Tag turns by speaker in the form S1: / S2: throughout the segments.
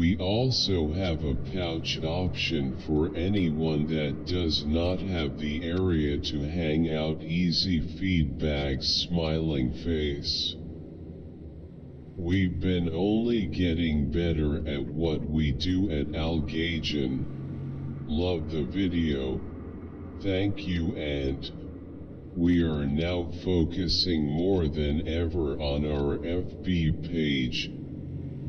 S1: We also have a pouch option for anyone that does not have the area to hang out. Easy feedback, smiling face. We've been only getting better at what we do at Algagen. Love the video. Thank you, and we are now focusing more than ever on our FB page.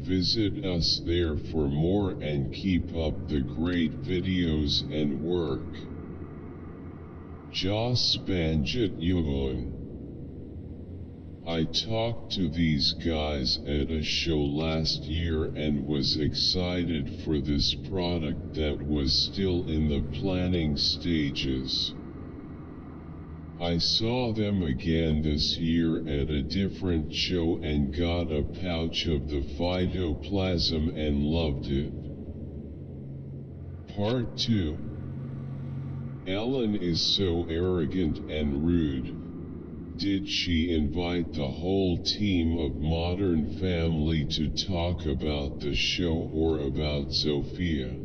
S1: Visit us there for more and keep up the great videos and work. Joss Spanjit Yuon. I talked to these guys at a show last year and was excited for this product that was still in the planning stages. I saw them again this year at a different show and got a pouch of the phytoplasm and loved it. Part 2. Ellen is so arrogant and rude. Did she invite the whole team of Modern Family to talk about the show or about Sophia?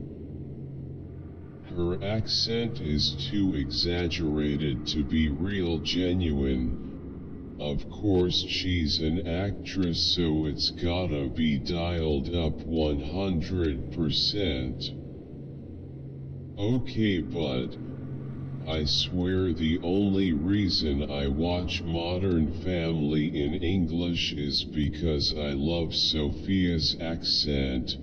S1: Her accent is too exaggerated to be real genuine. Of course she's an actress, so it's gotta be dialed up 100%. Okay, but I swear the only reason I watch Modern Family in English is because I love Sophia's accent.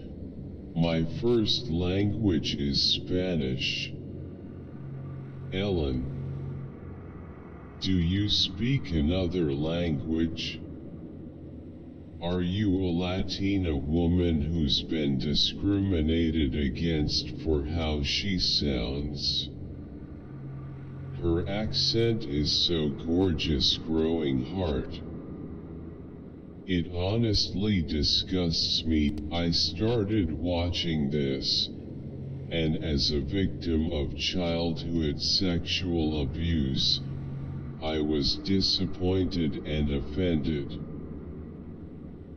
S1: My first language is Spanish. Ellen, do you speak another language? Are you a Latina woman who's been discriminated against for how she sounds? Her accent is so gorgeous, growing heart. It honestly disgusts me. I started watching this, and as a victim of childhood sexual abuse, I was disappointed and offended.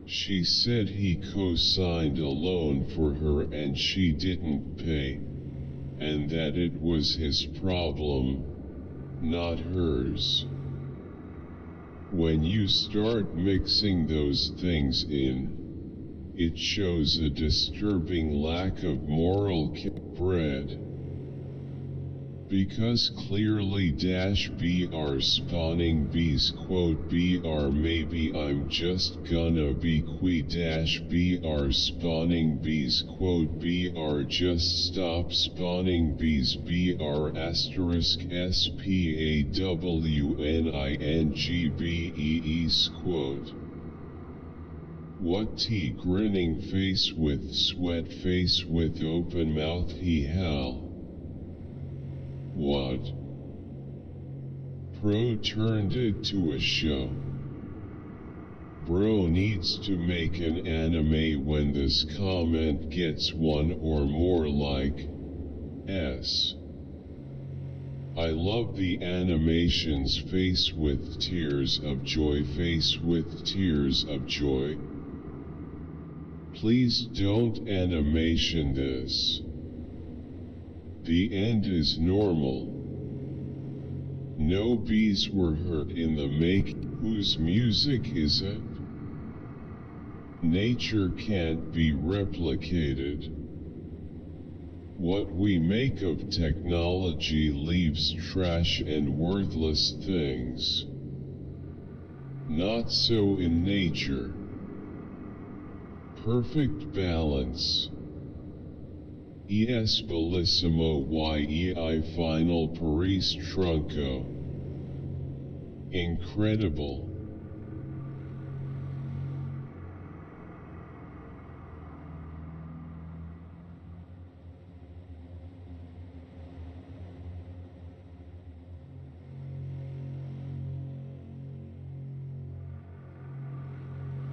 S1: She said he co-signed a loan for her and she didn't pay, and that it was his problem, not hers. When you start mixing those things in, it shows a disturbing lack of moral bread. Because clearly BR spawning bees BR maybe I'm just gonna be BR spawning bees BR just stop spawning bees BR asterisk SPAWNINGBEES What T grinning face with sweat face with open mouth he hell. What? Pro turned it to a show. Bro needs to make an anime when this comment gets one or more S. I love the animations face with tears of joy face with tears of joy. Please don't animation this. The end is normal. No bees were hurt in the making. Whose music is it? Nature can't be replicated. What we make of technology leaves trash and worthless things. Not so in nature. Perfect balance. Es bellissimo yei final Paris trunco. Incredible.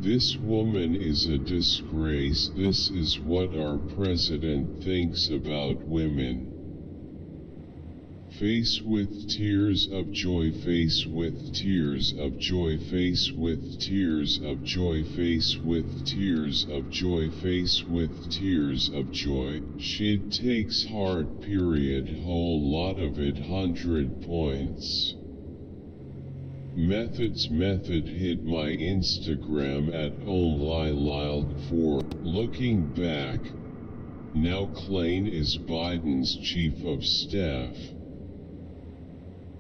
S1: This woman is a disgrace. This is what our president thinks about women. Face with tears of joy, face with tears of joy, face with tears of joy, face with tears of joy, face with tears of joy. Shit takes heart period, whole lot of it 100 points. Methods method hit my Instagram at onlylyled4. Looking back, now Klain is Biden's chief of staff.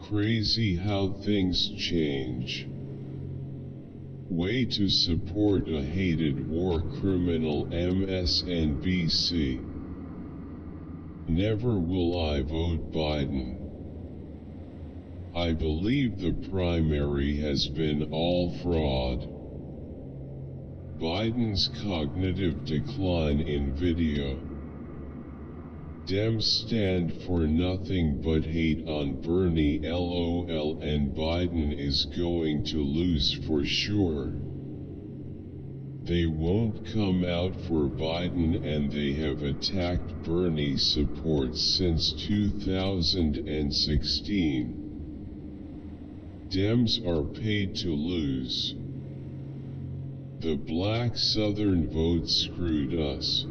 S1: Crazy how things change. Way to support a hated war criminal, MSNBC. Never will I vote Biden. I believe the primary has been all fraud. Biden's cognitive decline in video. Dems stand for nothing but hate on Bernie LOL, and Biden is going to lose for sure. They won't come out for Biden, and they have attacked Bernie support since 2016. Dems are paid to lose. The black Southern vote screwed us.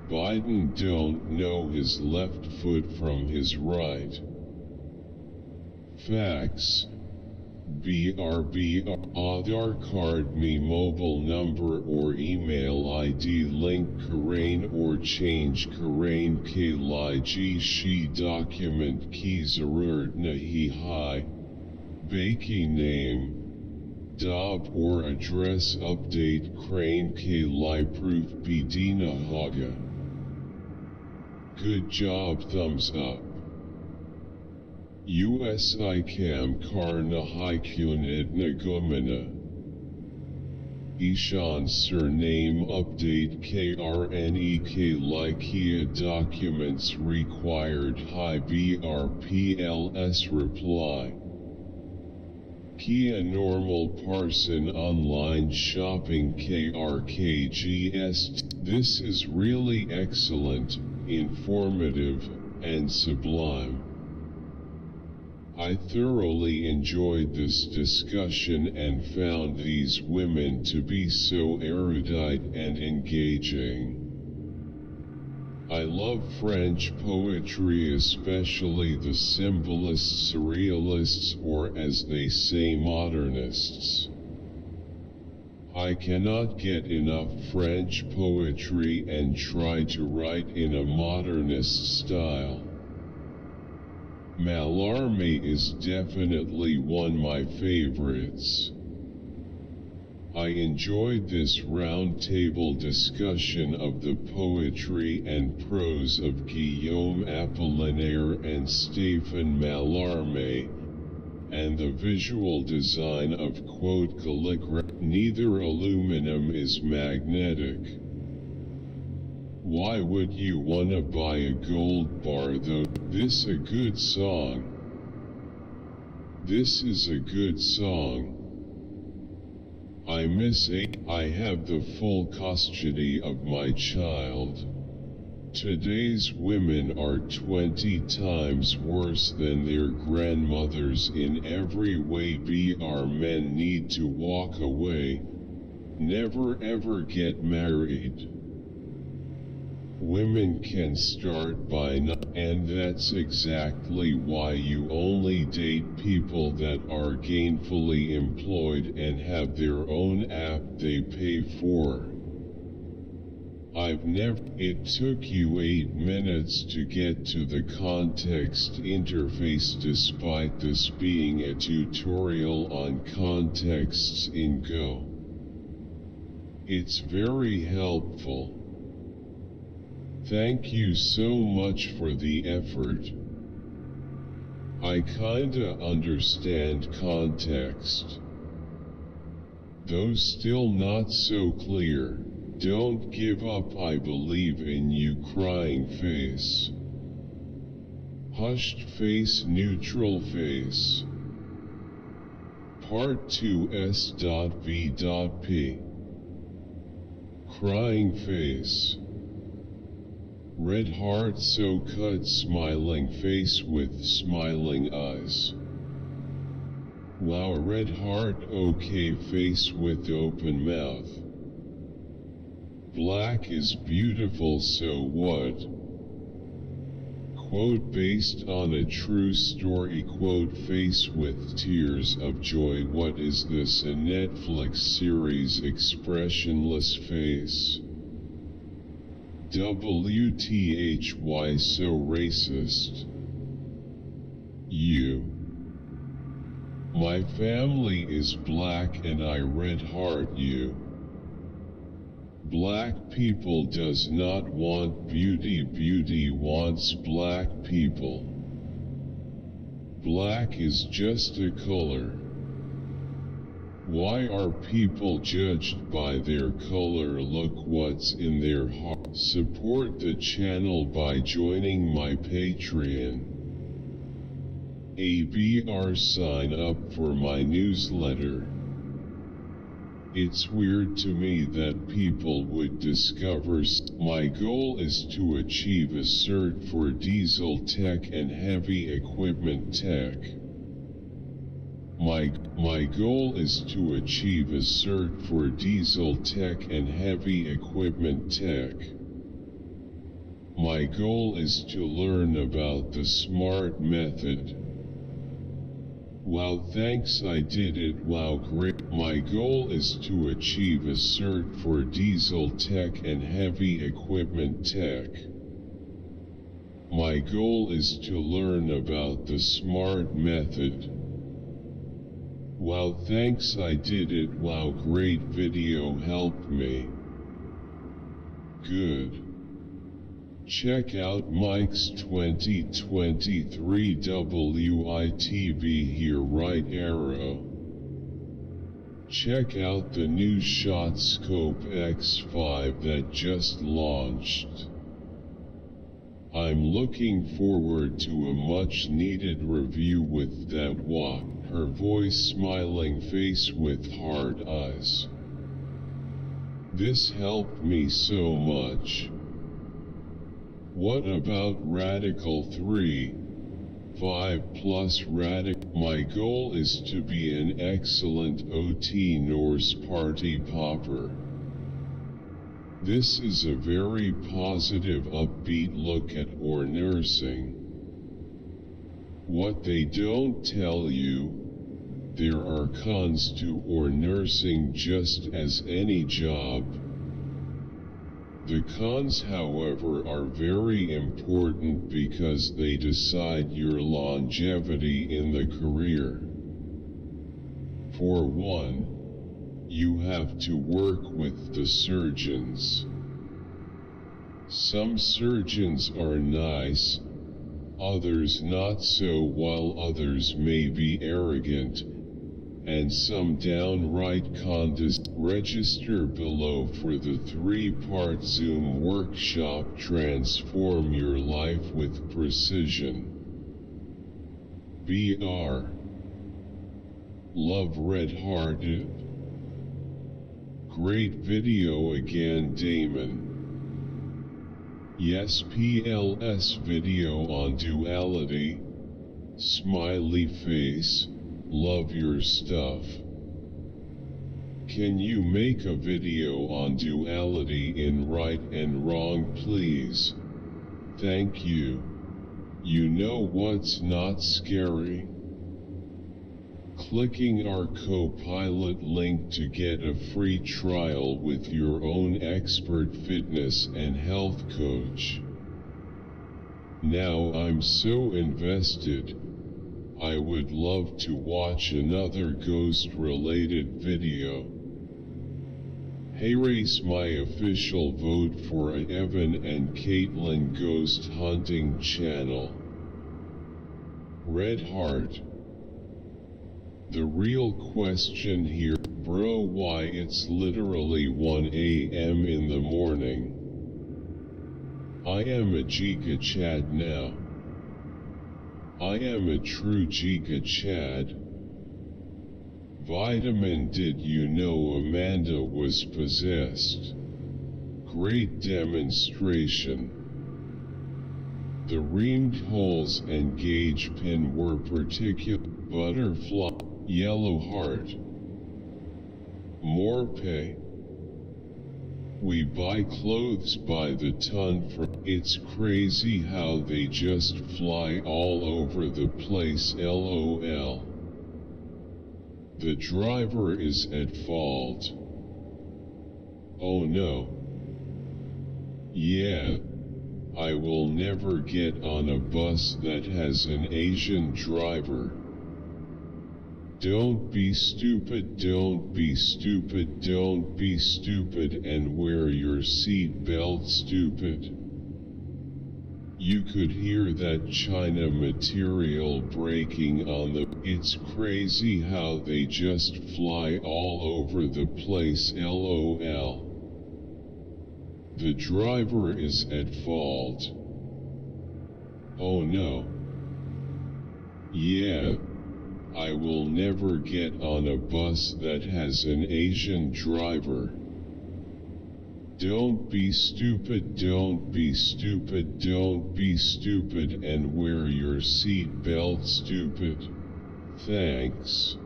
S1: Biden don't know his left foot from his right. Facts. BRB Aadhaar card me mobile number or email ID link Karain or change Karain K Ligi Shi document key Zarur Nahi Hai Baki name Dob or address update Crane K Li proof Bidina Haga. Good job, thumbs up. USICAM Karna Haikunid Nagumana. Ishan surname update KRNEK Likia documents required Hi BRPLS reply. Kia normal parson online shopping KRKGS. This is really excellent, informative, and sublime. I thoroughly enjoyed this discussion and found these women to be so erudite and engaging. I love French poetry, especially the symbolists, surrealists, or as they say, modernists. I cannot get enough French poetry and try to write in a modernist style. Mallarmé is definitely one of my favorites. I enjoyed this roundtable discussion of the poetry and prose of Guillaume Apollinaire and Stéphane Mallarmé, and the visual design of quote calligraphy. Neither aluminum is magnetic. Why would you wanna buy a gold bar though? This a good song. This is a good song. I miss it. I have the full custody of my child. Today's women are 20 times worse than their grandmothers in every way. Our men need to walk away. Never ever get married. Women can start by not, and that's exactly why you only date people that are gainfully employed and have their own app they pay for. It took you 8 minutes to get to the context interface despite this being a tutorial on contexts in Go. It's very helpful. Thank you so much for the effort. I kinda understand context. Though still not so clear. Don't give up, I believe in you, crying face. Hushed face, neutral face. Part 2 S.V.P. Crying face. Red heart so cut smiling face with smiling eyes. Wow, red heart okay face with open mouth. Black is beautiful, so what? Quote based on a true story. Quote face with tears of joy. What is this, a Netflix series? Expressionless face. WTHY so racist. You. My family is black and I red heart you. Black people does not want beauty, beauty wants black people. Black is just a color. Why are people judged by their color? Look what's in their heart. Support the channel by joining my Patreon. ABR sign up for my newsletter. It's weird to me that people would discover. My goal is to achieve a cert for diesel tech and heavy equipment tech. My goal is to achieve a cert for diesel tech and heavy equipment tech. My goal is to learn about the SMART method. Wow, thanks, I did it. Wow, great. My goal is to achieve a cert for diesel tech and heavy equipment tech. My goal is to learn about the SMART method. Wow, thanks, I did it. Wow, great video, helped me. Good. Check out Mike's 2023 WITV here, right arrow. Check out the new Shot Scope X5 that just launched. I'm looking forward to a much needed review with that walk, her voice, smiling face with hard eyes. This helped me so much. What about Radical 3? 5+ Radical? My goal is to be an excellent OT Norse party popper. This is a very positive, upbeat look at or nursing. What they don't tell you, there are cons to or nursing just as any job. The cons, however, are very important because they decide your longevity in the career. For one, you have to work with the surgeons. Some surgeons are nice, others not so, while others may be arrogant, and some downright condescending. Register below for the 3-part Zoom workshop Transform Your Life with Precision. BR. Love, red-hearted. Great video again, Damon. Yes, PLS video on duality. Smiley face. Love your stuff. Can you make a video on duality in right and wrong, please? Thank you. You know what's not scary? Clicking our Copilot link to get a free trial with your own expert fitness and health coach. Now I'm so invested. I would love to watch another ghost-related video. Hey, raise my official vote for an Evan and Caitlin ghost hunting channel. Red heart. The real question here, bro, why it's literally 1 a.m. in the morning. I am a Giga Chad now. I am a true Giga Chad. Vitamin, did you know Amanda was possessed? Great demonstration. The ringed holes and gauge pin were particular. Butterfly, yellow heart. More pay. We buy clothes by the ton it's crazy how they just fly all over the place LOL. The driver is at fault. Oh no. Yeah. I will never get on a bus that has an Asian driver. Don't be stupid, don't be stupid, don't be stupid, and wear your seat belt, stupid. You could hear that China material breaking on the... It's crazy how they just fly all over the place LOL. The driver is at fault. Oh no. Yeah. I will never get on a bus that has an Asian driver. Don't be stupid, don't be stupid, don't be stupid, and wear your seat belt, stupid. Thanks.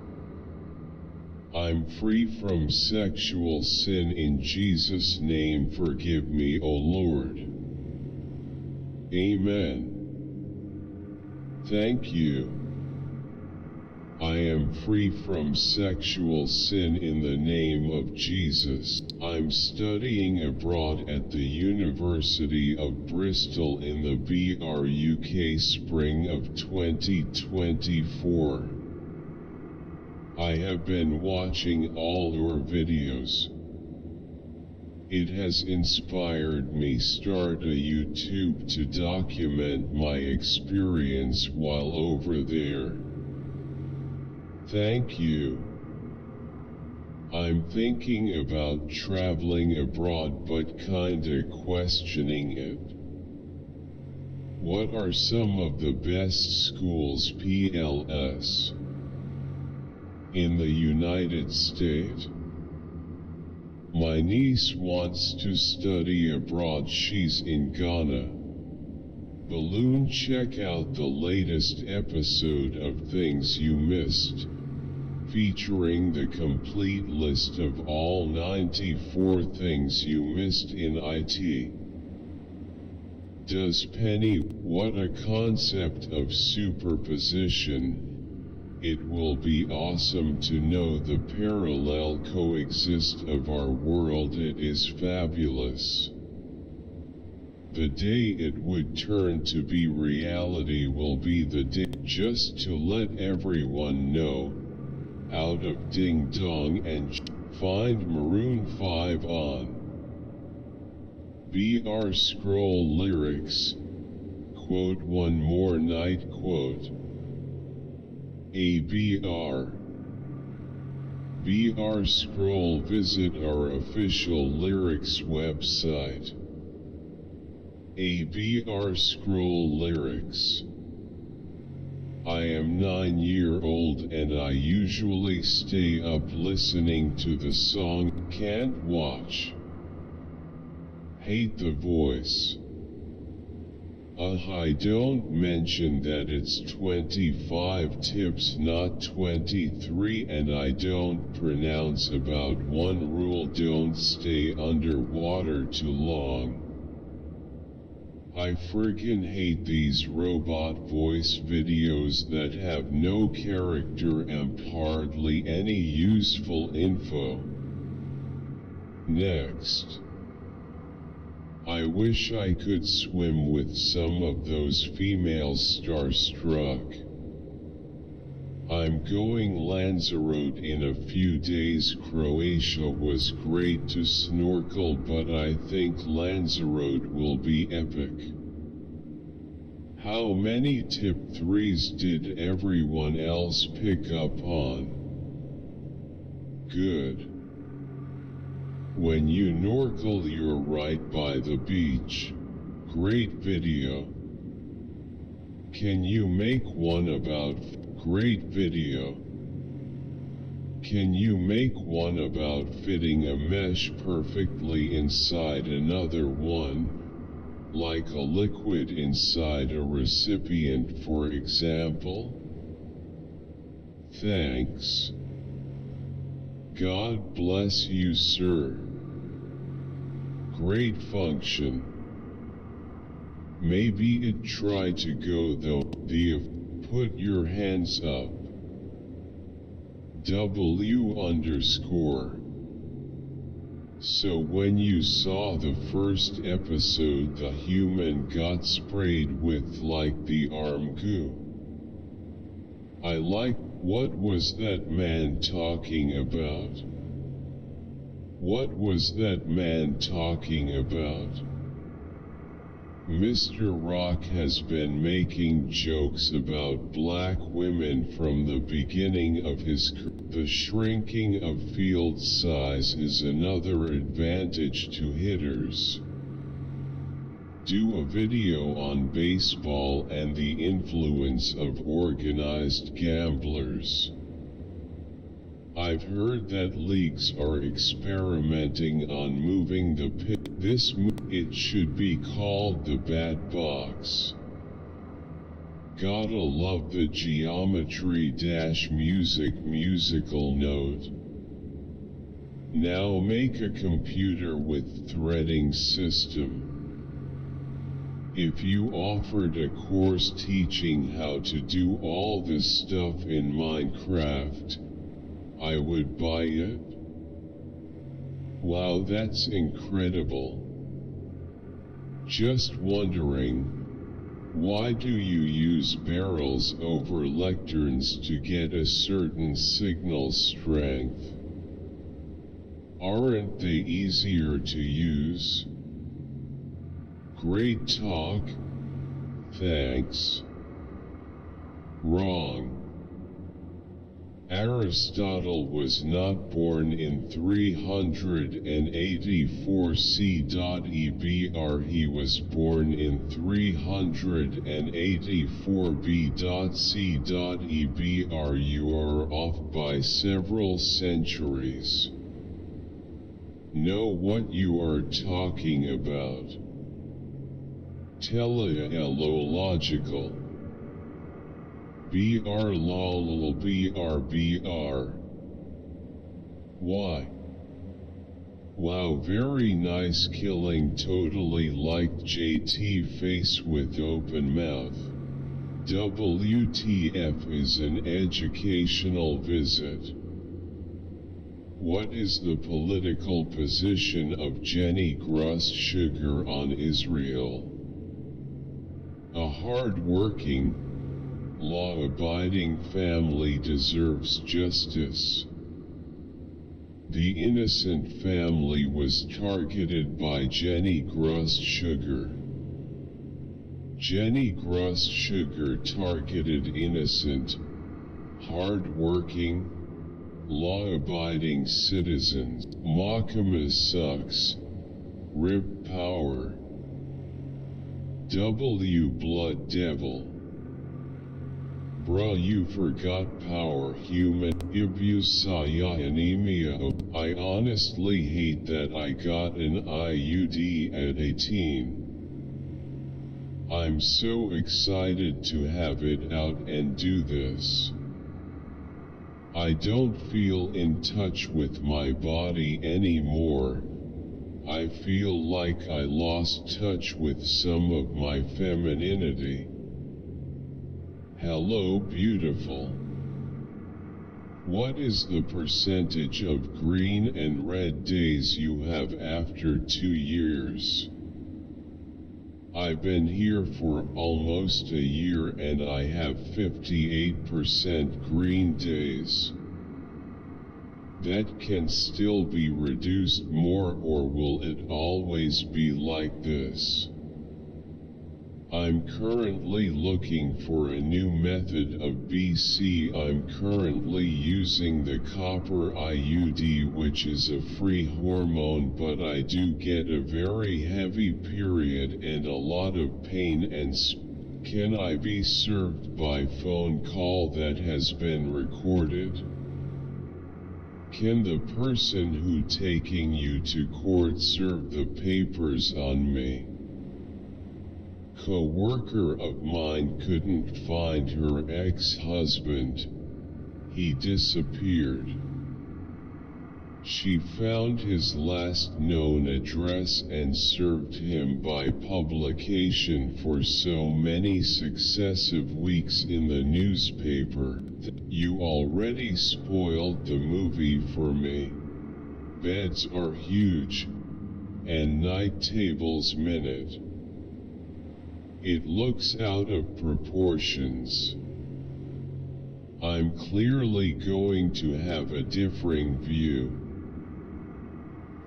S1: I'm free from sexual sin in Jesus' name, forgive me, O Lord. Amen. Thank you. I am free from sexual sin in the name of Jesus. I'm studying abroad at the University of Bristol in the BRUK spring of 2024. I have been watching all your videos. It has inspired me start a YouTube to document my experience while over there. Thank you. I'm thinking about traveling abroad but kinda questioning it. What are some of the best schools PLS in the United States? My niece wants to study abroad, she's in Ghana. Balloon, check out the latest episode of Things You Missed, featuring the complete list of all 94 things you missed in IT. Does Penny, what a concept of superposition. It will be awesome to know the parallel coexist of our world, it is fabulous. The day it would turn to be reality will be the day, just to let everyone know. Out of Ding Dong and find Maroon 5 on BR Scroll lyrics, quote one more night, quote. ABR BR Scroll, visit our official lyrics website. ABR Scroll lyrics. I am 9-year-old and I usually stay up listening to the song, can't watch. Hate the voice. I don't mention that it's 25 tips not 23, and I don't pronounce about one rule, don't stay underwater too long. I friggin' hate these robot voice videos that have no character and hardly any useful info. Next. I wish I could swim with some of those females starstruck. I'm going Lanzarote in a few days. Croatia was great to snorkel, but I think Lanzarote will be epic. How many tip 3s did everyone else pick up on? Good. When you norkel, you're right by the beach. Great video. Can you make one about great video? Can you make one about fitting a mesh perfectly inside another one? like a liquid inside a recipient, for example? Thanks. God bless you, sir. Great function. Maybe it tried to go though. Put your hands up. W_. So when you saw the first episode, the human got sprayed with like the arm goo. I like, what was that man talking about? What was that man talking about? Mr. Rock has been making jokes about black women from the beginning of his career. The shrinking of field size is another advantage to hitters. Do a video on baseball and the influence of organized gamblers. I've heard that leagues are experimenting on moving the pitch. It should be called the bat box. Gotta love the geometry dash musical note. Now make a computer with threading system. If you offered a course teaching how to do all this stuff in Minecraft, I would buy it. Wow, that's incredible. Just wondering, why do you use barrels over lecterns to get a certain signal strength? Aren't they easier to use? Great talk. Thanks. Wrong. Aristotle was not born in 384 C.EBR, he was born in 384 B.C.EBR. You are off by several centuries. Know what you are talking about. Teleological. BR lol BR. Why? Wow, very nice killing, totally liked JT face with open mouth. WTF is an educational visit. What is the political position of Jenny Gruss Sugar on Israel? A hard-working, law-abiding family deserves justice. The innocent family was targeted by Jenny Gruss Sugar. Jenny Gruss Sugar targeted innocent, hard-working, law-abiding citizens. Makama sucks. Rip power. W blood devil. Bruh, you forgot power, human. Ibusaya anemia. I honestly hate that I got an IUD at 18. I'm so excited to have it out and do this. I don't feel in touch with my body anymore. I feel like I lost touch with some of my femininity. Hello, beautiful. What is the percentage of green and red days you have after 2 years? I've been here for almost a year and I have 58% green days. That can still be reduced more, or will it always be like this? I'm currently looking for a new method of BC. I'm currently using the copper IUD, which is a free hormone, but I do get a very heavy period and a lot of pain. And can I be served by phone call that has been recorded? Can the person who taking you to court serve the papers on me? Co-worker of mine couldn't find her ex-husband. He disappeared. She found his last known address and served him by publication for so many successive weeks in the newspaper. You already spoiled the movie for me. Beds are huge, and night tables minute. It looks out of proportions. I'm clearly going to have a differing view.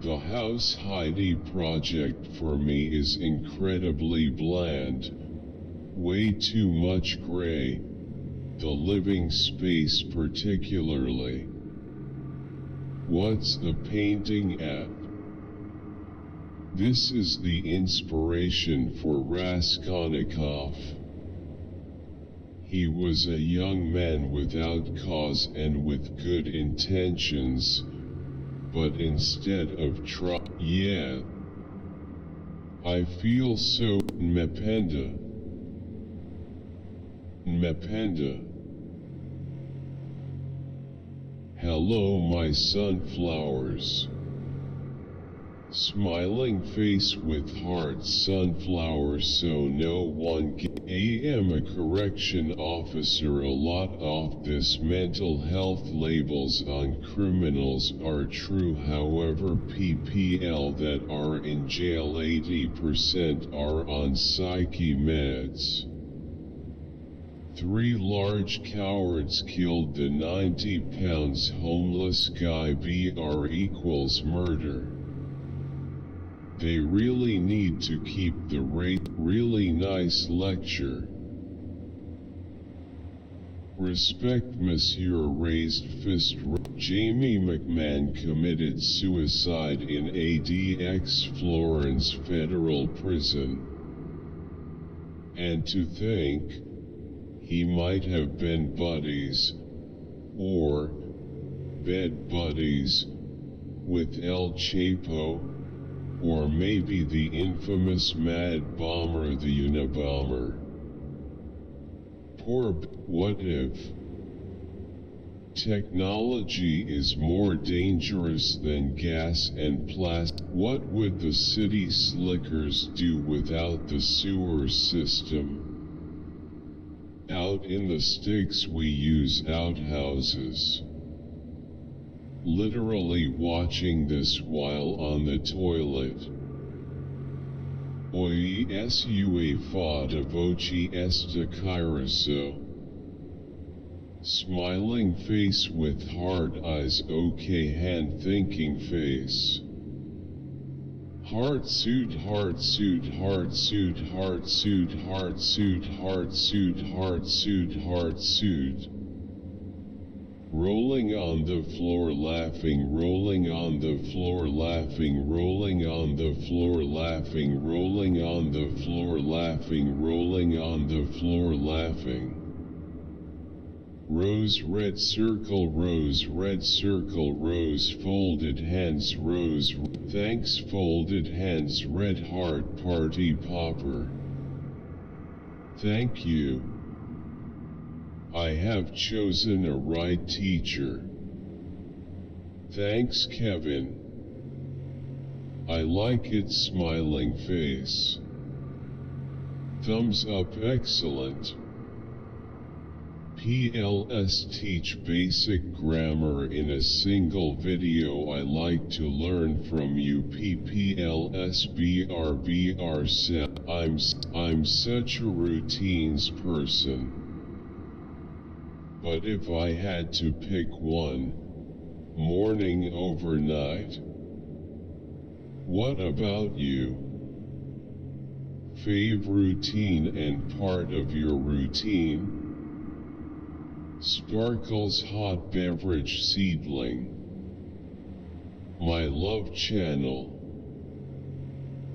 S1: The House Heidi project for me is incredibly bland. Way too much gray. The living space particularly. What's the painting app? This is the inspiration for Raskolnikov. He was a young man without cause and with good intentions, but instead of yeah. I feel so Mependa. Hello my sunflowers. Smiling face with heart sunflower so no one I am a correction officer. A lot of this mental health labels on criminals are true, however PPL that are in jail 80% are on psyche meds. 3 large cowards killed the 90 pounds homeless guy. BR equals murder. They really need to keep the rate. Really nice lecture. Respect Monsieur raised fist. Jamie McMahon committed suicide in ADX Florence Federal Prison. And to think, he might have been buddies, or bed buddies, with El Chapo, or maybe the infamous Mad Bomber, the Unabomber. What if technology is more dangerous than gas and plastic? What would the city slickers do without the sewer system? Out in the sticks we use outhouses. Literally watching this while on the toilet. Oi sua fada voce esta cairaso. Smiling face with hard eyes. Okay hand thinking face. Heart suit, heart suit, heart suit, heart suit, heart suit, heart suit, heart suit, heart suit. Rolling on the floor laughing, rolling on the floor laughing, rolling on the floor laughing, rolling on the floor laughing, rolling on the floor laughing. Rose red circle, rose red circle, rose folded hands, rose thanks folded hands, red heart party popper. Thank you. I have chosen a right teacher. Thanks Kevin. I like its smiling face. Thumbs up excellent. PLS teach basic grammar in a single video. I like to learn from you. PPLS BRBR. I'm such a routines person. But if I had to pick one, morning overnight. What about you? Fave routine and part of your routine? Sparkles hot beverage seedling. My love channel.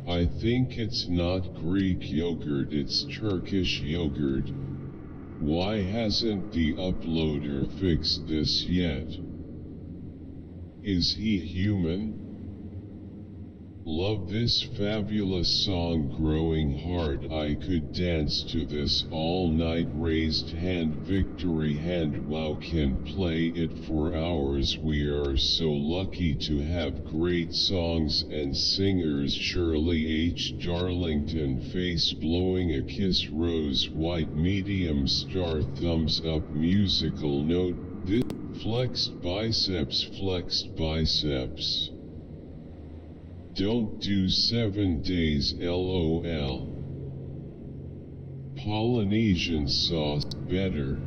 S1: I think it's not Greek yogurt, it's Turkish yogurt. Why hasn't the uploader fixed this yet? Is he human? Love this fabulous song, Growing Heart. I could dance to this all night. Raised hand, victory hand. Wow, can play it for hours. We are so lucky to have great songs and singers. Shirley H. Darlington, face blowing a kiss. Rose White, medium star, thumbs up. Musical note, this flexed biceps, flexed biceps. Don't do 7 days, LOL. Polynesian sauce, better.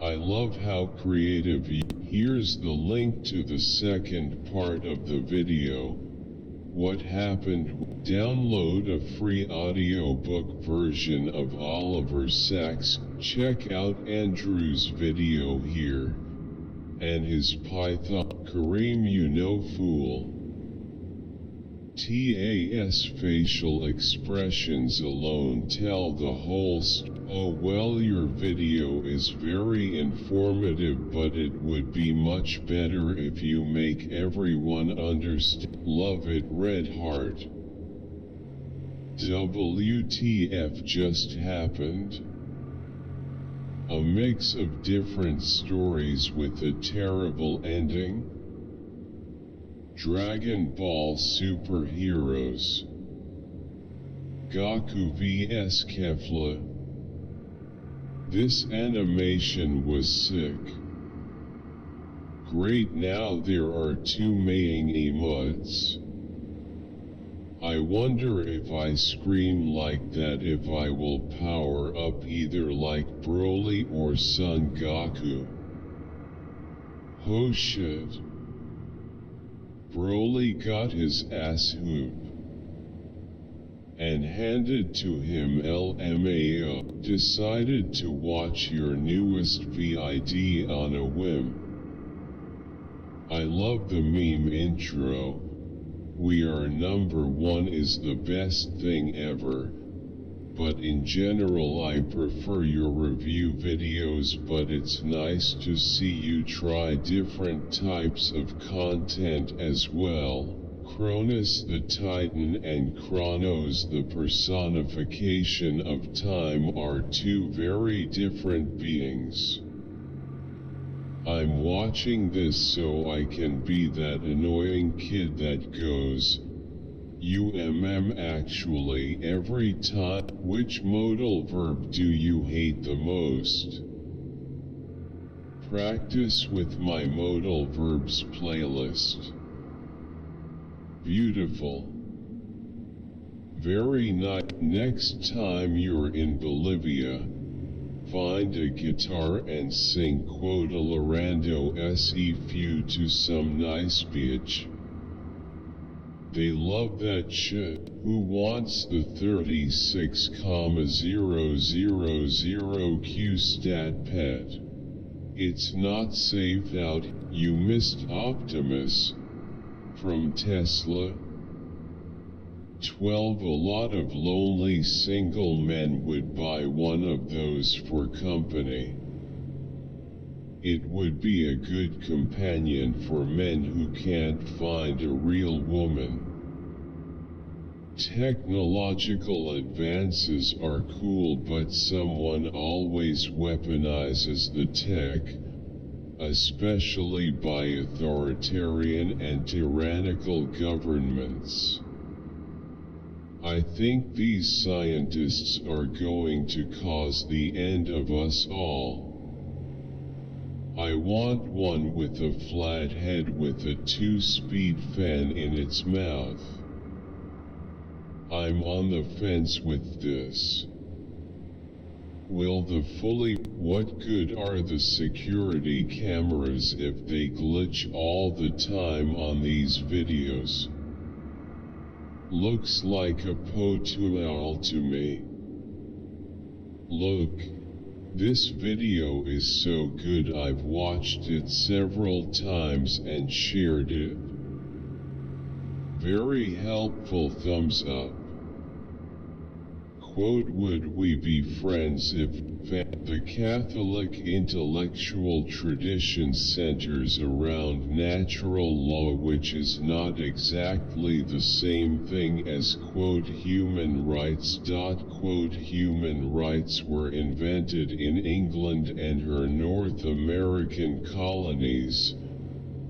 S1: I love how creative Here's the link to the second part of the video. What happened? Download a free audiobook version of Oliver Sacks. Check out Andrew's video here. And his Python. Kareem, you no fool. TAS facial expressions alone tell the whole Oh well, your video is very informative, but it would be much better if you make everyone understand. Love it, red heart. WTF just happened? A mix of different stories with a terrible ending. Dragon Ball superheroes. Goku vs Kefla. This animation was sick. Great, now there are 2 main emotes. I wonder if I scream like that if I will power up either like Broly or Son Goku. Oh shit. Broly got his ass whooped and handed to him. LMAO, decided to watch your newest VID on a whim. I love the meme intro. We are number one is the best thing ever. But in general I prefer your review videos, but it's nice to see you try different types of content as well. Cronus the Titan and Chronos the personification of time are 2 very different beings. I'm watching this so I can be that annoying kid that goes, actually every time. Which modal verb do you hate the most? Practice with my modal verbs playlist. Beautiful. Very nice. Next time you're in Bolivia, find a guitar and sing Quota Lorando se few to some nice bitch. They love that shit. Who wants the 36,000 Q stat pet? It's not safe out. You missed Optimus. From Tesla. 12 A lot of lonely single men would buy one of those for company. It would be a good companion for men who can't find a real woman. Technological advances are cool, but someone always weaponizes the tech, especially by authoritarian and tyrannical governments. I think these scientists are going to cause the end of us all. I want one with a flat head with a 2-speed fan in its mouth. I'm on the fence with this. Will the what good are the security cameras if they glitch all the time on these videos? Looks like a tutorial to me. Look, this video is so good I've watched it several times and shared it. Very helpful, thumbs up. Would we be friends if the Catholic intellectual tradition centers around natural law, which is not exactly the same thing as human rights. Human rights were invented in England and her North American colonies,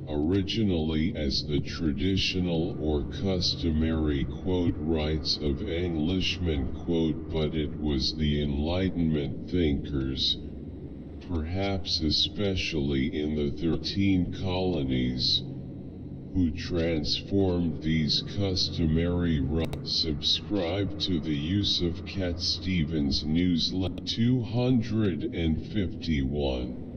S1: originally as the traditional or customary rights of Englishmen, but it was the Enlightenment thinkers, perhaps especially in the 13 colonies, who transformed these customary rights. Subscribe to the use of Cat Stevens newsletter. 251.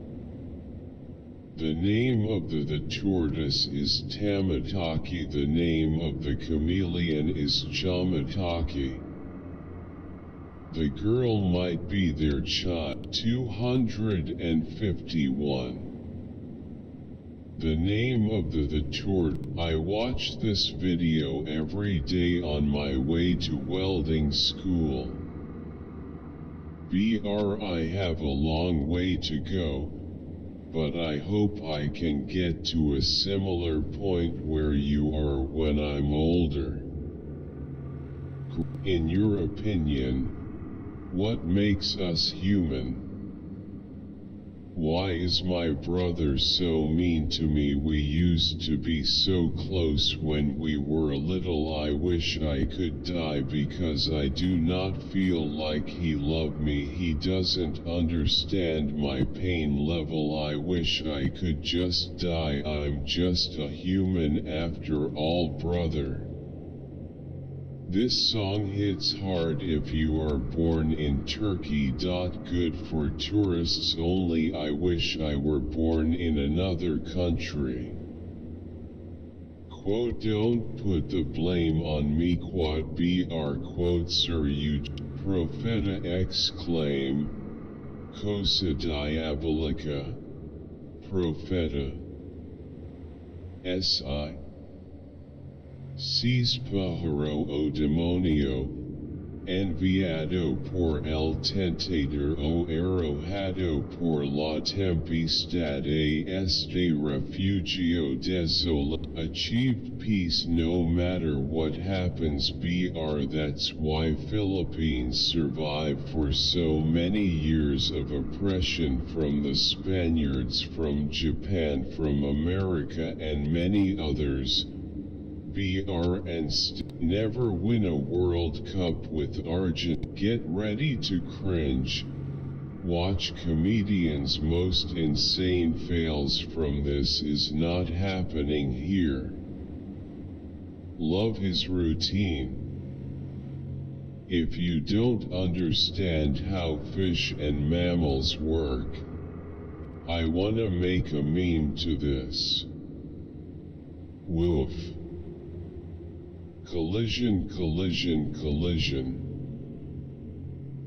S1: The name of the tortoise is Tamataki. The name of the chameleon is Chamataki. The girl might be their child. 251. The name of the tortoise. I watch this video every day on my way to welding school. I have a long way to go, but I hope I can get to a similar point where you are when I'm older. In your opinion, what makes us human? Why is my brother so mean to me? We used to be so close when we were little. I wish I could die because I do not feel like he loved me. He doesn't understand my pain level. I wish I could just die. I'm just a human after all, brother. This song hits hard if you are born in Turkey. Good for tourists only. I wish I were born in another country. Don't put the blame on me. Sir, you Profeta exclaim. Cosa diabolica. Profeta. Si. Sis pájaro o demonio, enviado por el tentador o arrojado por la tempestad este refugio desolado. Achieved peace no matter what happens. That's why Philippines survived for so many years of oppression from the Spaniards, from Japan, from America and many others. Never win a World Cup with Argentina. Get ready to cringe. Watch comedians' most insane fails from this is not happening here. Love his routine. If you don't understand how fish and mammals work, I wanna make a meme to this. Woof. Collision, collision, collision.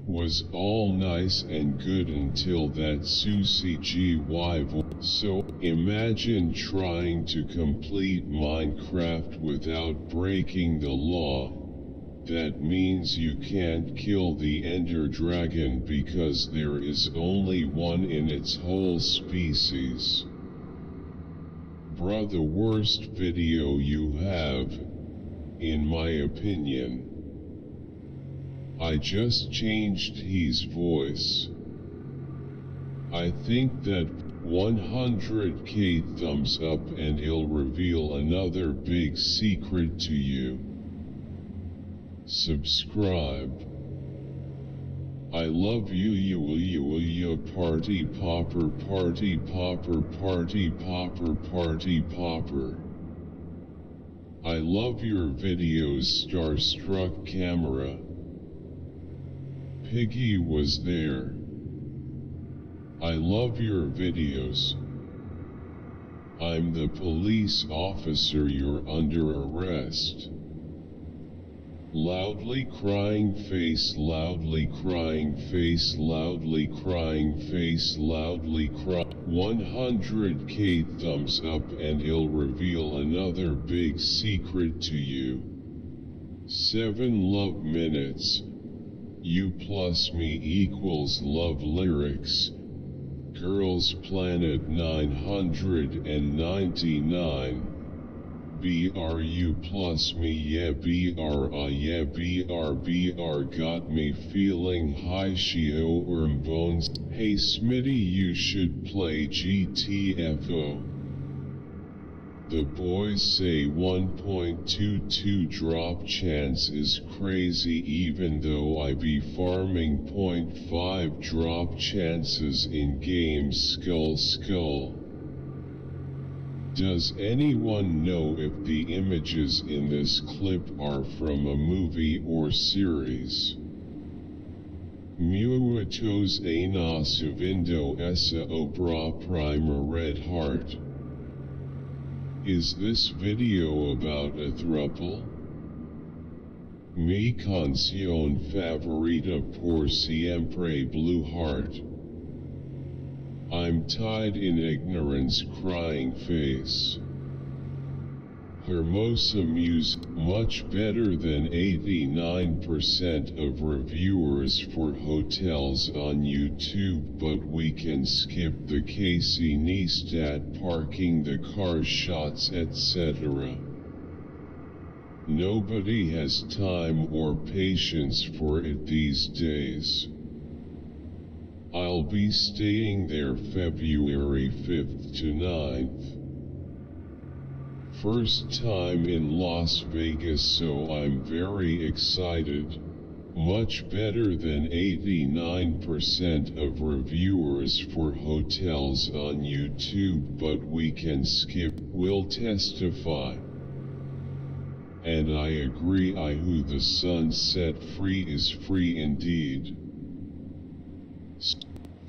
S1: Was all nice and good until that Susie GY voice. So, imagine trying to complete Minecraft without breaking the law. That means you can't kill the Ender Dragon because there is only one in its whole species. Bruh, the worst video you have, in my opinion. I just changed his voice. I think that 100k thumbs up and he'll reveal another big secret to you. Subscribe. I love you party popper, party popper, party popper, party popper. I love your videos, starstruck camera. Piggy was there. I love your videos. I'm the police officer, you're under arrest. Loudly crying face, loudly crying face, loudly crying face, loudly cry. 100k thumbs up and he'll reveal another big secret to you. 7 love minutes. You plus me equals love lyrics. Girls Planet 999. BRU plus me, yeah, BRI, yeah, BR got me feeling high, Shio worm bones. Hey Smitty, you should play GTFO. The boys say 1.22 drop chance is crazy, even though I be farming 0.5 drop chances in game skull. Does anyone know if the images in this clip are from a movie or series? Muitos anos vindo essa obra prima Red Heart. Is this video about a throuple? Mi canción favorita por siempre Blue Heart. I'm tied in ignorance, crying face. Hermosa Muse, much better than 89% of reviewers for hotels on YouTube, but we can skip the Casey Neistat parking the car shots, etc. Nobody has time or patience for it these days. I'll be staying there February 5th to 9th. First time in Las Vegas, so I'm very excited. Much better than 89% of reviewers for hotels on YouTube, but we can skip, will testify. And I agree, who the sun set free is free indeed.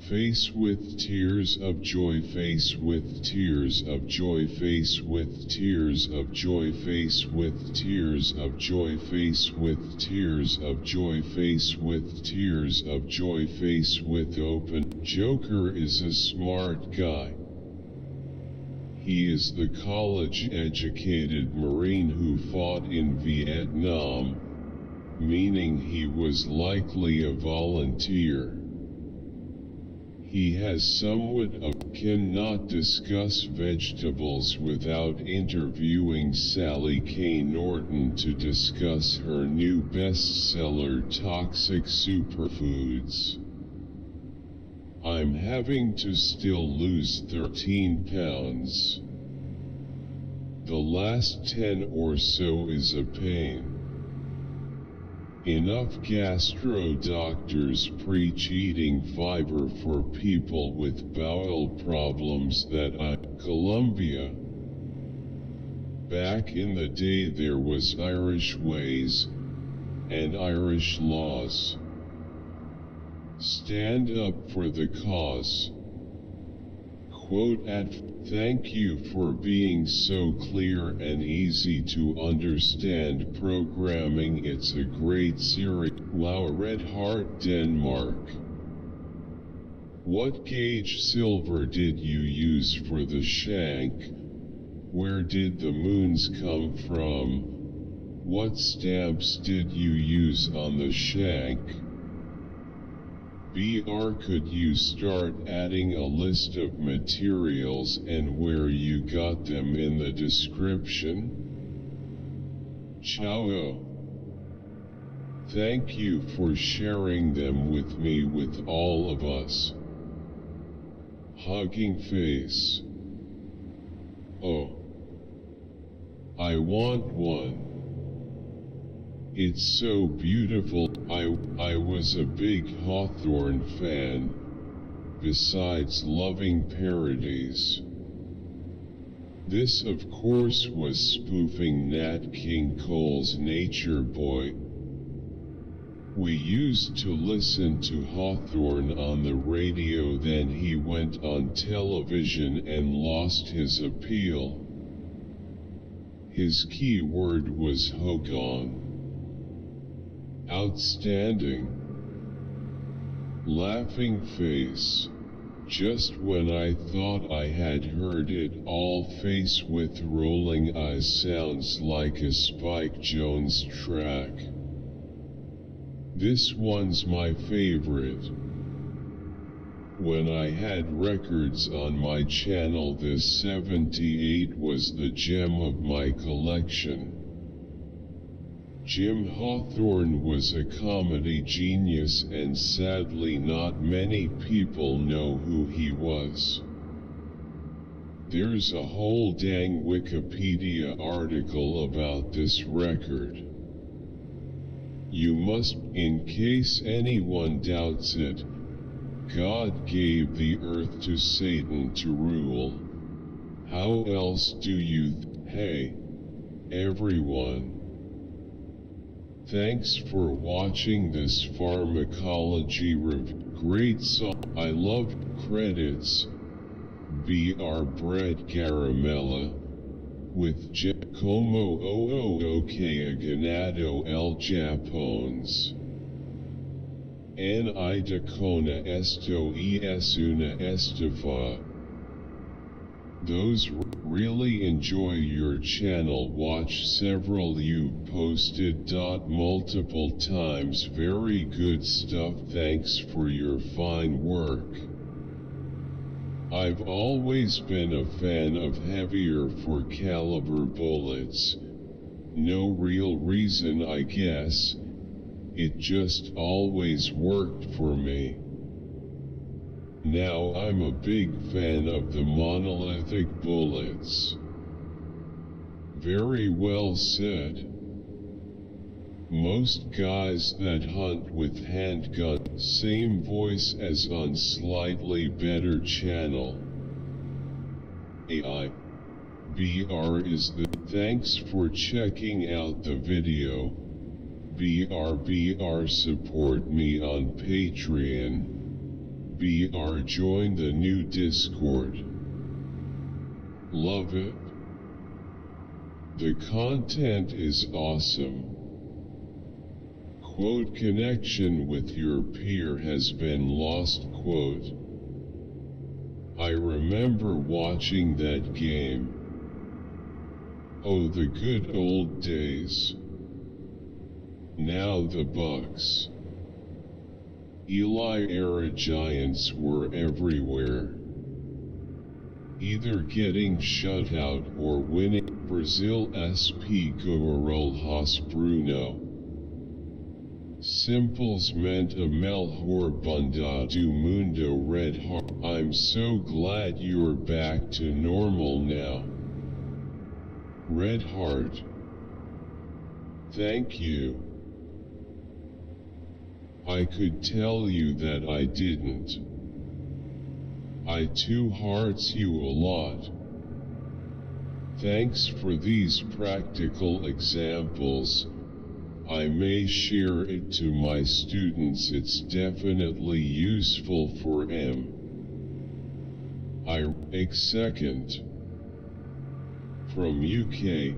S1: Face with tears of joy, face with tears of joy, face with tears of joy, face with tears of joy, face with tears of joy, face with tears of joy, face with open. Joker is a smart guy. He is the college-educated Marine who fought in Vietnam, meaning he was likely a volunteer. He has somewhat of cannot discuss vegetables without interviewing Sally K. Norton to discuss her new bestseller Toxic Superfoods. I'm having to still lose 13 pounds. The last 10 or so is a pain. Enough gastro doctors preach eating fiber for people with bowel problems that Colombia. Back in the day there was Irish ways and Irish laws. Stand up for the cause. Quote thank you for being so clear and easy to understand programming. It's a great series. Wow, Red Heart Denmark. What gauge silver did you use for the shank? Where did the moons come from? What stamps did you use on the shank? BR, could you start adding a list of materials and where you got them in the description? Ciao. Thank you for sharing them with me, with all of us. Hugging face. Oh. I want one. It's so beautiful. I was a big Hawthorne fan, besides loving parodies. This of course was spoofing Nat King Cole's Nature Boy. We used to listen to Hawthorne on the radio, then he went on television and lost his appeal. His key word was hogan. Outstanding. Laughing face. Just when I thought I had heard it all, face with rolling eyes sounds like a Spike Jones track. This one's my favorite. When I had records on my channel, this 78 was the gem of my collection. Jim Hawthorne was a comedy genius, and sadly not many people know who he was. There's a whole dang Wikipedia article about this record. You must, in case anyone doubts it, God gave the earth to Satan to rule. How else do you hey, everyone. Thanks for watching this pharmacology review. Great song. I love credits. Br Bread Caramella with Como OK Ganado El Japones. En Idacona esto es una estafa. Those really enjoy your channel. Watch several you posted. Multiple times. Very good stuff. Thanks for your fine work. I've always been a fan of heavier for caliber bullets. No real reason, I guess. It just always worked for me. Now I'm a big fan of the monolithic bullets. Very well said. Most guys that hunt with handgun, same voice as on slightly better channel. AI. BR is the. Thanks for checking out the video. BR support me on Patreon. BR join the new Discord. Love it. The content is awesome. Quote, connection with your peer has been lost. Quote, I remember watching that game. Oh, the good old days. Now the Bucks. Eli era giants were everywhere. Either getting shut out or winning. Brazil SP Goarolhas Bruno. Simples meant a melhor bunda do mundo. Red Heart. I'm so glad you're back to normal now. Red Heart. Thank you. I could tell you that I didn't. I two hearts you a lot. Thanks for these practical examples. I may share it to my students. It's definitely useful for M. Second. From UK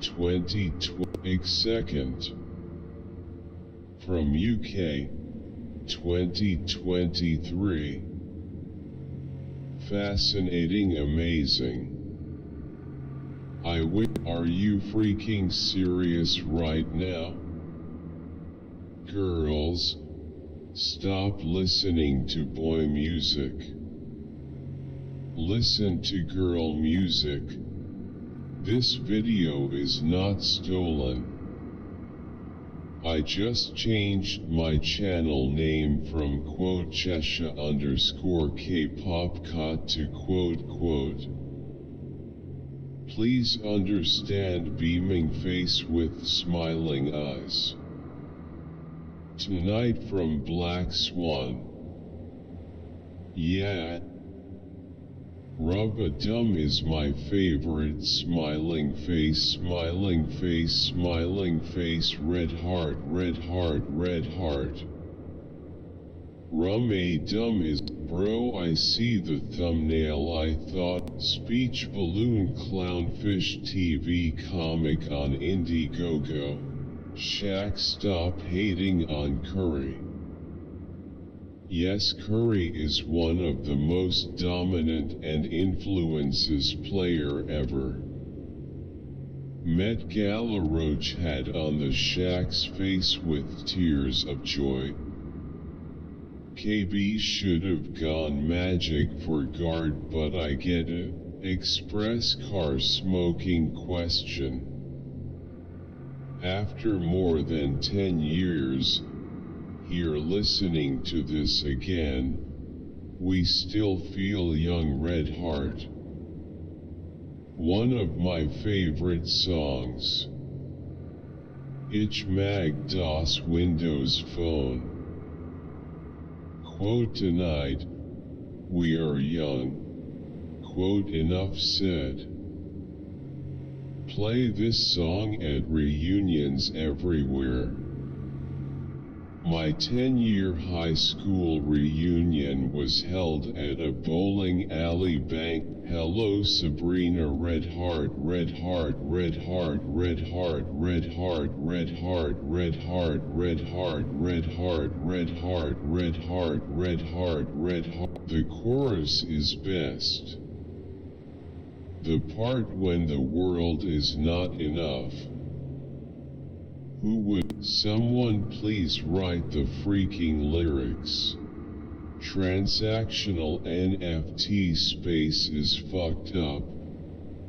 S1: 2020. Second. From UK 2023. Fascinating, amazing. Are you freaking serious right now? Girls, stop listening to boy music. Listen to girl music. This video is not stolen. I just changed my channel name from quote Chesha_K-pop to quote. Please understand, beaming face with smiling eyes. Tonight from Black Swan. Yeah. Rub-a-dum is my favorite. Smiling face, red heart. Rum-a-dum is, bro, I see the thumbnail. I thought, speech balloon clownfish TV comic on Indiegogo. Shaq, stop hating on Curry. Yes, Curry is one of the most dominant and influences player ever. Met Gaoler had on the shack's face with tears of joy. KB should have gone magic for guard, but I get it. Express car smoking question. After more than 10 years, here listening to this again, we still feel young red heart. One of my favorite songs. Ich mag das Windows Phone. Quote tonight, we are young. Quote enough said. Play this song at reunions everywhere. My 10-year high school reunion was held at a bowling alley bank. Hello Sabrina, red heart, red heart, red heart, red heart, red heart, red heart, red heart, red heart, red heart, red heart, red heart, red heart, red heart. The chorus is best. The part when the world is not enough. Who would someone please write the freaking lyrics? Transactional NFT space is fucked up,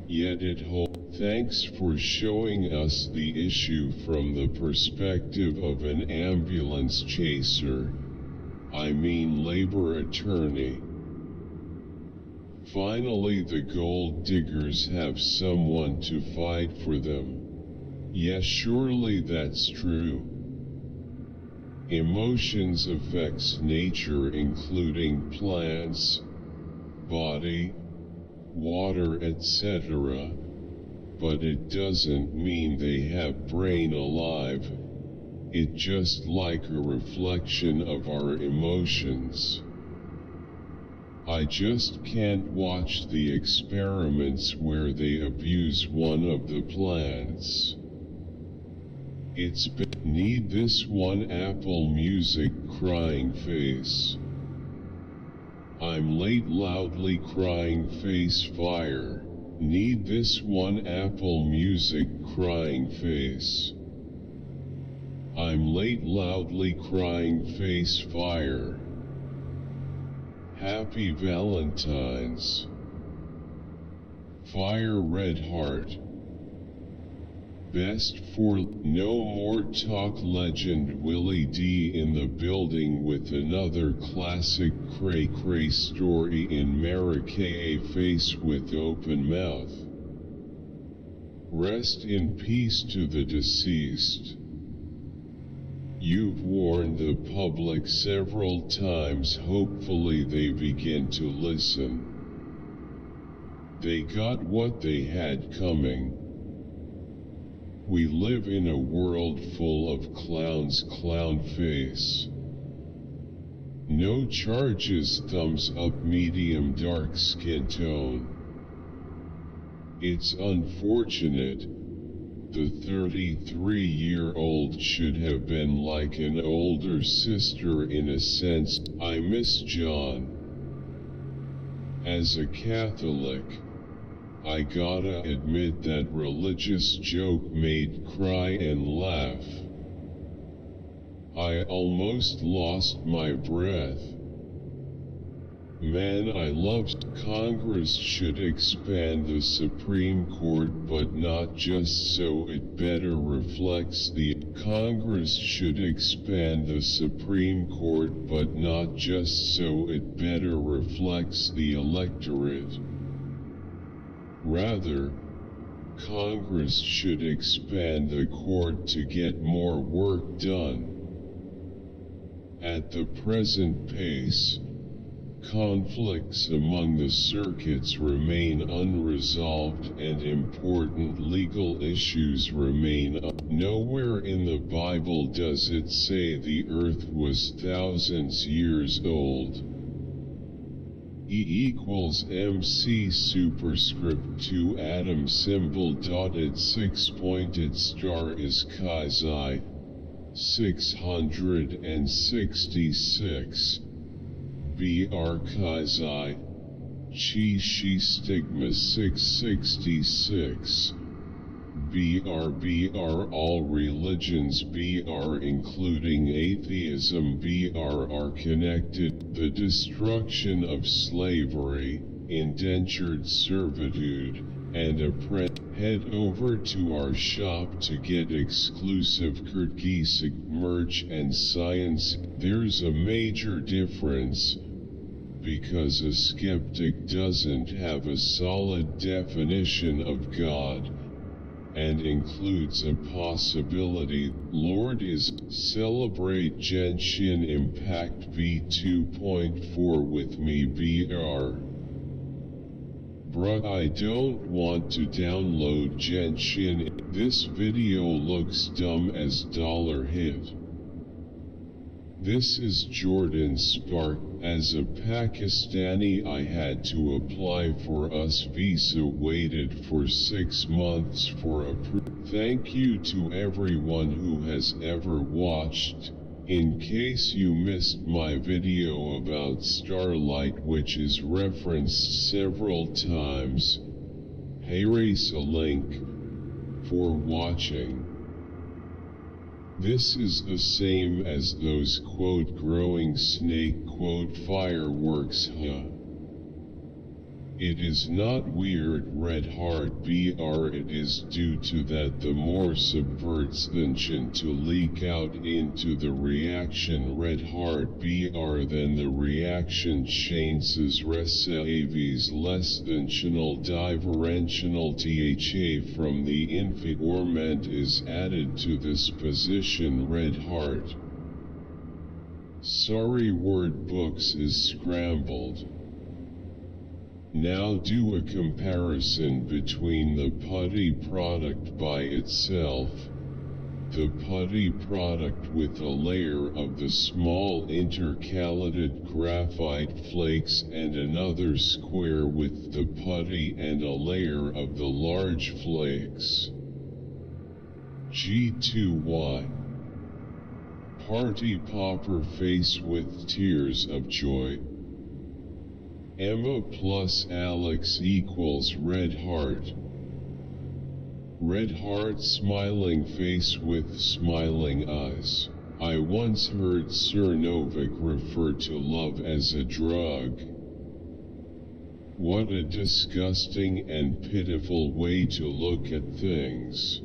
S1: yet it holds. Thanks for showing us the issue from the perspective of an ambulance chaser, I mean labor attorney. Finally the gold diggers have someone to fight for them. Yes, surely that's true. Emotions affects nature including plants, body, water, etc. But it doesn't mean they have brain alive. It just like a reflection of our emotions. I just can't watch the experiments where they abuse one of the plants. It's need this one Apple Music crying face. I'm late loudly crying face fire. Need this one Apple Music crying face. I'm late loudly crying face fire. Happy Valentine's. Fire red heart. Best for no more talk legend Willie D in the building with another classic cray cray story in Marrakech, face with open mouth. Rest in peace to the deceased. You've warned the public several times, hopefully they begin to listen. They got what they had coming. We live in a world full of clowns, clown face. No charges, thumbs up, medium dark skin tone. It's unfortunate. The 33-year-old should have been like an older sister in a sense. I miss John. As a Catholic, I gotta admit that religious joke made cry and laugh. I almost lost my breath. Man, I loved. Congress should expand the Supreme Court, but not just so it better reflects the. Congress should expand the Supreme Court, but not just so it better reflects the electorate. Rather, Congress should expand the court to get more work done. At the present pace, conflicts among the circuits remain unresolved and important legal issues remain nowhere in the Bible does it say the earth was thousands years old. E equals MC superscript 2 atom symbol dotted 6 pointed star is Chi 666. BR Chi Chi Shi stigma 666. BR all religions including atheism are connected. The destruction of slavery, indentured servitude, and oppression. Head over to our shop to get exclusive Kyrgyz merch and science. There's a major difference, because a skeptic doesn't have a solid definition of God, and includes a possibility. Lord is celebrate Genshin Impact V2.4 with me BR. Bruh, I don't want to download Genshin. This video looks dumb as $hit. This is Jordan Spark. As a Pakistani, I had to apply for US visa, waited for 6 months for approval. Thank you to everyone who has ever watched. In case you missed my video about Starlight, which is referenced several times, here is a link for watching. This is the same as those quote growing snake quote fireworks huh. It is not weird red heart BR, it is due to that the more subverts tension to leak out into the reaction red heart BR, then the reaction changes receives less tensional differential THA from the environment is added to this position red heart. Sorry, word books is scrambled. Now do a comparison between the putty product by itself, the putty product with a layer of the small intercalated graphite flakes and another square with the putty and a layer of the large flakes. G2Y. Party popper face with tears of joy. Emma plus Alex equals red heart. Red heart smiling face with smiling eyes. I once heard Sir Novak refer to love as a drug. What a disgusting and pitiful way to look at things.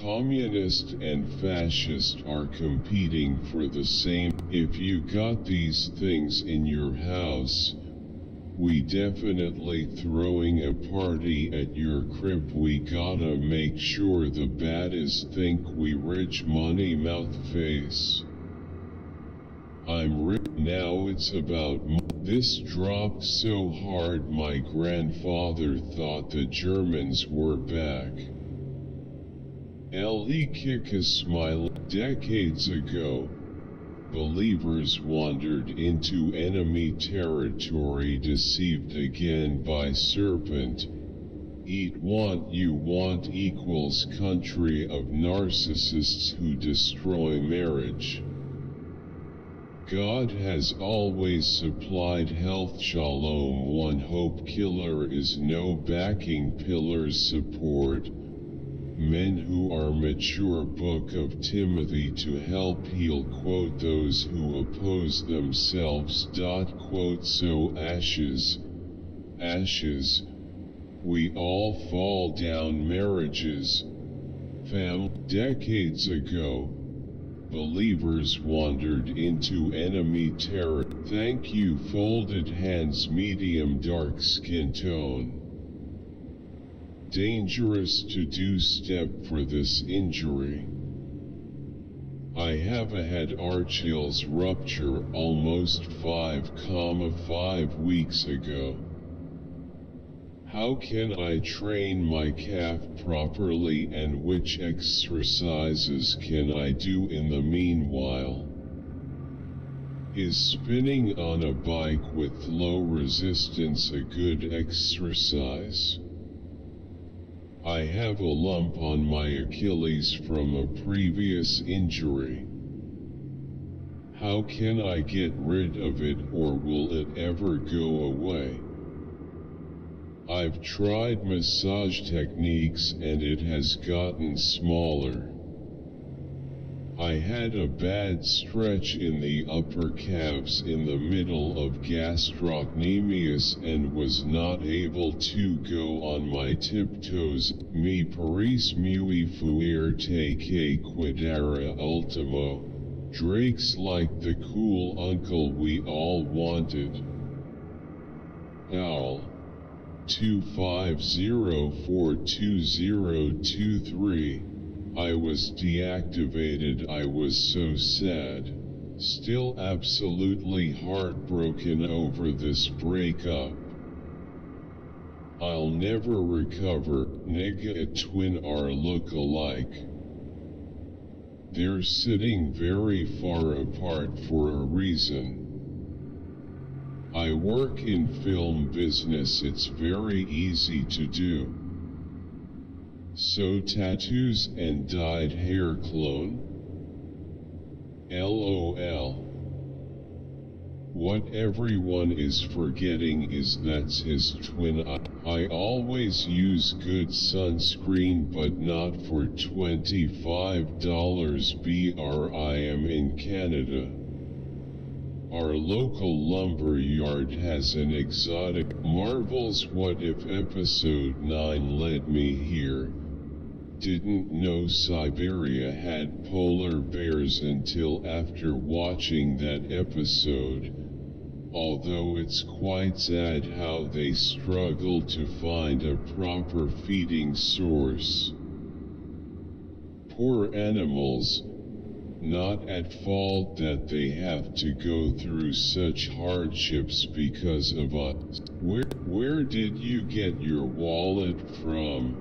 S1: Communist and fascist are competing for the same. If you got these things in your house, we definitely throwing a party at your crib. We gotta make sure the baddies think we rich money mouth face. I'm rich now, it's about this dropped so hard my grandfather thought the Germans were back. L.E. kick a smile. Decades ago, believers wandered into enemy territory, deceived again by serpent. Eat want you want equals country of narcissists who destroy marriage. God has always supplied health. Shalom. One hope killer is no backing pillars support. Men who are mature. Book of Timothy to help heal quote those who oppose themselves. Quote so ashes, ashes, we all fall down. Marriages, decades ago, believers wandered into enemy terror. Thank you. Folded hands. Medium dark skin tone. Dangerous to do step for this injury. I have had Achilles rupture almost 5 weeks ago. How can I train my calf properly, and which exercises can I do in the meanwhile? Is spinning on a bike with low resistance a good exercise? I have a lump on my Achilles from a previous injury. How can I get rid of it, or will it ever go away? I've tried massage techniques and it has gotten smaller. I had a bad stretch in the upper calves in the middle of gastrocnemius and was not able to go on my tiptoes. Mi paris mui fuir te que quidara ultimo. Drake's like the cool uncle we all wanted. Owl. 250422023. I was deactivated. I was so sad. Still absolutely heartbroken over this breakup. I'll never recover. Nigga and twin are look-alike. They're sitting very far apart for a reason. I work in film business. It's very easy to do. So tattoos and dyed hair clone? LOL. What everyone is forgetting is that's his twin. I always use good sunscreen but not for $25 BR. I am in Canada. Our local lumber yard has an exotic Marvel's What If Episode 9 led me here. Didn't know Siberia had polar bears until after watching that episode. Although it's quite sad how they struggle to find a proper feeding source. Poor animals. Not at fault that they have to go through such hardships because of us. Where did you get your wallet from?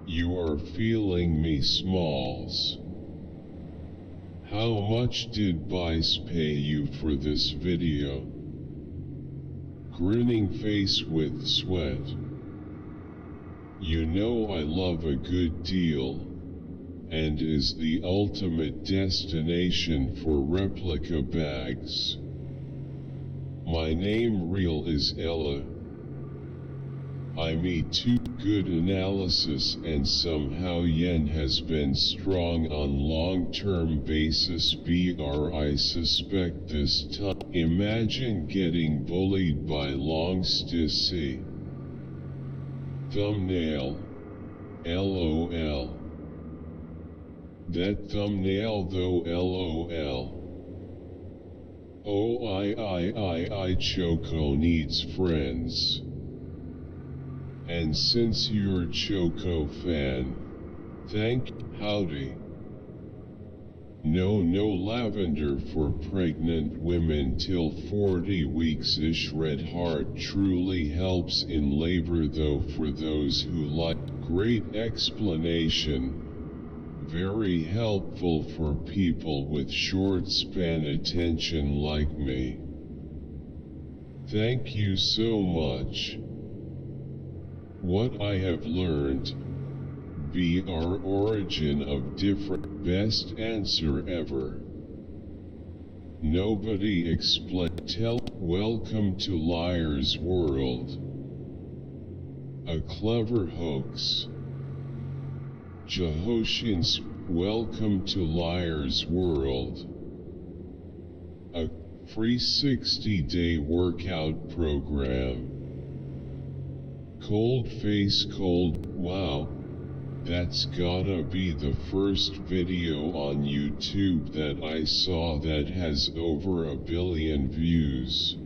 S1: You are feeling me, Smalls. How much did Bice pay you for this video? Grinning face with sweat. You know I love a good deal. And is the ultimate destination for replica bags. My name real is Ella. I made too good analysis and somehow yen has been strong on long-term basis BR. I suspect this time. Imagine getting bullied by long stissy. Thumbnail. LOL. That thumbnail though LOL. Oh I Choco needs friends. And since you're Choco fan, howdy. No lavender for pregnant women till 40 weeks-ish. Red heart truly helps in labor though for those who like. Great explanation. Very helpful for people with short span attention like me. Thank you so much. What I have learned. BR origin of different. Best answer ever. Nobody explain. Welcome to Liar's World. A clever hoax. Jehoshins, welcome to Liar's World. A free 60-day workout program. Cold face cold. Wow, that's gotta be the first video on YouTube that I saw that has over 1 billion views.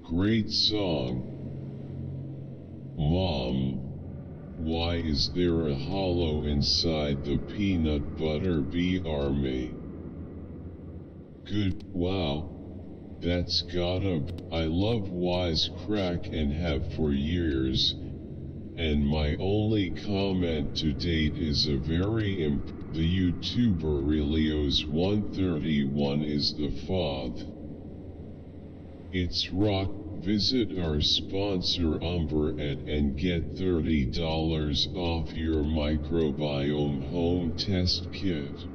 S1: Great song. Mom. Why is there a hollow inside the peanut butter BR me? Good, wow. That's gotta. I love Wisecrack and have for years. And my only comment to date is a very the YouTuber Relios 131 is the FOD. It's rock. Visit our sponsor Umber and get $30 off your microbiome home test kit.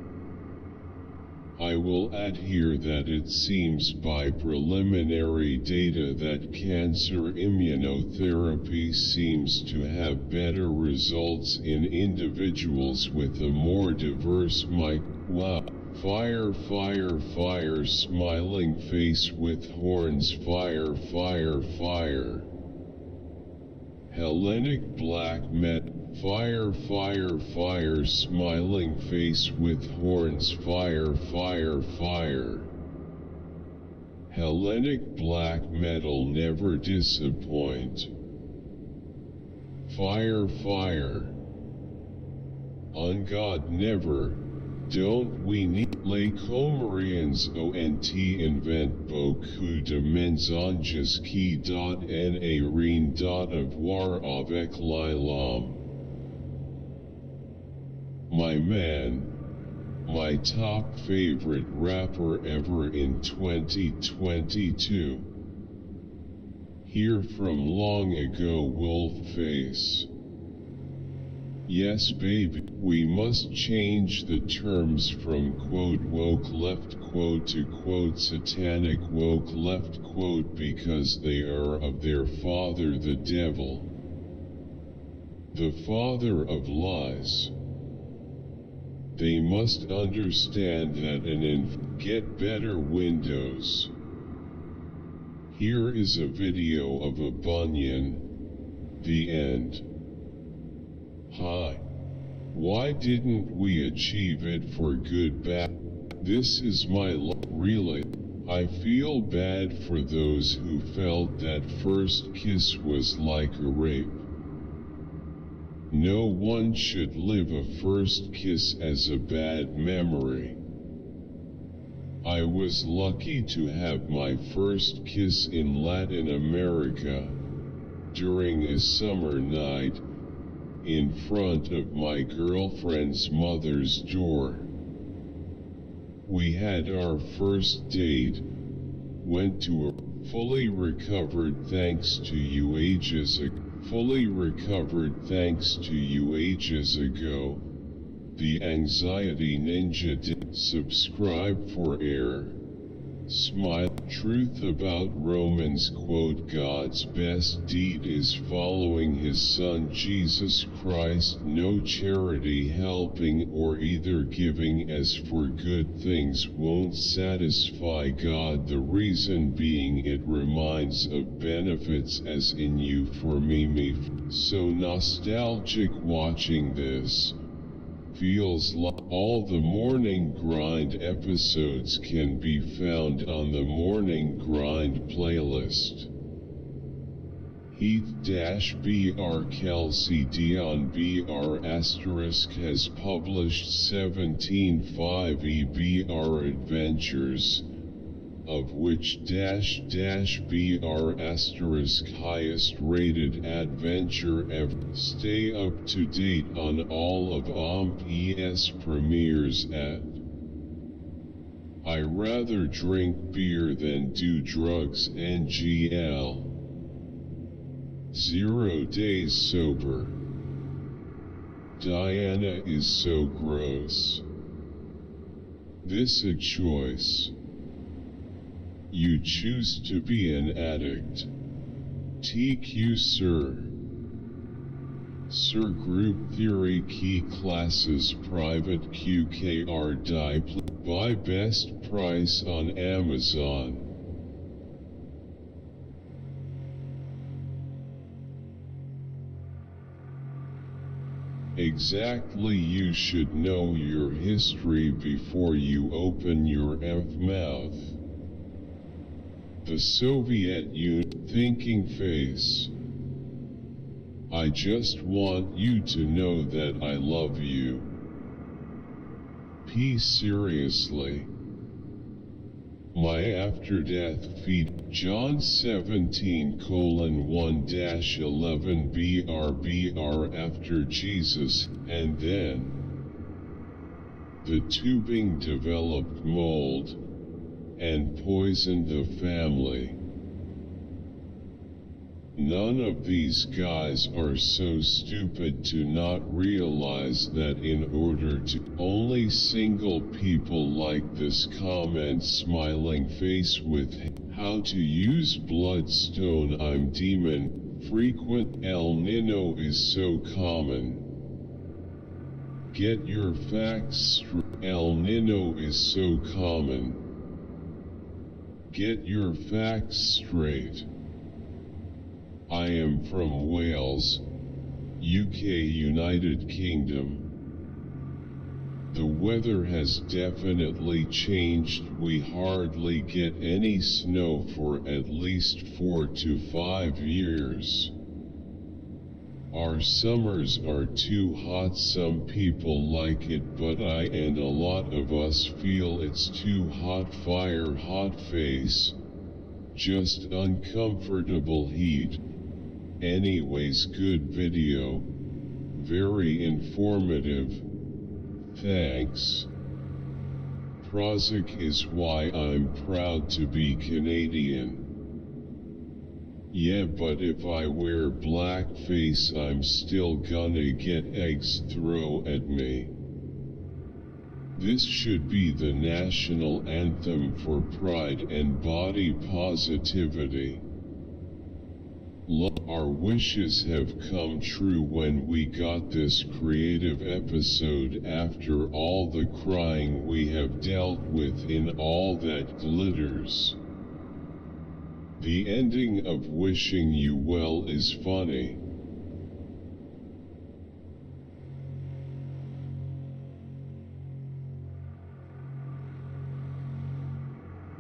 S1: I will add here that it seems by preliminary data that cancer immunotherapy seems to have better results in individuals with a more diverse wow. Fire, fire, fire, smiling face with horns, fire, fire, fire. Hellenic black met, fire, fire, fire, smiling face with horns, fire, fire, fire. Hellenic black metal never disappoint. Fire, fire. On God never. Don't we need les Comorians ont invent beaucoup de mensonges qui dot en a rien dot avoir avec l'homme. My man, my top favorite rapper ever in 2022. Here from long ago Wolfface. Yes baby, we must change the terms from quote woke left quote to quote satanic woke left quote because they are of their father the devil, the father of lies. They must understand that get better Windows. Here is a video of a bunion. The end. Hi. Why didn't we achieve it for good back? This is my really. I feel bad for those who felt that first kiss was like a rape. No one should live a first kiss as a bad memory. I was lucky to have my first kiss in Latin America during a summer night in front of my girlfriend's mother's door. We had our first date, went to a fully recovered thanks to you ages ago. Fully recovered thanks to you ages ago. The Anxiety Ninja did subscribe for air. Smile. Truth about Romans quote God's best deed is following his son Jesus Christ, no charity helping or either giving as for good things won't satisfy God, the reason being it reminds of benefits as in you for me. So nostalgic watching this. Feels like all the Morning Grind episodes can be found on the Morning Grind playlist. Heath-Br Kelsey Dion Br asterisk has published 17 5 adventures, of which -br asterisk highest rated adventure ever. Stay up to date on all of OMP's premieres at I rather drink beer than do drugs NGL. 0 days sober. Diana is so gross. This a choice. You choose to be an addict. TQ Sir. Sir Group Theory Key Classes Private QKR Die Buy best price on Amazon. Exactly, you should know your history before you open your mouth. The Soviet Union thinking face. I just want you to know that I love you. P. Seriously. My after death feed John 17:1-11 BR after Jesus, and then the tubing developed mold and poisoned the family. None of these guys are so stupid to not realize that in order to only single people like this comment smiling face with how to use bloodstone I'm demon frequent El Nino is so common. Get your facts straight. El Nino is so common. Get your facts straight. I am from Wales, UK, United Kingdom. The weather has definitely changed. We hardly get any snow for at least 4 to 5 years. Our summers are too hot. Some people like it, but I and a lot of us feel it's too hot. Fire, hot face. Just uncomfortable heat. Anyways, good video. Very informative. Thanks. Prozac is why I'm proud to be Canadian. Yeah, but if I wear blackface I'm still gonna get eggs thrown at me. This should be the national anthem for pride and body positivity. Our wishes have come true when we got this creative episode after all the crying we have dealt with in All That Glitters. The ending of wishing you well is funny.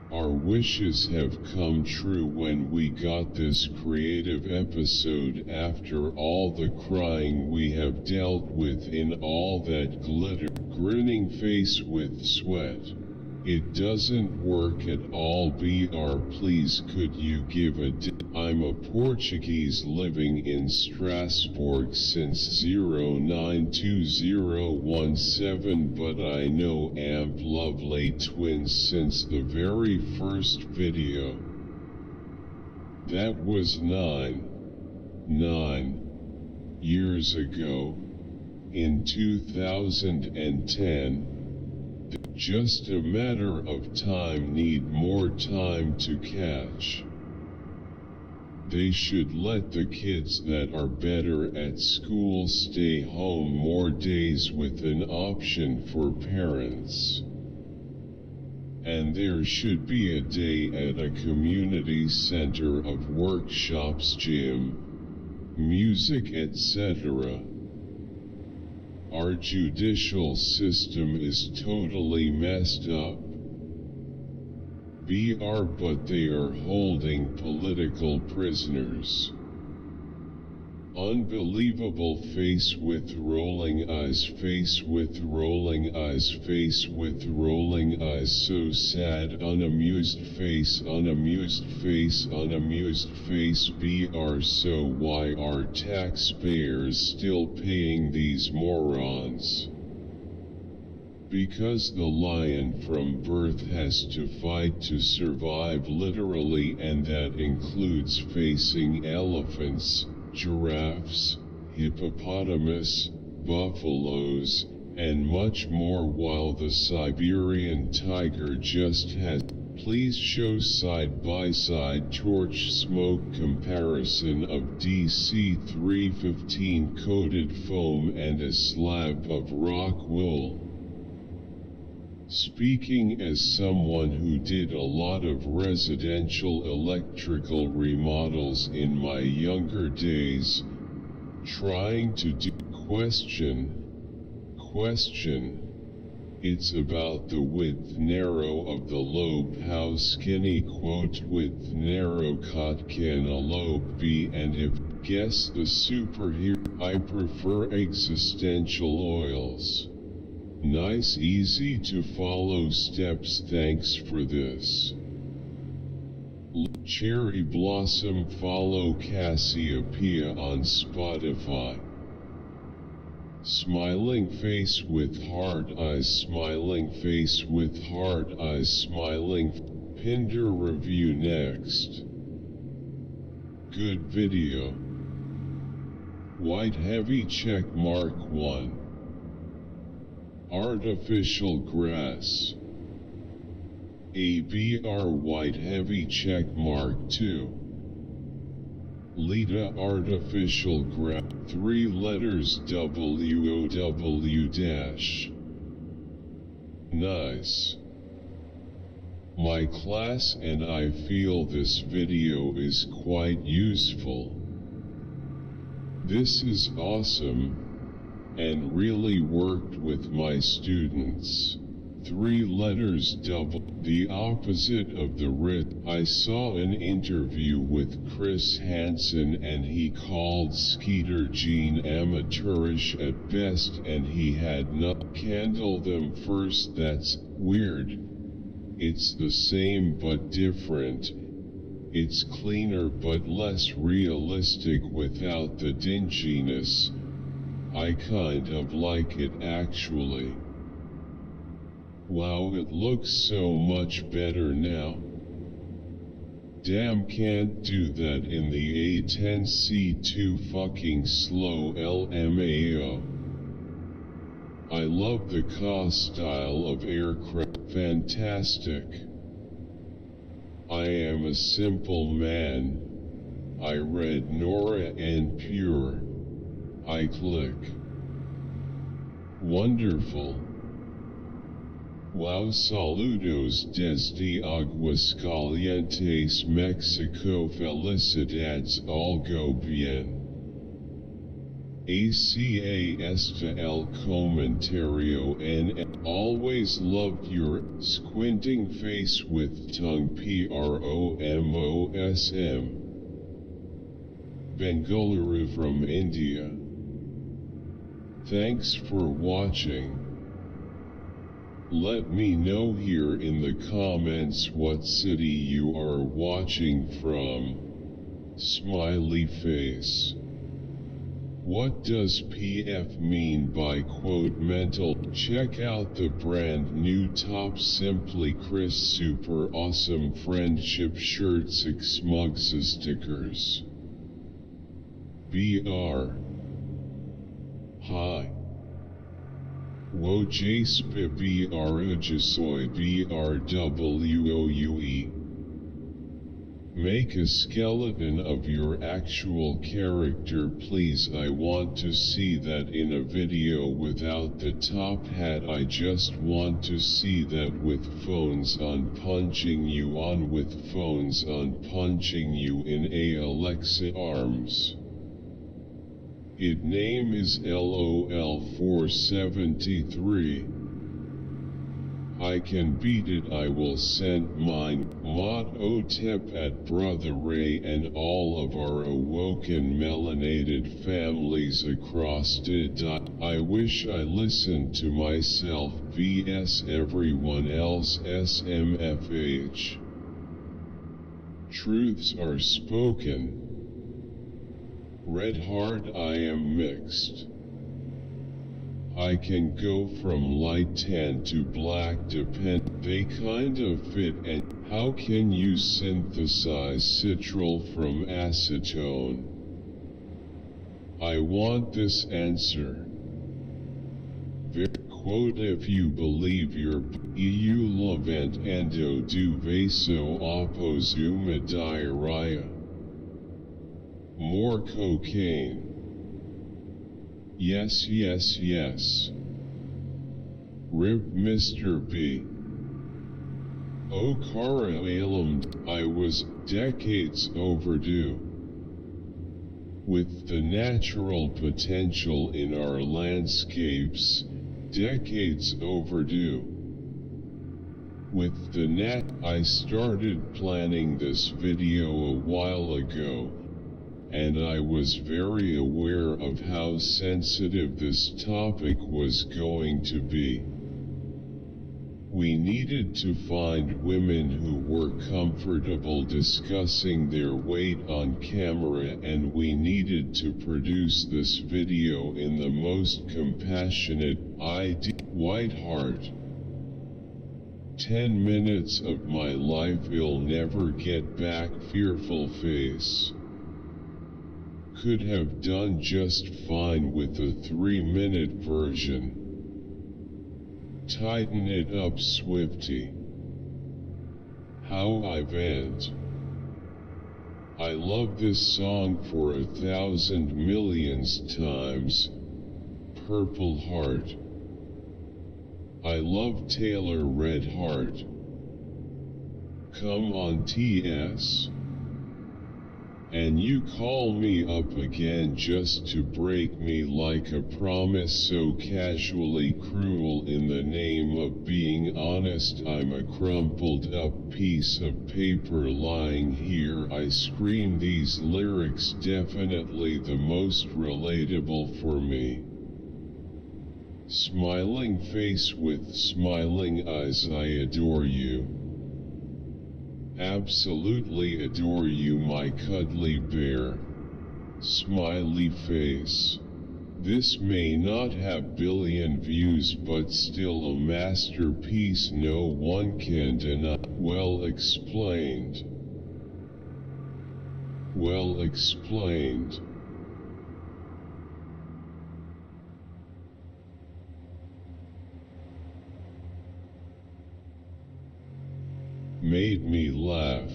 S1: Our wishes have come true when we got this creative episode after all the crying we have dealt with in All That Glitter. Grinning face with sweat. It doesn't work at all. BR, please could you give a I'm a Portuguese living in Strasbourg since 092017, but I know Amp Lovely Twins since the very first video. That was 9 years ago, in 2010. Just a matter of time, need more time to catch. They should let the kids that are better at school stay home more days with an option for parents. And there should be a day at a community center of workshops, gym, music, etc. Our judicial system is totally messed up. BR, but they are holding political prisoners. Unbelievable. Face with rolling eyes, face with rolling eyes, face with rolling eyes. So sad. Unamused face, unamused face, unamused face. BR, so why are taxpayers still paying these morons? Because the lion from birth has to fight to survive literally, and that includes facing elephants, giraffes, hippopotamus, buffaloes, and much more, while the Siberian tiger just has. Please show side-by-side torch smoke comparison of DC-315 coated foam and a slab of rock wool. Speaking as someone who did a lot of residential electrical remodels in my younger days, trying to do question, it's about the width narrow of the lobe, how skinny quote width narrow cut can a lobe be, and if guess the superhero. I prefer existential oils. Nice, easy to follow steps. Thanks for this. Cherry Blossom. Follow Cassiopeia on Spotify. Smiling face with hard eyes, smiling face with hard eyes, smiling. Pinder review next. good video. White heavy check mark 1. Artificial grass. ABR white heavy check mark 2. Lita artificial grass. 3 letters WOW dash. Nice. My class and I feel this video is quite useful. This is awesome, and really worked with my students. 3 letters double, the opposite of the writ. I saw an interview with Chris Hansen and he called Skeeter Jean amateurish at best and he had not candle them first. That's weird. It's the same but different. It's cleaner but less realistic without the dinginess. I kind of like it actually. Wow, it looks so much better now. Damn, can't do that in the A10C2 fucking slow LMAO. I love the car style of aircraft. Fantastic. I am a simple man. I read Nora and Pure. I click. Wonderful. Wow, saludos desde Aguascalientes, Mexico. Felicidades, algo bien. Hasta el comentario and always loved your squinting face with tongue PROMOSM. Bengaluru from India. Thanks for watching. Let me know here in the comments what city you are watching from. Smiley face. What does PF mean by quote mental? Check out the brand new top Simply Chris super awesome friendship shirt 6 mugs stickers. BR. Hi. Wojsp BRUJSOY BRWOUE. Make a skeleton of your actual character please. I want to see that in a video without the top hat. I just want to see that with phones on, punching you on, with phones on, punching you in a Alexa arms. It name is LOL473. I can beat it. I will send mine. Mod Otep at Brother Ray and all of our awoken melanated families across it. I wish I listened to myself vs everyone else. SMFH. Truths are spoken. Red Heart, I am mixed. I can go from light tan to black depend. They kind of fit. And how can you synthesize citral from acetone? I want this answer. Quote, if you believe your EU lovent endo do vaso opposuma diarrhea. More cocaine. Yes, yes, yes. Rip Mr. B. O Cara Alum, I was decades overdue. With the natural potential in our landscapes, decades overdue. With the I started planning this video a while ago, and I was very aware of how sensitive this topic was going to be. We needed to find women who were comfortable discussing their weight on camera, and we needed to produce this video in the most compassionate, white heart. 10 minutes of my life I'll never get back. Fearful face. could have done just fine with the 3-minute version. Tighten it up, Swifty. How I vent. I love this song for 1,000 millions times. Purple Heart. I love Taylor Red Heart. Come on, TS. And you call me up again just to break me like a promise so casually cruel. In the name of being honest, I'm a crumpled up piece of paper lying here. I scream these lyrics, definitely the most relatable for me. Smiling face with smiling eyes, I adore you. Absolutely adore you, my cuddly bear. Smiley face. This may not have billion views, but still a masterpiece no one can deny. Well explained. Well explained. Made me laugh.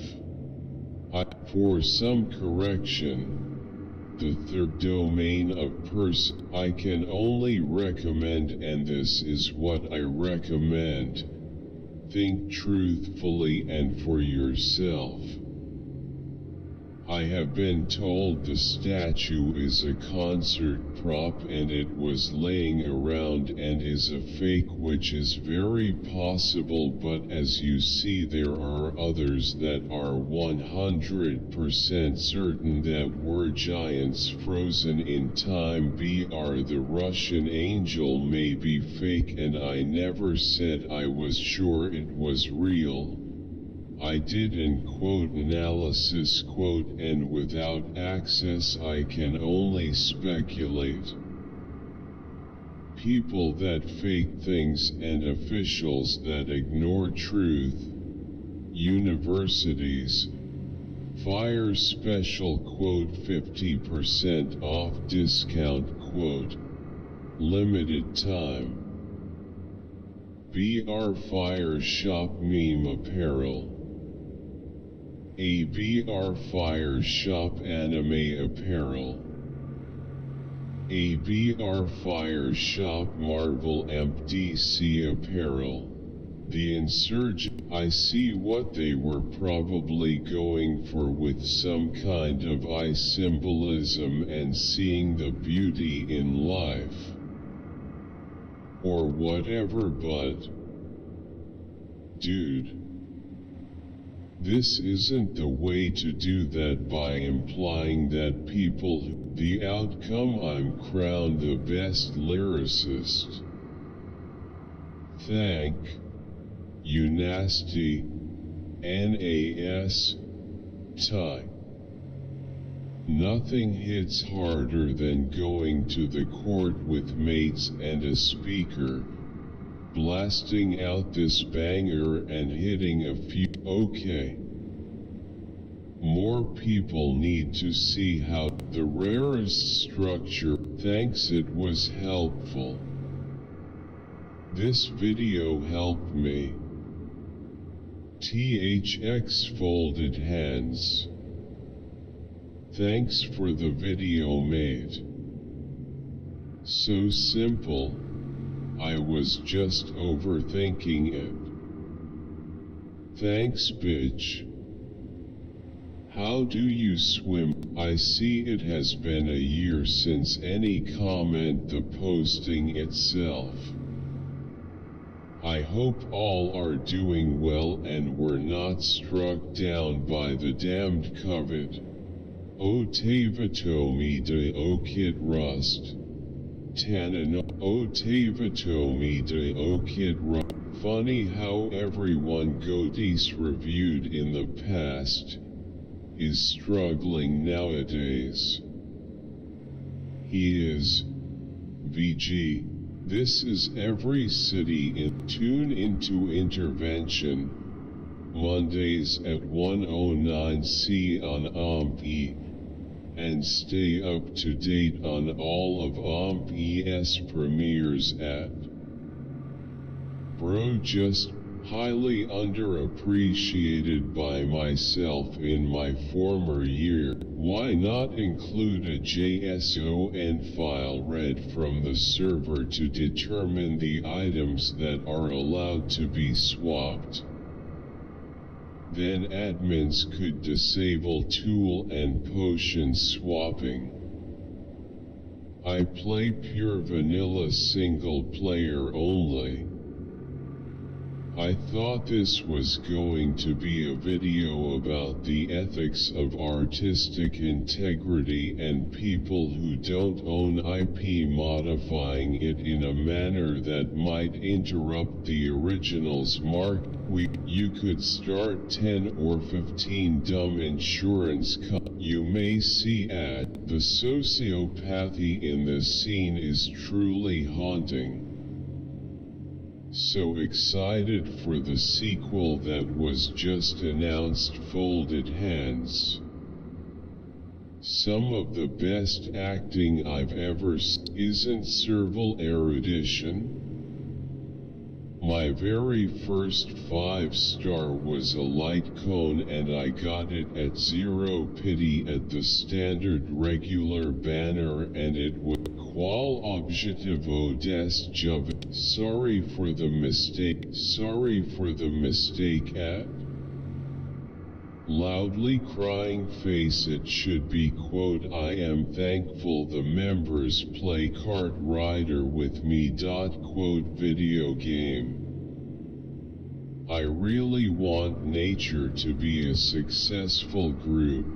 S1: For some correction, the third domain of person I can only recommend, and this is what I recommend. Think truthfully and for yourself. I have been told the statue is a concert prop and it was laying around and is a fake, which is very possible, but as you see there are others that are 100% certain that were giants frozen in time. The Russian angel may be fake, and I never said I was sure it was real. I didn't quote analysis quote, and without access I can only speculate. People that fake things and officials that ignore truth. Universities. Fire special quote, 50% off discount quote. Limited time. BR Fire Shop Meme Apparel. A BR Fire Shop Anime Apparel. A BR Fire Shop Marvel DC Apparel. The Insurgent. I see what they were probably going for with some kind of eye symbolism and seeing the beauty in life. Or whatever, but dude, this isn't the way to do that by implying that people the outcome. I'm crowned the best lyricist. Thank you, nasty NAS type. Nothing hits harder than going to the court with mates and a speaker, blasting out this banger and hitting a few. Okay. More people need to see how the rarest structure. Thanks, it was helpful. This video helped me. THX folded hands. Thanks for the video, mate. So simple. I was just overthinking it. Thanks, bitch. How do you swim? I see it has been a year since any comment. The posting itself. I hope all are doing well and were not struck down by the damned COVID. O Tavatomi de O Kid Rust. Tannen O Tavatomi de O Kid Rust. Funny how everyone Godis reviewed in the past is struggling nowadays. He is VG. This is every city in. Tune into Intervention Mondays at 1:09 C on OMP. and stay up to date on all of OMP's premieres at. Bro, just highly underappreciated by myself in my former year. Why not include a JSON file read from the server to determine the items that are allowed to be swapped? Then admins could disable tool and potion swapping. I play pure vanilla single player only. I thought this was going to be a video about the ethics of artistic integrity and people who don't own IP modifying it in a manner that might interrupt the original's mark. You could start 10 or 15 dumb insurance you may see ad. The sociopathy in this scene is truly haunting. So excited for the sequel that was just announced. Folded hands. Some of the best acting I've ever seen. Isn't Serval erudition? My very first 5-star was a light cone and I got it at 0 pity at the standard regular banner and it was qual objetivo des jove. Sorry for the mistake at. Loudly crying face. It should be quote, I am thankful the members play kart rider with me. Quote, video game. I really want nature to be a successful group.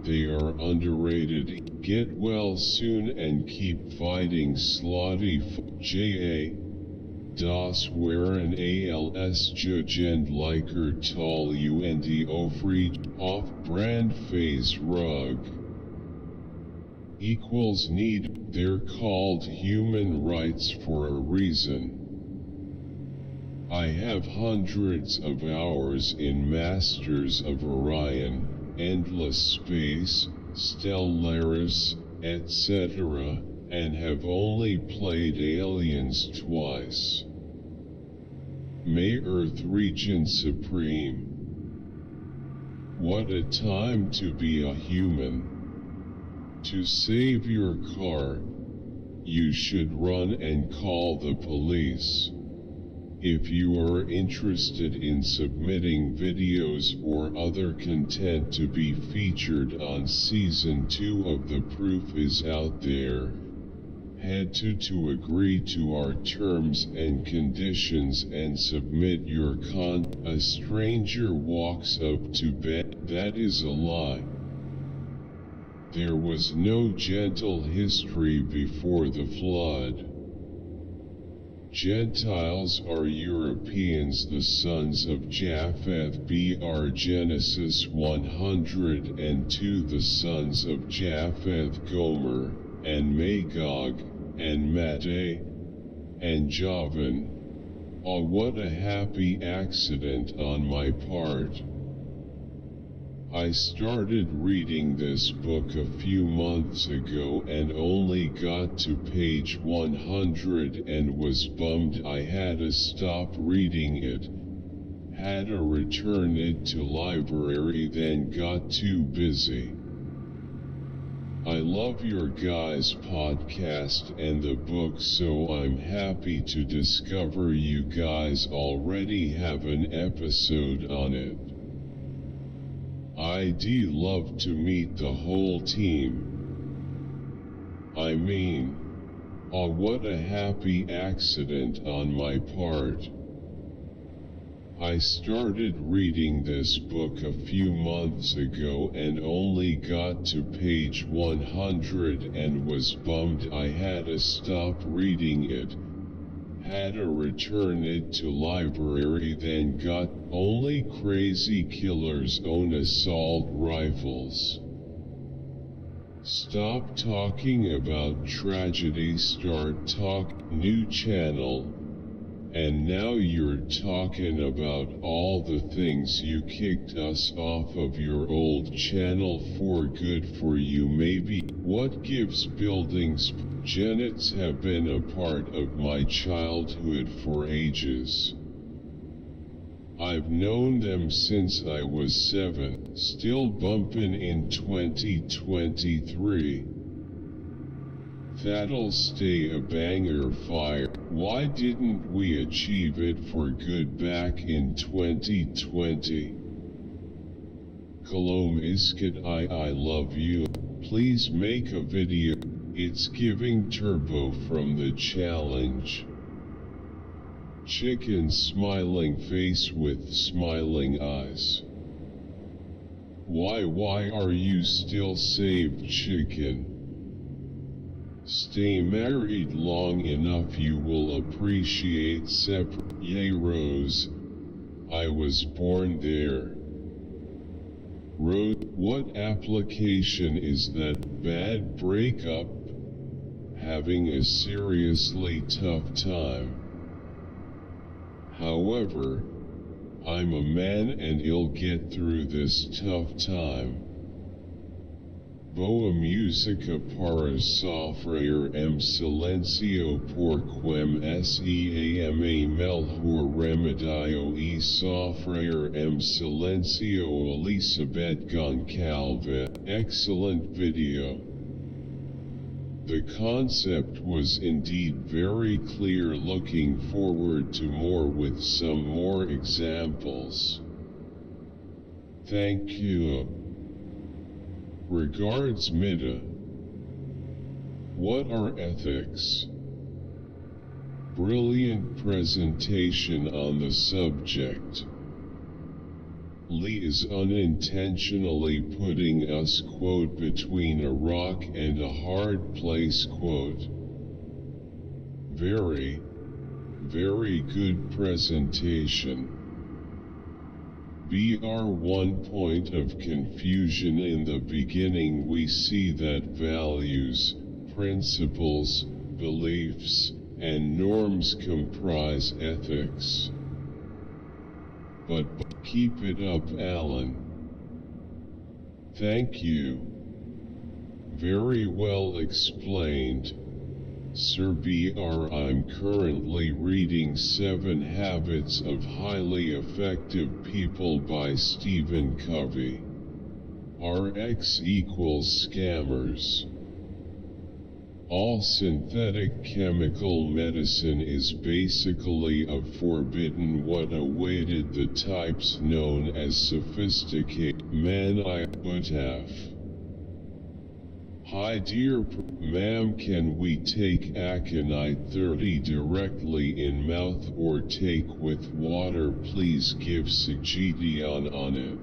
S1: They are underrated. Get well soon and keep fighting Slotty J.A. Das waren als Jugend Liker Tall und Ofried Off-Brand Phase Rug equals need. They're called human rights for a reason. I have hundreds of hours in Masters of Orion, Endless Space, Stellaris, etc., and have only played Aliens twice. May Earth Regent Supreme. What a time to be a human. To save your car, you should run and call the police. If you are interested in submitting videos or other content to be featured on Season 2 of The Proof is Out There, head to agree to our terms and conditions and submit your A stranger walks up to bed. That is a lie. There was no gentle history before the flood. Gentiles are Europeans, the sons of Japheth. Br Genesis 102. The sons of Japheth, Gomer, and Magog, and Madai, and Javan. Oh, what a happy accident on my part. I started reading this book a few months ago and only got to page 100 and was bummed I had to stop reading it. Had to return it to library, then got too busy. I love your guys' podcast and the book, so I'm happy to discover you guys already have an episode on it. I'd love to meet the whole team. I mean, oh, what a happy accident on my part. I started reading this book a few months ago and only got to page 100 and was bummed I had to stop reading it. Had to return it to library, then got only crazy killers own assault rifles. Stop talking about tragedy, start talk. New channel. And now you're talking about all the things you kicked us off of your old channel for. Good for you maybe. What gives buildings? Genets have been a part of my childhood for ages. I've known them since I was 7, still bumpin' in 2023. That'll stay a banger fire. Why didn't we achieve it for good back in 2020? Kalom Iskat I love you. Please make a video. It's giving turbo from the challenge. Chicken smiling face with smiling eyes. Why are you still saved, chicken? Stay married long enough, you will appreciate separate. Yay Rose, I was born there. Rose, what application is that? Bad breakup? Having a seriously tough time. However, I'm a man and I'll get through this tough time. Boa musica para sofrer silencio porquem seama melhor remedio e sofrer silencio. Elizabeth Goncalves. Excellent video. The concept was indeed very clear. Looking forward to more with some more examples. Thank you. Regards Mida. What are ethics? Brilliant presentation on the subject. Lee is unintentionally putting us quote between a rock and a hard place quote. Very, very good presentation. One point of confusion in the beginning. We see that values, principles, beliefs, and norms comprise ethics. But keep it up, Alan. Thank you. Very well explained, Sir Br. I'm currently reading 7 Habits of Highly Effective People by Stephen Covey. RX equals scammers. All synthetic chemical medicine is basically a forbidden what awaited the types known as sophisticated man-I-but-have. Hi dear ma'am, can we take aconite 30 directly in mouth or take with water? Please give suggestion on it.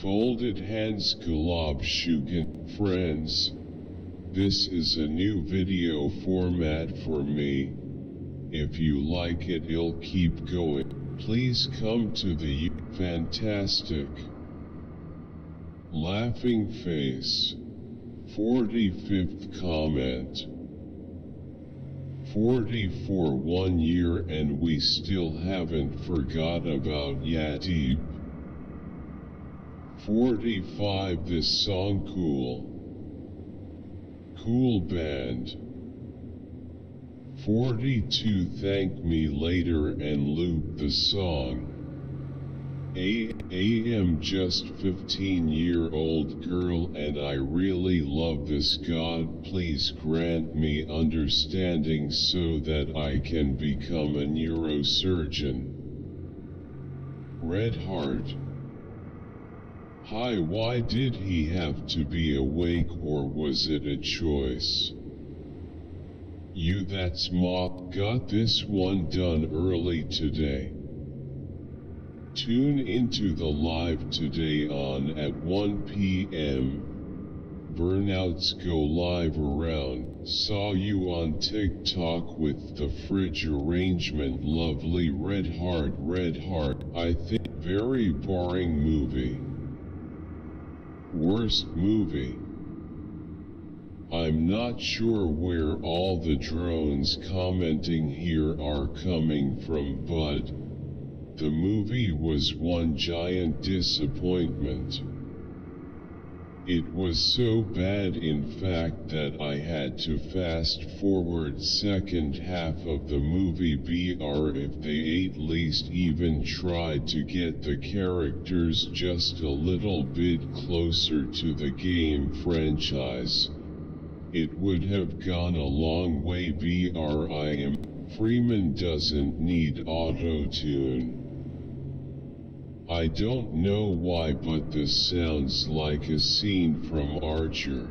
S1: Folded hands Gulab Shugan. Friends, this is a new video format for me. If you like it, it'll keep going. Please come to the fantastic laughing face. 45th comment. 44 1 year and we still haven't forgot about Yadib. 45 This song cool. Cool band. 42 Thank me later and loop the song. I'm just 15-year-old girl and I really love this. God please grant me understanding so that I can become a neurosurgeon. Red Heart. Hi, why did he have to be awake or was it a choice? You that's mop got this one done early today. Tune into the live today on at 1 p.m. Burnouts go live around. Saw you on TikTok with the fridge arrangement. Lovely. Red Heart. I think very boring movie. Worst movie. I'm not sure where all the drones commenting here are coming from, but the movie was one giant disappointment. It was so bad in fact that I had to fast forward second half of the movie if they at least even tried to get the characters just a little bit closer to the game franchise. It would have gone a long way. Freeman doesn't need auto-tune. I don't know why, but this sounds like a scene from Archer.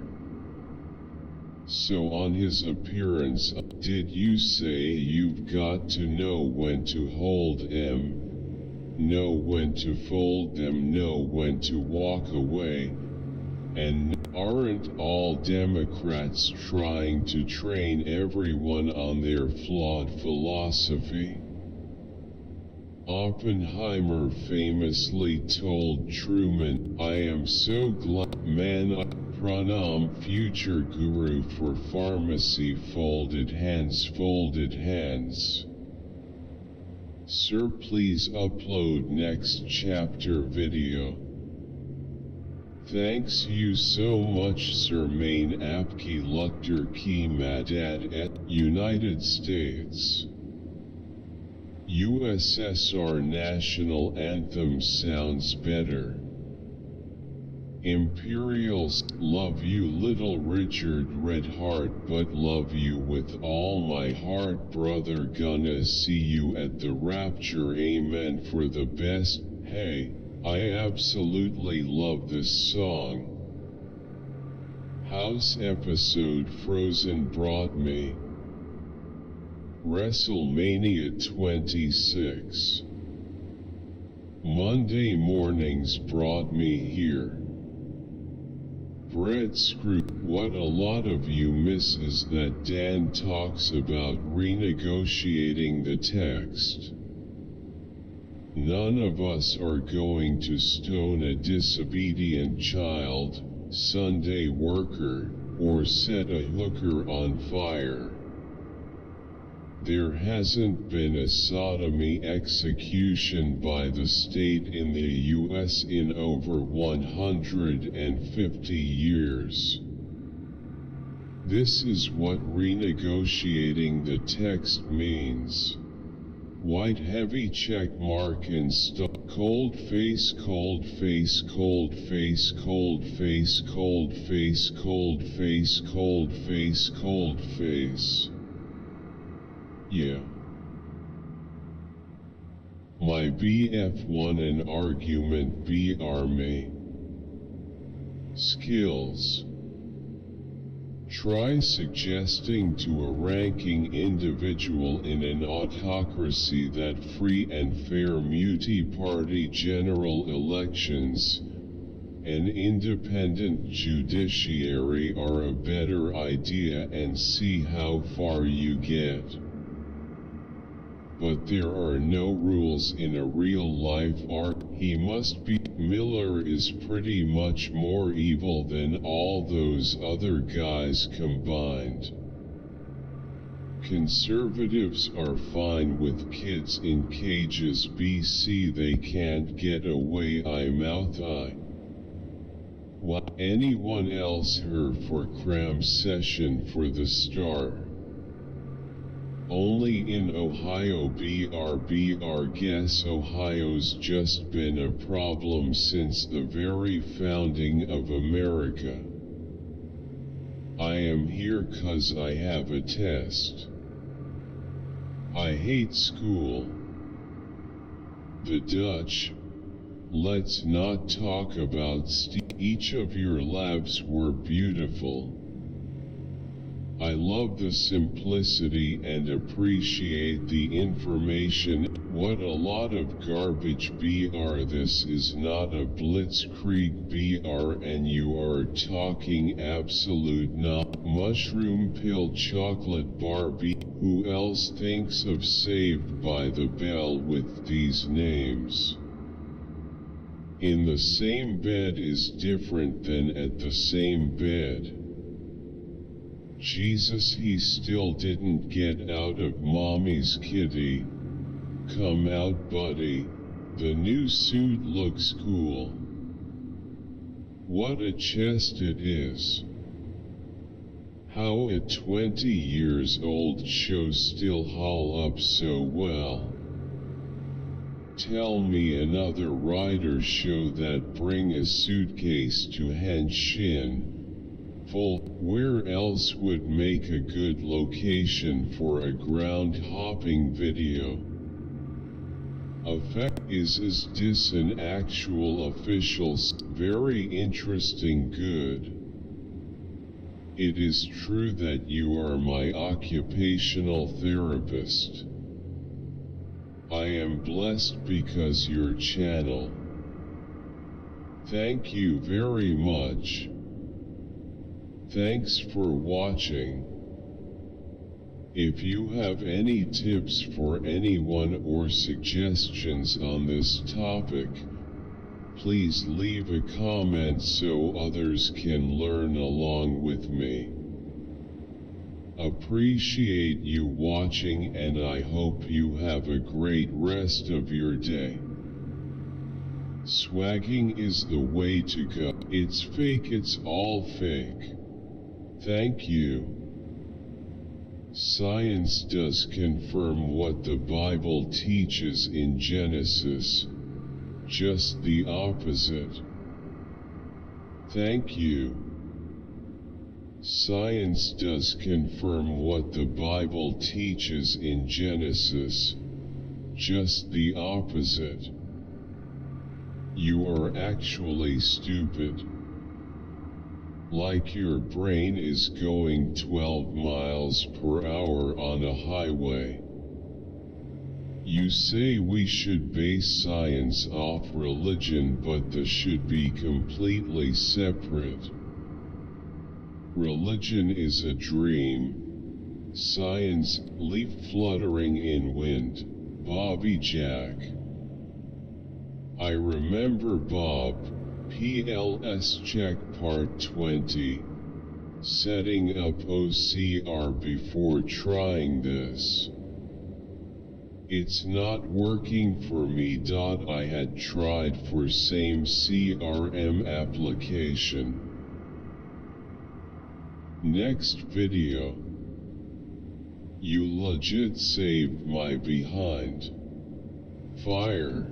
S1: So on his appearance, did you say you've got to know when to hold M, know when to fold them, know when to walk away? And aren't all Democrats trying to train everyone on their flawed philosophy? Oppenheimer famously told Truman, "I am so glad, man." Pranam, future guru for pharmacy. Folded hands, folded hands. Sir, please upload next chapter video. Thanks you so much, Sir. Main Apki Lukter Ki Madad et United States. USSR National Anthem sounds better. Imperials, love you little Richard Redheart, but love you with all my heart, brother. Gonna see you at the rapture, amen. For the best. Hey, I absolutely love this song. House episode Frozen brought me. WrestleMania 26. Monday mornings brought me here. Bread screw. What a lot of you miss is that Dan talks about renegotiating the text. None of us are going to stone a disobedient child, Sunday worker, or set a hooker on fire. There hasn't been a sodomy execution by the state in the U.S. in over 150 years. This is what renegotiating the text means. White heavy check mark and stop. Cold face, cold face, cold face, cold face, cold face, cold face, cold face, cold face. Yeah. My BF won an argument. Army. Skills. Try suggesting to a ranking individual in an autocracy that free and fair multi-party general elections, an independent judiciary are a better idea and see how far you get. But there are no rules in a real-life art. He must be. Miller is pretty much more evil than all those other guys combined. Conservatives are fine with kids in cages. BC they can't get away. What? Anyone else here for cram session for the Star? Only in Ohio. BR guess Ohio's just been a problem since the very founding of America. I am here 'cause I have a test. I hate school. The Dutch. Let's not talk about each of your labs were beautiful. I love the simplicity and appreciate the information. What a lot of garbage. This is not a blitzkrieg and you are talking absolute mushroom pill chocolate Barbie. Who else thinks of Saved by the Bell with these names? In the same bed is different than at the same bed. Jesus, he still didn't get out of mommy's kitty. Come out, buddy. The new suit looks cool. What a chest it is. How a 20 years old show still haul up so well. Tell me another writer show that bring a suitcase to Henshin. Full, where else would make a good location for a ground hopping video? Effect is this an actual officials? Very interesting. Good. It is true that you are my occupational therapist. I am blessed because your channel. Thank you very much. Thanks for watching. If you have any tips for anyone or suggestions on this topic, please leave a comment so others can learn along with me. Appreciate you watching, and I hope you have a great rest of your day. Swagging is the way to go. It's fake, it's all fake. Thank you. Science does confirm what the Bible teaches in Genesis, just the opposite. Thank you. Science does confirm what the Bible teaches in Genesis, just the opposite. You are actually stupid. Like your brain is going 12 miles per hour on a highway. You say we should base science off religion, but they should be completely separate. Religion is a dream. Science, leaf fluttering in wind. Bobby Jack. I remember Bob, PLS check part 20. Setting up OCR before trying this. It's not working for me. I had tried for same CRM application. Next video. You legit saved my behind. Fire.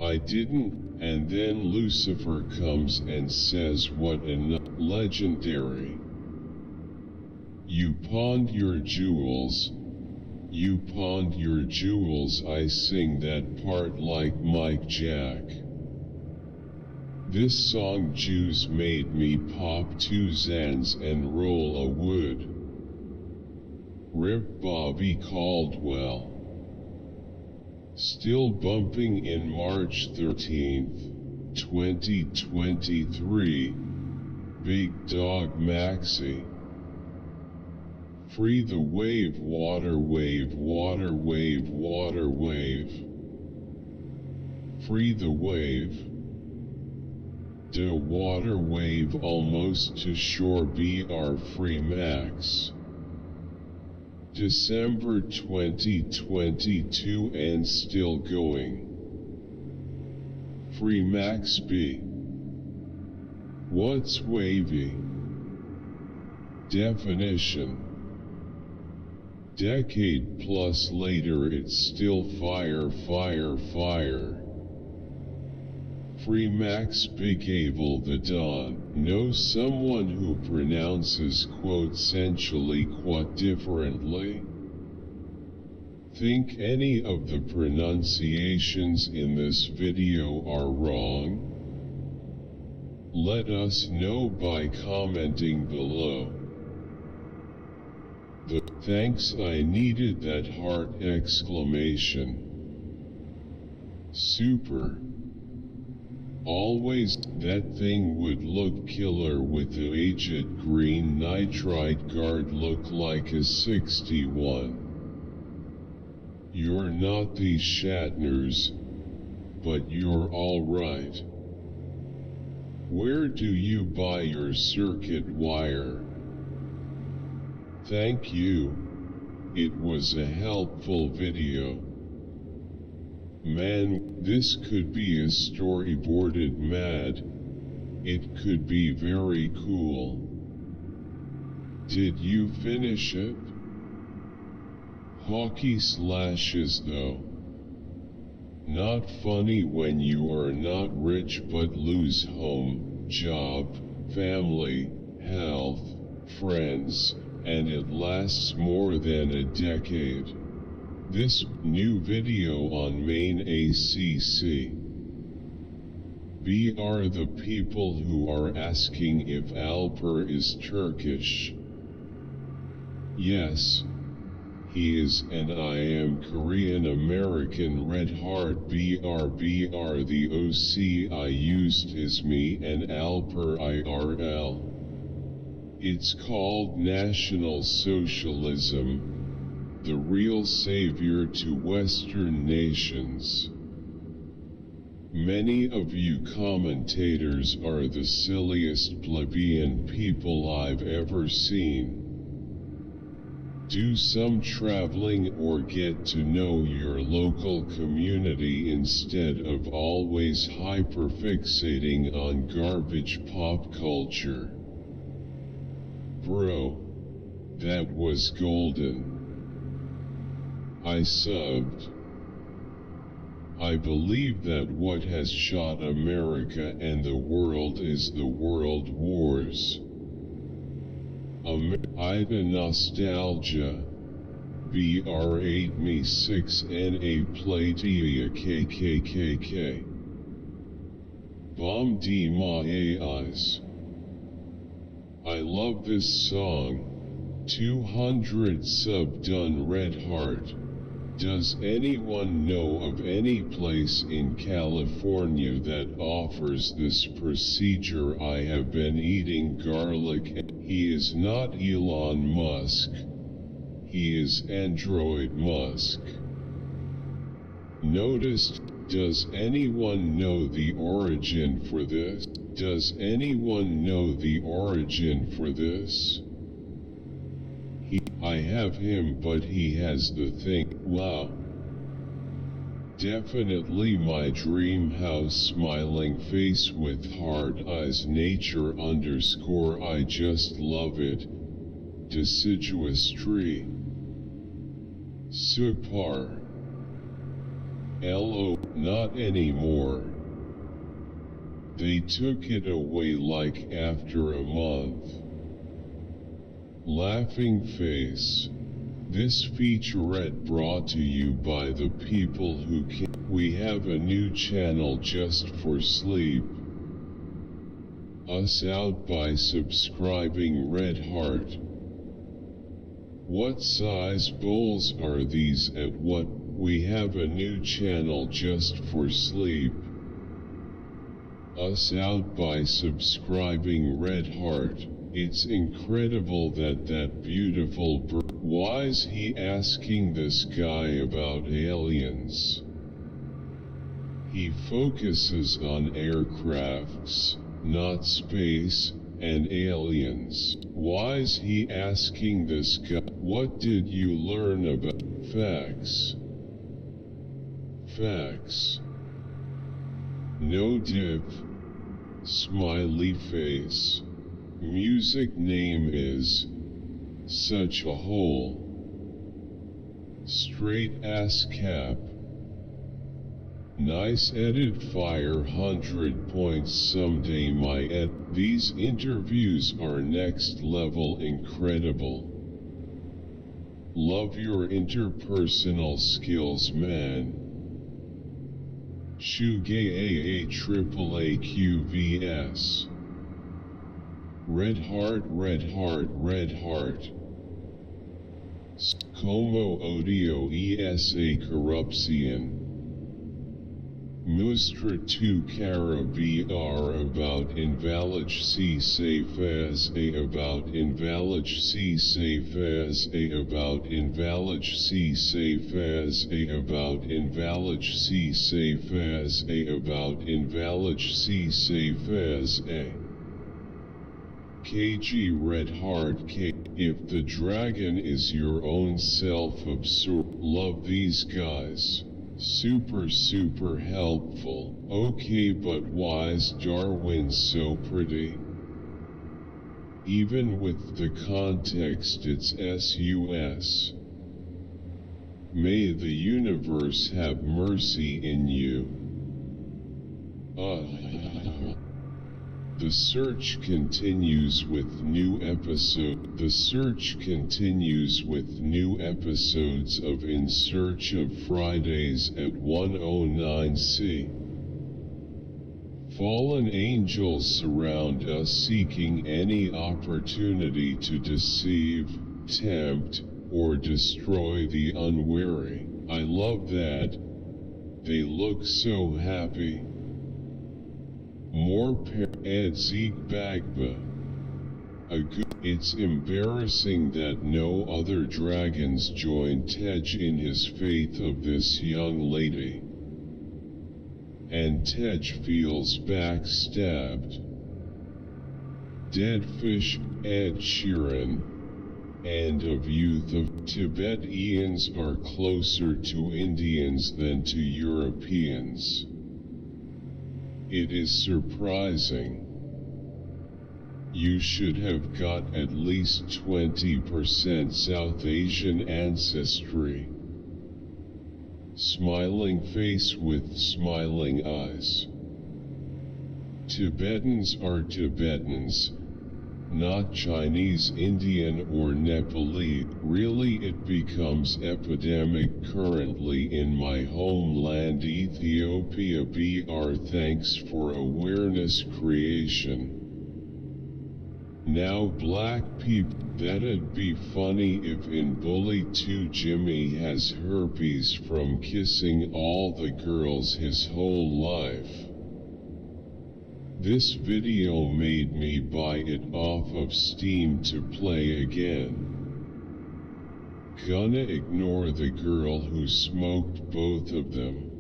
S1: I didn't, and then Lucifer comes and says what a legendary. You pawned your jewels. You pawned your jewels. I sing that part like Mike Jack. This song Jews made me pop 2 Xans and roll a wood. Rip Bobby Caldwell. Still bumping in March 13th, 2023. Big Dog Maxi. Free the wave, water wave, water wave, water wave. Free the wave. The water wave almost to shore BR Free Max. December 2022 and still going. Free Max B. What's wavy? Definition. Decade plus later it's still fire, fire, fire. Free Max Big Able the Don. Know someone who pronounces quote essentially quite differently? Think any of the pronunciations in this video are wrong? Let us know by commenting below. Thanks, I needed that heart exclamation. Super. Always, that thing would look killer with the aged green nitride guard look like a 61. You're not the Shatners, but you're alright. Where do you buy your circuit wire? Thank you. It was a helpful video. Man, this could be a storyboarded mad. It could be very cool. Did you finish it? Hockey slashes though. Not funny when you are not rich but lose home, job, family, health, friends, and it lasts more than a decade. This new video on main ACC. We are the people who are asking if Alper is Turkish. Yes, he is, and I am Korean American Red Heart BR the OC I used is me and Alper IRL. It's called National Socialism, the real savior to Western nations. Many of you commentators are the silliest plebeian people I've ever seen. Do some traveling or get to know your local community instead of always hyperfixating on garbage pop culture. Bro, that was golden. I subbed. I believe that what has shot America and the world is the world wars. Ida nostalgia. BR8 me 6 NA Platia KKKK. Bomb D my AIs. I love this song. 200 sub done Red Heart. Does anyone know of any place in California that offers this procedure? I have been eating garlic. He is not Elon Musk. He is Android Musk. Noticed? Does anyone know the origin for this? Does anyone know the origin for this? I have him, but he has the thing. Wow. Definitely my dream house, smiling face with hard eyes, nature _ I just love it. Deciduous tree. Super. LO, not anymore. They took it away like after a month. Laughing face. This featurette brought to you by the people who can. We have a new channel just for sleep. Us out by subscribing Red Heart. What size bowls are these at what? We have a new channel just for sleep. Us out by subscribing Red Heart. It's incredible that beautiful bird. Why is he asking this guy about aliens? He focuses on aircrafts, not space, and aliens. Why is he asking this guy? What did you learn about facts? Facts. No div. Smiley face. Music name is Such a Hole. Straight ass cap. Nice edit, fire 100 points someday my ed. These interviews are next level incredible. Love your interpersonal skills, man. Shugay AAAAQVS. Red Heart, Red Heart, Red Heart. Como odio esa corrupción. Mustra tu cara br about invalid c safe as a about invalid c safe as a about invalid c safe as a about invalid c safe as a about invalid c safe as a KG Red Heart K. If the dragon is your own self-absorbed, love these guys. Super helpful. Okay, but why's Darwin so pretty? Even with the context it's sus. May the universe have mercy in you. The search continues with new episodes of In Search of Fridays at 109C. Fallen angels surround us seeking any opportunity to deceive, tempt, or destroy the unwary. I love that. They look so happy. More Ed Zeke Bagba. It's embarrassing that no other dragons joined Tej in his faith of this young lady. And Tej feels backstabbed. Dead fish, Ed Sheeran. And of youth of Tibetans are closer to Indians than to Europeans. It is surprising. You should have got at least 20% South Asian ancestry. Smiling face with smiling eyes. Tibetans are Tibetans, not Chinese, Indian, or Nepalese. Really, it becomes epidemic currently in my homeland Ethiopia. Thanks for awareness creation. Now black people, that'd be funny if in Bully 2 Jimmy has herpes from kissing all the girls his whole life. This video made me buy it off of Steam to play again. Gonna ignore the girl who smoked both of them.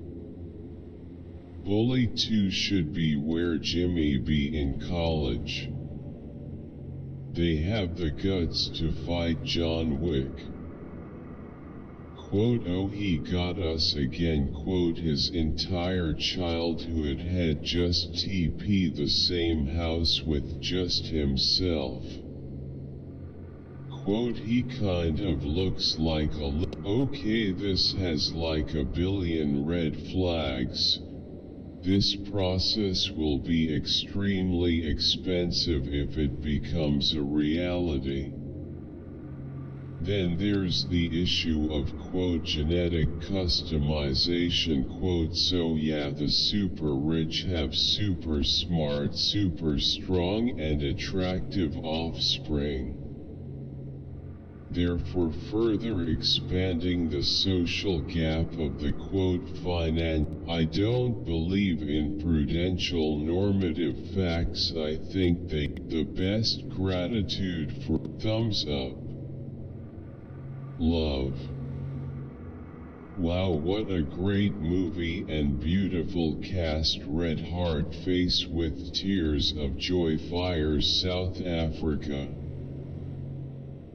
S1: Bully 2 should be where Jimmy be in college. They have the guts to fight John Wick. Quote, oh, he got us again. Quote, his entire childhood had just TP the same house with just himself. Quote, he kind of looks like okay, this has like a billion red flags. This process will be extremely expensive if it becomes a reality. Then there's the issue of, quote, genetic customization, quote, so yeah, the super rich have super smart, super strong and attractive offspring. Therefore further expanding the social gap of the, quote, finance. I don't believe in prudential normative facts. I think the best gratitude for thumbs up. Love. Wow, what a great movie and beautiful cast. Red Heart face with tears of joy fires South Africa.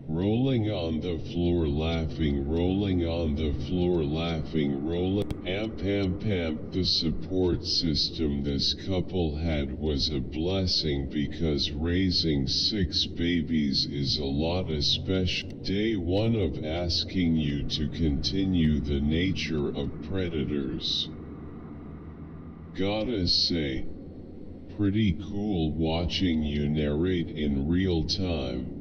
S1: Rolling on the floor laughing, rolling on the floor laughing, rolling. Amp. The support system this couple had was a blessing because raising 6 babies is a lot, especially day 1 of asking you to continue the nature of predators. Gotta say, pretty cool watching you narrate in real time.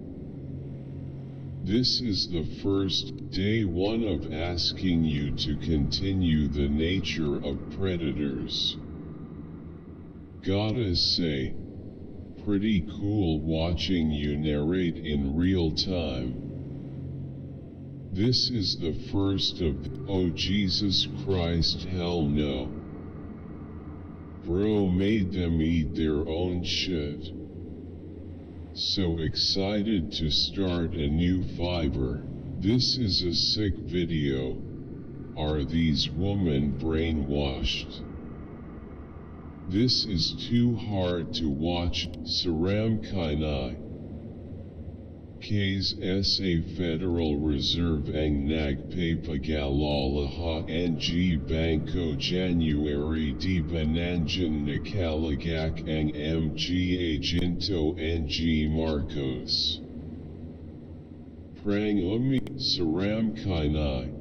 S1: This is the first day 1 of asking you to continue the nature of predators. Gotta say, pretty cool watching you narrate in real time. This is the first of, oh Jesus Christ, hell no. Bro made them eat their own shit. So excited to start a new fiber. This is a sick video. Are these women brainwashed? This is too hard to watch. Saram Kainai. Ks sa Federal Reserve ang nagpapagalaha ng Bangko January di Bananjan nakalagak ang mga ginto ng Marcos. Prang saram kainai.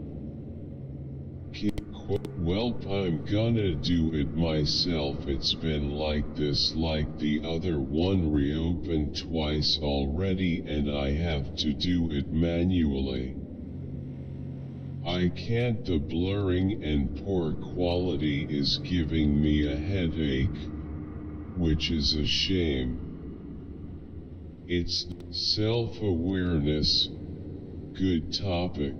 S1: Welp, I'm gonna do it myself. It's been like this, like the other one reopened twice already, and I have to do it manually. I can't. The blurring and poor quality is giving me a headache, which is a shame. It's self-awareness. Good topic.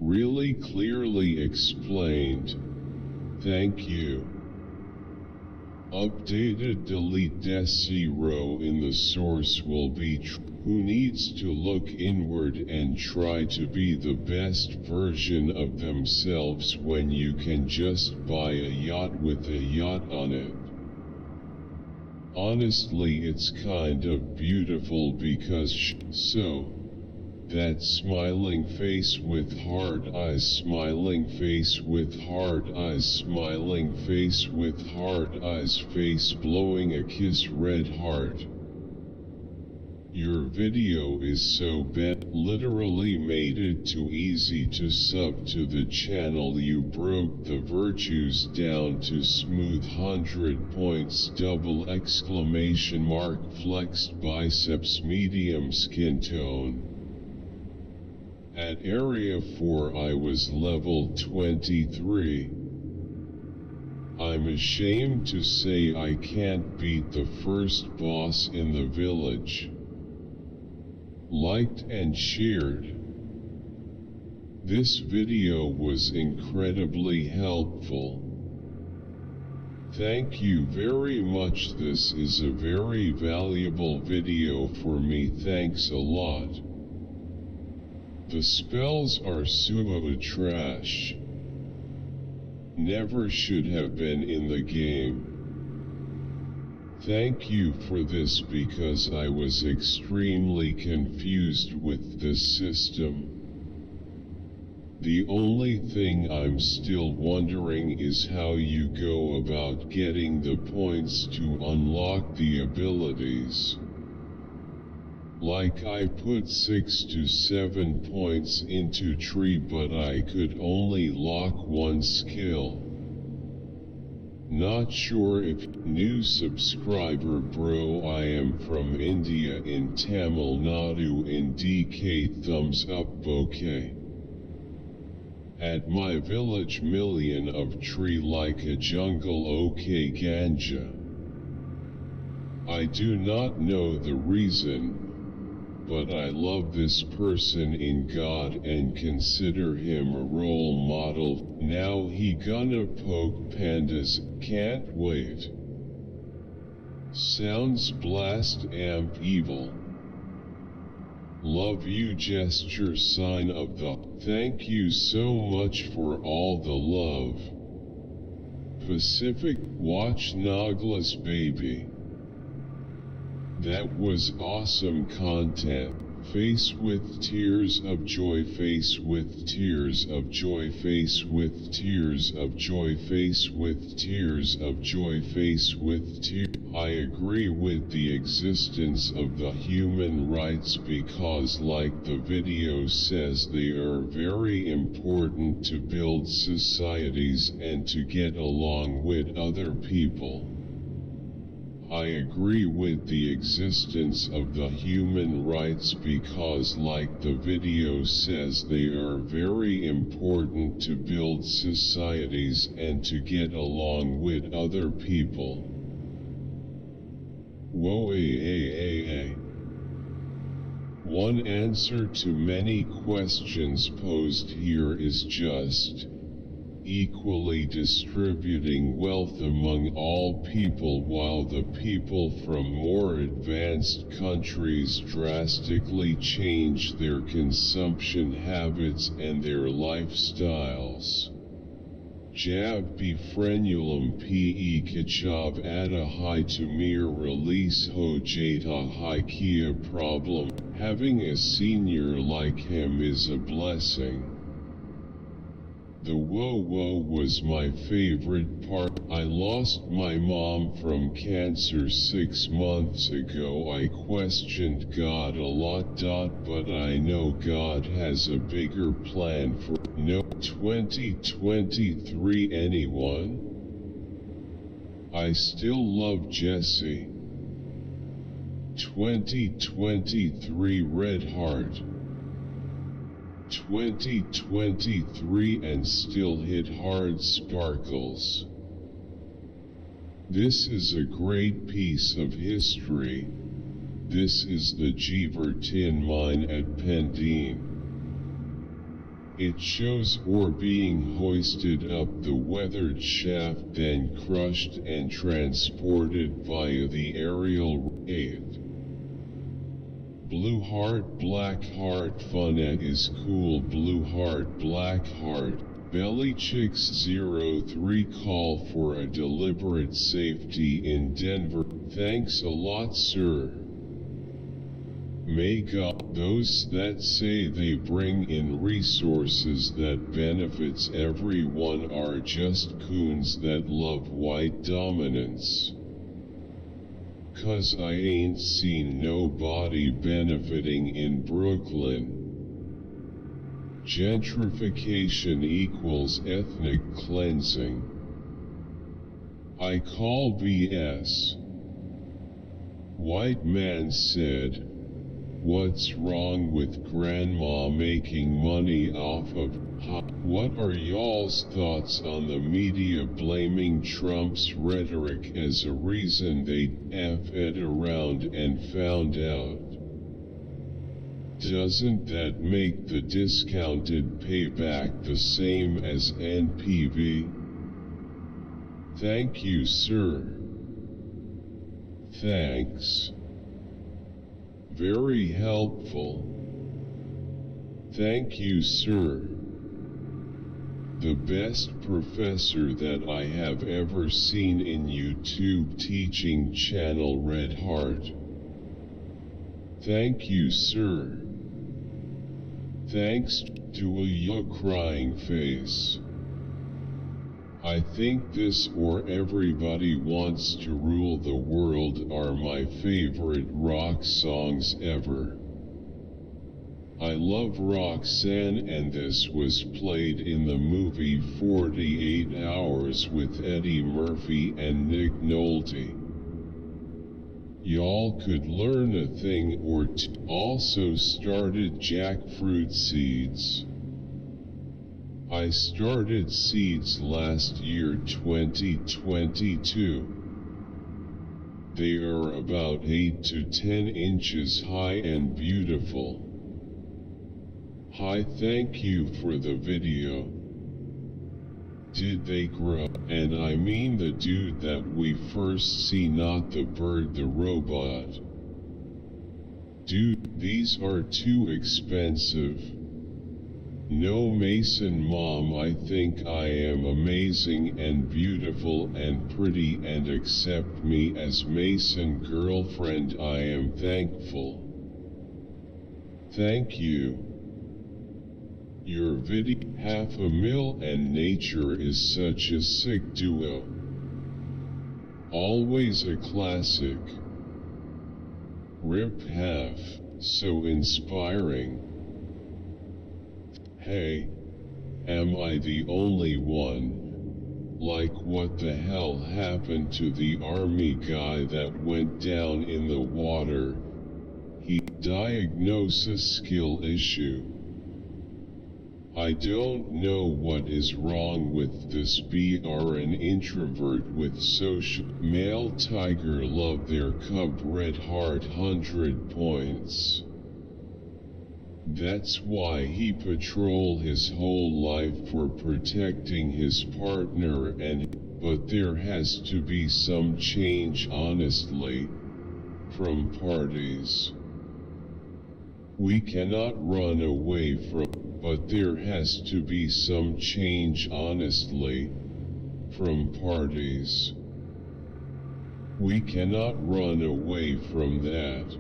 S1: Really clearly explained. Thank you. Updated delete zero in the source will be who needs to look inward and try to be the best version of themselves when you can just buy a yacht with a yacht on it. Honestly, it's kind of beautiful because that smiling face with hard eyes, smiling face with hard eyes, smiling face with hard eyes, face blowing a kiss, red heart. Your video is so bad, literally made it too easy to sub to the channel. You broke the virtues down to smooth 100 points, double exclamation mark, flexed biceps, medium skin tone. At Area 4 I was level 23. I'm ashamed to say I can't beat the first boss in the village. Liked and shared. This video was incredibly helpful. Thank you very much. This is a very valuable video for me. Thanks a lot. The spells are super trash. Never should have been in the game. Thank you for this because I was extremely confused with this system. The only thing I'm still wondering is how you go about getting the points to unlock the abilities. Like I put 6 to 7 points into tree, but I could only lock one skill. Not sure if new subscriber bro. I am from India in Tamil Nadu in DK. Thumbs up bouquet. At my village million of tree like a jungle. Okay ganja. I do not know the reason, but I love this person in God and consider him a role model. Now he gonna poke pandas, can't wait. Sounds blast amp evil. Love you gesture sign of the. Thank you so much for all the love. Pacific watch Noglas baby. That was awesome content. Face with tears of joy, face with tears of joy, face with tears of joy, face with tears of joy, face with tears. I agree with the existence of the human rights because, like the video says, they are very important to build societies and to get along with other people. I agree with the existence of the human rights because, like the video says, they are very important to build societies and to get along with other people. Whoa, One answer to many questions posed here is just equally distributing wealth among all people while the people from more advanced countries drastically change their consumption habits and their lifestyles. Jab befrenulum pe kichab ada hi to mir release ho jata hi kia problem. Having a senior like him is a blessing. The whoa was my favorite part. I lost my mom from cancer 6 months ago. I questioned God a lot. But I know God has a bigger plan for 2023 anyone? I still love Jesse. 2023 Red Heart. 2023 and still hit hard sparkles. This is a great piece of history. This is the Jeever tin mine at Pendine. It shows ore being hoisted up the weathered shaft, then crushed and transported via the aerial aid. Blue heart, black heart, Funette is cool. Blue heart, black heart. Belly Chicks 03 call for a deliberate safety in Denver. Thanks a lot, sir. May God, those that say they bring in resources that benefits everyone are just coons that love white dominance. 'Cause I ain't seen nobody benefiting in Brooklyn. Gentrification equals ethnic cleansing. I call BS. White man said, "What's wrong with grandma making money off of What are y'all's thoughts on the media blaming Trump's rhetoric as a reason they F-ed around and found out? Doesn't that make the discounted payback the same as NPV? Thank you, sir. Thanks. Very helpful. Thank you, sir. The best professor that I have ever seen in YouTube teaching channel Red Heart. Thank you, sir. Thanks to a crying face. I think this or Everybody Wants to Rule the World are my favorite rock songs ever. I love Roxanne, and this was played in the movie 48 Hours with Eddie Murphy and Nick Nolte. Y'all could learn a thing or two. Also started jackfruit seeds. I started seeds last year 2022. They are about 8 to 10 inches high and beautiful. Hi, thank you for the video. Did they grow? And I mean the dude that we first see, not the bird, the robot. Dude, these are too expensive. No, Mason Mom, I think I am amazing and beautiful and pretty, and accept me as Mason girlfriend. I am thankful. Thank you. Your video, 500,000 and nature is such a sick duo. Always a classic. Rip half, so inspiring. Hey, am I the only one? Like, what the hell happened to the army guy that went down in the water? He diagnosed a skill issue. I don't know what is wrong with this. Are an introvert with social. Male tiger love their cub. Red Heart 100 points. That's why he patrol his whole life for protecting his partner, but there has to be some change, honestly, from parties. We cannot run away from but there has to be some change honestly, from parties. We cannot run away from that.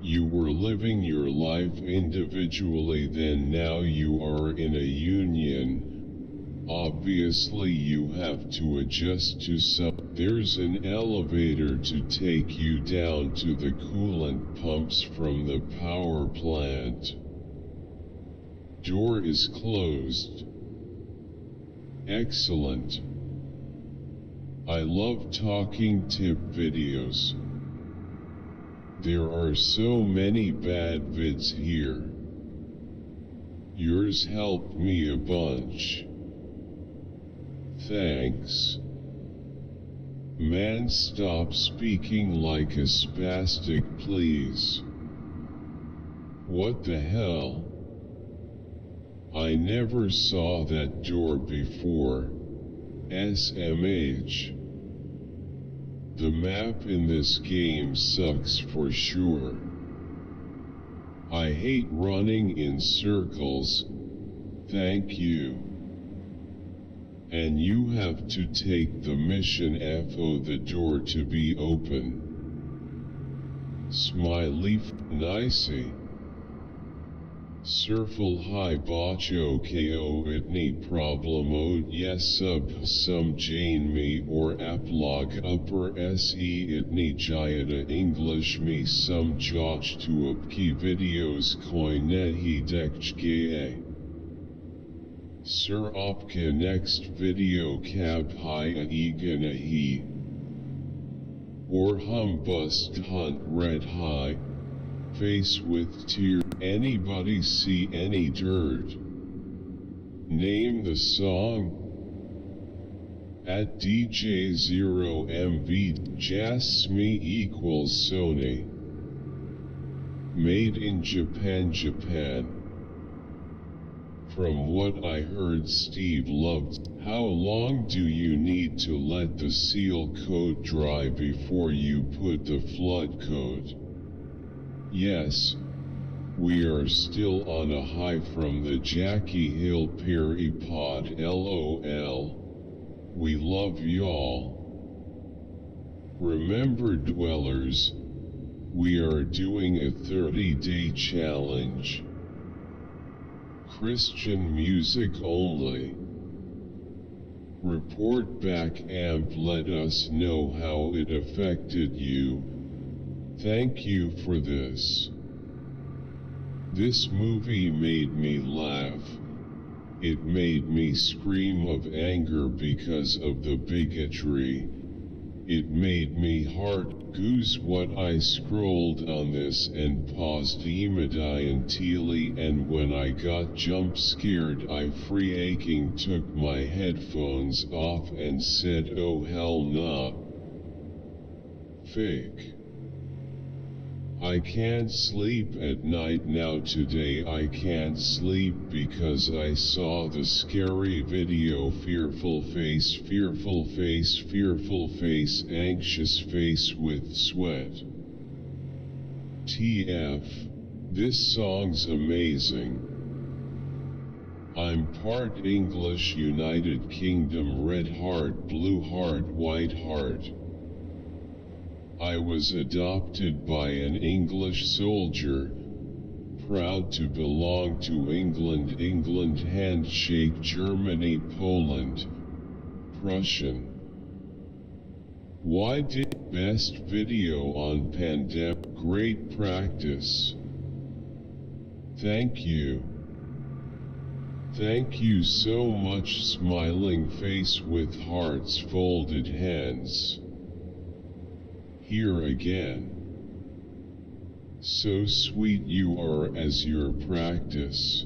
S1: You were living your life individually, then now you are in a union. Obviously you have to adjust to some. There's an elevator to take you down to the coolant pumps from the power plant. Door is closed. Excellent. I love talking tip videos. There are so many bad vids here. Yours helped me a bunch. Thanks. Man, stop speaking like a spastic, please. What the hell? I never saw that door before. SMH. The map in this game sucks for sure. I hate running in circles. Thank you. And you have to take the mission for the door to be open. Smiley nicey. Surfel hi bacho ko itni problemo yes sub some jane me or aplog upper se itni jayata English me some joch to upki videos koine he dekch gaye. Sir opka next video cab hi egana he. Or hum bust hunt red high. Face with tear. Anybody see any dirt? Name the song. At DJ0MV Jasme equals Sony. Made in Japan, Japan. From what I heard, Steve loved. How long do you need to let the seal coat dry before you put the flood coat? Yes. We are still on a high from the Jackie Hill Perry pod LOL. We love y'all. Remember dwellers, we are doing a 30-day challenge. Christian music only. Report back and let us know how it affected you. Thank you for this. This movie made me laugh. It made me scream of anger because of the bigotry. It made me heart goose what I scrolled on this and paused immediately, and when I got jump scared I free aching took my headphones off and said oh hell nah. Fake. I can't sleep at night now. Today I can't sleep because I saw the scary video. Fearful face, fearful face, fearful face, anxious face with sweat. TF, this song's amazing. I'm part English, United Kingdom, red heart, blue heart, white heart. I was adopted by an English soldier, proud to belong to England, England handshake, Germany, Poland, Prussian. Why did best video on pandemic? Great practice. Thank you. Thank you so much. Smiling face with hearts, folded hands. Here again. So sweet you are as your practice.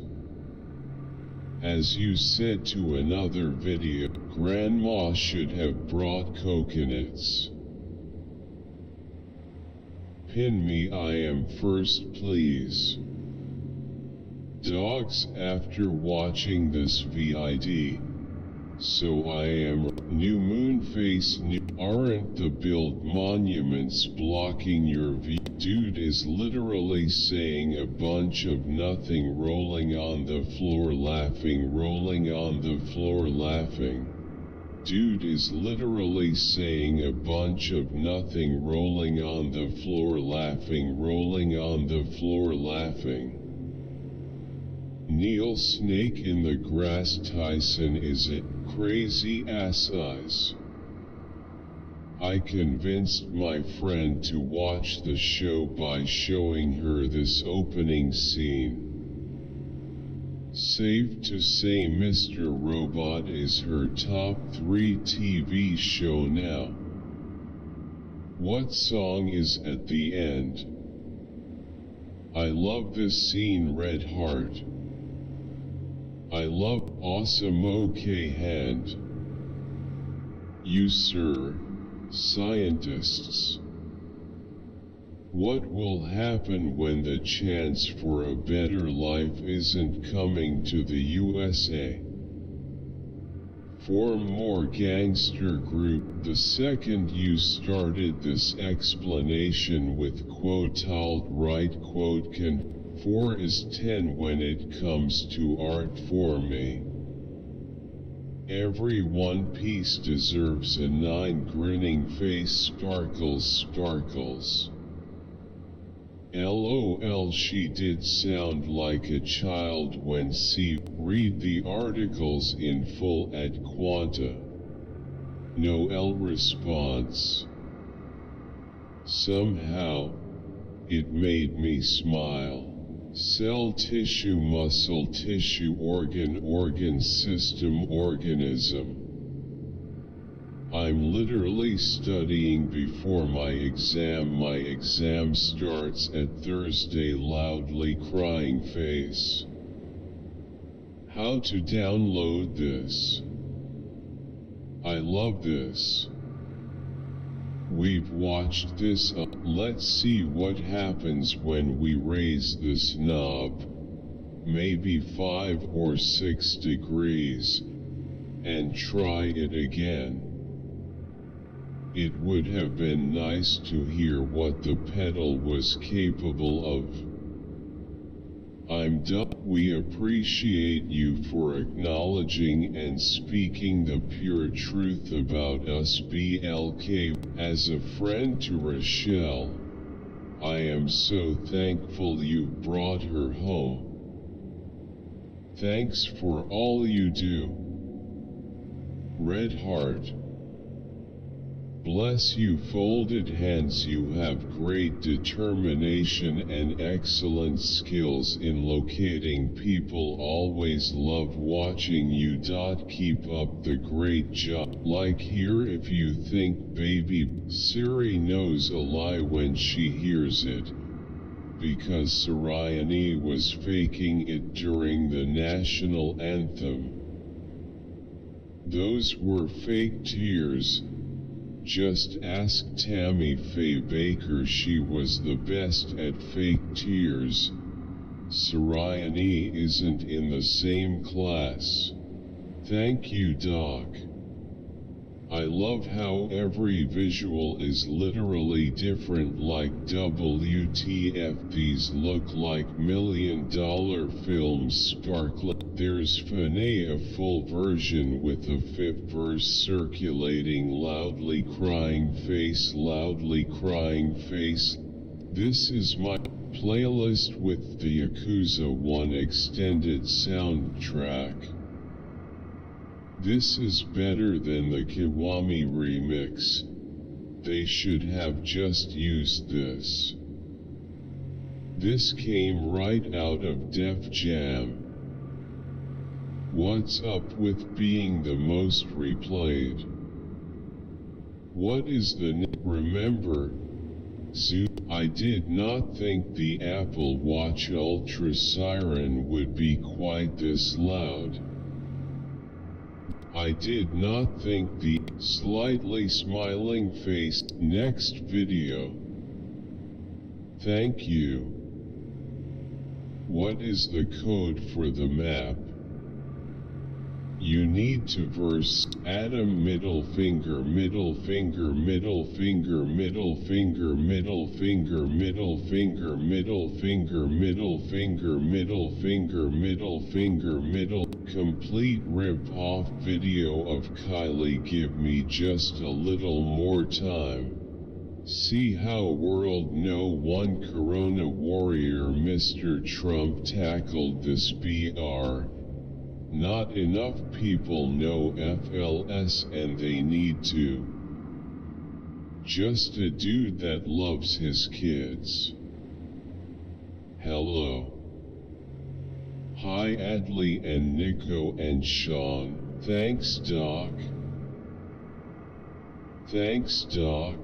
S1: As you said to another video, Grandma should have brought coconuts. Pin me, I am first please. Dogs, after watching this vid, So I am new moon face new. Aren't the build monuments blocking your view? Dude is literally saying a bunch of nothing rolling on the floor laughing rolling on the floor laughing. Dude is literally saying a bunch of nothing rolling on the floor laughing rolling on the floor laughing. Neil snake in the grass Tyson is it? Crazy ass eyes. I convinced my friend to watch the show by showing her this opening scene. Safe to say Mr. Robot is her top 3 TV show now. What song is at the end? I love this scene Red Heart. I love awesome OK hand. You sir, scientists. What will happen when the chance for a better life isn't coming to the USA? Form more gangster group. The second you started this explanation with quote alt-right quote can 4 is 10 when it comes to art for me. Every one piece deserves a 9 grinning face sparkles sparkles. LOL she did sound like a child when she read the articles in full at Quanta. No L response. Somehow, it made me smile. Cell tissue muscle tissue organ system organism. I'm literally studying before my exam. My exam starts at Thursday. Loudly crying face. How to download this? I love this. We've watched this up. Let's see what happens when we raise this knob. Maybe 5 or 6 degrees. And try it again. It would have been nice to hear what the pedal was capable of. I'm done. We appreciate you for acknowledging and speaking the pure truth about us. BLK. As a friend to Rochelle, I am so thankful you brought her home. Thanks for all you do. Red Heart. Bless you. Folded hands. You have great determination and excellent skills in locating people. Always love watching you. Keep up the great job. Like here if you think baby Siri knows a lie when she hears it. Because Sariani was faking it during the national anthem. Those were fake tears. Just ask Tammy Faye Baker, she was the best at fake tears. Sariani isn't in the same class. Thank you, Doc. I love how every visual is literally different, like WTF these look like $1 million films sparkling. There's Fanny, a full version with a 5th verse circulating. Loudly crying face, loudly crying face. This is my playlist with the Yakuza 1 extended soundtrack. This is better than the Kiwami remix. They should have just used this. This came right out of Def Jam. What's up with being the most replayed? What is the remember? I did not think the Apple Watch Ultra siren would be quite this loud. I did not think the slightly smiling face. Next video. Thank you. What is the code for the map? You need to verse Adam middle finger middle finger middle finger middle finger middle finger middle finger middle finger middle finger middle finger middle finger middle complete rip-off video of Kylie. Give me just a little more time. See how world no one corona warrior Mr. Trump tackled this BR. Not enough people know FLS and they need to. Just a dude that loves his kids. Hello. Hi Adley and Nico and Sean. Thanks Doc. Thanks Doc.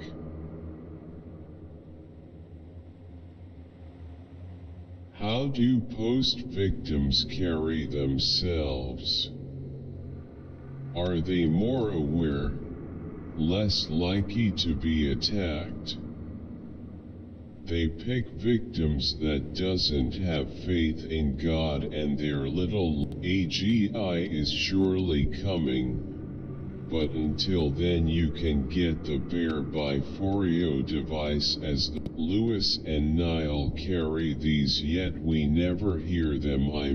S1: How do post-victims carry themselves? Are they more aware, less likely to be attacked? They pick victims that doesn't have faith in God, and their little AGI is surely coming. But until then you can get the Bear by Forio device as the Lewis and Niall carry these, yet we never hear them. I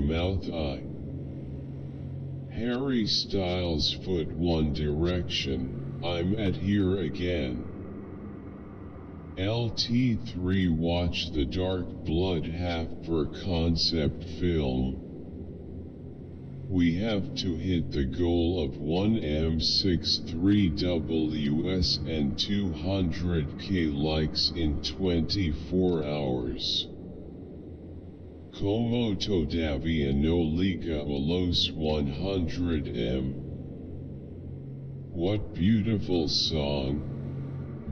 S1: Harry Styles foot One Direction, I'm at here again. LT3 watch the Dark Blood half-per concept film. We have to hit the goal of 1M63WS and 200k likes in 24 hours. Como todavía no liga a los 100M. What beautiful song,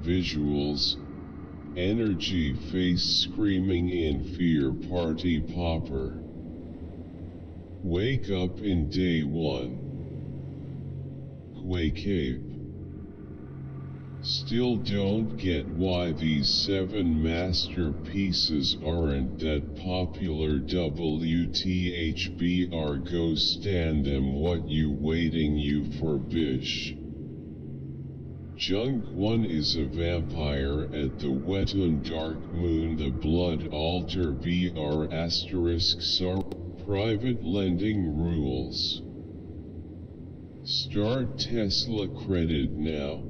S1: visuals, energy, face screaming in fear, party popper. Wake up in day one. Quake ape. Still don't get why these 7 masterpieces aren't that popular. WTHBR, go stand them. What you waiting you for, bish? Jung-Kwon is a vampire at the Wetun Dark Moon. The Blood Altar BR asterisk SAR. Private lending rules. Start Tesla credit now.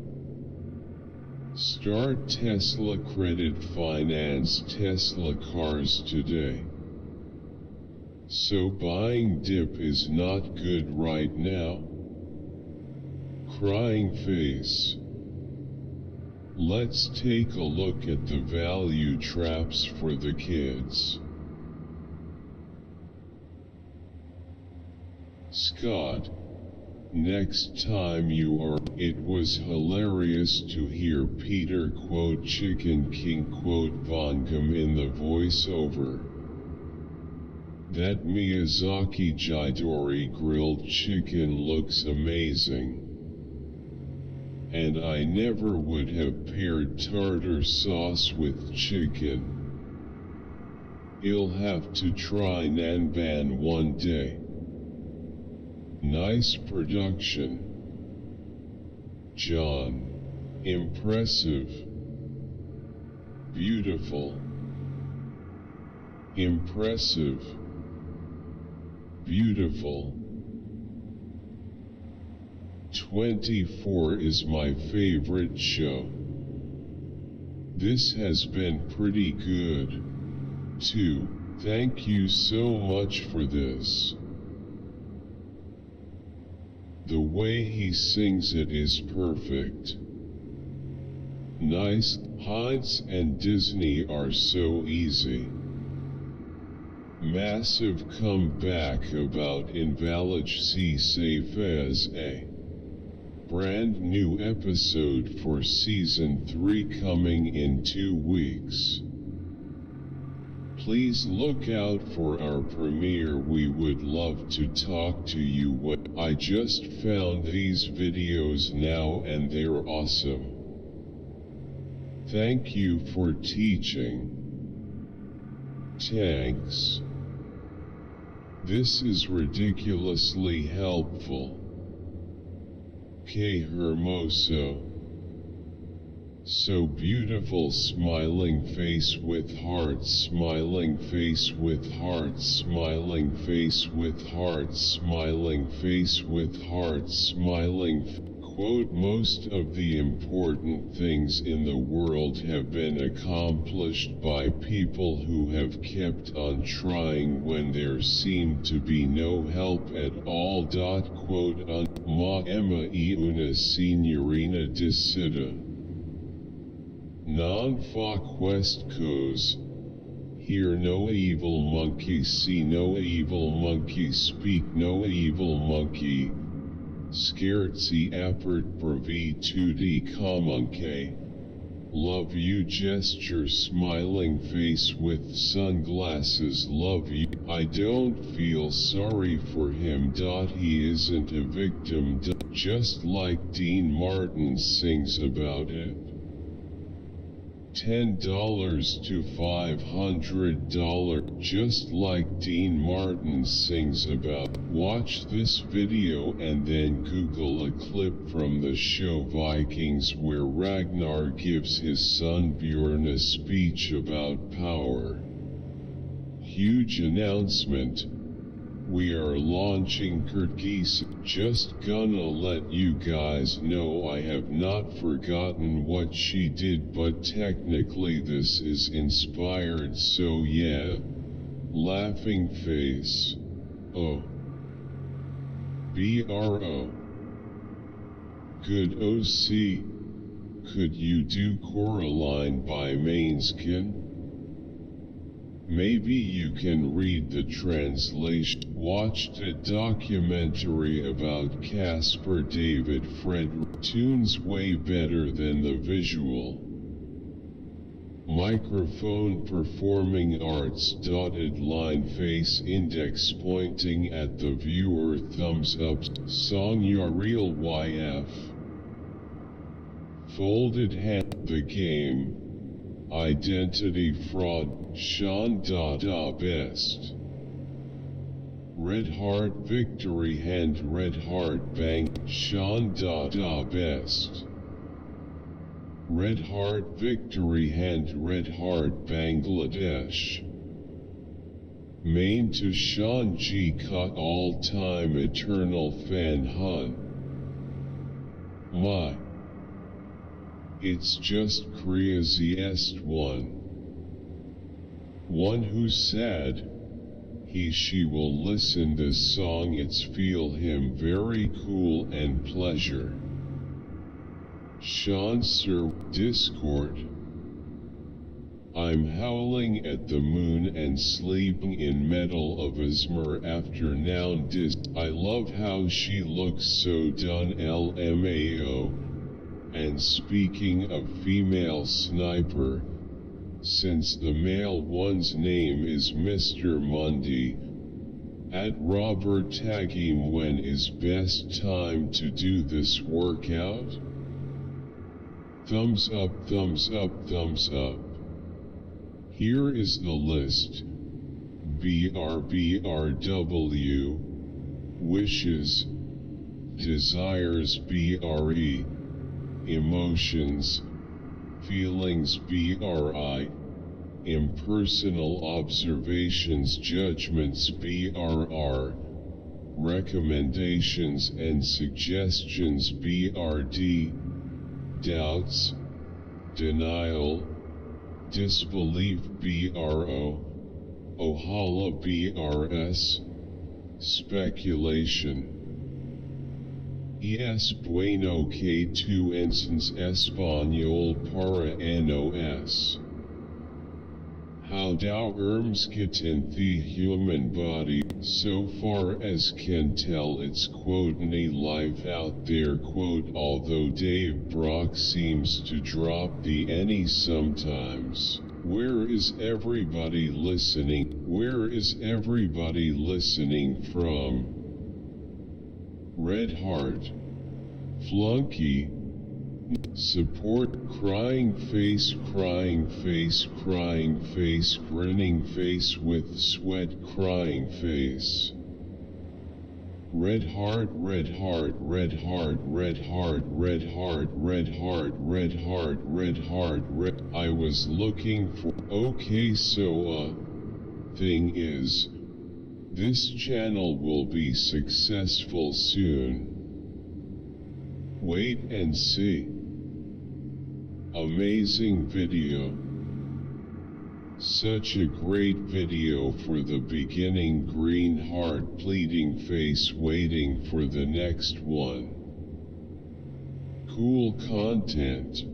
S1: Start Tesla credit, finance Tesla cars today. So buying dip is not good right now. Crying face. Let's take a look at the value traps for the kids. Scott, next time you are, it was hilarious to hear Peter quote Chicken King quote Vongam in the voiceover. That Miyazaki Jidori grilled chicken looks amazing. And I never would have paired tartar sauce with chicken. You'll have to try Nanban one day. Nice production. John. Impressive. Beautiful. Impressive. Beautiful. 24 is my favorite show. This has been pretty good, too. Thank you so much for this. The way he sings it is perfect. Nice. Heinz and Disney are so easy. Massive comeback about Invalid C safe as a brand new episode for season 3 coming in 2 weeks. Please look out for our premiere. We would love to talk to you. I just found these videos now and they're awesome. Thank you for teaching. Thanks. This is ridiculously helpful. Que hermoso. So beautiful, smiling face with hearts, smiling face with hearts, smiling face with hearts, smiling face with hearts, smiling. Quote, most of the important things in the world have been accomplished by people who have kept on trying when there seemed to be no help at all. Quote, ma Emma e una signorina di città. Non fa quest cose. Hear no evil monkey, see no evil monkey, speak no evil monkey. Scherzi apert brevi tutti comunque. Love you, gesture, smiling face with sunglasses. Love you. I don't feel sorry for him. He isn't a victim. Just like Dean Martin sings about it. $10 to $500, just like Dean Martin sings about. Watch this video and then Google a clip from the show Vikings where Ragnar gives his son Bjorn a speech about power. Huge announcement. We are launching Kyrgyz. Just gonna let you guys know I have not forgotten what she did, but technically this is inspired, so yeah. Laughing face. Oh. BRO. Good OC. Could you do Coraline by Måneskin? Maybe you can read the translation. Watched a documentary about Caspar David Friedrich. Tunes way better than the visual. Microphone performing arts. Dotted line face index pointing at the viewer. Thumbs up. Song your real YF. Folded hand. The game. Identity fraud. Sean best. Red heart victory hand. Red heart bang. Sean best. Red heart victory hand. Red heart Bangladesh. Main to Sean G. Cut all time eternal fan hun. My. It's just craziest one. One who said, she will listen this song, it's feel him very cool and pleasure. Sean Sir, Discord. I'm howling at the moon and sleeping in metal of Izmir after noun dis. I love how she looks so done LMAO. And speaking of female sniper, since the male one's name is Mr. Mundy, at Robert tag him when is best time to do this workout? Thumbs up, thumbs up, thumbs up. Here is the list. BRBRW, wishes, desires BRE, emotions, feelings BRI, impersonal observations, judgments BRR, recommendations and suggestions BRD, doubts, denial, disbelief BRO, Ohala BRS, speculation. Es bueno que tu ensens español para nos. How thou get in the human body, so far as can tell it's quote any life out there quote, although Dave Brock seems to drop the any sometimes. Where is everybody listening? Where is everybody listening from? Red Heart. Flunky. Support. Crying face, crying face, crying face, grinning face with sweat, crying face. Red heart, red heart, red heart, red heart, red heart, red heart, red heart, red heart, red. I was looking for. Okay, so, thing is, this channel will be successful soon. Wait and see. Amazing video. Such a great video for the beginning. Green heart, pleading face, waiting for the next one. Cool content.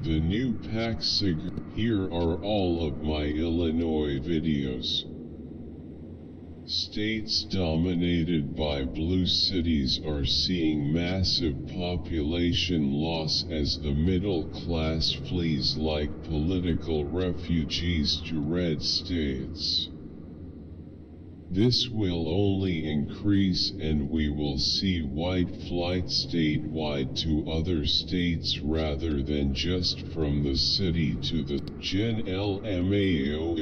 S1: The new pack Here are all of my Illinois videos. States dominated by blue cities are seeing massive population loss as the middle class flees like political refugees to red states. This will only increase, and we will see white flight statewide to other states rather than just from the city to the Gen LMAO.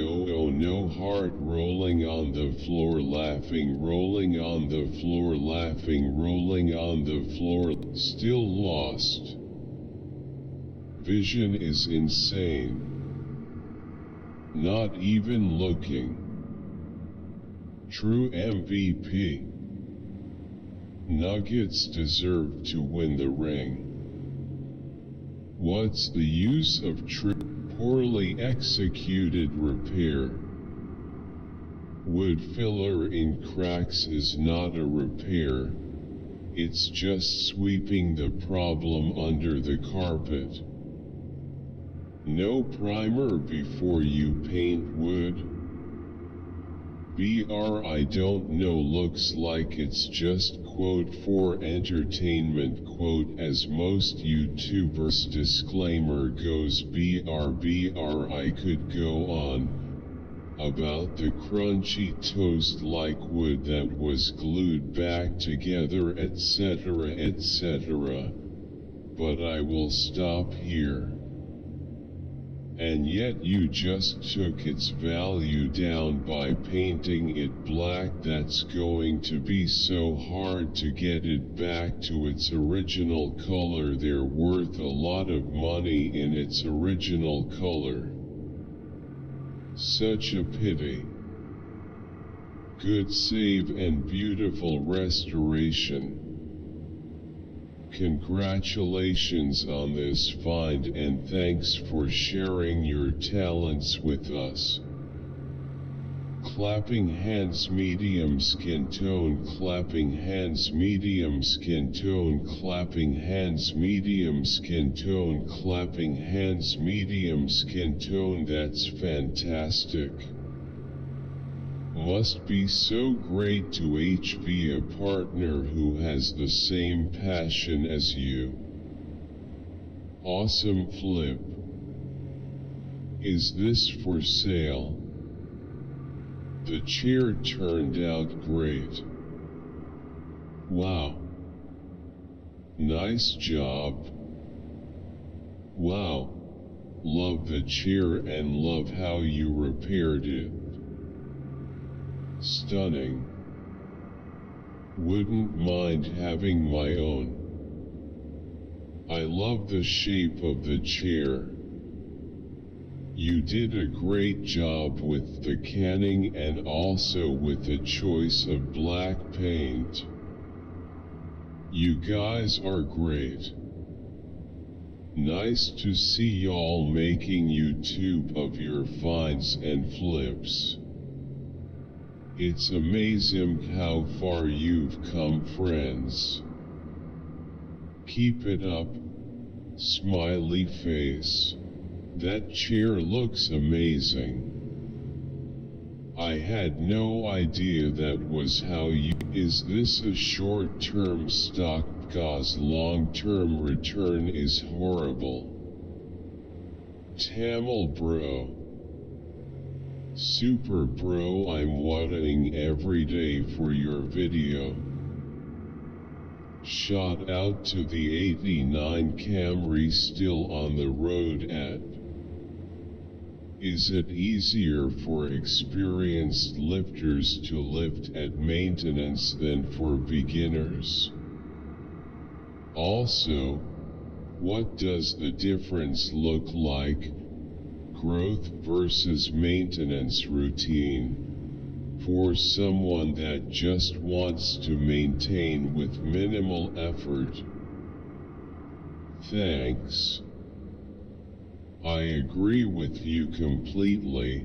S1: No heart, rolling on the floor laughing, rolling on the floor laughing, rolling on the floor, still lost. Vision is insane. Not even looking. True MVP. Nuggets deserve to win the ring. What's the use of poorly executed repair? Wood filler in cracks is not a repair. It's just sweeping the problem under the carpet. No primer before you paint wood. I don't know, looks like it's just quote for entertainment quote as most YouTubers. Disclaimer goes BR. I could go on about the crunchy toast like wood that was glued back together, etc., etc., but I will stop here. And yet you just took its value down by painting it black. That's going to be so hard to get it back to its original color. They're worth a lot of money in its original color. Such a pity. Good save and beautiful restoration. Congratulations on this find, and thanks for sharing your talents with us. Clapping hands, medium skin tone, clapping hands, medium skin tone, clapping hands, medium skin tone, clapping hands, medium skin tone. That's fantastic. Must be so great to be a partner who has the same passion as you. Awesome flip. Is this for sale? The chair turned out great. Wow. Nice job. Wow. Love the chair and love how you repaired it. Stunning. Wouldn't mind having my own. I love the shape of the chair. You did a great job with the canning and also with the choice of black paint. You guys are great. Nice to see y'all making YouTube of your finds and flips. It's amazing how far you've come, friends. Keep it up. Smiley face. That chair looks amazing. I had no idea that was how you. Is this a short-term stock? Cause long-term return is horrible. Tamil bro. Super bro, I'm watching every day for your video. Shout out to the 89 Camry still on the road at. Is it easier for experienced lifters to lift at maintenance than for beginners? Also, what does the difference look like? Growth versus maintenance routine. For someone that just wants to maintain with minimal effort. Thanks. I agree with you completely.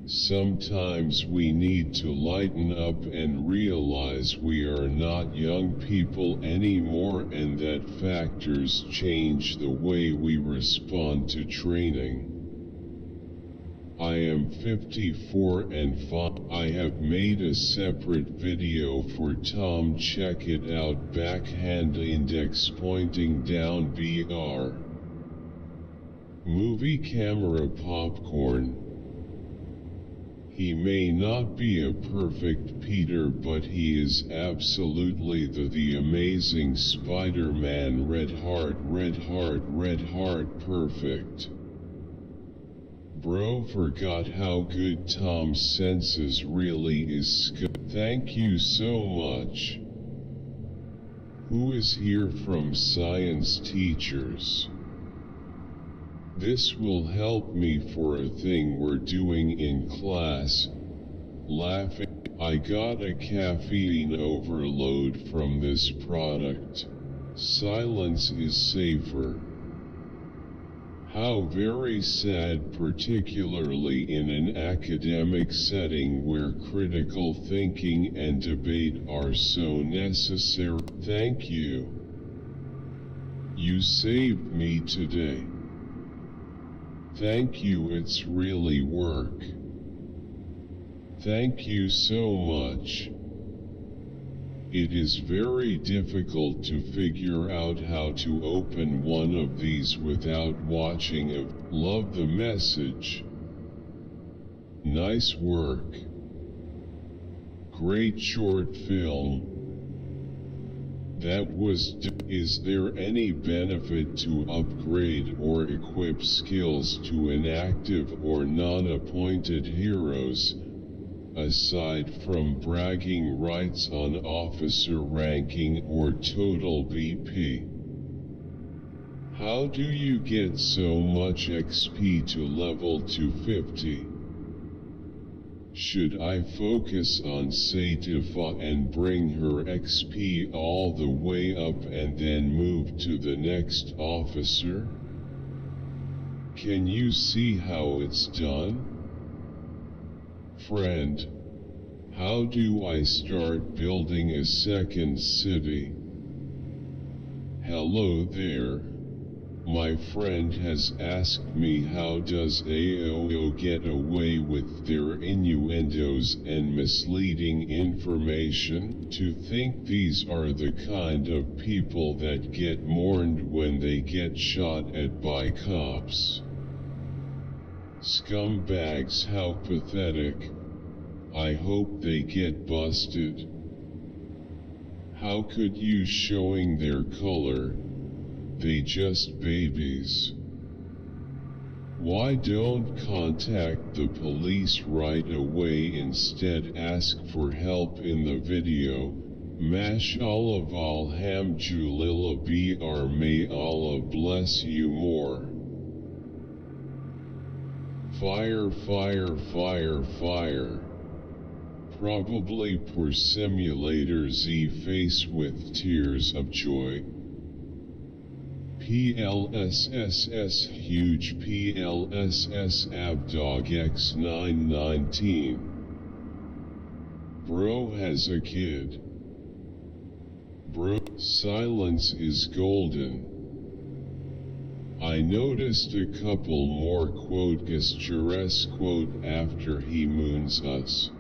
S1: Sometimes we need to lighten up and realize we are not young people anymore and that factors change the way we respond to training. I am 54 and I have made a separate video for Tom. Check it out. Backhand index pointing down BR. Movie camera popcorn. He may not be a perfect Peter, but he is absolutely the amazing Spider-Man. Red heart, perfect. Bro forgot how good Tom's senses really is. Thank you so much. Who is here from science teachers? This will help me for a thing we're doing in class. Laughing. I got a caffeine overload from this product. Silence is safer. How very sad, particularly in an academic setting where critical thinking and debate are so necessary. Thank you. You saved me today. Thank you, it's really work. Thank you so much. It is very difficult to figure out how to open one of these without watching it. Love the message. Nice work. Great short film. That was. Is there any benefit to upgrade or equip skills to inactive or non-appointed heroes, aside from bragging rights on officer ranking or total BP? How do you get so much XP to level 250? Should I focus on Satifa and bring her XP all the way up and then move to the next officer? Can you see how it's done? Friend, how do I start building a second city? Hello there. My friend has asked me how does AOO get away with their innuendos and misleading information. To think these are the kind of people that get mourned when they get shot at by cops. Scumbags, how pathetic. I hope they get busted. How could you showing their color? They just babies. Why don't contact the police right away, instead ask for help in the video? Mashallah alhamdulillah br, may Allah bless you more. Fire, fire, fire, fire. Probably poor simulator Z face with tears of joy. PLSSS huge PLSS Abdog X919. Bro has a kid. Bro, silence is golden. I noticed a couple more gesturesque after he moons us.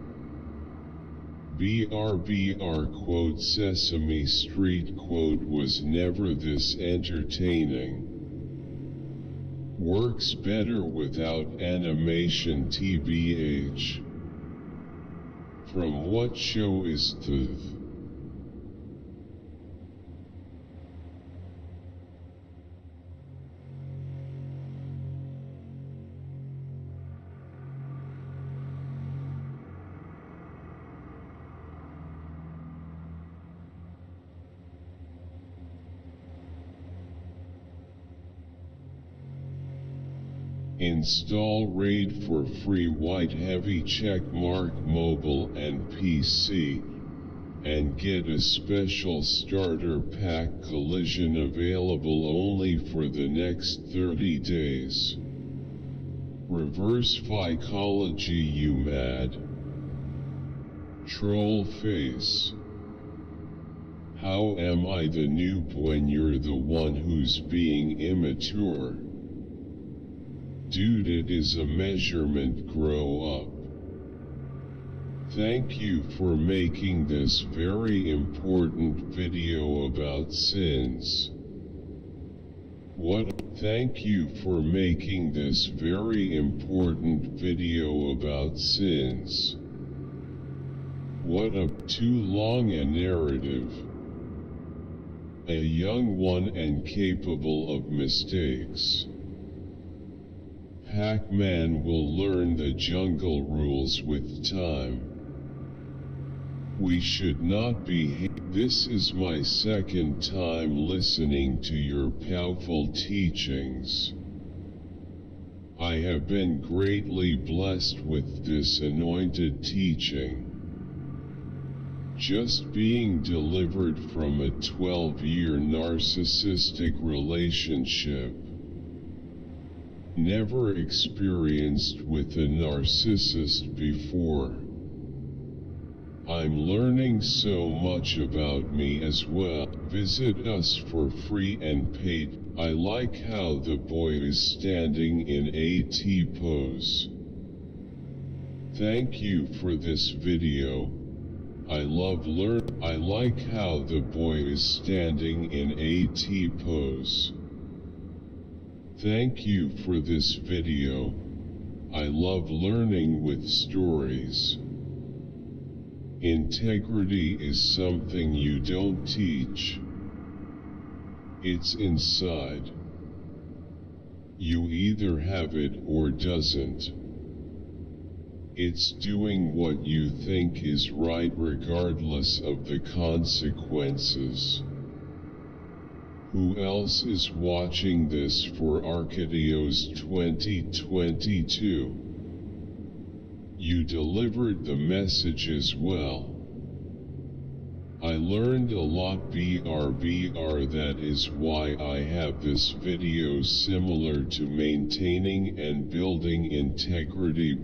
S1: BRBR Sesame Street was never this entertaining. Works better without animation TBH. From what show is th? Install RAID for free white heavy checkmark mobile and PC, and get a special starter pack collision available only for the next 30 days. Reverse psychology, you mad troll face. How am I the noob when you're the one who's being immature? Dude, it is a measurement, grow up. Thank you for making this very important video about sins. Thank you for making this very important video about sins. What a too long a narrative. A young one and capable of mistakes. Pac-Man will learn the jungle rules with time. We should not be. This is my second time listening to your powerful teachings. I have been greatly blessed with this anointed teaching. Just being delivered from a 12-year narcissistic relationship. Never experienced with a narcissist before. I'm learning so much about me as well. Visit us for free and paid. I like how the boy is standing in a T pose. Thank you for this video. I like how the boy is standing in a T pose. Thank you for this video. I love learning with stories. Integrity is something you don't teach. It's inside. You either have it or doesn't. It's doing what you think is right regardless of the consequences. Who else is watching this for Arcadios 2022? You delivered the message as well. I learned a lot BRBR, that is why I have this video similar to maintaining and building integrity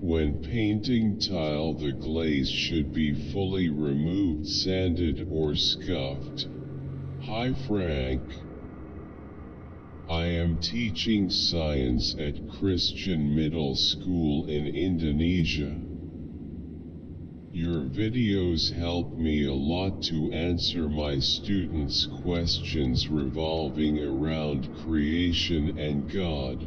S1: when painting tile, the glaze should be fully removed, sanded or scuffed. Hi Frank. I am teaching science at Christian Middle School in Indonesia. Your videos help me a lot to answer my students' questions revolving around creation and God.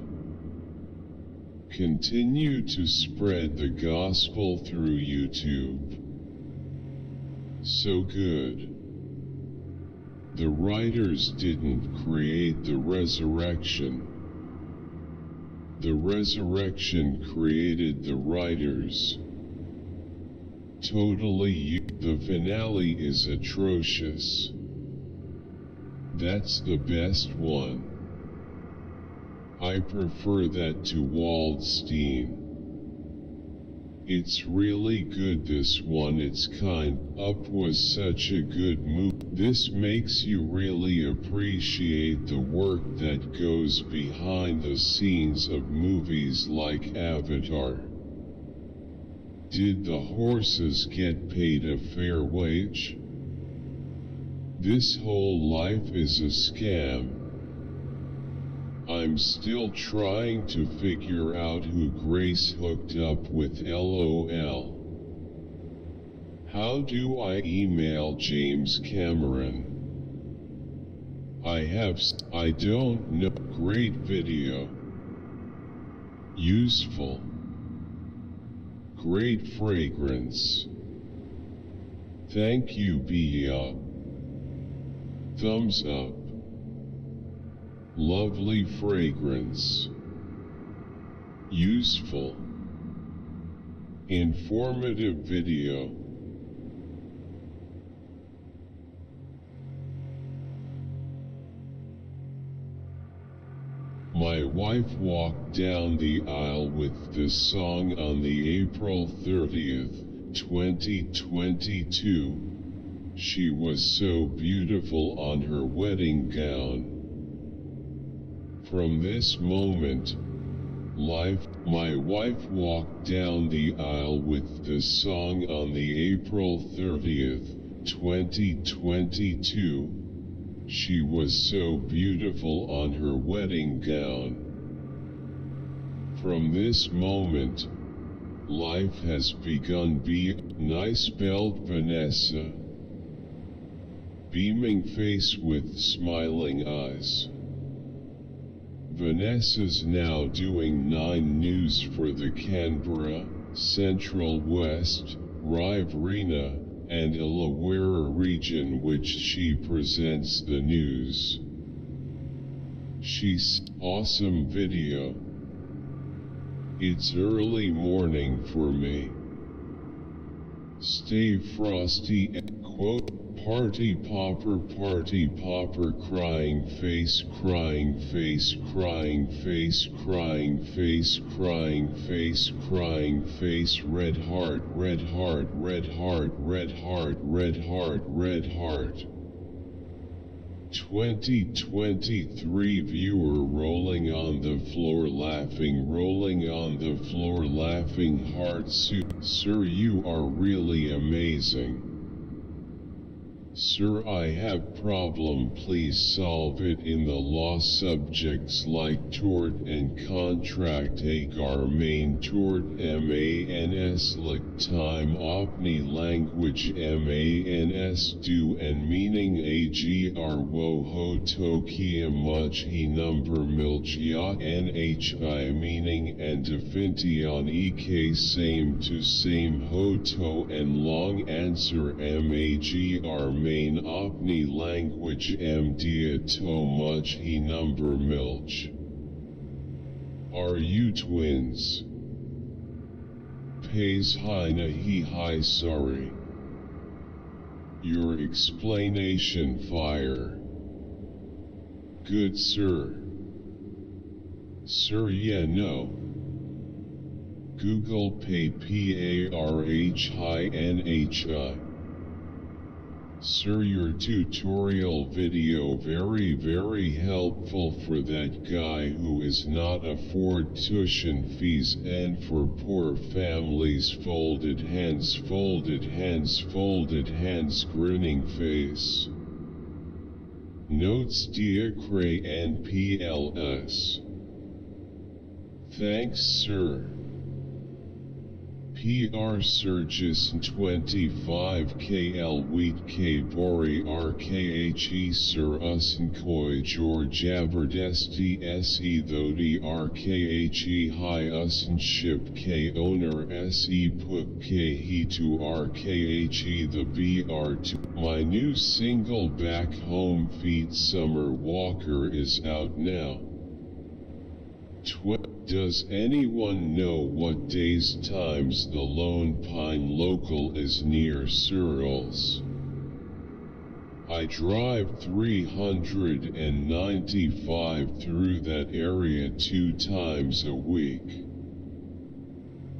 S1: Continue to spread the gospel through YouTube. So good. The writers didn't create the resurrection. The resurrection created the writers. Totally. The finale is atrocious. That's the best one. I prefer that to Waldstein. It's really good, this one. It's kind up was such a good movie. This makes you really appreciate the work that goes behind the scenes of movies like Avatar. Did the horses get paid a fair wage? This whole life is a scam. I'm still trying to figure out who Grace hooked up with LOL. How do I email James Cameron? I don't know. Great video. Useful. Great fragrance. Thank you, Bia. Thumbs up. Lovely fragrance. Useful. Informative video. My wife walked down the aisle with this song on the April 30th, 2022. She was so beautiful on her wedding gown. From this moment, my wife walked down the aisle with this song on the April 30th, 2022. She was so beautiful on her wedding gown. From this moment, life has begun. Nice spelled Vanessa. Beaming face with smiling eyes. Vanessa's now doing 9 news for the Canberra, Central West, Riverina, and Illawarra region, which she presents the news. She's awesome video. It's early morning for me. Stay frosty and quote, party popper, crying face, crying face, crying face, crying face, crying face, crying face, red heart, red heart, red heart, red heart, red heart, red heart. 2023 viewer rolling on the floor laughing, heart suit. Sir, you are really amazing. Sir, I have problem, please solve it in the law. Subjects like tort and contract, agar main tort, mans lick time, opni language, mans do, and meaning agr wo ho tokia much he number milchia nhi meaning and definition ek same to same ho to and long answer magr main opni language dia to much he number milch. Are you twins? Pays hi na he hi sorry. Your explanation fire. Good sir. Sir, yeah, no. Google Pay PARHINHI. Sir, your tutorial video very helpful for that guy who is not afford tuition fees and for poor families. Folded hands, grinning face. Notes diacre and PLS. Thanks, sir. PR Surges 25 KL Wheat K Bori RKHE Sir Usenkoi George Aberdesti SE Thodi RKHE High Usenship K Owner SE Puk K He to RKHE the BR2. My new single Back Home Feet Summer Walker is out now. Does anyone know what days times the Lone Pine local is near Searles? I drive 395 through that area 2 times a week.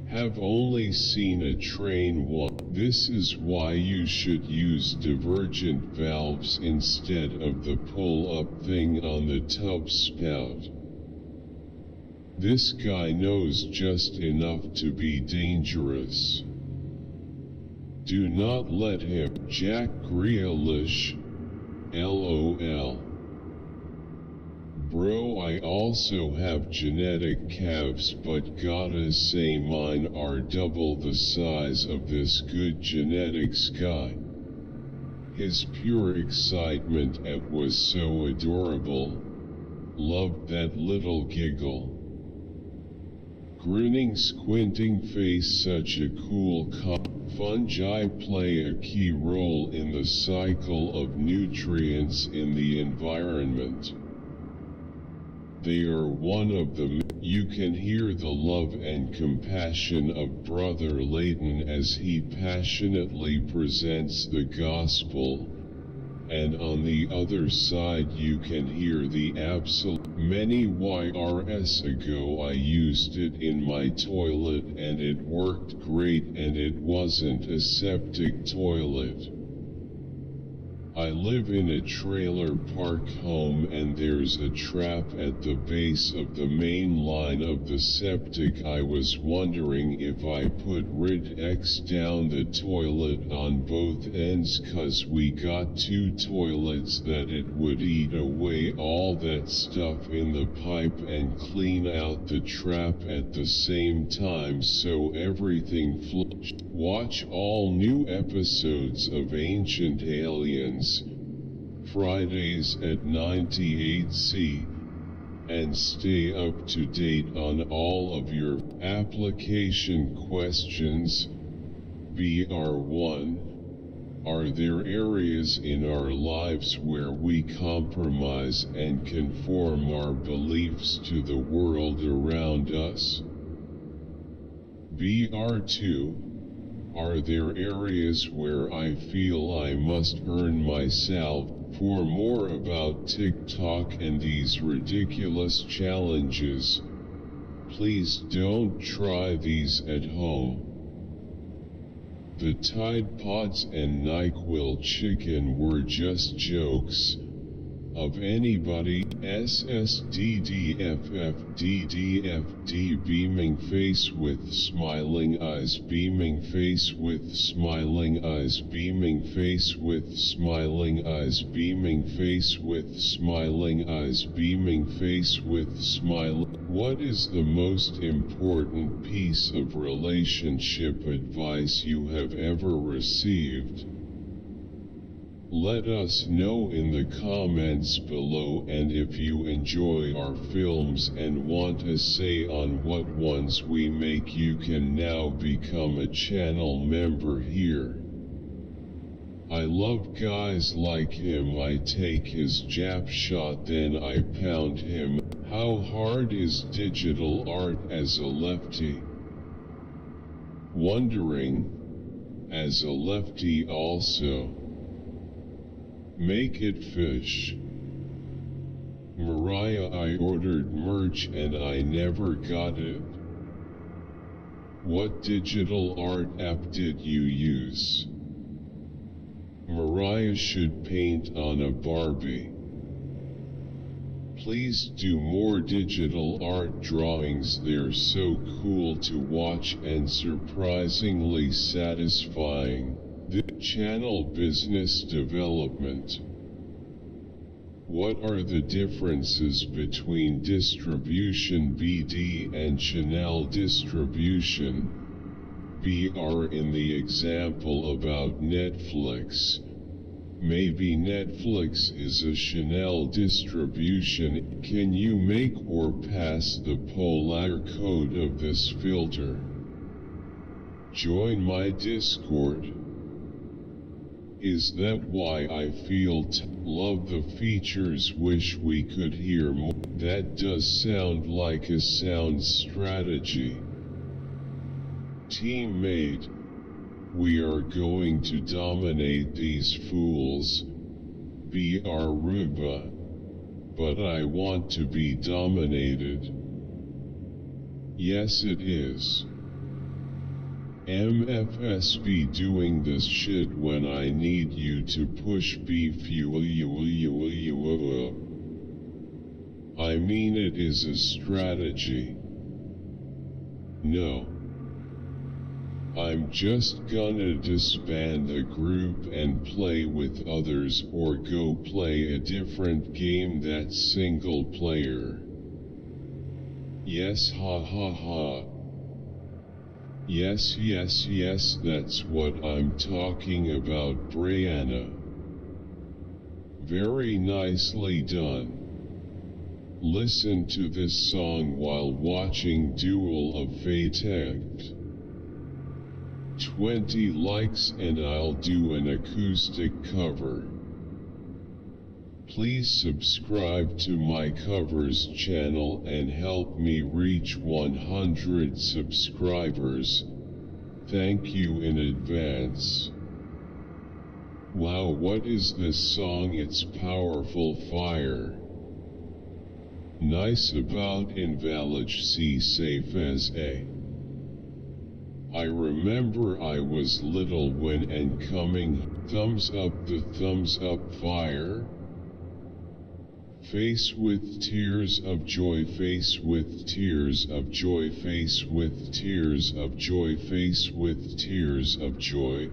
S1: Have only seen a train once. This is why you should use divergent valves instead of the pull-up thing on the tub spout. This guy knows just enough to be dangerous. Do not let him. Jack Grealish. LOL. Bro, I also have genetic calves, but gotta say mine are double the size of this good genetics guy. His pure excitement was so adorable. Loved that little giggle. Grinning, squinting face, such a cool Fungi play a key role in the cycle of nutrients in the environment. They are one of them. You can hear the love and compassion of Brother Layton as he passionately presents the gospel. And on the other side you can hear the absolute. Many years ago I used it in my toilet and it worked great, and it wasn't a septic toilet. I live in a trailer park home and there's a trap at the base of the main line of the septic. I was wondering if I put Rid X down the toilet on both ends, cause we got two toilets, that it would eat away all that stuff in the pipe and clean out the trap at the same time so everything flushed. Watch all new episodes of Ancient Aliens, Fridays at 98C, and stay up to date on all of your application questions. BR1. Are there areas in our lives where we compromise and conform our beliefs to the world around us? BR2. Are there areas where I feel I must earn my salve? For more about TikTok and these ridiculous challenges, please don't try these at home. The Tide Pods and NyQuil chicken were just jokes. Of anybody. SSDDFFDDFD. Beaming face with smiling eyes. Beaming face with smiling eyes. Beaming face with smiling eyes. Beaming face with smiling eyes. Beaming face with smiling. What is the most important piece of relationship advice you have ever received? Let us know in the comments below, and if you enjoy our films and want a say on what ones we make, you can now become a channel member here. I love guys like him. I take his jab shot, then I pound him. How hard is digital art as a lefty? Wondering, as a lefty also. Make it fish. Mariah, I ordered merch and I never got it. What digital art app did you use? Mariah should paint on a Barbie. Please do more digital art drawings, they're so cool to watch and surprisingly satisfying. The channel business development. What are the differences between distribution BD and channel distribution? BR in the example about Netflix. Maybe Netflix is a channel distribution. Can you make or pass the polar code of this filter? Join my Discord. Is that why I feel love the features, wish we could hear more? That does sound like a sound strategy. Teammate, we are going to dominate these fools. BR Ruba. But I want to be dominated. Yes it is. MFSB doing this shit when I need you to push beef. I mean, it is a strategy. No. I'm just gonna disband a group and play with others or go play a different game that's single player. Yes, ha ha ha. Yes, yes, yes, that's what I'm talking about, Brianna. Very nicely done. Listen to this song while watching Duel of Fate Act. 20 likes and I'll do an acoustic cover. Please subscribe to my covers channel and help me reach 100 subscribers. Thank you in advance. Wow, what is this song? It's powerful fire. Nice about invalid C safe as A. I remember I was little when and coming, thumbs up the thumbs up fire. Face with tears of joy, face with tears of joy, face with tears of joy, face with tears of joy.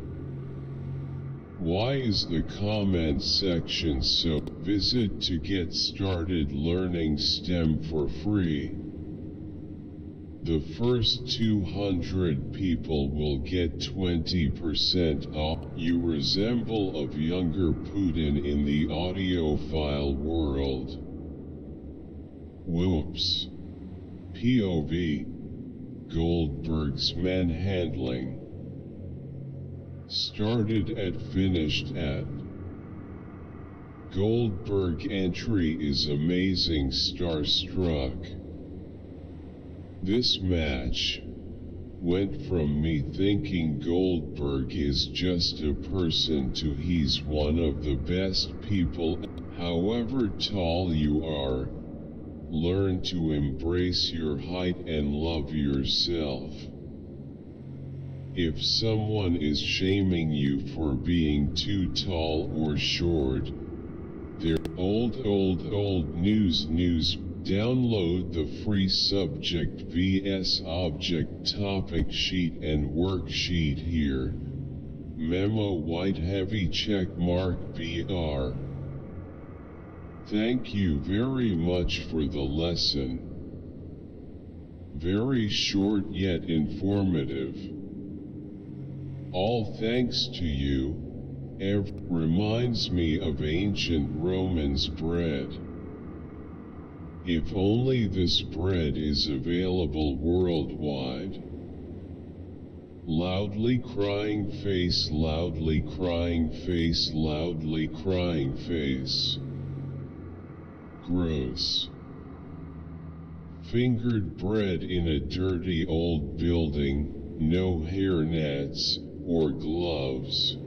S1: Why is the comment section so? Visit to get started learning STEM for free. The first 200 people will get 20% off. You resemble of younger Putin in the audiophile world. Whoops. POV. Goldberg's manhandling. Started at finished at. Goldberg entry is amazing, starstruck. This match went from me thinking Goldberg is just a person to he's one of the best people. However tall you are, learn to embrace your height and love yourself. If someone is shaming you for being too tall or short, they're old news. Download the free subject vs object topic sheet and worksheet here. Memo white heavy check mark BR. Thank you very much for the lesson. Very short yet informative. All thanks to you. Reminds me of ancient Romans bread. If only this bread is available worldwide. Loudly crying face, loudly crying face, loudly crying face. Gross. Fingered bread in a dirty old building, no hairnets or gloves.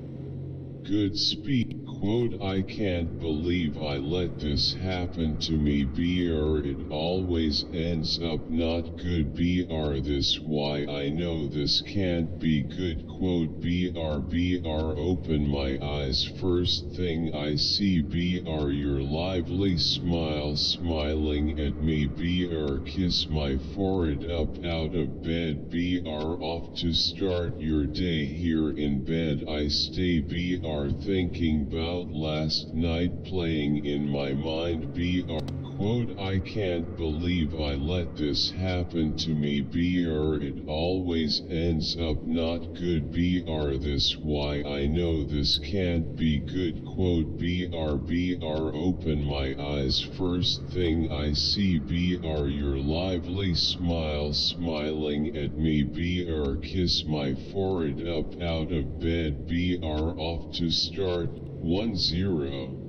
S1: Good speak. Quote, I can't believe I let this happen to me, BR it always ends up not good, BR this why I know this can't be good. Quote, BR open my eyes, first thing I see, BR your lively smile smiling at me, BR kiss my forehead up out of bed, BR off to start your day here in bed I stay, BR thinking about last night playing in my mind, BR quote, I can't believe I let this happen to me, BR it always ends up not good, BR this why I know this can't be good. Quote, BR open my eyes, first thing I see, BR your lively smile smiling at me, BR kiss my forehead up out of bed, BR off to start 10.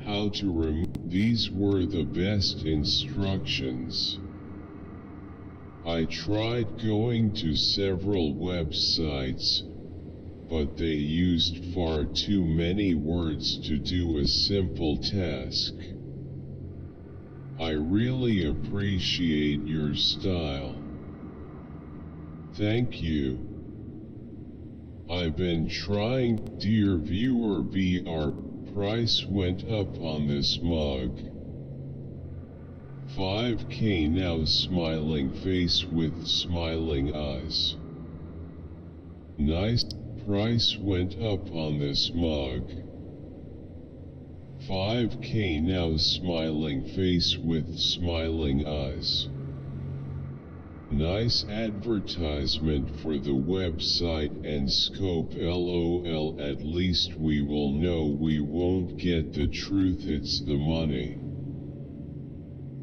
S1: How to remove. These were the best instructions. I tried going to several websites, but they used far too many words to do a simple task. I really appreciate your style. Thank you. I've been trying, dear viewer, BR price went up on this mug. 5K now, smiling face with smiling eyes. Nice. Price went up on this mug. 5K now. Smiling face with smiling eyes. Nice advertisement for the website and scope. LOL. At least we will know we won't get the truth, it's the money.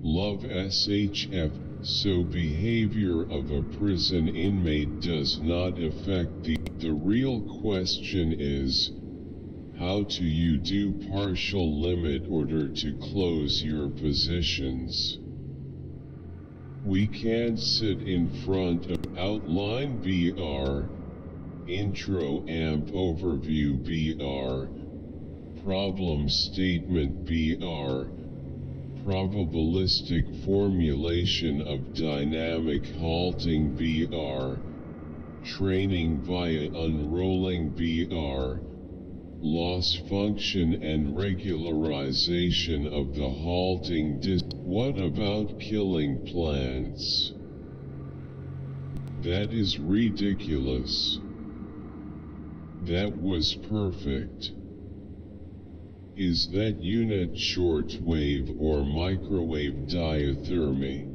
S1: Love SHF. So behavior of a prison inmate does not affect the real question is, how do you do partial limit order to close your positions? We can't sit in front of outline BR, intro amp overview BR, problem statement BR, probabilistic formulation of dynamic halting BR, training via unrolling BR, loss function and regularization of the halting What about killing plants? That is ridiculous. That was perfect. Is that unit shortwave or microwave diathermy?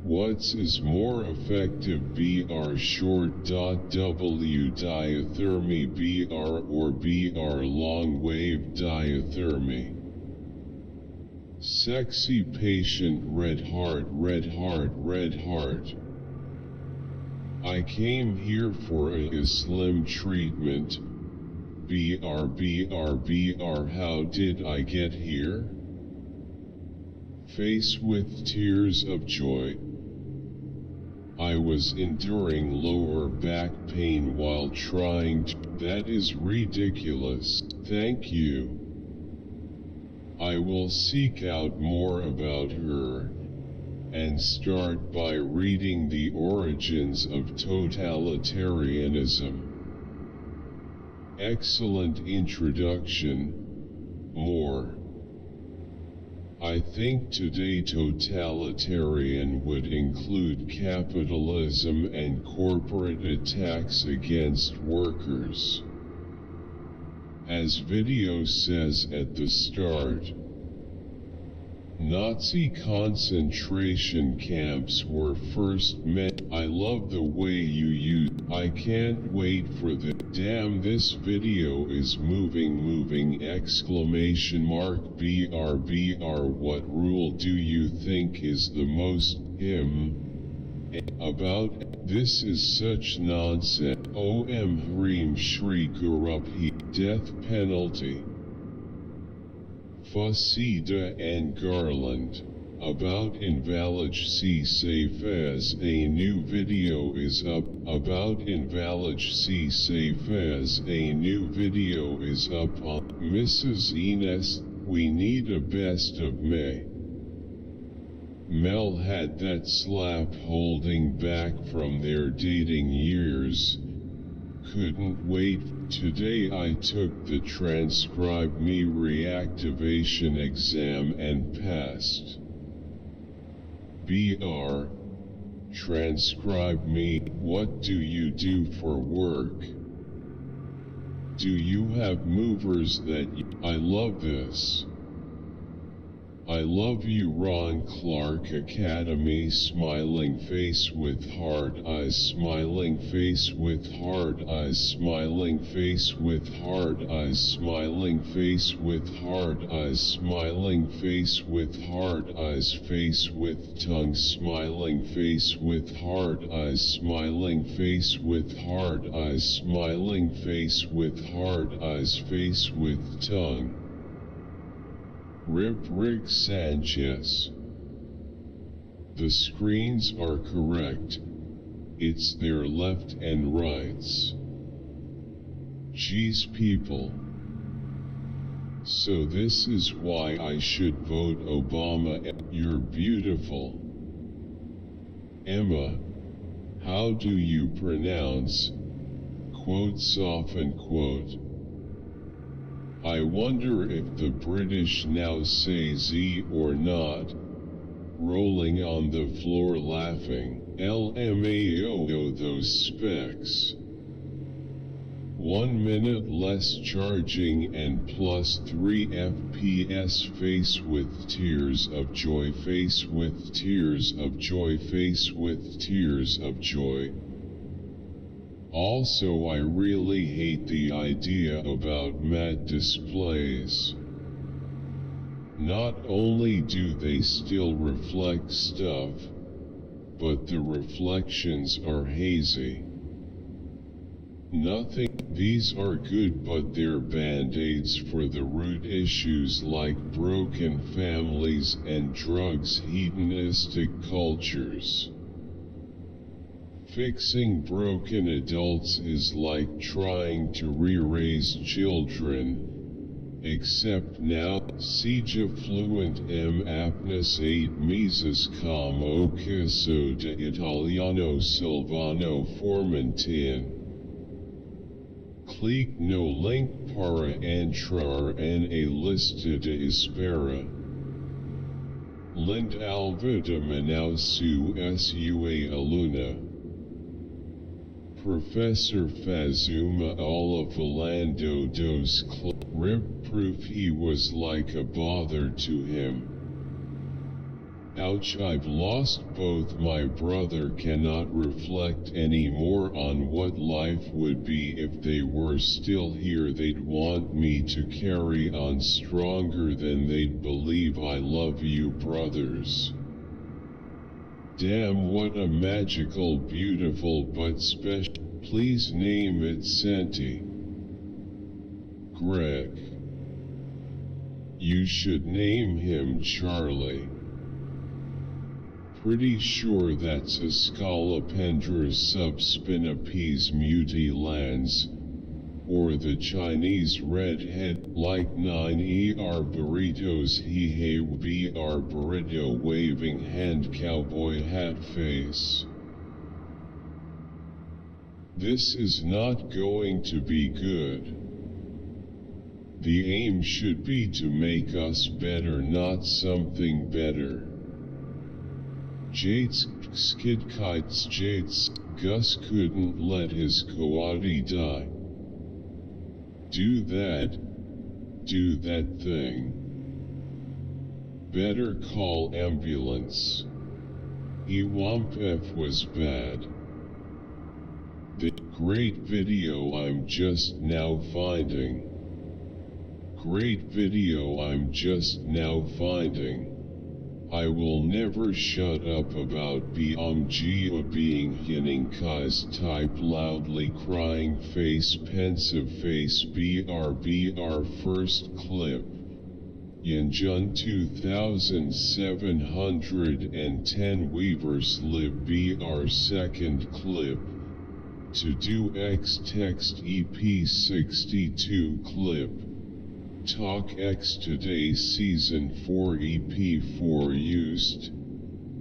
S1: What's is more effective, BR short.W diathermy BR or BR long wave diathermy? Sexy patient red heart. I came here for a slim treatment. BR, how did I get here? Face with tears of joy. I was enduring lower back pain while trying to. That is ridiculous. Thank you. I will seek out more about her, and start by reading The Origins of Totalitarianism. Excellent introduction. More. I think today totalitarian would include capitalism and corporate attacks against workers. As video says at the start, Nazi concentration camps were first met. I love the way you use. I can't wait for the. Damn, this video is moving exclamation mark. BR, what rule do you think is the most about? This is such nonsense. Hreem Shrikurup death penalty. Fusida and Garland. About invalid C safe as a new video is up. About invalid C safe as a new video is up on Mrs. Ines. We need a best of May. Mel had that slap holding back from their dating years. Couldn't wait. Today I took the Transcribe Me reactivation exam and passed. BR. Transcribe Me. What do you do for work? Do you have movers that I love this. I love you, Ron Clark Academy. Smiling face with hard eyes. Smiling face with hard eyes. Smiling face with hard eyes. Smiling face with hard eyes. Smiling face with hard eyes. Face with tongue. Smiling face with hard eyes. Smiling face with hard eyes. Smiling face with hard eyes. Face with tongue. Rip Rick Sanchez. The screens are correct. It's their left and rights. Geez, people. So this is why I should vote Obama. You're beautiful. Emma, how do you pronounce, quote, soften, quote? I wonder if the British now say Z or not. rolling on the floor laughing. LMAO those specs. 1 minute less charging and plus 3 FPS. Face with tears of joy. Face with tears of joy. Face with tears of joy. Also, I really hate the idea about matte displays. Not only do they still reflect stuff, but the reflections are hazy. Nothing. These are good, but they're band-aids for the root issues like broken families and drugs, hedonistic cultures. Fixing broken adults is like trying to re-raise children, except now, siege fluent apnes 8 meses como caso de Italiano Silvano Formentin. Click no link para entrar en a lista de espera. Lind alva de Manaus sua aluna. Professor Fazuma Ola Falando dos Rib proof he was like a bother to him. Ouch, I've lost both. My brother cannot reflect anymore on what life would be if they were still here. They'd want me to carry on stronger than they'd believe. I love you, brothers. Damn, what a magical, beautiful but special. Please name it Santi. Greg. You should name him Charlie. Pretty sure that's a Scolopendra subspinipes mutilans, or the Chinese redhead, like 9 burritos he br burrito waving hand cowboy hat face. This is not going to be good. The aim should be to make us better, not something better. Jade's skid kites. Jade's Gus couldn't let his coati die. Do that thing. Better call ambulance. Ewampef was bad. The great video I'm just now finding. Great video I'm just now finding. I will never shut up about BMG being hinning cuz type loudly crying face pensive face BR first clip. Yinjun 2710 Weavers lib BR second clip. To do X text EP 62 clip. Talk X Today Season 4 EP4 used.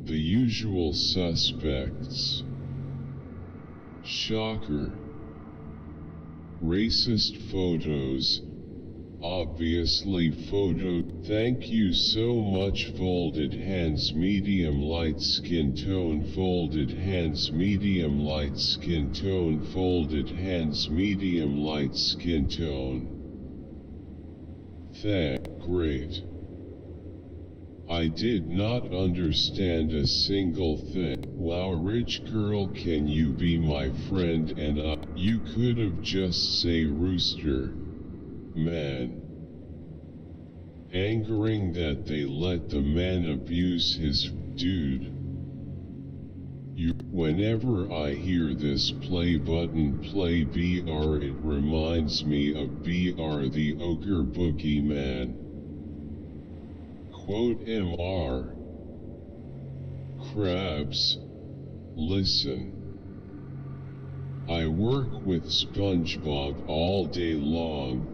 S1: The usual suspects. Shocker. Racist photos. Obviously photo. Thank you so much. Folded hands, medium light skin tone. Folded hands, medium light skin tone. Folded hands, medium light skin tone. Great. I did not understand a single thing. Wow, rich girl, can you be my friend? And you could have just say rooster. Man. Angering that they let the man abuse his dude. Whenever I hear this play button play BR, it reminds me of BR the Ogre Boogeyman. Quote MR. Crabs. Listen. I work with SpongeBob all day long,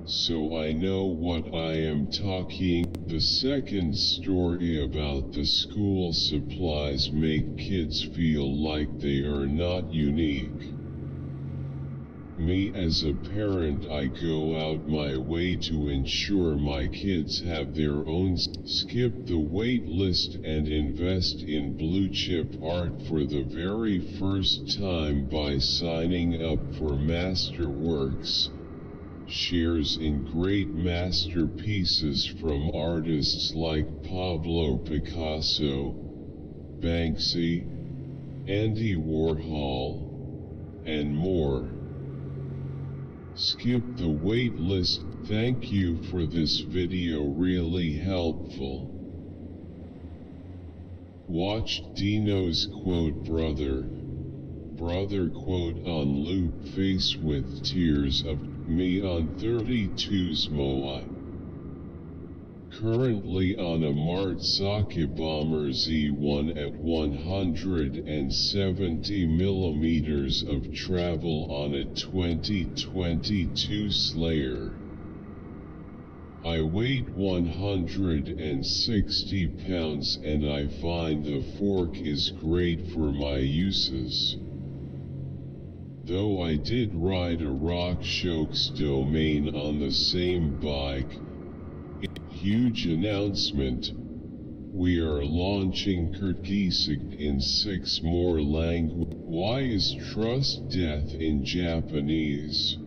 S1: so I know what I am talking. The second story about the school supplies make kids feel like they are not unique. Me as a parent, I go out my way to ensure my kids have their own. Skip the wait list and invest in blue chip art for the very first time by signing up for Masterworks. Shares in great masterpieces from artists like Pablo Picasso, Banksy, Andy Warhol, and more. Skip the wait list. Thank you for this video, really helpful. Watch Dino's quote brother quote on loop, face with tears of me on 32's Moai. Currently on a Marzocchi Bomber Z1 at 170 millimeters of travel on a 2022 Slayer. I weigh 160 pounds and I find the fork is great for my uses. Though I did ride a RockShox Domain on the same bike. Huge announcement. We are launching Kyrgyzstan in 6 more languages. Why is trust death in Japanese?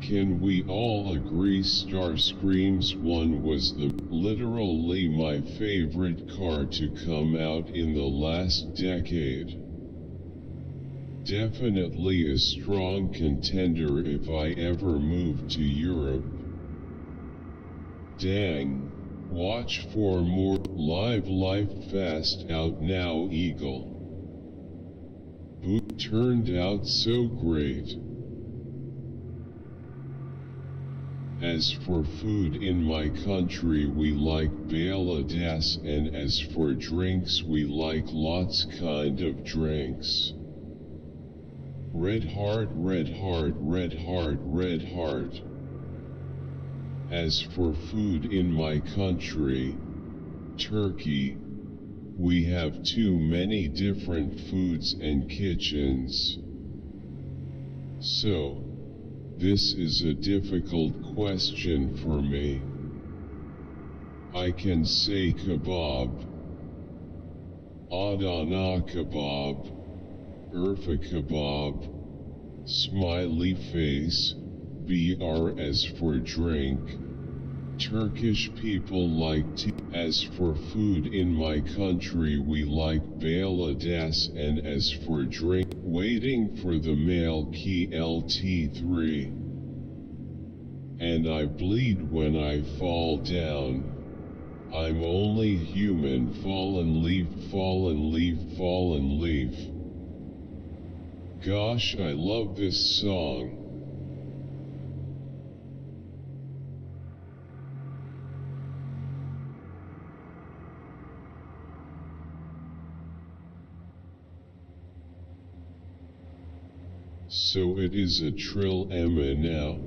S1: Can we all agree Starscream's 1 was literally my favorite car to come out in the last decade? Definitely a strong contender if I ever move to Europe. Dang. Watch for more. Live Life Fast out now, Eagle. Boot turned out so great. As for food in my country, we like Bangladesh, and as for drinks, we like lots kind of drinks. Red heart, red heart, red heart, red heart. As for food in my country, Turkey, we have too many different foods and kitchens. So, this is a difficult question for me. I can say kebab, Adana kebab, Urfa kebab, smiley face, BR. As for drink, Turkish people like tea. As for food in my country, we like Bangladesh, and as for drink, waiting for the male key LT3. And I bleed when I fall down. I'm only human. Fallen leaf, fallen leaf, fallen leaf. Gosh, I love this song. So it is a trill Emma now.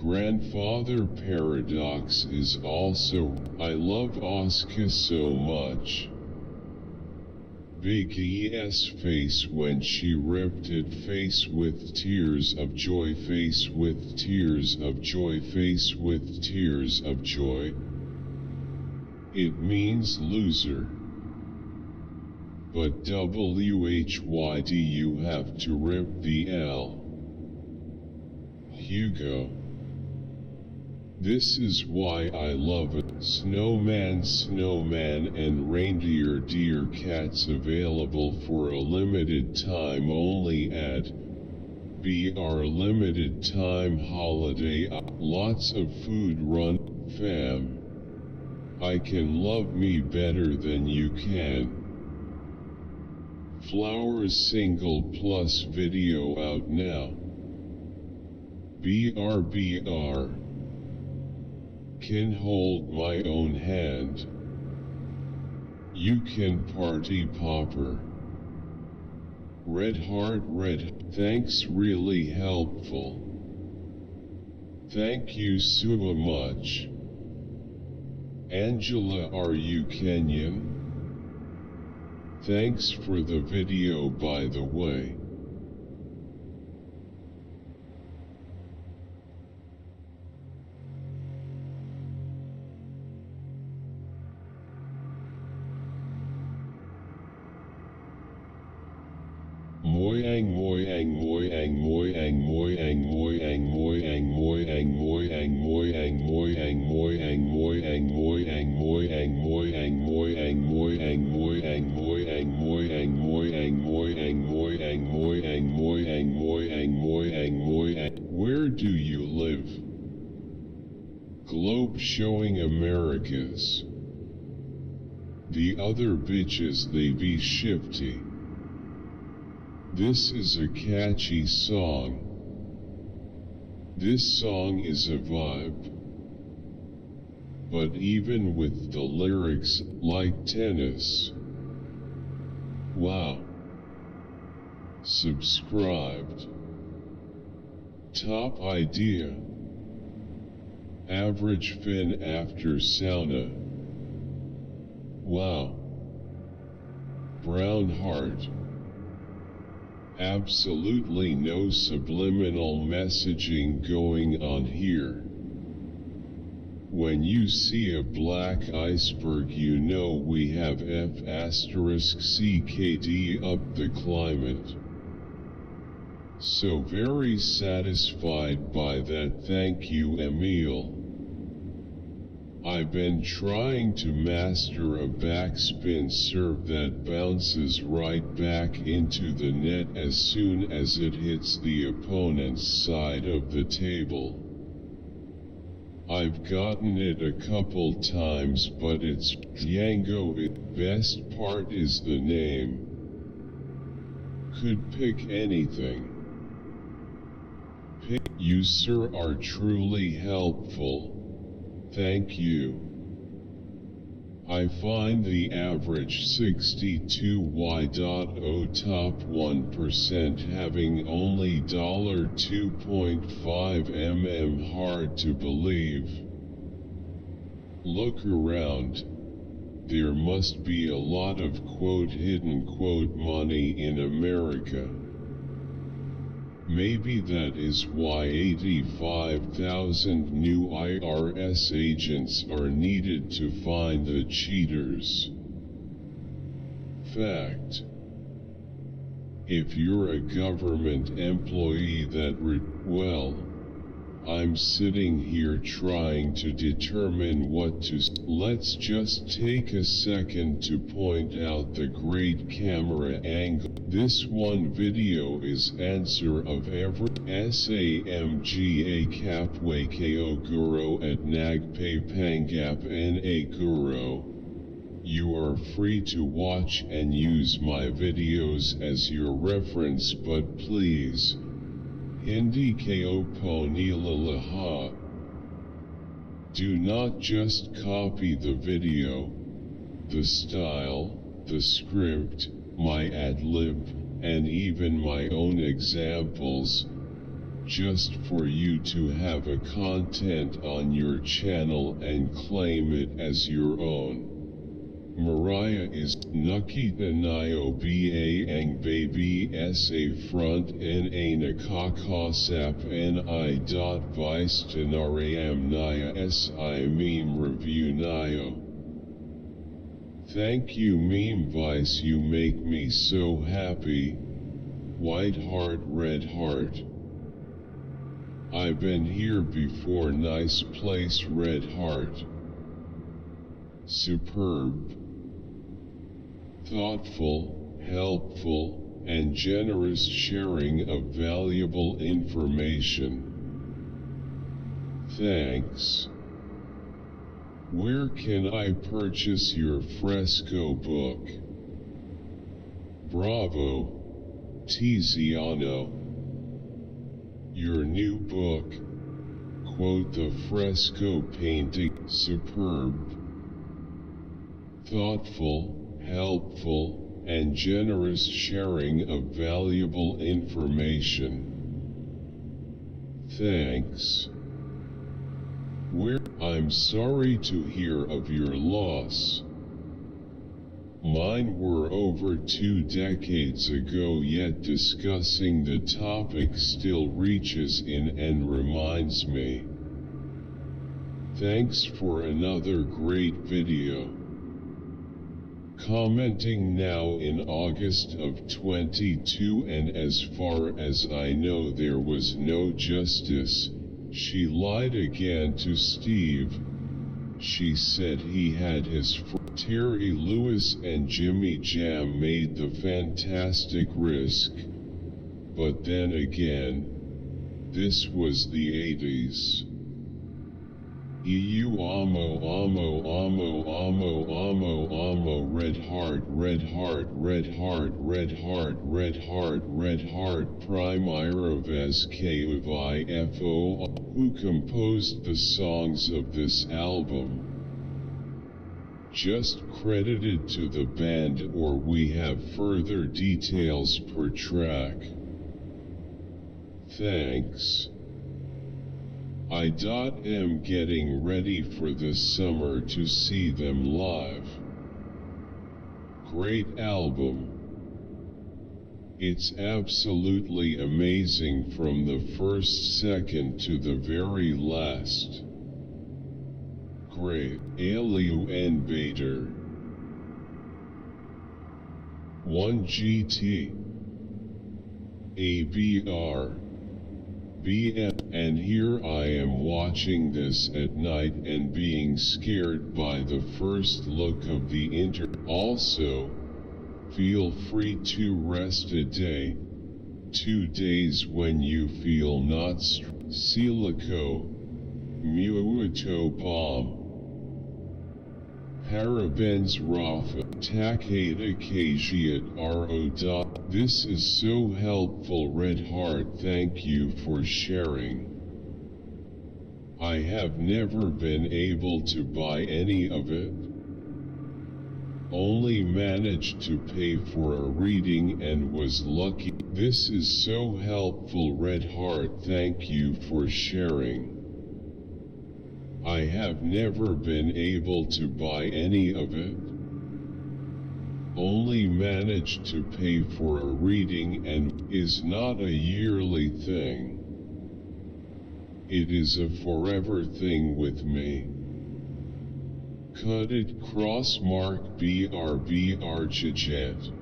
S1: Grandfather Paradox is also. I love Oscar so much. Big ES face when she ripped it, face with tears of joy, face with tears of joy, face with tears of joy. It means loser. But WHY do you have to rip the L? Hugo. This is why I love it. Snowman, snowman and reindeer, deer, cats available for a limited time only at BR limited time holiday. Lots of food run, fam. I can love me better than you can. Flowers single plus video out now. BR. Can hold my own hand. You can party popper. Red heart, red. Thanks, really helpful. Thank you so much. Angela, are you Kenyan? Thanks for the video, by the way. Where do you live? Globe showing Americas. The other bitches they be shifty. This is a catchy song. This song is a vibe. But even with the lyrics like tennis. Wow. Subscribed. Top idea. Average fin after sauna. Wow. Brown heart. Absolutely no subliminal messaging going on here. When you see a black iceberg, you know we have F***CKD up the climate. So very satisfied by that, thank you Emil. I've been trying to master a backspin serve that bounces right back into the net as soon as it hits the opponent's side of the table. I've gotten it a couple times, but it's Django. Best part is the name. Could pick anything. You sir are truly helpful. Thank you. I find the average 62Y.O top 1% having only $2.5 hard to believe. Look around. There must be a lot of quote hidden quote money in America. Maybe that is why 85,000 new IRS agents are needed to find the cheaters. Fact. If you're a government employee that well, I'm sitting here trying to determine what to let's just take a second to point out the great camera angle. This one video is answer of every SAMGA Kapwe Ko Guro at Nagpay Pangap Na Guro. You are free to watch and use my videos as your reference, but please, Hindi Ko Ponilalaha. Do not just copy the video, the style, the script, my ad-lib, and even my own examples, just for you to have a content on your channel and claim it as your own. Mariah is Nakita Nayo Ba Ang Baby Sa Front Na Nakakasap Ni Vice Tenariam Naya Si Meme Review Nayo. Thank you Meme Vice, you make me so happy. White heart, red heart. I've been here before, nice place, red heart. Superb. Thoughtful, helpful, and generous sharing of valuable information. Thanks. Where can I purchase your fresco book? Bravo, Tiziano. Your new book, quote the fresco painting, superb. Thoughtful, helpful, and generous sharing of valuable information. Thanks. I'm sorry to hear of your loss. Mine were over 2 decades ago, yet discussing the topic still reaches in and reminds me. Thanks for another great video. commenting now in August of 22, and as far as I know there was no justice. She lied again to Steve. She said he had his Terry Lewis and Jimmy Jam made the fantastic risk. But then again, this was the 80s. EU amo red heart prime Irovez KUVIFO, who composed the songs of this album. Just credited to the band, or we have further details per track. Thanks. I'm getting ready for this summer to see them live. Great album. It's absolutely amazing from the first second to the very last. Great. Alien Bader. 1GT. ABR. BM, and here I am watching this at night and being scared by the first look of the Also, feel free to rest a day, 2 days when you feel not Silico, Muuto Bomb. Parabens Rafa, Takeda Kajiat RO. This is so helpful, Red Heart. Thank you for sharing. I have never been able to buy any of it. Only managed to pay for a reading and was lucky. This is so helpful, Red Heart. Thank you for sharing. I have never been able to buy any of it. Only managed to pay for a reading and is not a yearly thing. It is a forever thing with me. Cut it cross mark BRBR Chijet.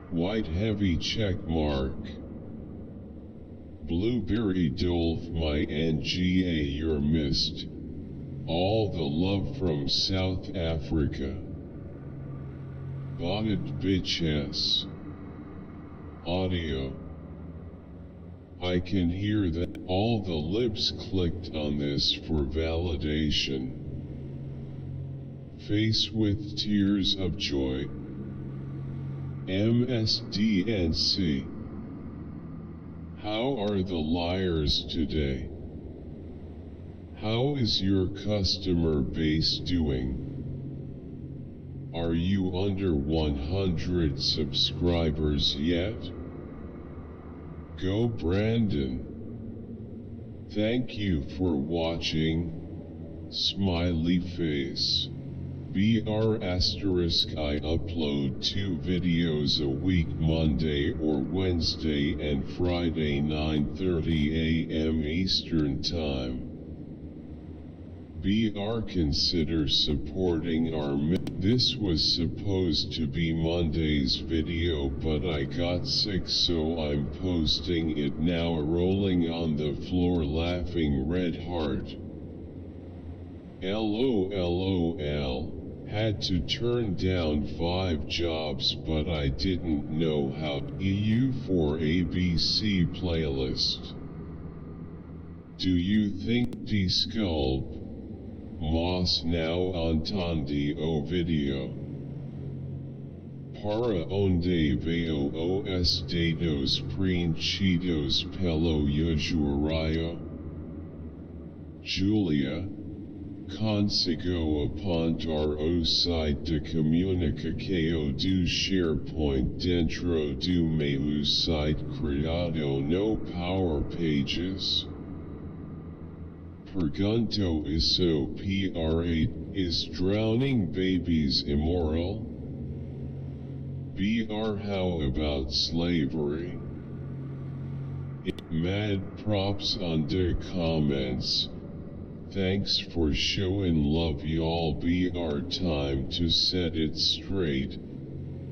S1: White heavy check mark. Blueberry Dolph my NGA you're missed. All the love from South Africa. Bonnet bitches. Audio. I can hear that all the lips clicked on this for validation. Face with tears of joy. MSDNC. How are the liars today? How is your customer base doing? Are you under 100 subscribers yet? Go Brandon. Thank you for watching. Smiley face. BR** I upload 2 videos a week, Monday or Wednesday and Friday 9:30 a.m. Eastern Time. BR consider supporting our This was supposed to be Monday's video, but I got sick, so I'm posting it now. Rolling on the floor laughing, Red Heart. LOL. Had to turn down 5 jobs, but I didn't know how. EU for ABC playlist. Do you think Desculp? Moss now entandi o video. Para onde veo os dados preenchidos pelo usuário? Julia. Consigo apontar o site de comunicação do SharePoint dentro do meu site criado no Power Pages? Pergunto isso pra is drowning babies immoral? BR how about slavery? Mad props under comments. Thanks for showing love, y'all. Be our time to set it straight.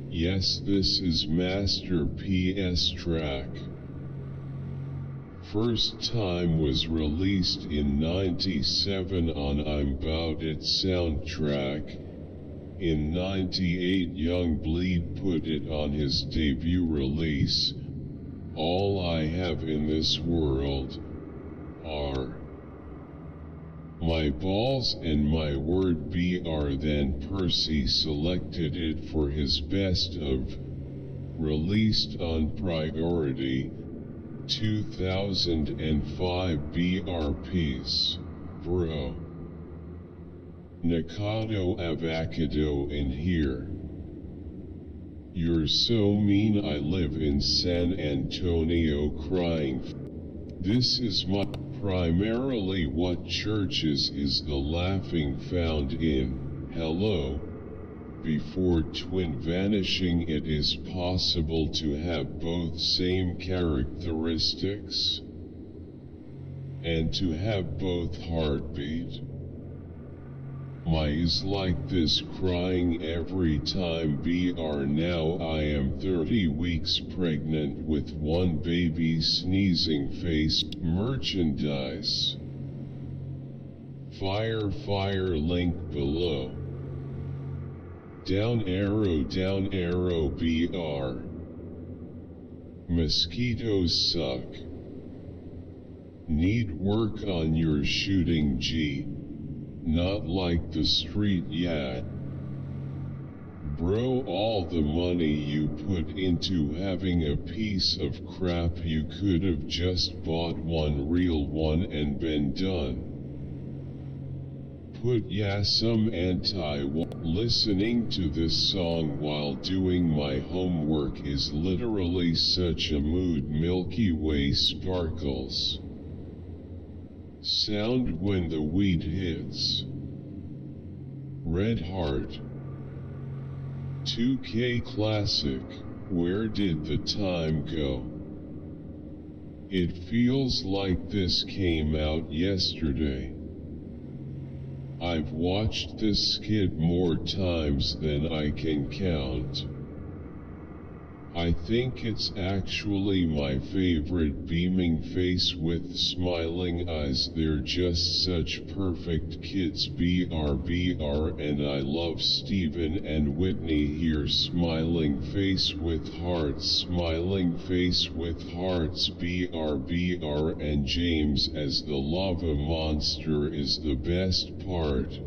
S1: Yes, this is Master PS track. First time was released in '97 on I'm 'Bout It soundtrack. In '98 Young Bleed put it on his debut release. All I have in this world are my balls and my word. Br then Percy selected it for his best of, released on Priority, 2005 BR piece. Bro. Nikado avocado in here. You're so mean. I live in San Antonio crying. This is my primarily what churches is the laughing found in. Hello. Before twin vanishing, it is possible to have both same characteristics and to have both heartbeat. My is like this, crying every time. Br now I am 30 weeks pregnant with one baby, sneezing face. Merchandise. Fire link below. Down arrow BR. Mosquitoes suck. Need work on your shooting G. Not like the street yet. Bro, all the money you put into having a piece of crap, you could have just bought one real one and been done. Put some listening to this song while doing my homework is literally such a mood. Milky Way sparkles. Sound when the weed hits. Red Heart. 2K Classic, where did the time go? It feels like this came out yesterday. I've watched this skit more times than I can count. I think it's actually my favorite. Beaming face with smiling eyes, they're just such perfect kids. Br and I love Steven and Whitney here. Smiling face with hearts, smiling face with hearts. Br and James as the lava monster is the best part.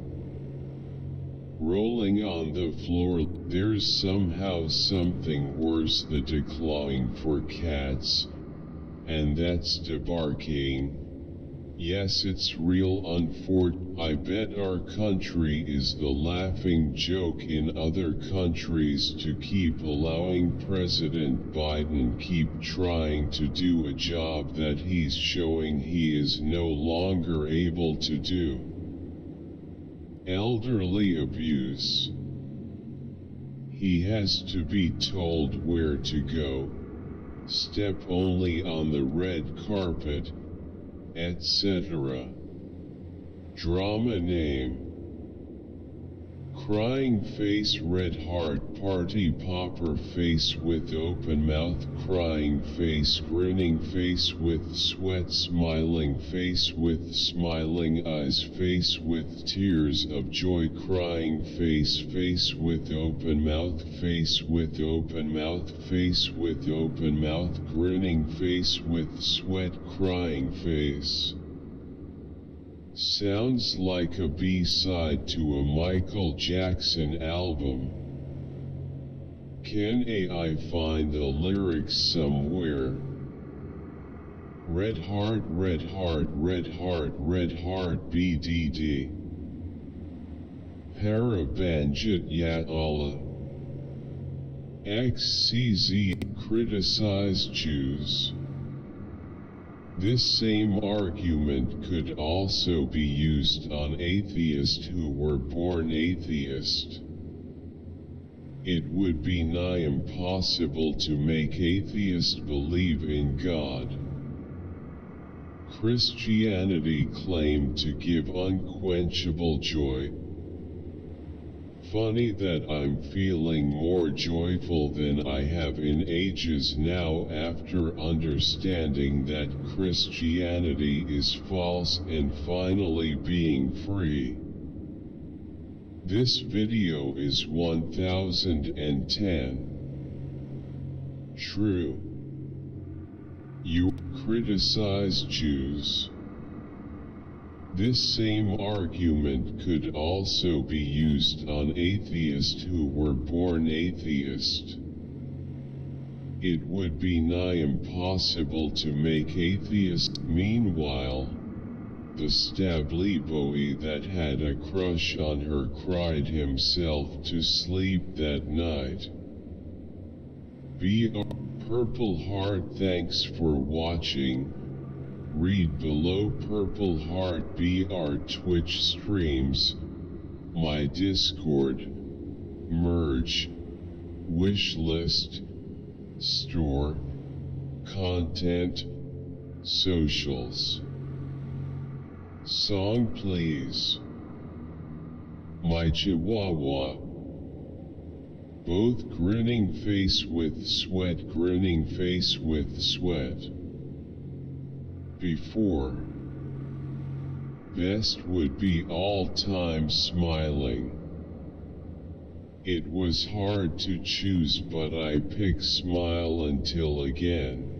S1: Rolling on the floor, there's somehow something worse, the declawing for cats, and that's debarking. Yes, it's real I bet our country is the laughing joke in other countries to keep allowing President Biden keep trying to do a job that he's showing he is no longer able to do. Elderly abuse. He has to be told where to go, step only on the red carpet, etc. Drama name. Crying face, red heart, party popper face with open mouth, crying face, grinning face with sweat, smiling face with smiling eyes, face with tears of joy, crying face, face with open mouth, face with open mouth, face with open mouth, grinning face with sweat, crying face. Sounds like a B-side to a Michael Jackson album. Can AI find the lyrics somewhere? Red heart, red heart, red heart, red heart, BDD. Parabanjit ya Allah. XCZ, criticize Jews. This same argument could also be used on atheists who were born atheist. It would be nigh impossible to make atheists believe in God. Christianity claimed to give unquenchable joy. Funny that I'm feeling more joyful than I have in ages now after understanding that Christianity is false and finally being free. This video is 1010. True. You criticize Jews. This same argument could also be used on atheists who were born atheist. It would be nigh impossible to make atheists. Meanwhile, the stably boy that had a crush on her cried himself to sleep that night. Purple Heart, thanks for watching. Read below. Purple Heart our Twitch streams, my Discord, merge, wishlist, store, content, socials. Song please. My Chihuahua. Both grinning face with sweat, grinning face with sweat. Before. Best would be all time smiling. It was hard to choose, but I pick smile until again.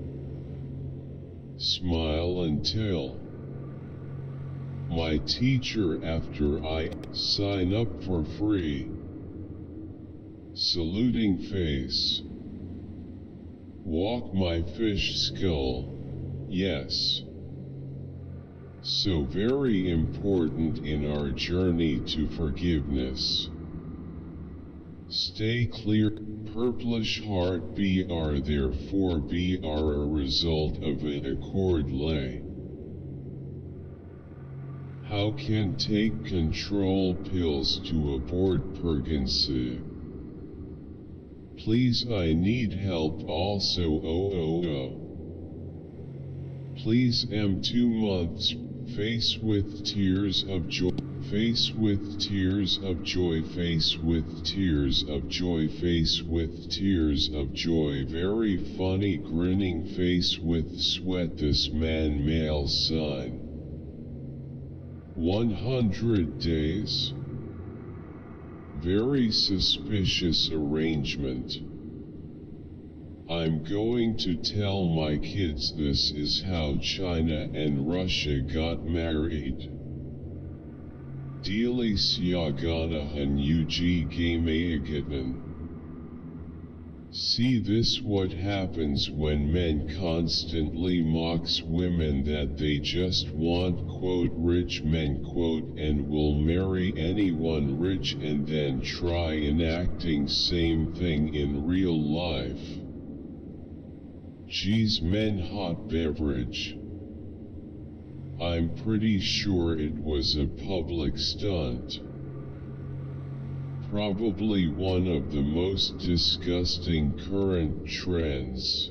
S1: Smile until. My teacher after I sign up for free. Saluting face. Walk my fish skull. Yes. So very important in our journey to forgiveness. Stay clear. Purplish heart therefore a result of an accord lay. How can take control pills to abort pregnancy? Please, I need help also. Please, 2 months. Face with tears of joy. Face with tears of joy. Face with tears of joy. Face with tears of joy. Very funny grinning face with sweat. This man male sign. 100 days. Very suspicious arrangement. I'm going to tell my kids this is how China and Russia got married. Dili Siaganahan UG Gameagatan. See this what happens when men constantly mocks women that they just want quote rich men quote and will marry anyone rich and then try enacting same thing in real life. Geez, men hot beverage. I'm pretty sure it was a public stunt. Probably one of the most disgusting current trends.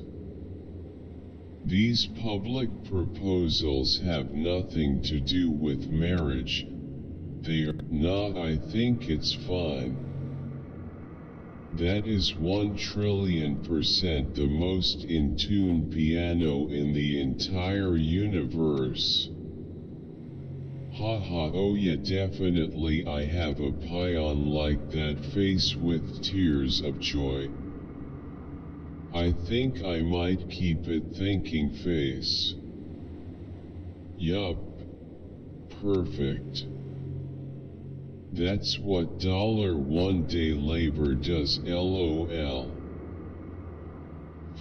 S1: These public proposals have nothing to do with marriage. They are not. I think it's fine. That is 1,000,000,000% the most in-tune piano in the entire universe. Haha, oh yeah, definitely I have a pion like that face with tears of joy. I think I might keep it thinking face. Yup. Perfect. That's what $1 day labor does, LOL.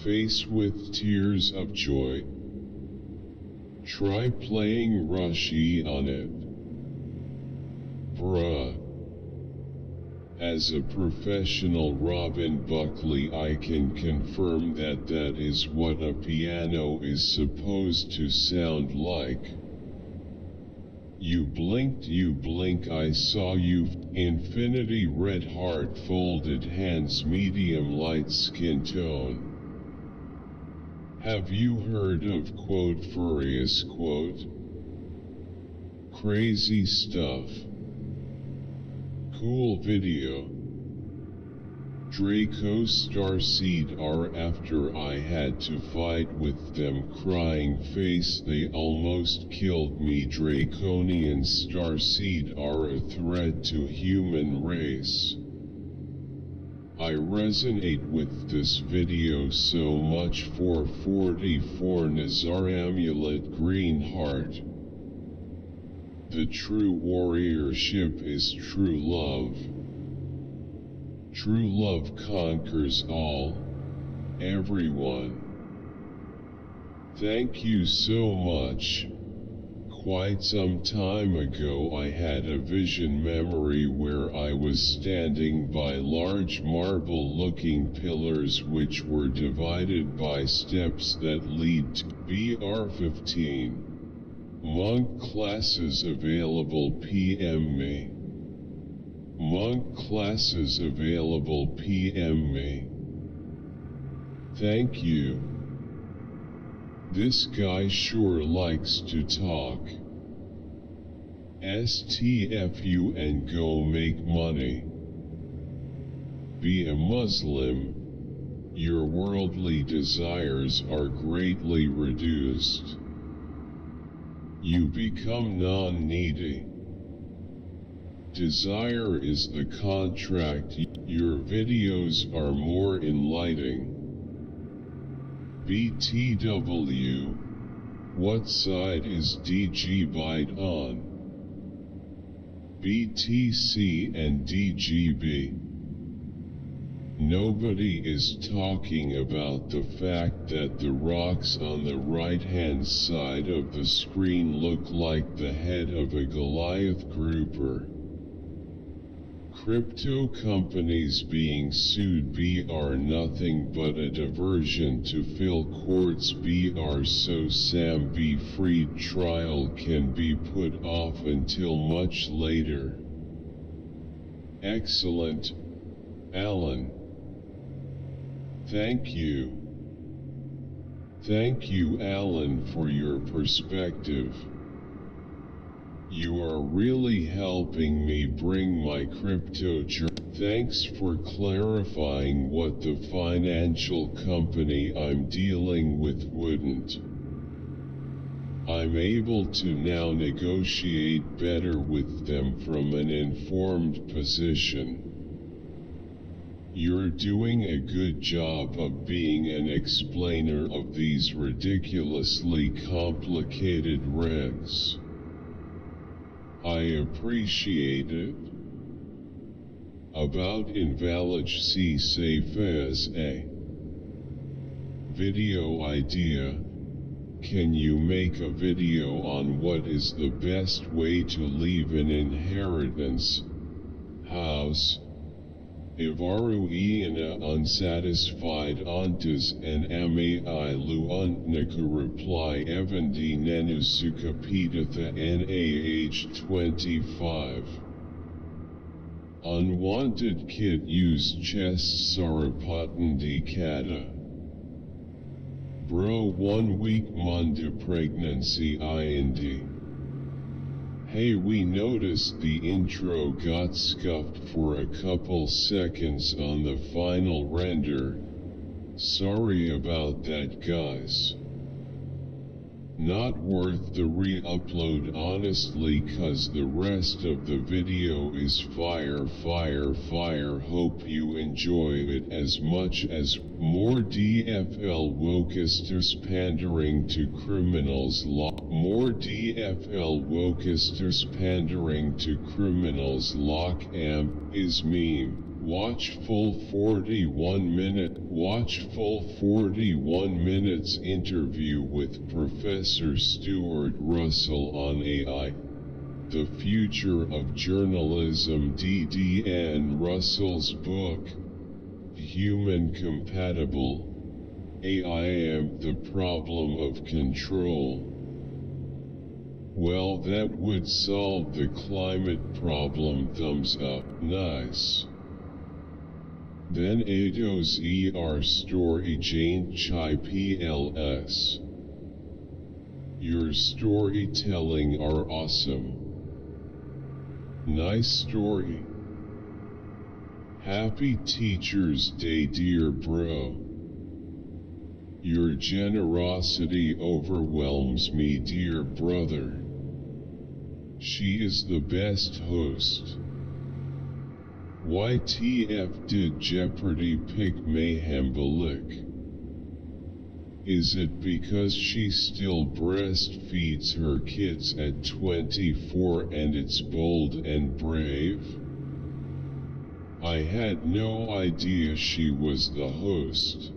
S1: Face with tears of joy. Try playing Rushy on it. Bruh. As a professional Robin Buckley, I can confirm that that is what a piano is supposed to sound like. You blink, I saw you. Infinity red heart, folded hands, medium light skin tone. Have you heard of quote furious quote? Crazy stuff. Cool video. Draco Starseed R. After I had to fight with them crying face they almost killed me. Draconian Starseed are a threat to human race. I resonate with this video so much. 444 Nazar Amulet Green Heart. The true warriorship is true love. True love conquers all, everyone. Thank you so much. Quite some time ago I had a vision memory where I was standing by large marble-looking pillars which were divided by steps that lead to BR15. Monk classes available, PM me. Monk classes available, PM me. Thank you. This guy sure likes to talk. STFU and go make money. Be a Muslim. Your worldly desires are greatly reduced. You become non-needy. Desire is the contract. Your videos are more enlightening. BTW. What side is DG Byte on? BTC and DGB. Nobody is talking about the fact that the rocks on the right-hand side of the screen look like the head of a Goliath grouper. Crypto companies being sued are nothing but a diversion to fill courts so Sam B. Freed trial can be put off until much later. Excellent, Alan. Thank you. Thank you, Alan, for your perspective. You are really helping me bring my crypto journey. Thanks for clarifying what the financial company I'm dealing with wouldn't. I'm able to now negotiate better with them from an informed position. You're doing a good job of being an explainer of these ridiculously complicated regs. I appreciate it. About invalid C safe as a video idea. Can you make a video on what is the best way to leave an inheritance house? Ivaru ina unsatisfied antas and amai luantnika reply evandi nenusukapithatha nah 25. Unwanted kit use chest sarapatandi kata. Bro 1 week munda pregnancy ind. Hey, we noticed the intro got scuffed for a couple seconds on the final render. Sorry about that, guys. Not worth the re-upload honestly, cause the rest of the video is fire. Hope you enjoy it as much as more DFL wokesters pandering to criminals more DFL wokesters pandering to criminals lock amp is meme. Watch full 41 minutes interview with Professor Stuart Russell on AI, the future of journalism. D.D.N. Russell's book, Human Compatible AI and the Problem of Control. Well, that would solve the climate problem. Thumbs up. Nice. Then Ados story Jane Chai PLS. Your storytelling are awesome. Nice story. Happy Teacher's Day, dear bro. Your generosity overwhelms me, dear brother. She is the best host. YTF did Jeopardy pick Mayhem Balik? Is it because she still breastfeeds her kids at 24 and it's bold and brave? I had no idea she was the host.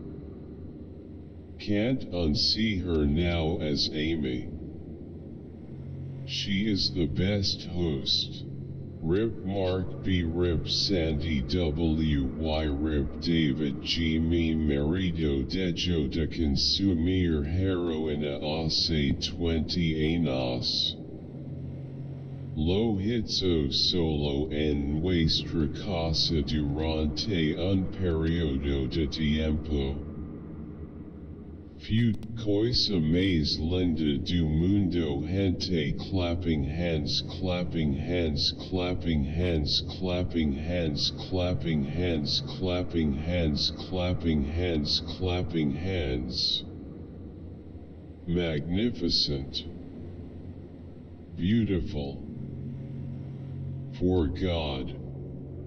S1: Can't unsee her now as Amy. She is the best host. Rip Mark B. Rip Sandy W.Y. Rip David G. Me Marido Dejo de Consumir Heroina Ase 20 Anos. Lo hitso solo en nuestra casa durante un periodo de tiempo. Few coisa mais linda do mundo, gente clapping hands, clapping hands, clapping hands, clapping hands, clapping hands, clapping hands, clapping hands, clapping hands. Magnificent. Beautiful. For God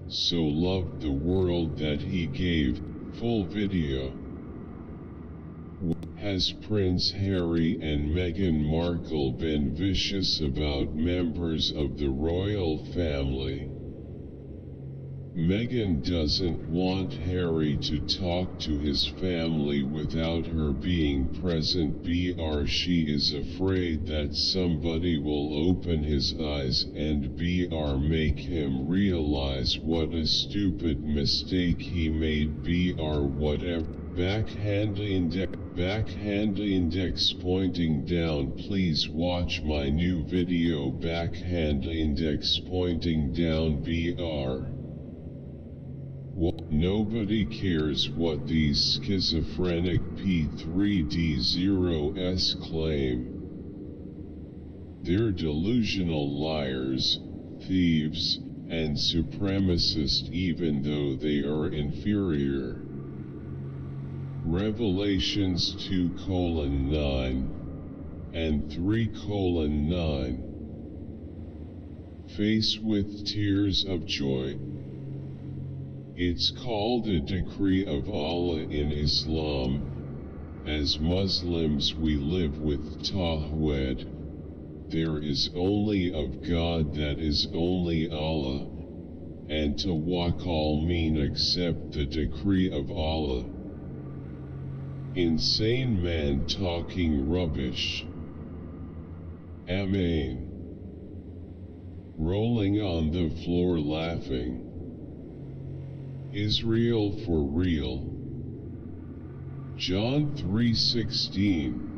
S1: so loved the world that he gave. Full video. Has Prince Harry and Meghan Markle been vicious about members of the royal family? Meghan doesn't want Harry to talk to his family without her being present. She is afraid that somebody will open his eyes and make him realize what a stupid mistake he made. Whatever. Backhand index pointing down. Please watch my new video. Backhand index pointing down. Nobody cares what these schizophrenic P3D0s claim. They're delusional liars, thieves, and supremacists, even though they are inferior. Revelations 2:9 and 3:9. Face with tears of joy. It's called a decree of Allah in Islam. As Muslims we live with Tawhid. There is only of God, that is only Allah. And to walk all mean accept the decree of Allah. Insane man talking rubbish. Amen. Rolling on the floor laughing. Israel for real. John 3:16.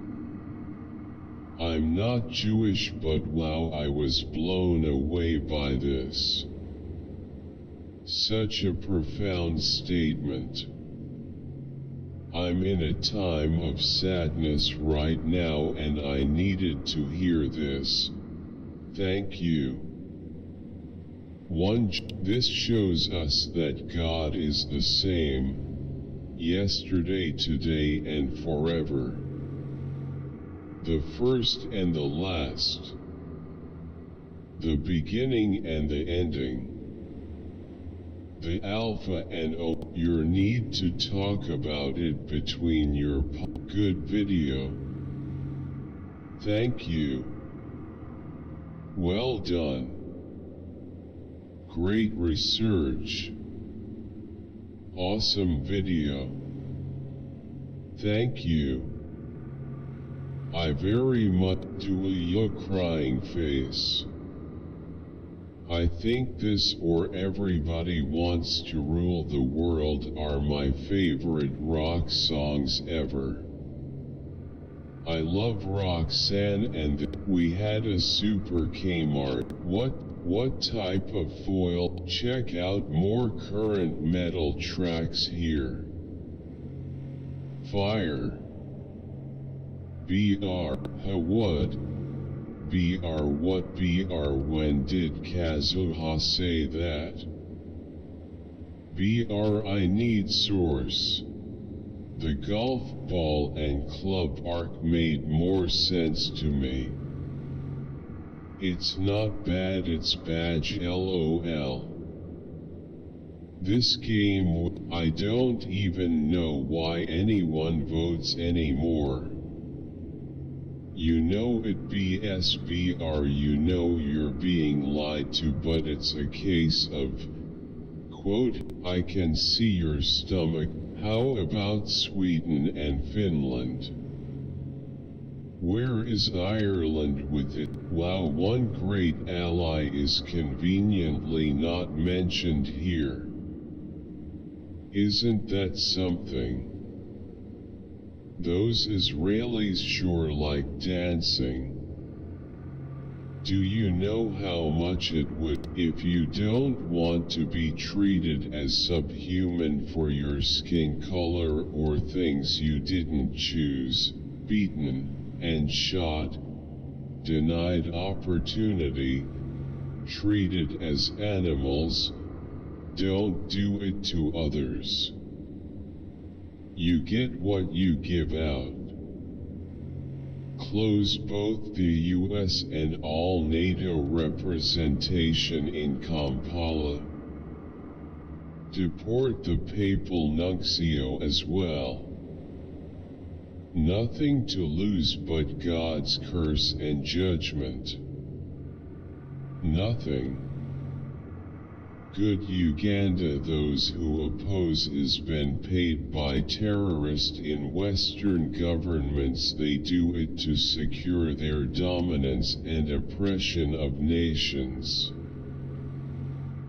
S1: I'm not Jewish, but wow, I was blown away by this. Such a profound statement. I'm in a time of sadness right now and I needed to hear this. Thank you. This shows us that God is the same, yesterday, today, and forever. The first and the last. The beginning and the ending. The Alpha and O. Your need to talk about it between your good video. Thank you. Well done. Great research. Awesome video. Thank you. I very much do your crying face. I think this or Everybody Wants to Rule the World are my favorite rock songs ever. I love Roxanne and we had a super Kmart. What type of foil? Check out more current metal tracks here. Fire. BR. What? BR what? BR when did Kazuha say that? BR I need source. The golf ball and club arc made more sense to me. It's not bad, it's badge LOL. This game, I don't even know why anyone votes anymore. You know it BSBR, you know you're being lied to, but it's a case of, quote, I can see your stomach. How about Sweden and Finland? Where is Ireland with it? Wow, one great ally is conveniently not mentioned here. Isn't that something? Those Israelis sure like dancing. Do you know how much it would, if you don't want to be treated as subhuman for your skin color or things you didn't choose, beaten and shot, denied opportunity, treated as animals? Don't do it to others. You get what you give out. Close both the US and all NATO representation in Kampala. Deport the papal nuncio as well. Nothing to lose but God's curse and judgment. Nothing. Good Uganda, those who oppose is been paid by terrorists in Western governments. They do it to secure their dominance and oppression of nations.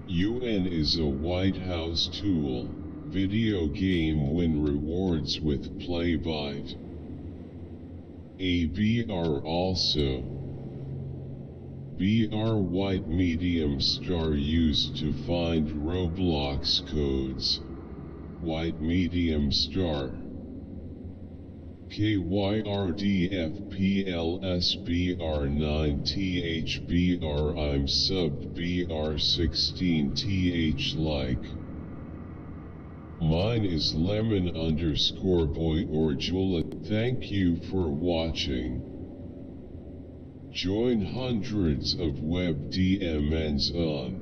S1: UN is a White House tool, video game win rewards with Playbyte. ABR also. BR white medium star used to find Roblox codes. White medium star. KYRDFPLSBR9THBR I'm subbed BR16TH like. Mine is lemon_boy or Jula. Thank you for watching. Join hundreds of web DMNs on.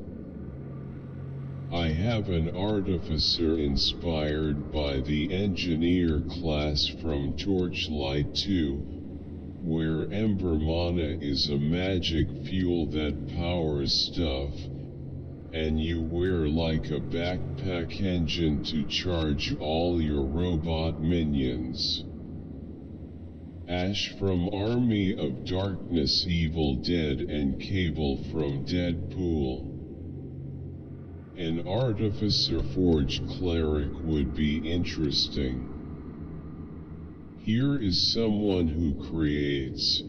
S1: I have an artificer inspired by the engineer class from Torchlight 2, where Ember Mana is a magic fuel that powers stuff, and you wear like a backpack engine to charge all your robot minions. Ash from Army of Darkness, Evil Dead, and Cable from Deadpool. An Artificer Forge Cleric would be interesting. Here is someone who creates,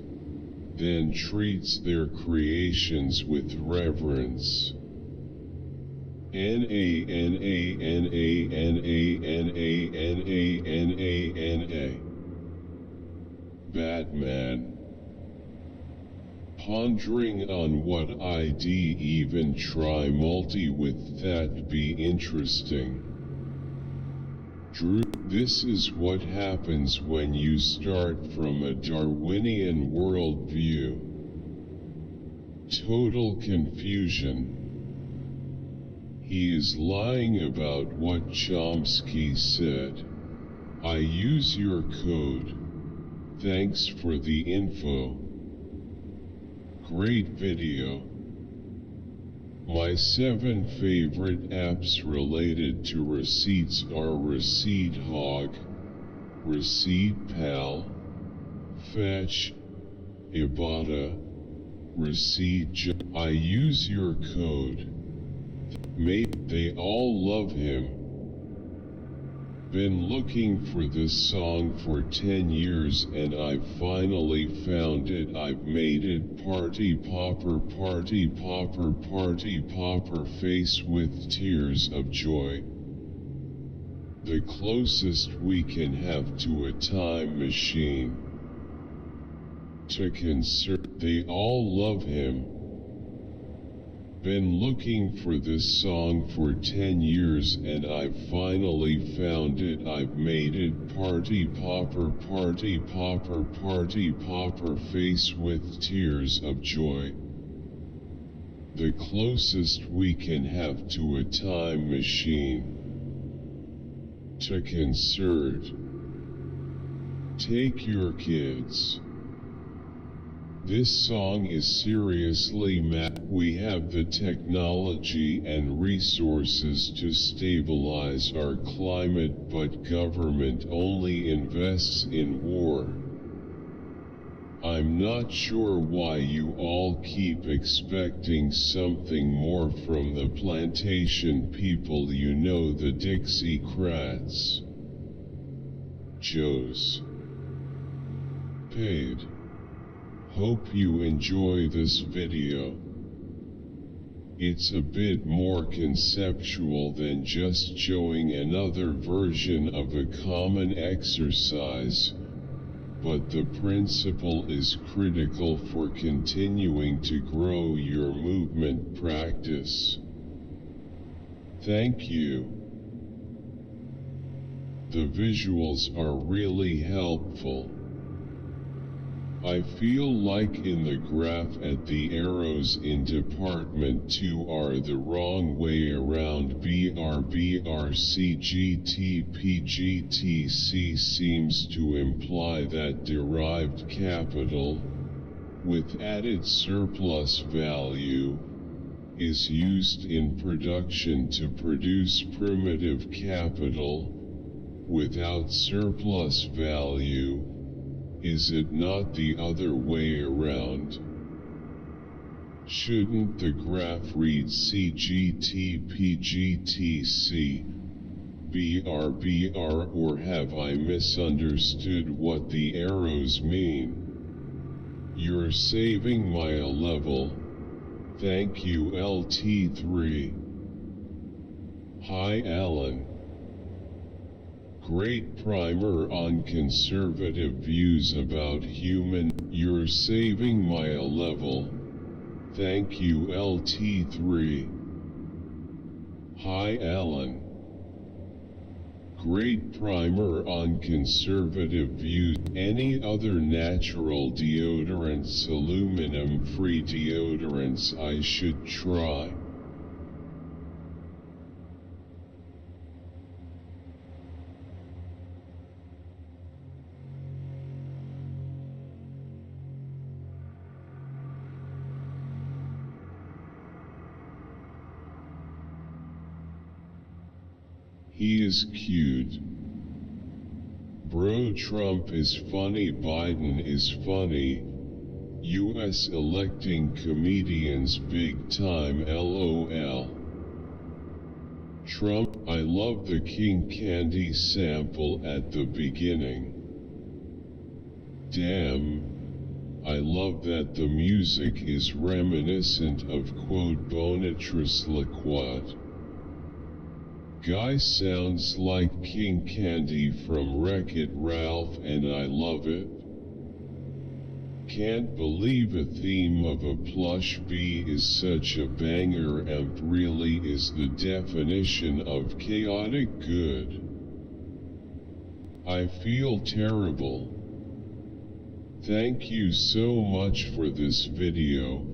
S1: then treats their creations with reverence. N-A-N-A-N-A-N-A-N-A-N-A-N-A. Batman. Pondering on what I'd even try multi with, that be interesting. Drew, this is what happens when you start from a Darwinian worldview. Total confusion. He is lying about what Chomsky said. I use your code. Thanks for the info. Great video. My 7 favorite apps related to receipts are Receipt Hog, Receipt Pal, Fetch, Ibotta, Receipt I use your code. Mate, they all love him. Been looking for this song for 10 years and I finally found it. I've made it party popper, face with tears of joy. The closest we can have to a time machine. To concert, they all love him. Been looking for this song for 10 years and I finally found it. I've made it party popper, face with tears of joy. The closest we can have to a time machine. To concert. Take your kids. This song is seriously we have the technology and resources to stabilize our climate, but government only invests in war. I'm not sure why you all keep expecting something more from the plantation people, you know, the Dixiecrats. Joe's. Paid. Hope you enjoy this video. It's a bit more conceptual than just showing another version of a common exercise, but the principle is critical for continuing to grow your movement practice. Thank you. The visuals are really helpful. I feel like in the graph at the arrows in department 2 are the wrong way around. BRBRCGTPGTC seems to imply that derived capital, with added surplus value, is used in production to produce primitive capital, without surplus value. Is it not the other way around? Shouldn't the graph read CGTPGTC, BRBR, or have I misunderstood what the arrows mean? You're saving my a level. Thank you, LT3. Hi, Alan. Great primer on conservative views about human. You're saving my a level. Thank you, LT3. Hi, Alan. Great primer on conservative views. Any other natural deodorants, aluminum-free deodorants I should try? He is cute. Bro, Trump is funny, Biden is funny. US electing comedians big time, LOL. Trump, I love the King Candy sample at the beginning. Damn. I love that the music is reminiscent of quote Bonatrix Liquid. Guy sounds like King Candy from Wreck-It Ralph and I love it. Can't believe a theme of a plush bee is such a banger and really is the definition of chaotic good. I feel terrible. Thank you so much for this video.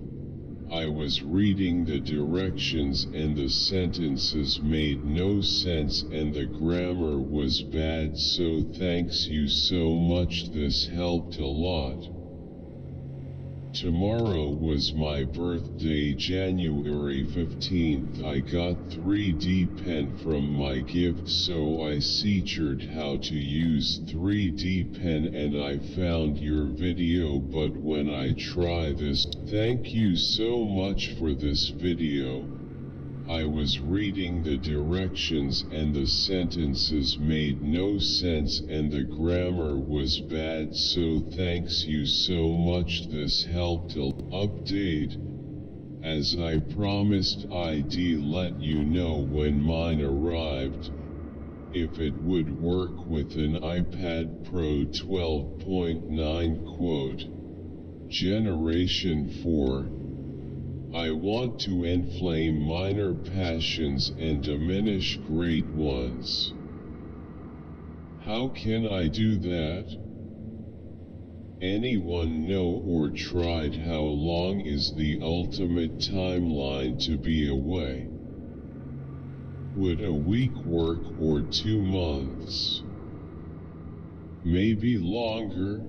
S1: I was reading the directions and the sentences made no sense and the grammar was bad, so thanks you so much, this helped a lot. Tomorrow was my birthday, January 15th. I got 3D pen from my gift, so I searched how to use 3D pen and I found your video, but when I try this, thank you so much for this video. I was reading the directions and the sentences made no sense and the grammar was bad, so thanks you so much. This helped a update. As I promised, I'd let you know when mine arrived, if it would work with an iPad Pro 12.9 quote. Generation 4. I want to inflame minor passions and diminish great ones. How can I do that? Anyone know or tried how long is the ultimate timeline to be away? Would a week work or 2 months? Maybe longer?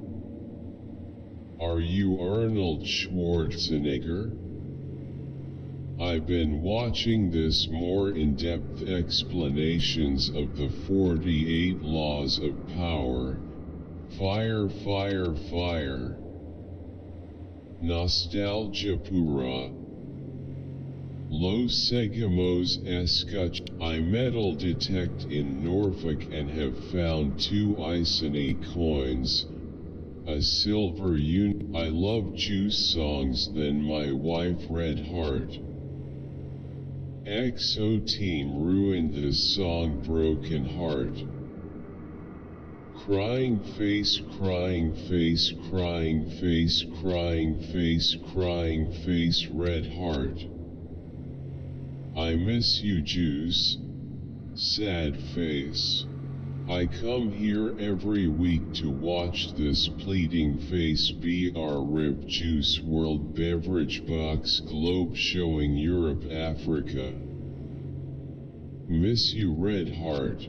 S1: Are you Arnold Schwarzenegger? I've been watching this more in-depth explanations of the 48 laws of power. Fire, fire, fire. Nostalgia pura. Los seguimos escuch. I metal detect in Norfolk and have found 2 Iceni coins. A silver I love juice songs than my wife Red Heart. XO Team ruined this song Broken Heart. Crying face, crying face, crying face, crying face, crying face, Red Heart. I miss you, Juice. Sad face. I come here every week to watch this pleading face. BR Rip Juice World Beverage Box Globe showing Europe, Africa. Miss you, Red Heart.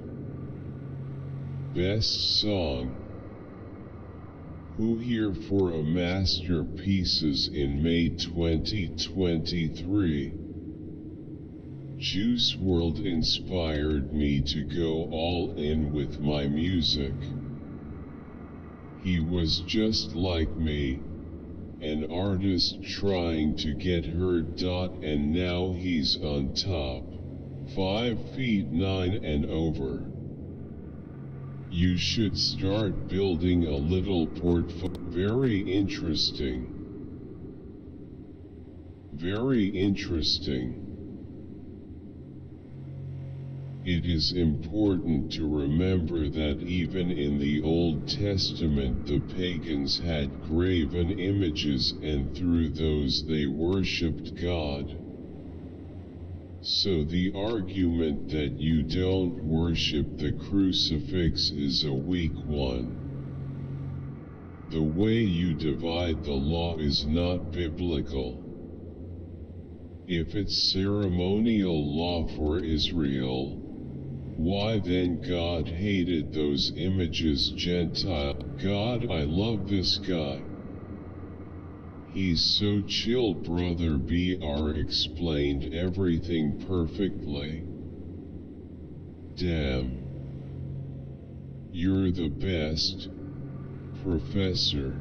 S1: Best song. Who here for a masterpieces in May 2023? Juice World inspired me to go all in with my music. He was just like me, an artist trying to get heard. And now he's on top, 5 feet 9 and over. You should start building a little portfolio. Very interesting. Very interesting. It is important to remember that even in the Old Testament the pagans had graven images and through those they worshipped God. So the argument that you don't worship the crucifix is a weak one. The way you divide the law is not biblical. If it's ceremonial law for Israel, why then God hated those images? Gentile. God, I love this guy. He's so chill. Brother BR explained everything perfectly. Damn. You're the best, Professor.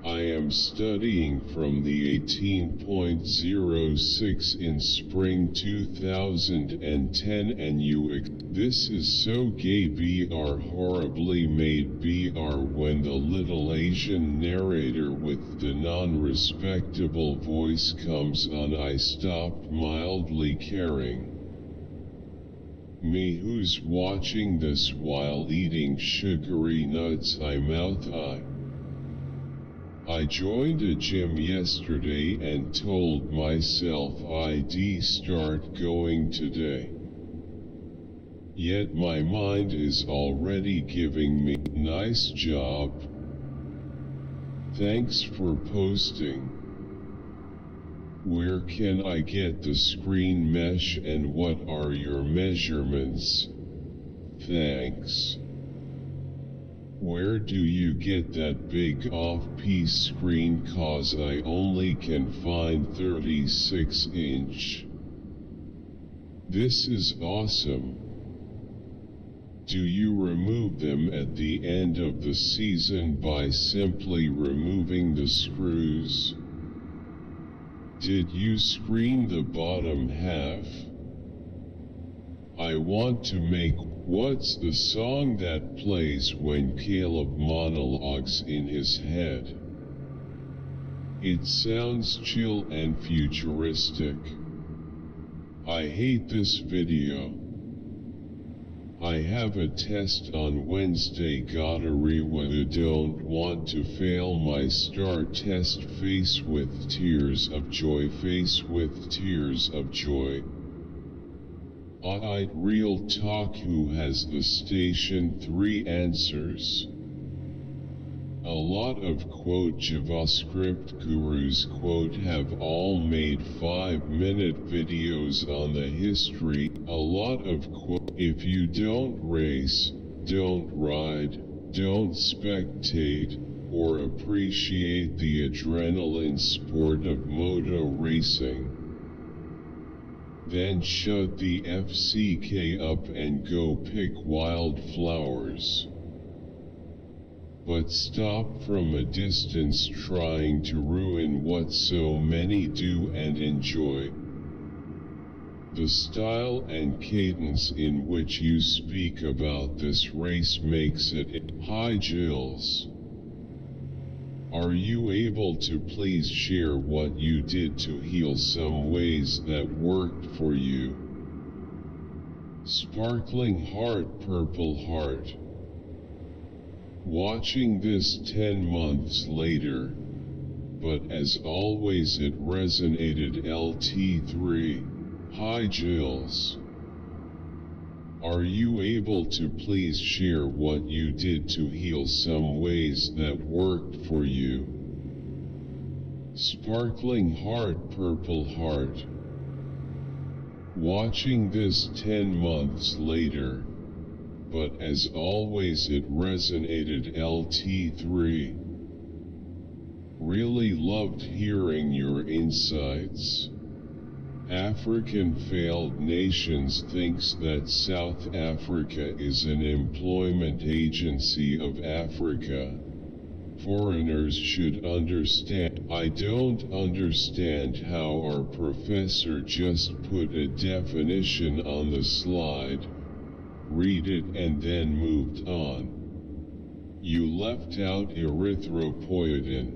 S1: I am studying from the 18.06 in spring 2010 and this is so gay. BR horribly made. BR when the little Asian narrator with the non-respectable voice comes on I stopped mildly caring. Me who's watching this while eating sugary nuts I joined a gym yesterday and told myself I'd start going today. Yet my mind is already giving me nice job. Thanks for posting. Where can I get the screen mesh and what are your measurements? Thanks. Where do you get that big off-piece screen? Cause I only can find 36-inch. This is awesome. Do you remove them at the end of the season by simply removing the screws? Did you screen the bottom half? I want to make what's the song that plays when Caleb monologues in his head? It sounds chill and futuristic. I hate this video. I have a test on Wednesday. Gaoler, I don't want to fail my star test. Face with tears of joy, face with tears of joy. Alright, real talk, who has the station 3 answers? A lot of quote JavaScript gurus quote have all made 5-minute videos on the history. A lot of quote, if you don't race, don't ride, don't spectate, or appreciate the adrenaline sport of moto racing, then shut the FCK up and go pick wildflowers. But stop from a distance trying to ruin what so many do and enjoy. The style and cadence in which you speak about this race makes it. Hi Jills. Are you able to please share what you did to heal some ways that worked for you? Sparkling heart, purple heart. Watching this 10 months later, but as always it resonated. LT3. Hi Jills. Are you able to please share what you did to heal some ways that worked for you? Sparkling heart, purple heart. Watching this 10 months later, but as always it resonated. LT3. Really loved hearing your insights. African Failed Nations thinks that South Africa is an employment agency of Africa. Foreigners should understand. I don't understand how our professor just put a definition on the slide, read it and then moved on. You left out erythropoietin.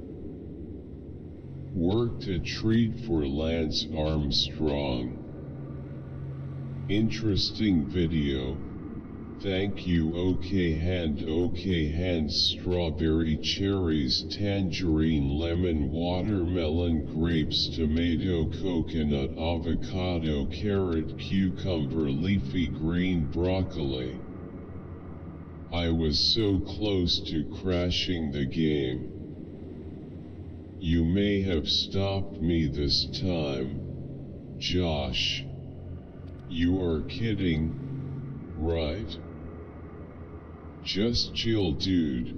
S1: Worked a treat for Lance Armstrong. Interesting video. Thank you. OK hand, strawberry, cherries, tangerine, lemon, watermelon, grapes, tomato, coconut, avocado, carrot, cucumber, leafy green, broccoli. I was so close to crashing the game. You may have stopped me this time, Josh. You are kidding, right? Just chill, dude.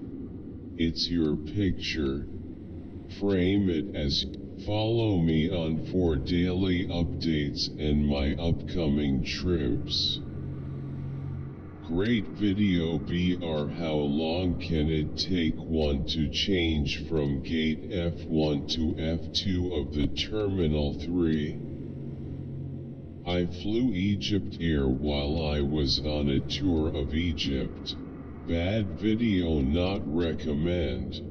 S1: It's your picture. Frame it as. Follow me on for daily updates and my upcoming trips. Great video. Br. How long can it take one to change from gate F1 to F2 of the Terminal 3? I flew Egypt Air while I was on a tour of Egypt. Bad video, not recommend.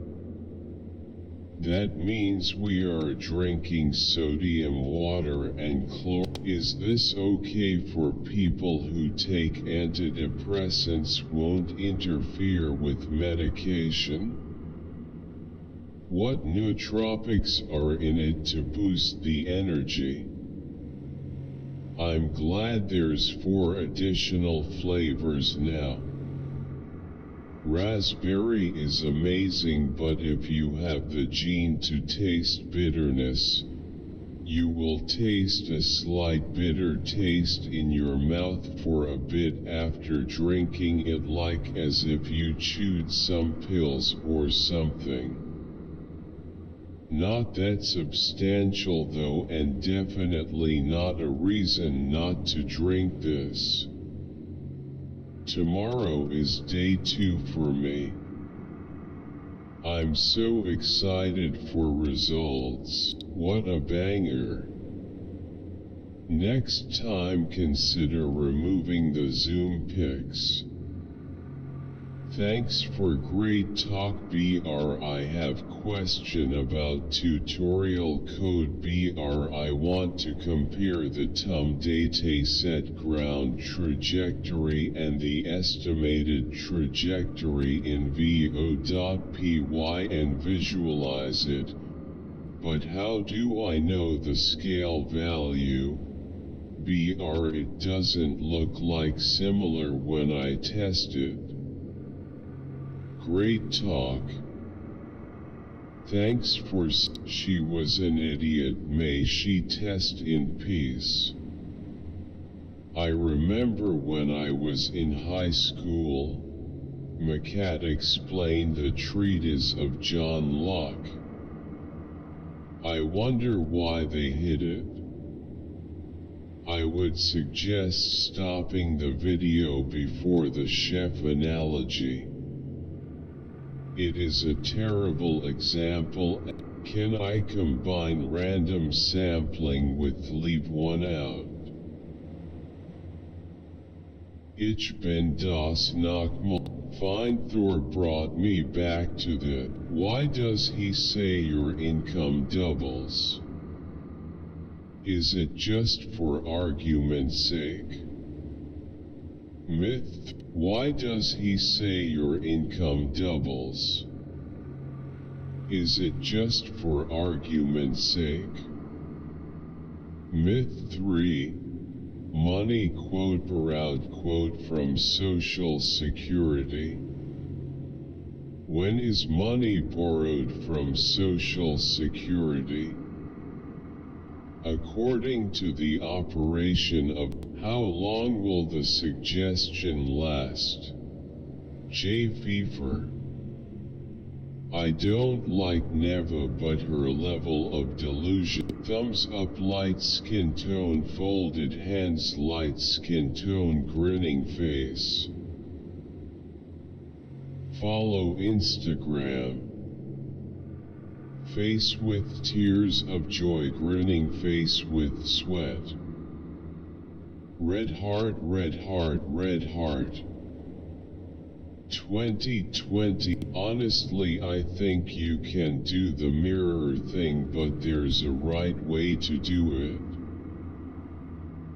S1: That means we are drinking sodium water and chlorine. Is this okay for people who take antidepressants? Won't interfere with medication? What nootropics are in it to boost the energy? I'm glad there's 4 additional flavors now. Raspberry is amazing, but if you have the gene to taste bitterness, you will taste a slight bitter taste in your mouth for a bit after drinking it, like as if you chewed some pills or something. Not that substantial though, and definitely not a reason not to drink this. Tomorrow is day 2 for me. I'm so excited for results. What a banger. Next time consider removing the Zoom pics. Thanks for great talk BR. I have question about tutorial code BR. I want to compare the TUM data set ground trajectory and the estimated trajectory in VO.py and visualize it. But how do I know the scale value? BR, it doesn't look like similar when I tested. Great talk. Thanks for she was an idiot. May she test in peace. I remember when I was in high school, Macat explained the treatise of John Locke. I wonder why they hid it. I would suggest stopping the video before the chef analogy. It is a terrible example. Can I combine random sampling with leave one out? Ich bin das nochmal. Fine. Thor brought me back to the, why does he say your income doubles? Is it just for argument's sake? Myth. Why does he say your income doubles? Is it just for argument's sake? Myth 3. Money quote borrowed quote from Social Security. When is money borrowed from Social Security? According to the operation of how long will the suggestion last? J. Fever. I don't like Neva, but her level of delusion. Thumbs up, light skin tone, folded hands, light skin tone, grinning face. Follow Instagram. Face with tears of joy, grinning face with sweat. Red heart, red heart, red heart. 2020. Honestly, I think you can do the mirror thing, but there's a right way to do it.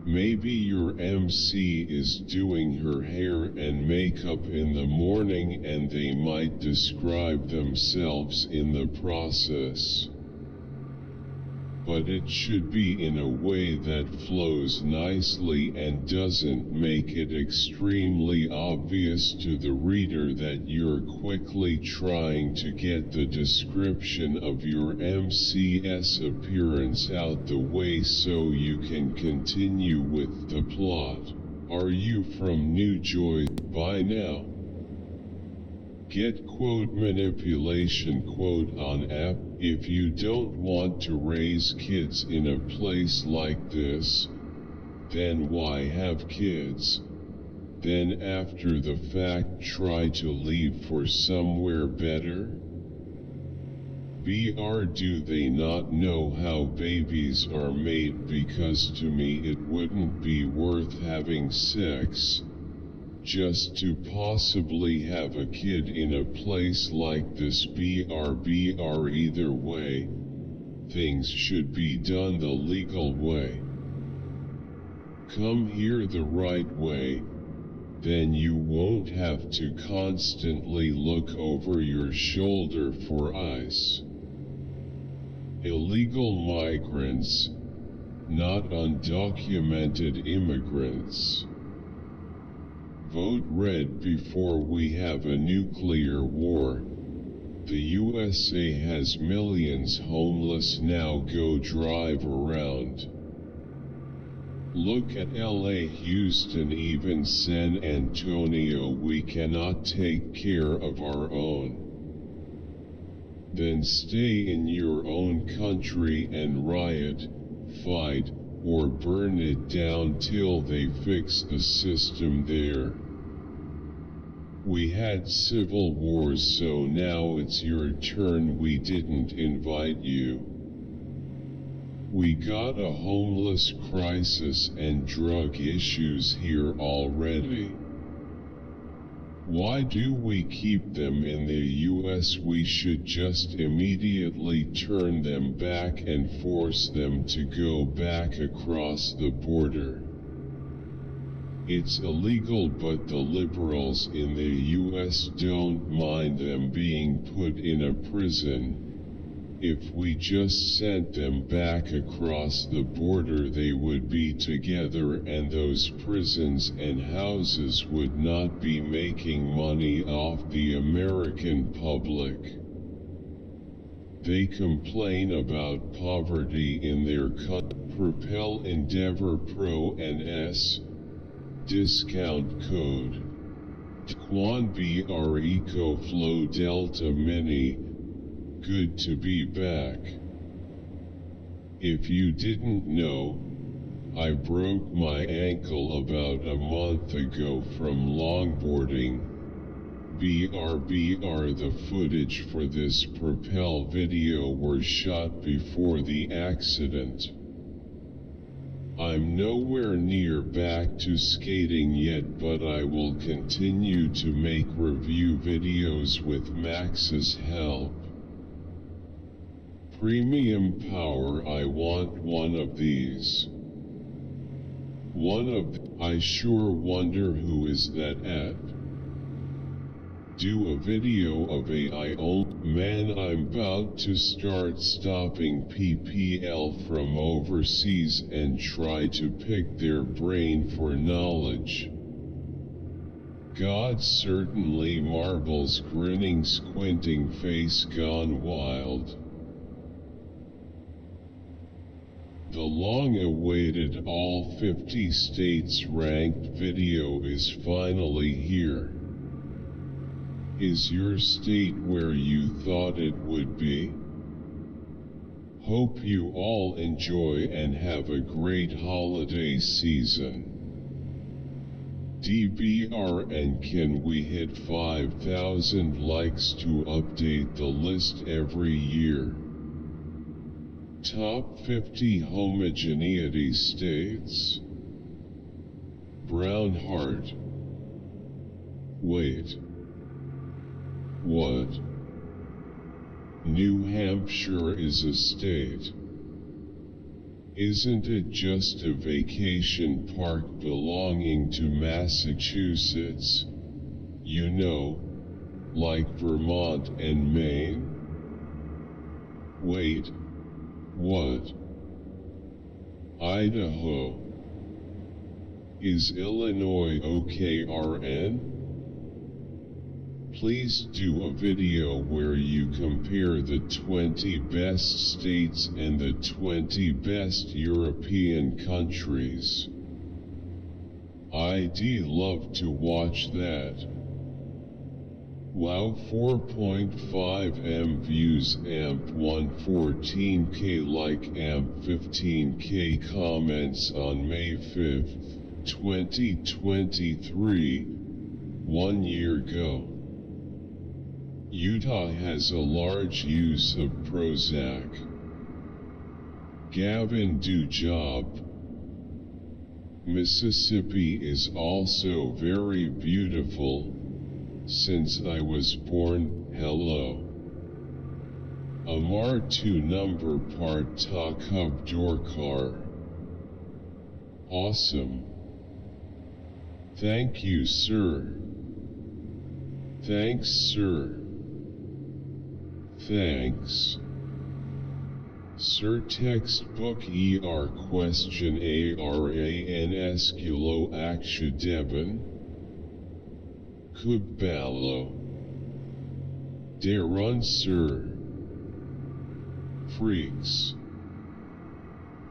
S1: Maybe your MC is doing her hair and makeup in the morning and they might describe themselves in the process. But it should be in a way that flows nicely and doesn't make it extremely obvious to the reader that you're quickly trying to get the description of your MC's appearance out the way so you can continue with the plot. Are you from New Joy? By now. Get quote manipulation quote on app. If you don't want to raise kids in a place like this, then why have kids? Then after the fact try to leave for somewhere better? BR, do they not know how babies are made? Because to me it wouldn't be worth having sex just to possibly have a kid in a place like this. BR, either way, things should be done the legal way. Come here the right way, then you won't have to constantly look over your shoulder for ICE. Illegal migrants, not undocumented immigrants. Vote red before we have a nuclear war. The USA has millions homeless now. Go drive around. Look at LA, Houston, even San Antonio. We cannot take care of our own. Then stay in your own country and riot, fight, or burn it down till they fix the system there. We had civil wars, so now it's your turn. We didn't invite you. We got a homeless crisis and drug issues here already. Why do we keep them in the US? We should just immediately turn them back and force them to go back across the border. It's illegal, but the liberals in the US don't mind them being put in a prison. If we just sent them back across the border, they would be together, and those prisons and houses would not be making money off the American public. They complain about poverty in their Propel Endeavor Pro NS discount code Quan BR Eco Flow Delta Mini. Good to be back. If you didn't know, I broke my ankle about a month ago from longboarding. BR the footage for this Propel video were shot before the accident. I'm nowhere near back to skating yet, but I will continue to make review videos with Max's help. Premium power, I want one of these. I sure wonder who is that at. Do a video of AI. Man, I'm about to start stopping PPL from overseas and try to pick their brain for knowledge. God certainly marbles, grinning, squinting face gone wild. The long-awaited all 50 states ranked video is finally here. Is your state where you thought it would be? Hope you all enjoy and have a great holiday season. DBR, and can we hit 5,000 likes to update the list every year? Top 50 homogeneity states. Brown heart. Wait. What? New Hampshire is a state. Isn't it just a vacation park belonging to Massachusetts? You know, like Vermont and Maine? Wait. What? Idaho. Is Illinois OKRN? Please do a video where you compare the 20 best states and the 20 best European countries. I'd love to watch that. Wow, 4.5 M views, AMP 114K like, AMP 15K comments on May 5th, 2023, 1 year ago. Utah has a large use of Prozac. Gavin do job. Mississippi is also very beautiful. Since I was born, hello. Amar 2 number part talk hub door car. Awesome. Thank you, sir. Thanks, sir. Thanks. Sir, textbook ER question ARANS kilo aksha Devon. Kubalo. Darun, sir. Freaks.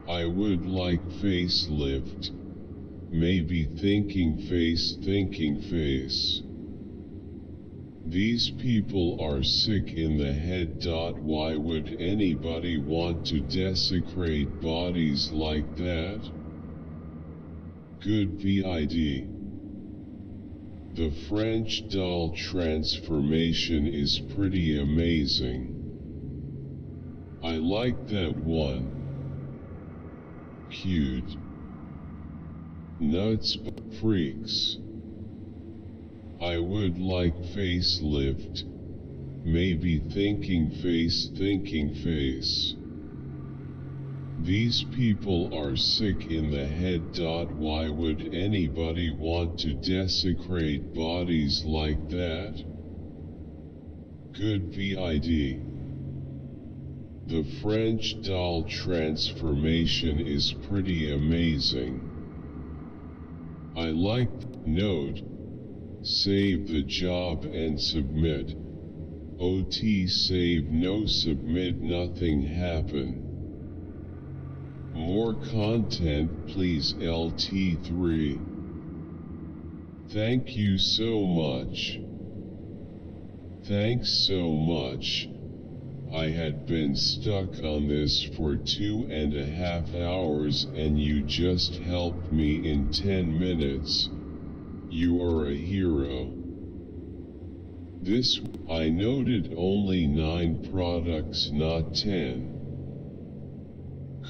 S1: I would like facelift. Maybe thinking face. These people are sick in the head. Why would anybody want to desecrate bodies like that? Good vid. The French doll transformation is pretty amazing. I like that one. Cute. Nuts freaks. I would like facelift. Maybe thinking face. These people are sick in the head. Why would anybody want to desecrate bodies like that? Good vid. The French doll transformation is pretty amazing. I like. Note. Save the job and submit. OT save no submit nothing happen. More content please LT3. Thank you so much. Thanks so much. I had been stuck on this for 2.5 hours and you just helped me in 10 minutes. You are a hero. This, I noted only 9 products, not 10.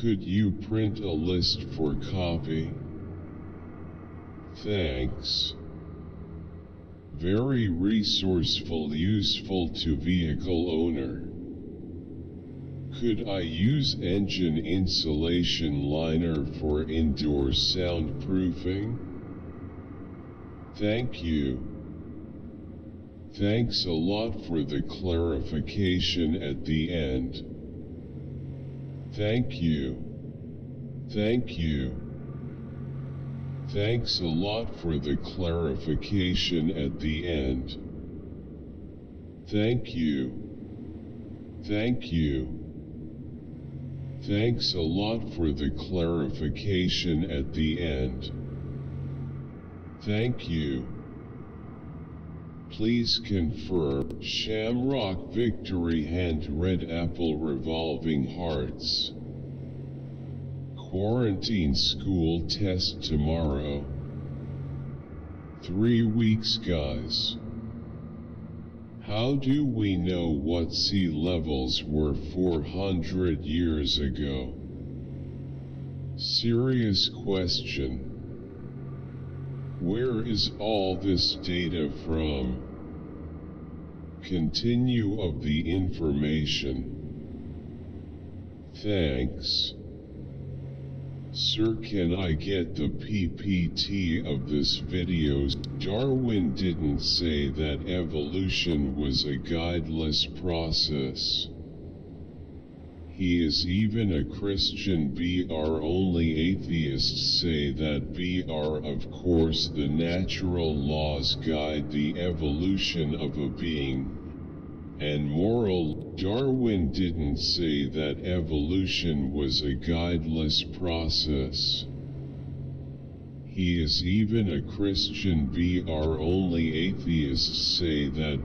S1: Could you print a list for copy? Thanks. Very resourceful, useful to vehicle owner. Could I use engine insulation liner for indoor soundproofing? Thank you. Thanks a lot for the clarification at the end. Thank you. Thank you. Thanks a lot for the clarification at the end. Thank you. Thank you. Thanks a lot for the clarification at the end. Thank you. Please confirm. Shamrock Victory Hand Red Apple Revolving Hearts. Quarantine school test tomorrow. 3 weeks guys. How do we know what sea levels were 400 years ago? Serious question. Where is all this data from? Continue of the information. Thanks. Sir, can I get the PPT of this video? Darwin didn't say that evolution was a guideless process. He is even a Christian. Only atheists say that of course the natural laws guide the evolution of a being. And moral. Darwin didn't say that evolution was a guideless process. He is even a Christian. Only atheists say that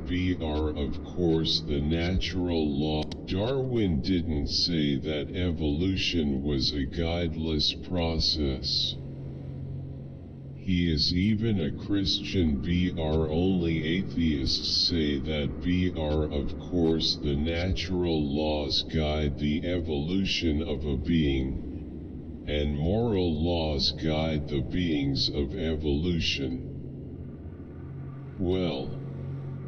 S1: of course the natural law. Darwin didn't say that evolution was a guideless process. He is even a Christian. Only atheists say that of course the natural laws guide the evolution of a being. And moral laws guide the beings of evolution. Well,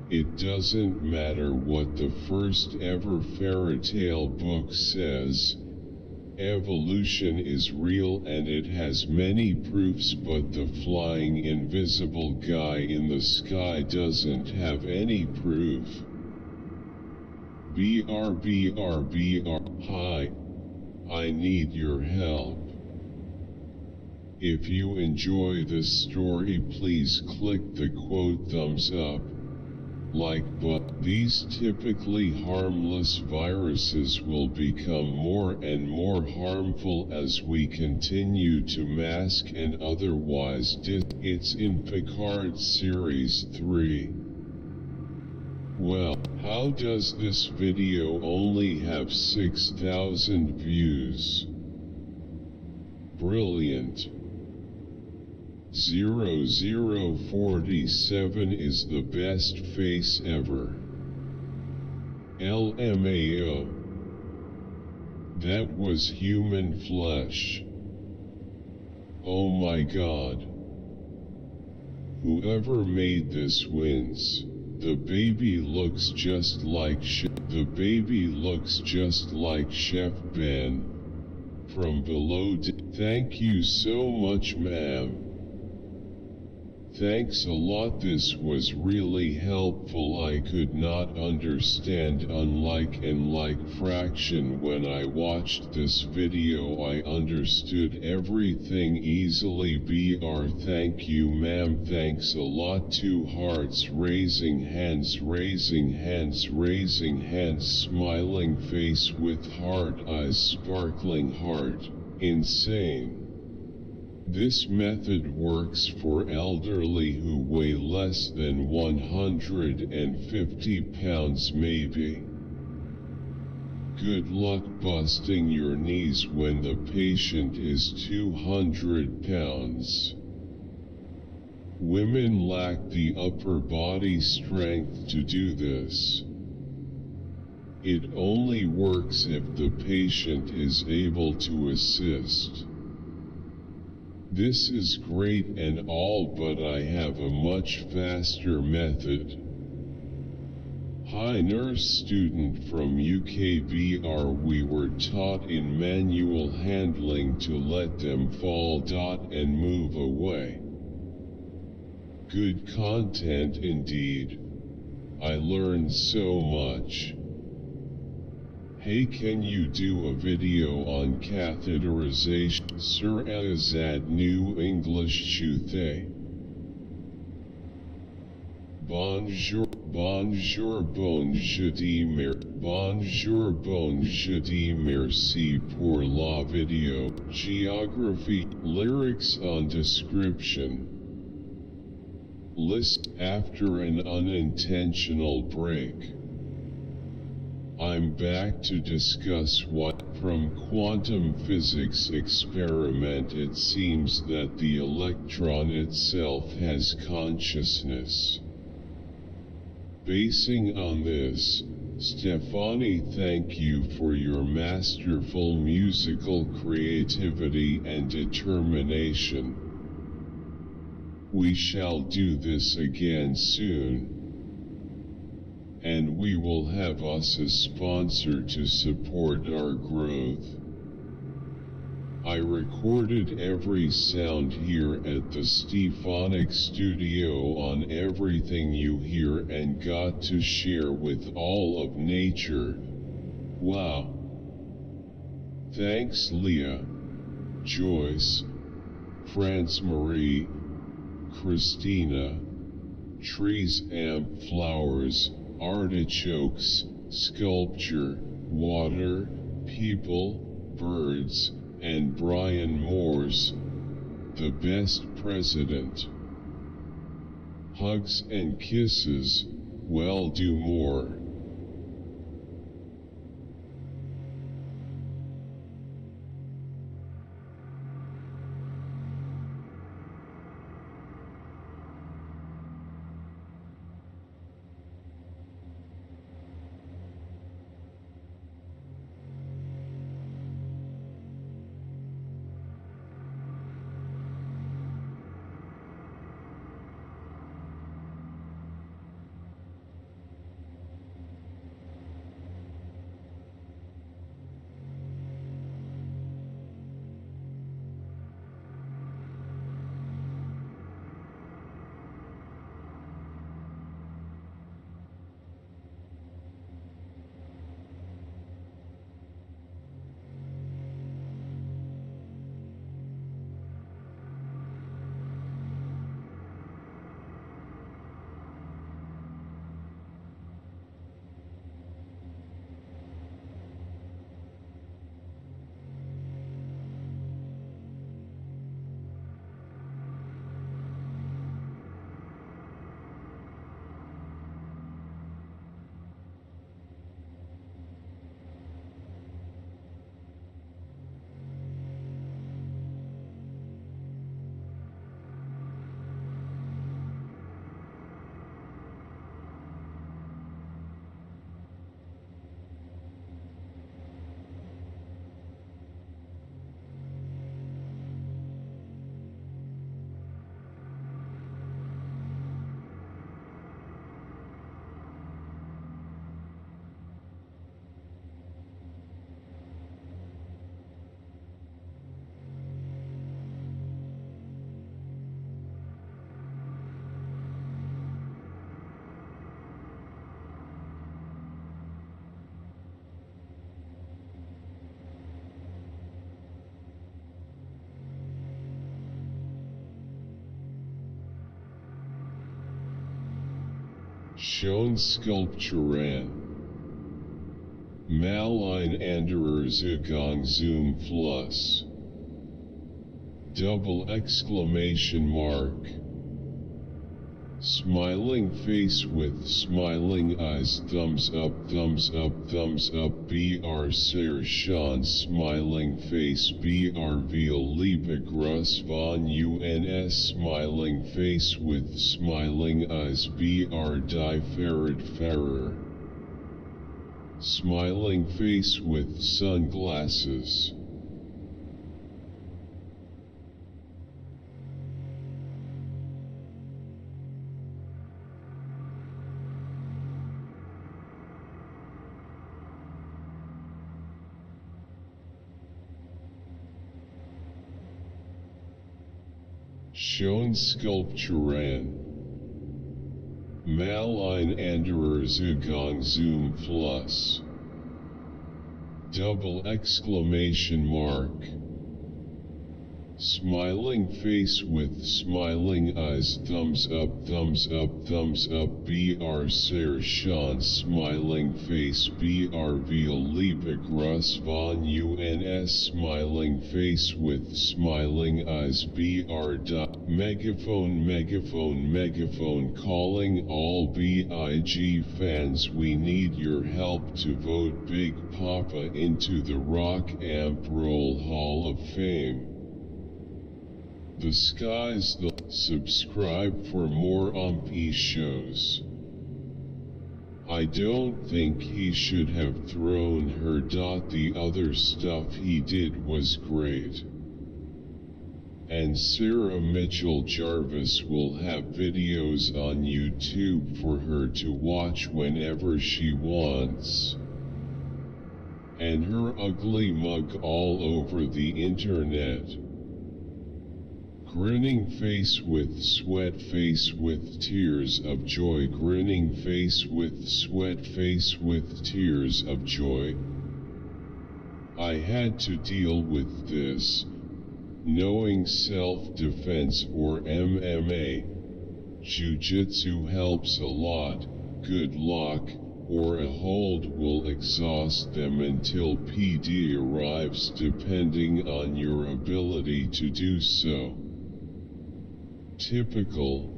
S1: it doesn't matter what the first ever fairy tale book says. Evolution is real and it has many proofs, but the flying invisible guy in the sky doesn't have any proof. Hi. I need your help. If you enjoy this story, please click the quote thumbs up, like button. These typically harmless viruses will become more and more harmful as we continue to mask and otherwise It's in Picard Series 3. Well, how does this video only have 6,000 views? Brilliant. 0047 is the best face ever. LMAO. That was human flesh. Oh my god. Whoever made this wins. The baby looks just like Chef Ben. From below. Thank you so much, ma'am. Thanks a lot. This was really helpful. I could not understand unlike and like fraction. When I watched this video I understood everything easily. BR. Thank you, ma'am. Thanks a lot. 2 hearts. Raising hands, raising hands, raising hands. Smiling face with heart eyes, sparkling heart. Insane. This method works for elderly who weigh less than 150 pounds maybe. Good luck busting your knees when the patient is 200 pounds. Women lack the upper body strength to do this. It only works if the patient is able to assist. This is great and all, but I have a much faster method. Hi, nurse student from UKBR. We were taught in manual handling to let them fall. And move away. Good content indeed. I learned so much. Hey, can you do a video on catheterization? Sir, is that New English chute? Bonjour, bonjour, bonjour, merci pour la video. Geography, lyrics on description. List after an unintentional break. I'm back to discuss what, from quantum physics experiment, it seems that the electron itself has consciousness. Basing on this, Stefani, thank you for your masterful musical creativity and determination. We shall do this again soon. And we will have us a sponsor to support our growth. I recorded every sound here at the Stephanic Studio on everything you hear and got to share with all of nature. Wow. Thanks Leah, Joyce, France Marie, Christina, trees, amp, flowers, artichokes, sculpture, water, people, birds, and Brian Moores, the best president. Hugs and kisses, well, do more. Schoen sculpturen. Maline anderer Zugang Zoom Plus. Double exclamation mark. Smiling face with smiling eyes, thumbs up, BR Sir Sean smiling face, BR Veal Liebe Gruss von UNS smiling face with smiling eyes, BR Die Ferrer smiling face with sunglasses. Schoen sculpturen. Maline anderer Zugang Zoom Plus. Double exclamation mark. Smiling face with smiling eyes, thumbs up, BR Sir Sean smiling face, BR Veal Liebe Gruss von UNS smiling face with smiling eyes, BR Megaphone calling all BIG fans, we need your help to vote Big Papa into the Rock Amp Roll Hall of Fame. The sky's the subscribe for more UMP shows. I don't think he should have thrown her. The other stuff he did was great. And Sarah Mitchell Jarvis will have videos on YouTube for her to watch whenever she wants. And her ugly mug all over the internet. Grinning face with sweat, face with tears of joy, grinning face with sweat, face with tears of joy. I had to deal with this, knowing self-defense or MMA, jiu-jitsu helps a lot, good luck, or a hold will exhaust them until PD arrives depending on your ability to do so. Typical.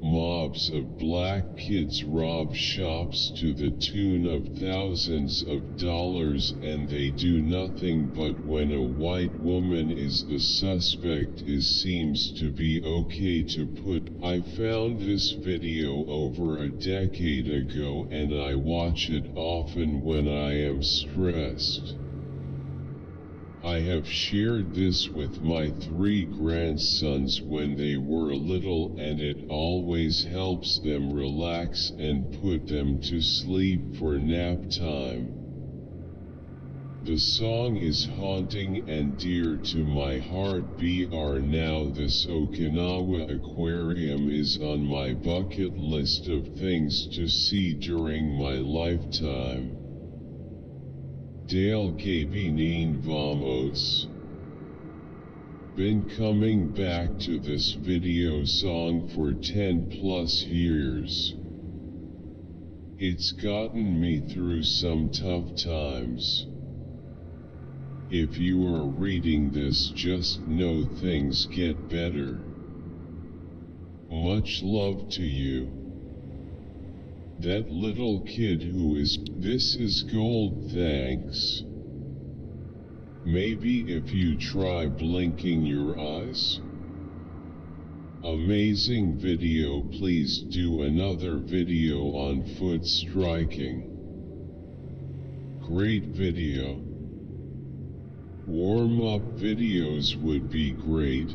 S1: Mobs of black kids rob shops to the tune of thousands of dollars and they do nothing, but when a white woman is the suspect it seems to be okay to put. I found this video over a decade ago and I watch it often when I am stressed. I have shared this with my 3 grandsons when they were little and it always helps them relax and put them to sleep for nap time. The song is haunting and dear to my heart. BR now this Okinawa aquarium is on my bucket list of things to see during my lifetime. Dale Cabinin Vamos. Been coming back to this video song for 10+ years. It's gotten me through some tough times. If you are reading this, just know things get better. Much love to you. That little kid who is, this is gold, thanks. Maybe if you try blinking your eyes. Amazing video, please do another video on foot striking. Great video. Warm-up videos would be great.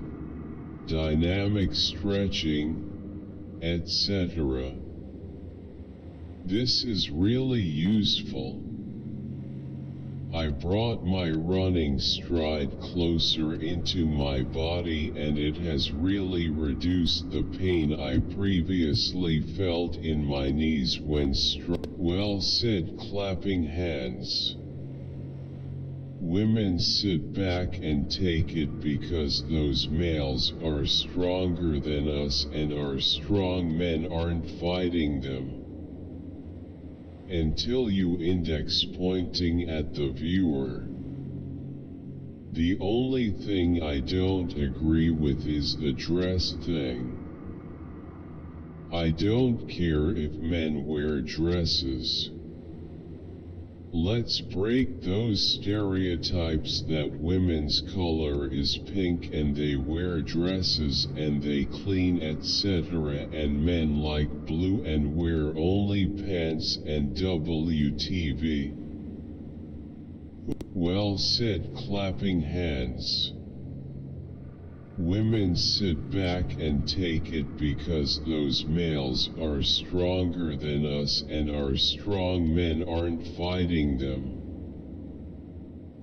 S1: Dynamic stretching, etc. This is really useful. I brought my running stride closer into my body and it has really reduced the pain I previously felt in my knees when well said, clapping hands. Women sit back and take it because those males are stronger than us and our strong men aren't fighting them. until you index pointing at the viewer. The only thing I don't agree with is the dress thing. I don't care if men wear dresses. Let's break those stereotypes that women's color is pink and they wear dresses and they clean etc. and men like blue and wear only pants and WTV. Well said, clapping hands. Women sit back and take it because those males are stronger than us and our strong men aren't fighting them.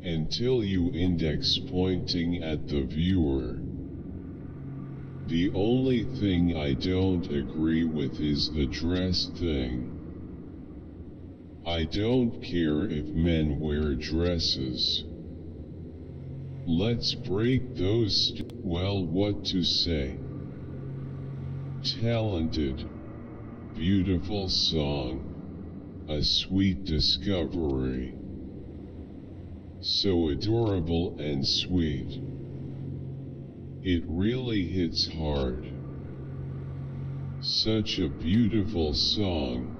S1: Until you index pointing at the viewer. The only thing I don't agree with is the dress thing. I don't care if men wear dresses. Let's break those well, what to say? Talented, beautiful song, a sweet discovery. So adorable and sweet. It really hits hard. Such a beautiful song.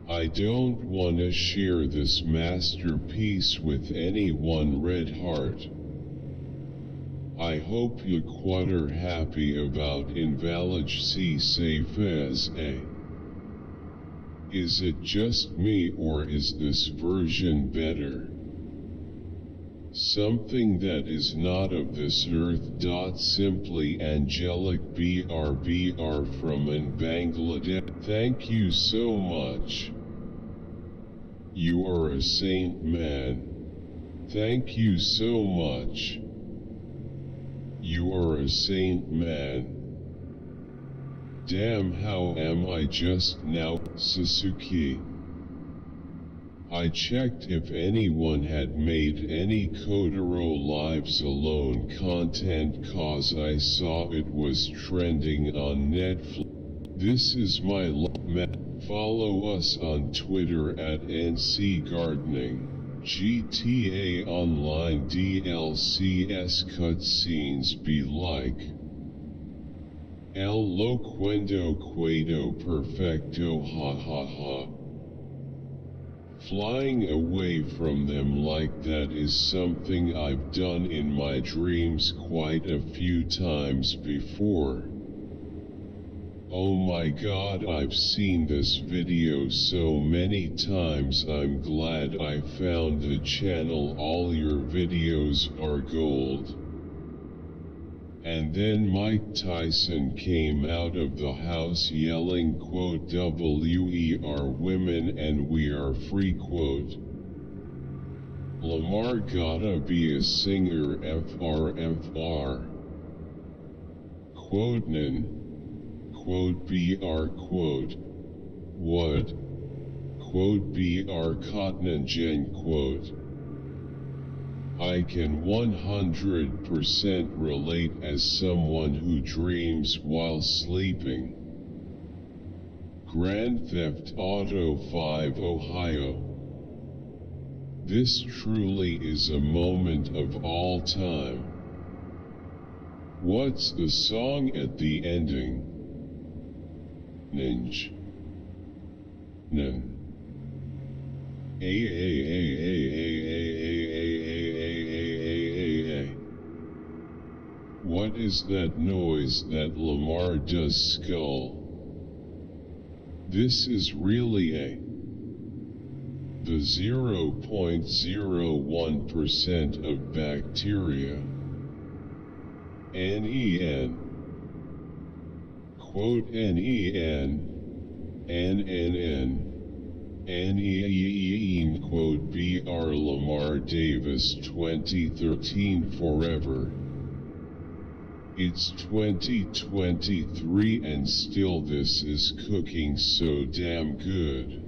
S1: I don't want to share this masterpiece with anyone, red heart. I hope you quite happy about Invalid C safe as a. Is it just me or is this version better? Something that is not of this earth. Simply angelic BR from in Bangladesh. Thank you so much. You are a saint, man. Thank you so much. You are a saint, man. Damn, how am I just now, Suzuki? I checked if anyone had made any Kotaro Lives Alone content cause I saw it was trending on Netflix. This is my follow us on Twitter at NC Gardening. GTA Online DLCS cutscenes be like El Loquendo Cuedo Perfecto ha ha ha. Flying away from them like that is something I've done in my dreams quite a few times before. Oh my god, I've seen this video so many times. I'm glad I found the channel. All your videos are gold. And then Mike Tyson came out of the house yelling quote "We are women and we are free" quote. Lamar gotta be a singer FR. Quote nin. Quote BR quote. What? Quote BR Cotton Jen quote. I can 100% relate as someone who dreams while sleeping. Grand Theft Auto 5 Ohio. This truly is a moment of all time. What's the song at the ending? Ninja. Nin. What is that noise that Lamar does? Skull. This is really the 0.01% of bacteria. NEN. Quote NEN. NNN. NEEN quote BR Lamar Davis 2013 forever. It's 2023 and still this is cooking so damn good.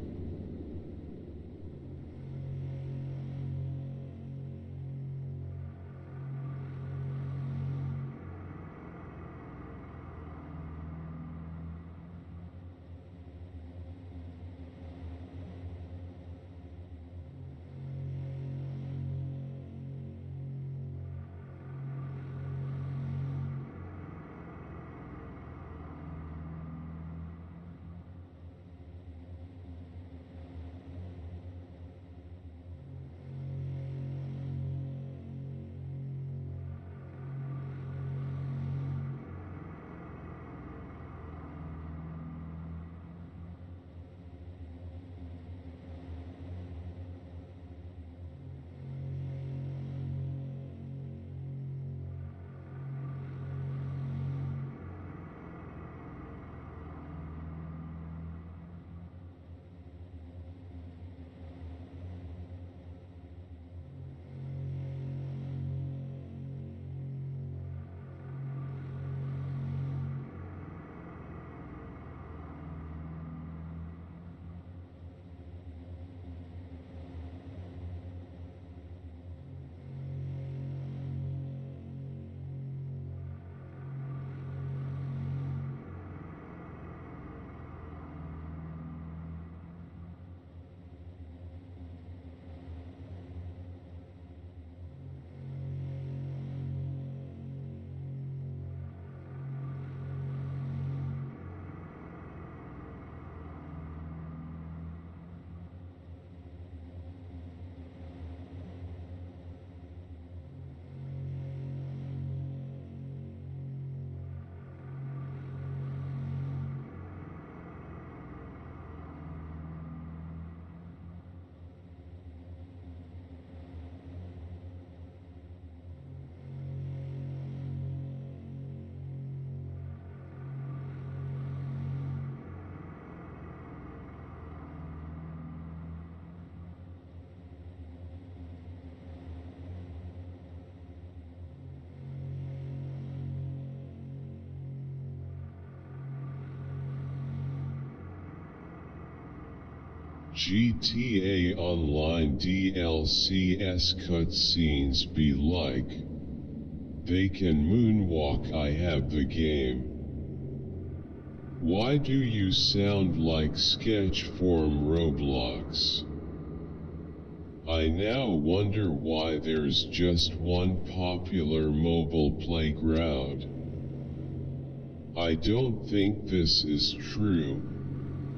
S1: GTA Online DLC's cutscenes be like. They can moonwalk. I have the game. Why do you sound like Sketchform Roblox? I now wonder why there's just one popular mobile playground. I don't think this is true,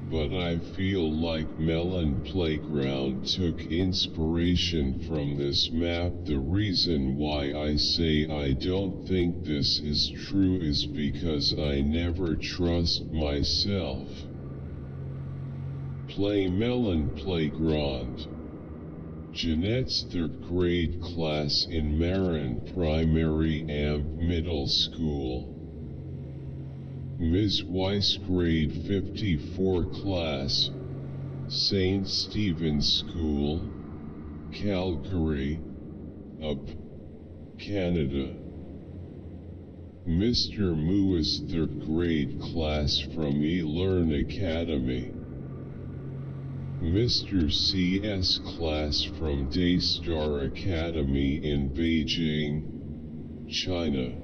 S1: but I feel like Melon Playground took inspiration from this map. The reason why I say I don't think this is true is because I never trust myself. Play Melon Playground. Jeanette's third grade class in Marin Primary and Middle School. Ms. Weiss grade 54 class, St. Stephen's School, Calgary, up, Canada. Mr. Mua's third grade class from eLearn Academy. Mr. C.'s class from Daystar Academy in Beijing, China.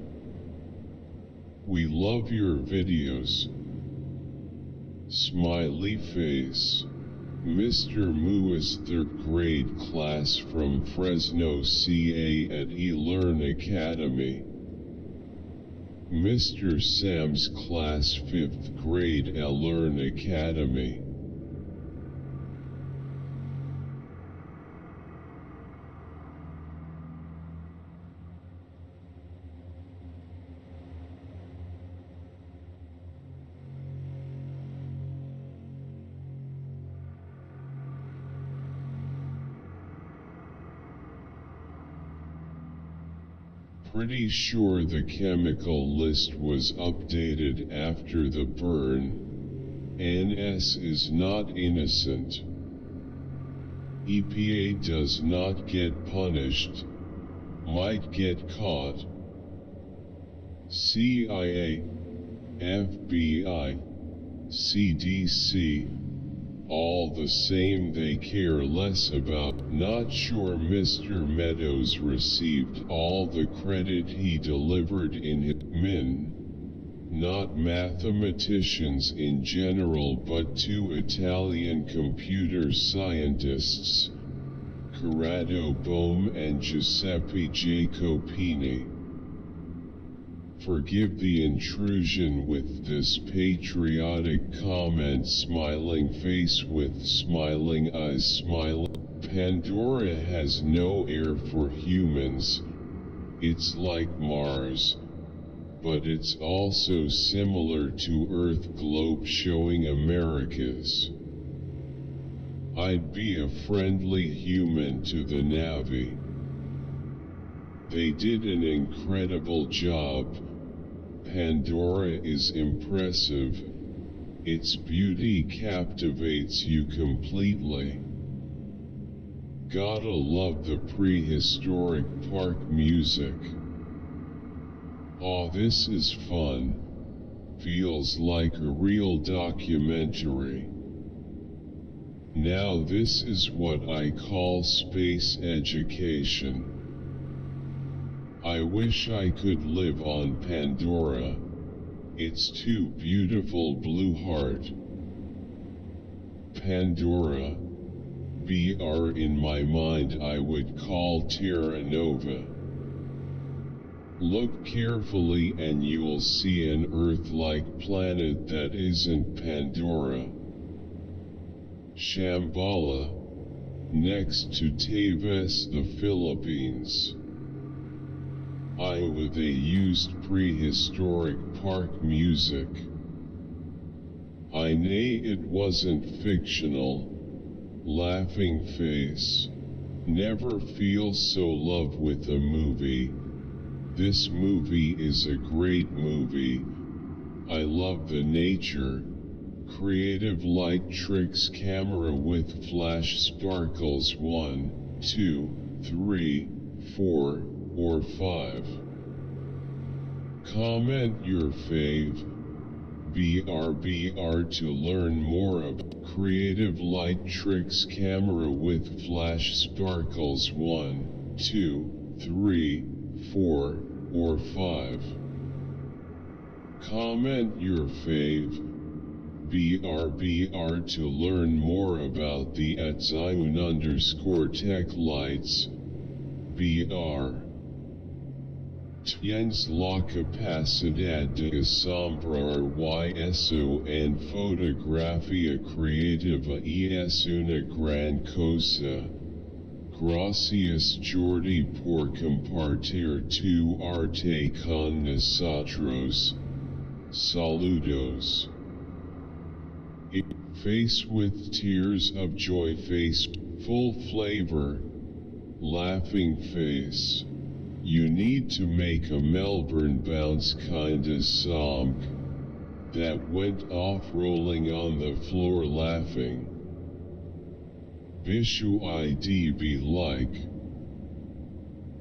S1: We love your videos. Smiley face. Mr. Mua's third grade class from Fresno, CA at eLearn Academy. Mr. Sam's class 5th grade eLearn Academy. Pretty sure the chemical list was updated after the burn. NS is not innocent. EPA does not get punished. Might get caught. CIA, FBI, CDC, all the same, they care less about. Not sure Mr. Meadows received all the credit he delivered in his not mathematicians in general but two Italian computer scientists, Corrado Bohm and Giuseppe Jacopini. Forgive the intrusion with this patriotic comment. Smiling face with smiling eyes. Pandora has no air for humans. It's like Mars, but it's also similar to Earth globe showing Americas. I'd be a friendly human to the Navy. They did an incredible job. Pandora is impressive. Its beauty captivates you completely. Gotta love the prehistoric park music. Aw, this is fun. Feels like a real documentary. Now this is what I call space education. I wish I could live on Pandora. It's too beautiful. Blue heart. Pandora. BR in my mind I would call Terra Nova. Look carefully and you'll see an Earth-like planet that isn't Pandora. Shambhala. Next to Tevez, the Philippines. Iowa. They used prehistoric park music. I know it wasn't fictional. Laughing face. Never feel so love with a movie. This movie is a great movie. I love the nature. Creative light tricks, camera with flash sparkles. 1, 2, 3, 4, or 5. Comment your fave. BRBR to learn more about creative light tricks camera with flash sparkles 1, 2, 3, 4, or 5. Comment your fave. BRBR to learn more about the @Zion_tech lights. BR. Tienes la capacidad de asombrar YSO en fotografía creativa y es una gran cosa. Gracias Jordi por compartir tu arte con nosotros. Saludos. Face with tears of joy face, full flavor, laughing face. You need to make a Melbourne bounce kinda song that went off rolling on the floor laughing. Bishu ID be like.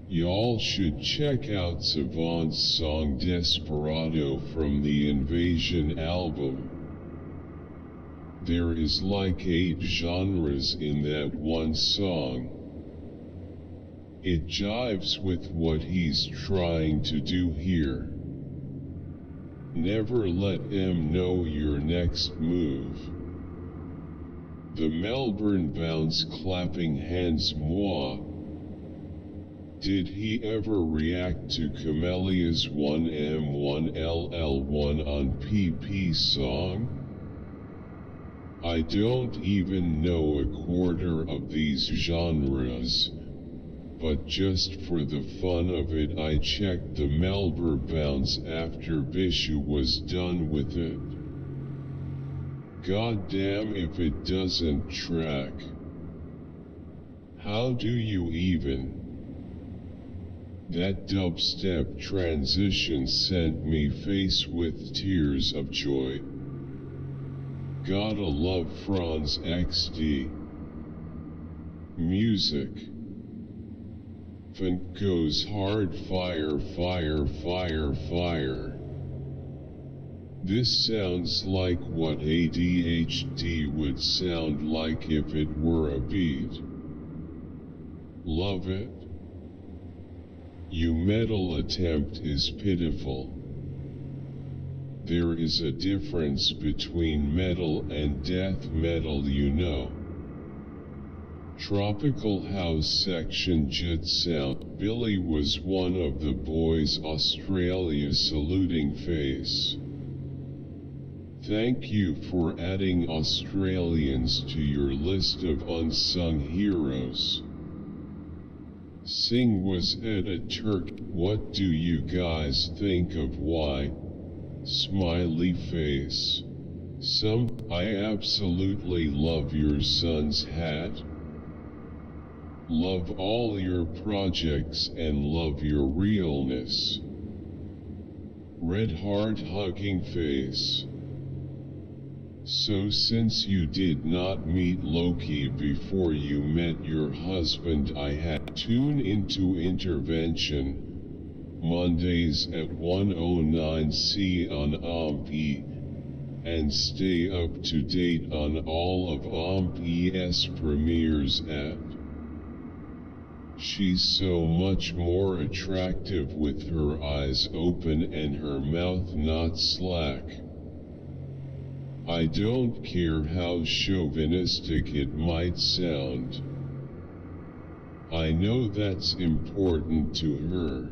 S1: Y'all should check out Savant's song Desperado from the Invasion album. There is like 8 genres in that one song. It jives with what he's trying to do here. Never let him know your next move. The Melbourne bounce clapping hands moi. Did he ever react to Camelia's 1M1LL1 on PP song? I don't even know a quarter of these genres, but just for the fun of it I checked the Melbourne bounce after Bishu was done with it. God damn if it doesn't track. How do you even? That dubstep transition sent me face with tears of joy. Gotta love Franz XD. Music. Funk goes hard fire fire fire fire. This sounds like what ADHD would sound like if it were a beat. Love it. You metal attempt is pitiful. There is a difference between metal and death metal, you know. Tropical House section jet sound. Billy was one of the boys. Australia saluting face. Thank you for adding Australians to your list of unsung heroes. Singh was at a Turk. What do you guys think of why? Smiley face. I absolutely love your son's hat. Love all your projects and love your realness. Red heart hugging face. So since you did not meet Loki before you met your husband, I had tune into Intervention Mondays at 1:09 C on OMP and stay up to date on all of OMP's premieres at. She's so much more attractive with her eyes open and her mouth not slack. I don't care how chauvinistic it might sound. I know that's important to her.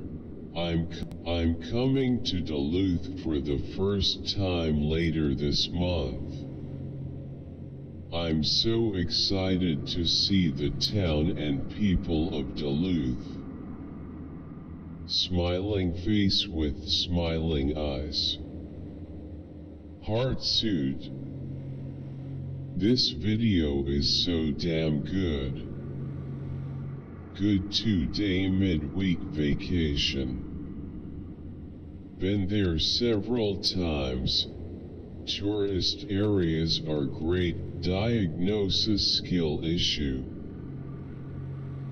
S1: I'm coming to Duluth for the first time later this month. I'm so excited to see the town and people of Duluth. Smiling face with smiling eyes. Heart suit. This video is so damn good. Good 2-day midweek vacation. Been there several times. Tourist areas are great. Diagnosis skill issue.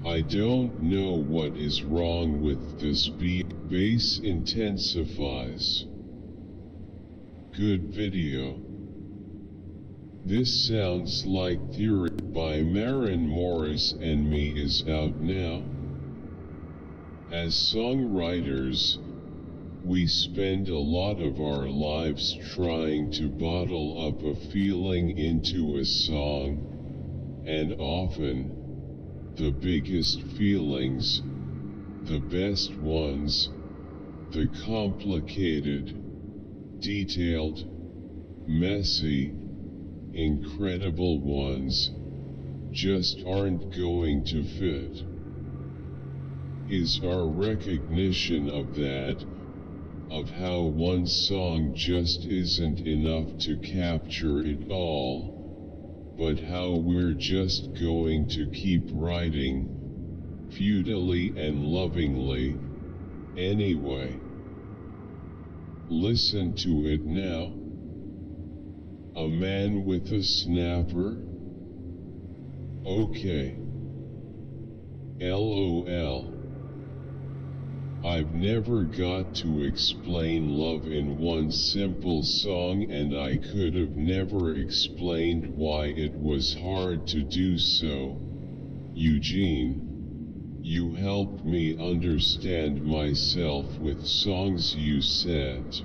S1: I don't know what is wrong with this beat. Bass intensifies. Good video. This Sounds Like Theory by Maren Morris and me is out now. As songwriters, we spend a lot of our lives trying to bottle up a feeling into a song, and often, the biggest feelings, the best ones, the complicated, detailed, messy, incredible ones, just aren't going to fit. Is our recognition of that, of how one song just isn't enough to capture it all, but how we're just going to keep writing, futilely and lovingly, anyway. Listen to it now. A man with a snapper? Okay. LOL. I've never got to explain love in one simple song, and I could have never explained why it was hard to do so. Eugene, you helped me understand myself with songs you said.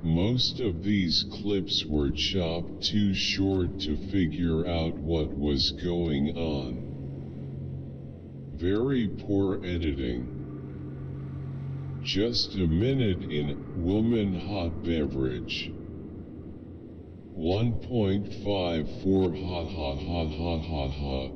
S1: Most of these clips were chopped too short to figure out what was going on. Very poor editing. Just a minute in Woman Hot Beverage. 1.54 hot hot hot hot hot hot.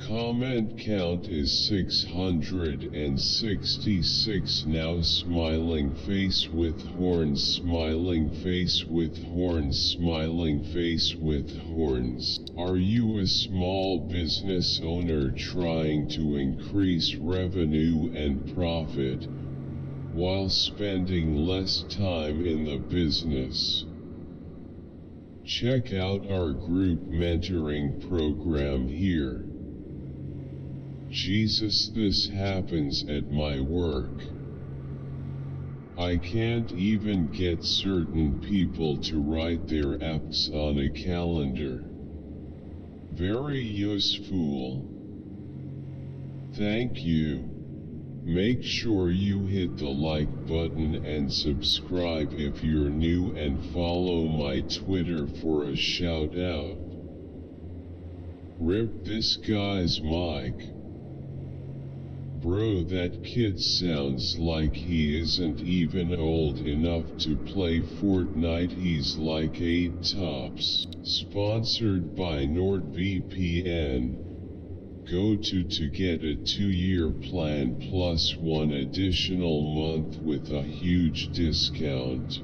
S1: Comment count is 666 now. Smiling face with horns, smiling face with horns, smiling face with horns. Are you a small business owner trying to increase revenue and profit while spending less time in the business? Check out our group mentoring program here. Jesus, this happens at my work. I can't even get certain people to write their apps on a calendar. Very useful. Thank you. Make sure you hit the like button and subscribe if you're new, and follow my Twitter for a shout out. Rip this guy's mic. Bro, that kid sounds like he isn't even old enough to play Fortnite. He's like 8 tops. Sponsored by NordVPN. Go to get a 2-year plan plus 1 additional month with a huge discount.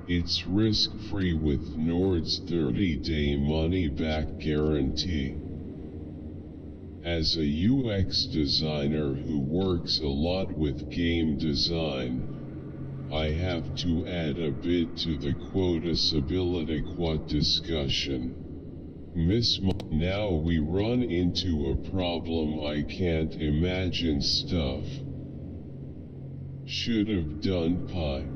S1: It's risk-free with Nord's 30-day money-back guarantee. As a UX designer who works a lot with game design, I have to add a bit to the quotability quote discussion. Now we run into a problem. I can't imagine stuff. Should have done pie.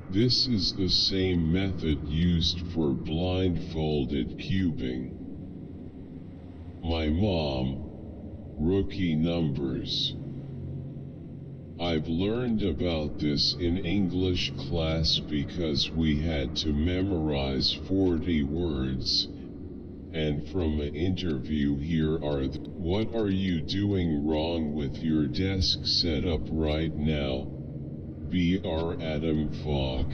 S1: This is the same method used for blindfolded cubing. My mom, rookie numbers. I've learned about this in English class because we had to memorize 40 words, and from an interview here are what are you doing wrong with your desk setup right now? Br Adam Falk.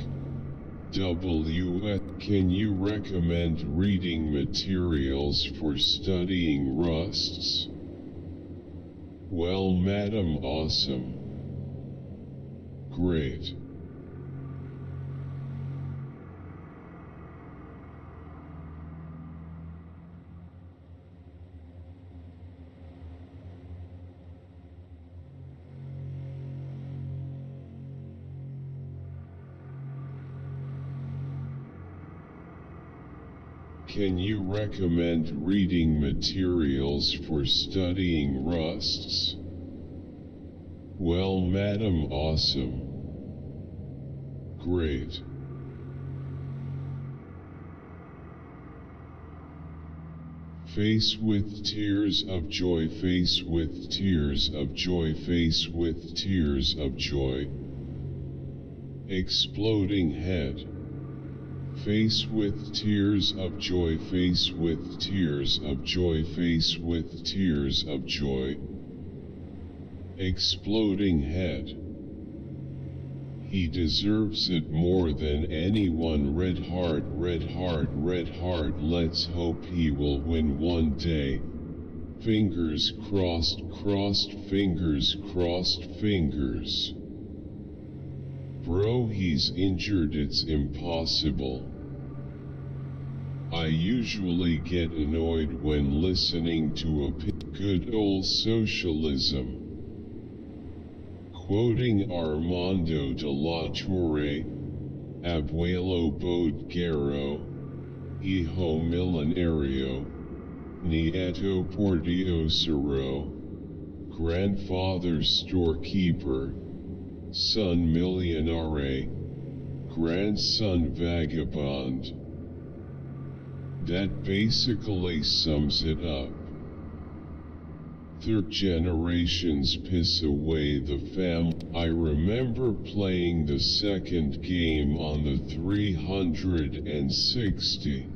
S1: Can you recommend reading materials for studying Rusts? Well, madam, awesome. Great. Can you recommend reading materials for studying Rusts? Well, madam, awesome. great. Face with tears of joy, face with tears of joy, face with tears of joy. Exploding head. Face with tears of joy, face with tears of joy, face with tears of joy. Exploding head. He deserves it more than anyone. Red heart, red heart, red heart. Let's hope he will win one day. Fingers crossed, crossed fingers, crossed fingers. Bro, he's injured, it's impossible. I usually get annoyed when listening to a good old socialism. Quoting Armando de la Torre, Abuelo Bodeguero, Hijo Milenario, Nieto Pordiosero, Grandfather Storekeeper, Son Millionare, Grandson Vagabond. That basically sums it up. Third generations piss away the fam. I remember playing the second game on the 360.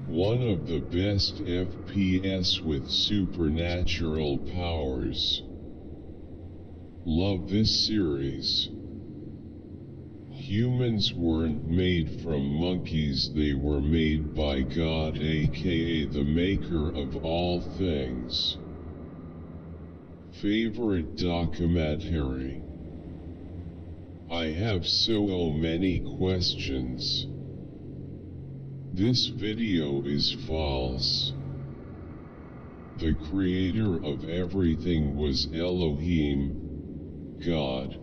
S1: One of the best FPS with supernatural powers. Love this series. Humans weren't made from monkeys, they were made by God, aka the maker of all things. Favorite documentary? I have so many questions. This video is false. The creator of everything was Elohim, God,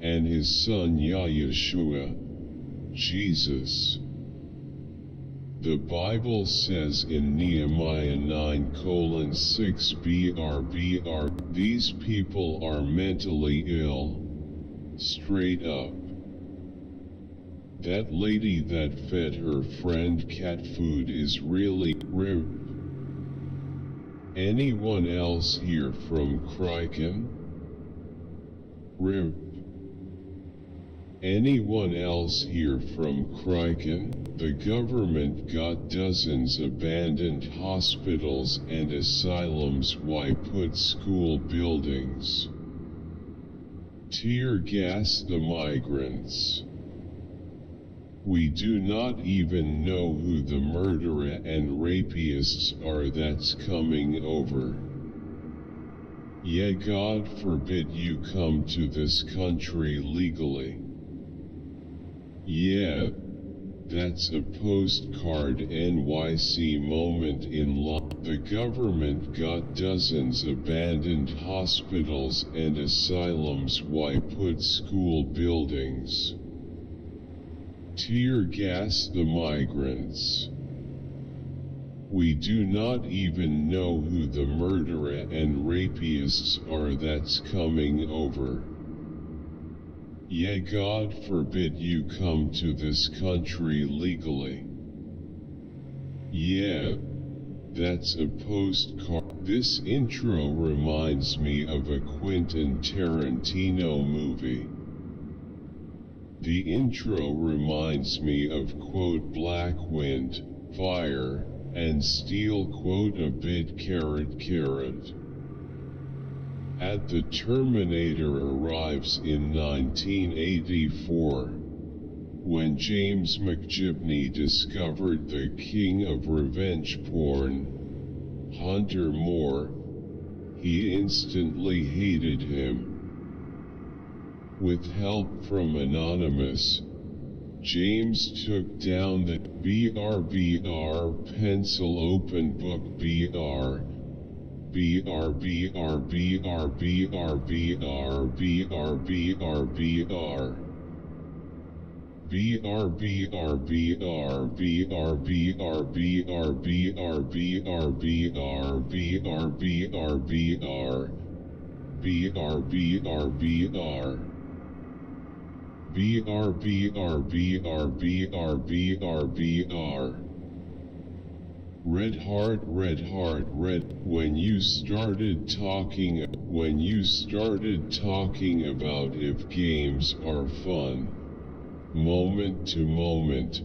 S1: and his son Yeshua, Jesus. The Bible says in Nehemiah 9:6 BR, these people are mentally ill. Straight up. That lady that fed her friend cat food is really rude. Anyone else here from Kraken? Rude. Anyone else here from Kraken? The government got dozens abandoned hospitals and asylums. Why put school buildings? Tear gas the migrants. We do not even know who the murderer and rapists are that's coming over. Yeah, God forbid you come to this country legally. Yeah, that's a postcard NYC moment in law. The government got dozens abandoned hospitals and asylums. Why put school buildings? Tear gas the migrants. We do not even know who the murderer and rapists are that's coming over. Yeah, God forbid you come to this country legally. Yeah, that's a postcard. This intro reminds me of a Quentin Tarantino movie. The intro reminds me of quote black wind, fire, and steel quote a bit carrot. At the Terminator arrives in 1984, when James McGibney discovered the king of revenge porn, Hunter Moore, he instantly hated him. With help from Anonymous, James took down the BR pencil open book BR BR. Red heart, red. When you started talking about if games are fun, moment to moment,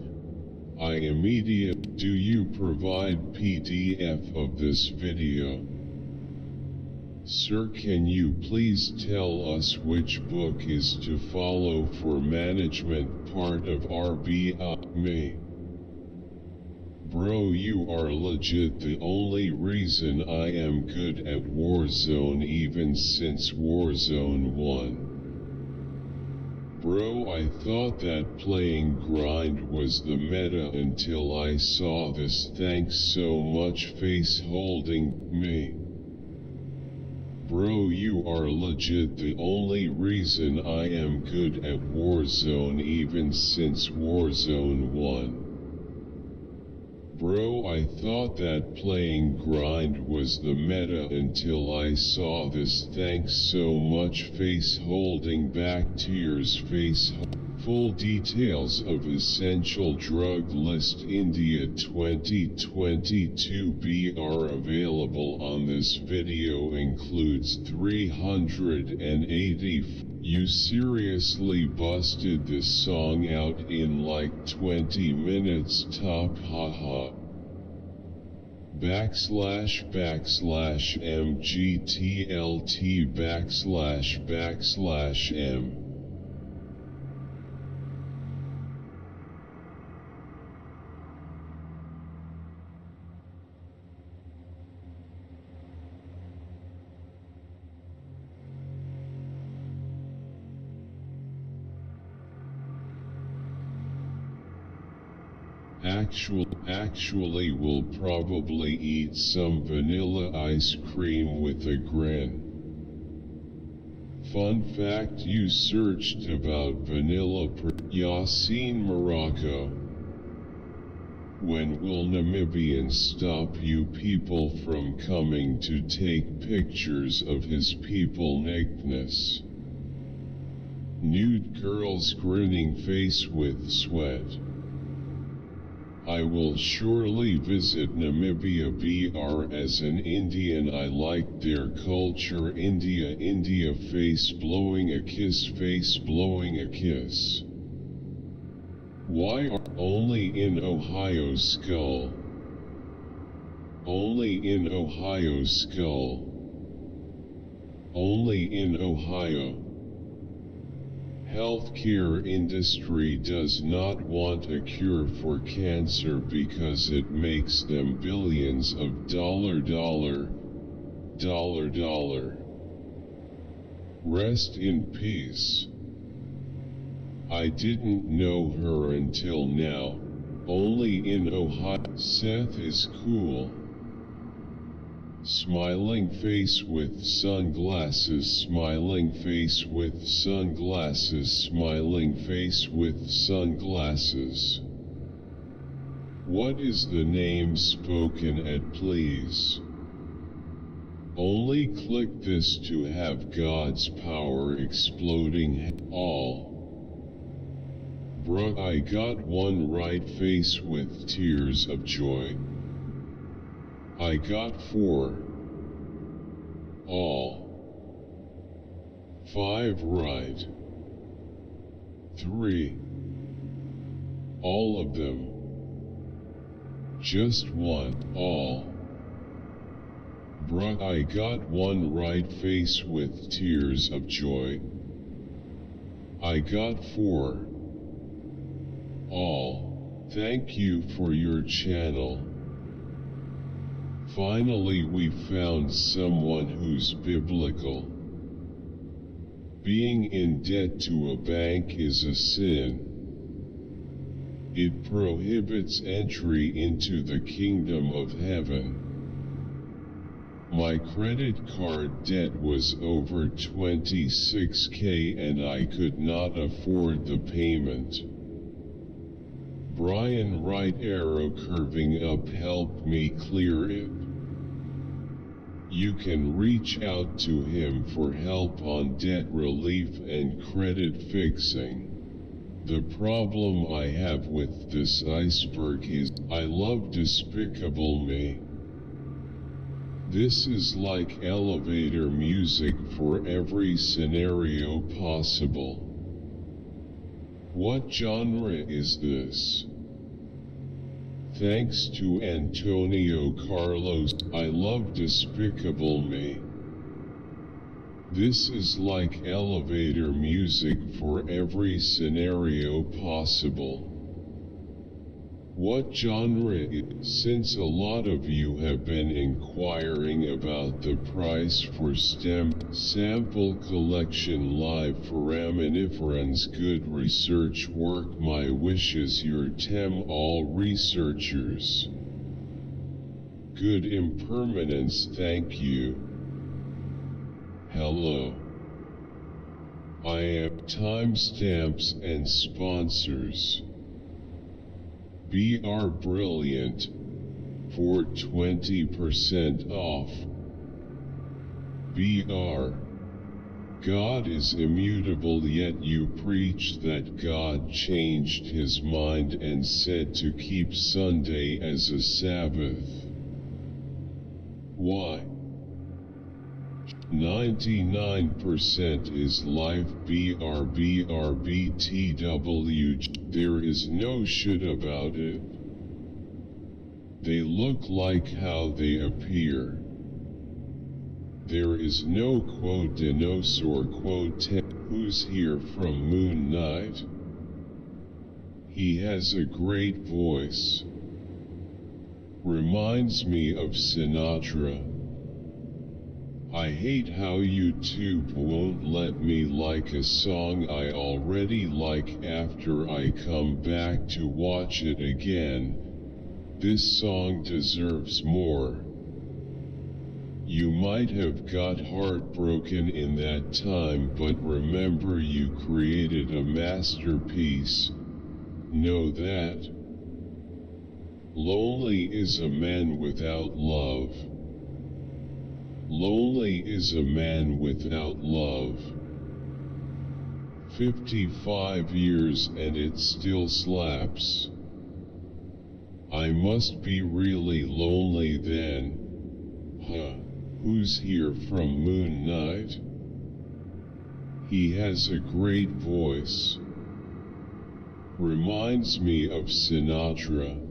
S1: I immediate. Do you provide PDF of this video? Sir, can you please tell us which book is to follow for management part of RBI? Me. Bro, you are legit the only reason I am good at Warzone even since Warzone 1. Bro, I thought that playing grind was the meta until I saw this. Thanks so much face holding me. Bro, you are legit the only reason I am good at Warzone even since Warzone 1. Bro, I thought that playing grind was the meta until I saw this. Thanks so much face holding back tears face. Full details of essential drug list India 2022 B are available on this video. Includes 380. You seriously busted this song out in like 20 minutes top, haha. /mgtlt //m. Actually will probably eat some vanilla ice cream with a grin. Fun fact, you searched about vanilla Yassine Morocco. When will Namibian stop you people from coming to take pictures of his people nakedness? Nude girls grinning face with sweat. I will surely visit Namibia BR as an Indian. I like their culture. India face blowing a kiss. Why are only in Ohio skull? Only in Ohio skull. Only in Ohio. Healthcare industry does not want a cure for cancer because it makes them billions of dollar. Rest in peace. I didn't know her until now. Only in Ohio. Seth is cool. Smiling face with sunglasses. Smiling face with sunglasses. Smiling face with sunglasses. What is the name spoken at, please? Only click this to have God's power exploding all. Bruh, I got one right face with tears of joy. I got 4. All. 5 right. 3. All of them. Just 1. All. Bruh, I got one right face with tears of joy. I got 4. All. Thank you for your channel. Finally we found someone who's biblical. Being in debt to a bank is a sin. It prohibits entry into the kingdom of heaven. My credit card debt was over 26K and I could not afford the payment. Brian, right arrow curving up, helped me clear it. You can reach out to him for help on debt relief and credit fixing. The problem I have with this iceberg is I love Despicable Me. This is like elevator music for every scenario possible. What genre is this? Thanks to Antonio Carlos, I love Despicable Me. This is like elevator music for every scenario possible. What genre is? Since a lot of you have been inquiring about the price for STEM sample collection live foraminiferans good research work, my wishes your TEM all researchers. Good impermanence, thank you. Hello. I am timestamps and sponsors. BR Brilliant for 20% off. BR. God is immutable, yet you preach that God changed his mind and said to keep Sunday as a Sabbath. Why? 99% is life BRBTW. There is no shit about it. They look like how they appear. There is no quote denos or quote who's here from Moon Knight. He has a great voice. Reminds me of Sinatra. I hate how YouTube won't let me like a song I already like after I come back to watch it again. This song deserves more. You might have got heartbroken in that time, but remember you created a masterpiece. Know that. Lonely is a man without love. Lonely is a man without love. 55 years and it still slaps. I must be really lonely then. Huh, who's here from Moon Knight? He has a great voice. Reminds me of Sinatra.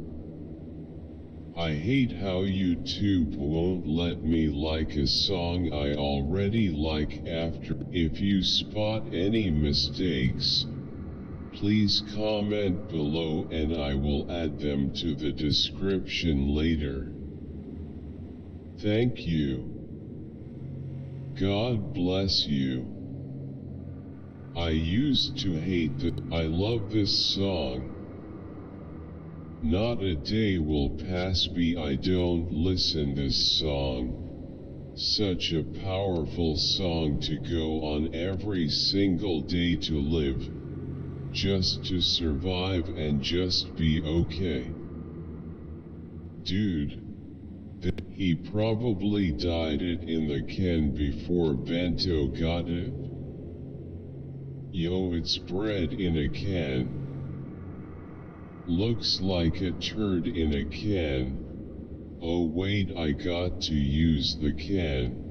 S1: I hate how YouTube won't let me like a song I already like after. If you spot any mistakes, please comment below and I will add them to the description later. Thank you. God bless you. I used to hate that. I love this song. Not a day will pass me I don't listen this song. Such a powerful song to go on every single day to live. Just to survive and just be okay. Dude. He probably dyed it in the can before Bento got it. Yo, it's bread in a can. Looks like a turd in a can. Oh wait, I got to use the can.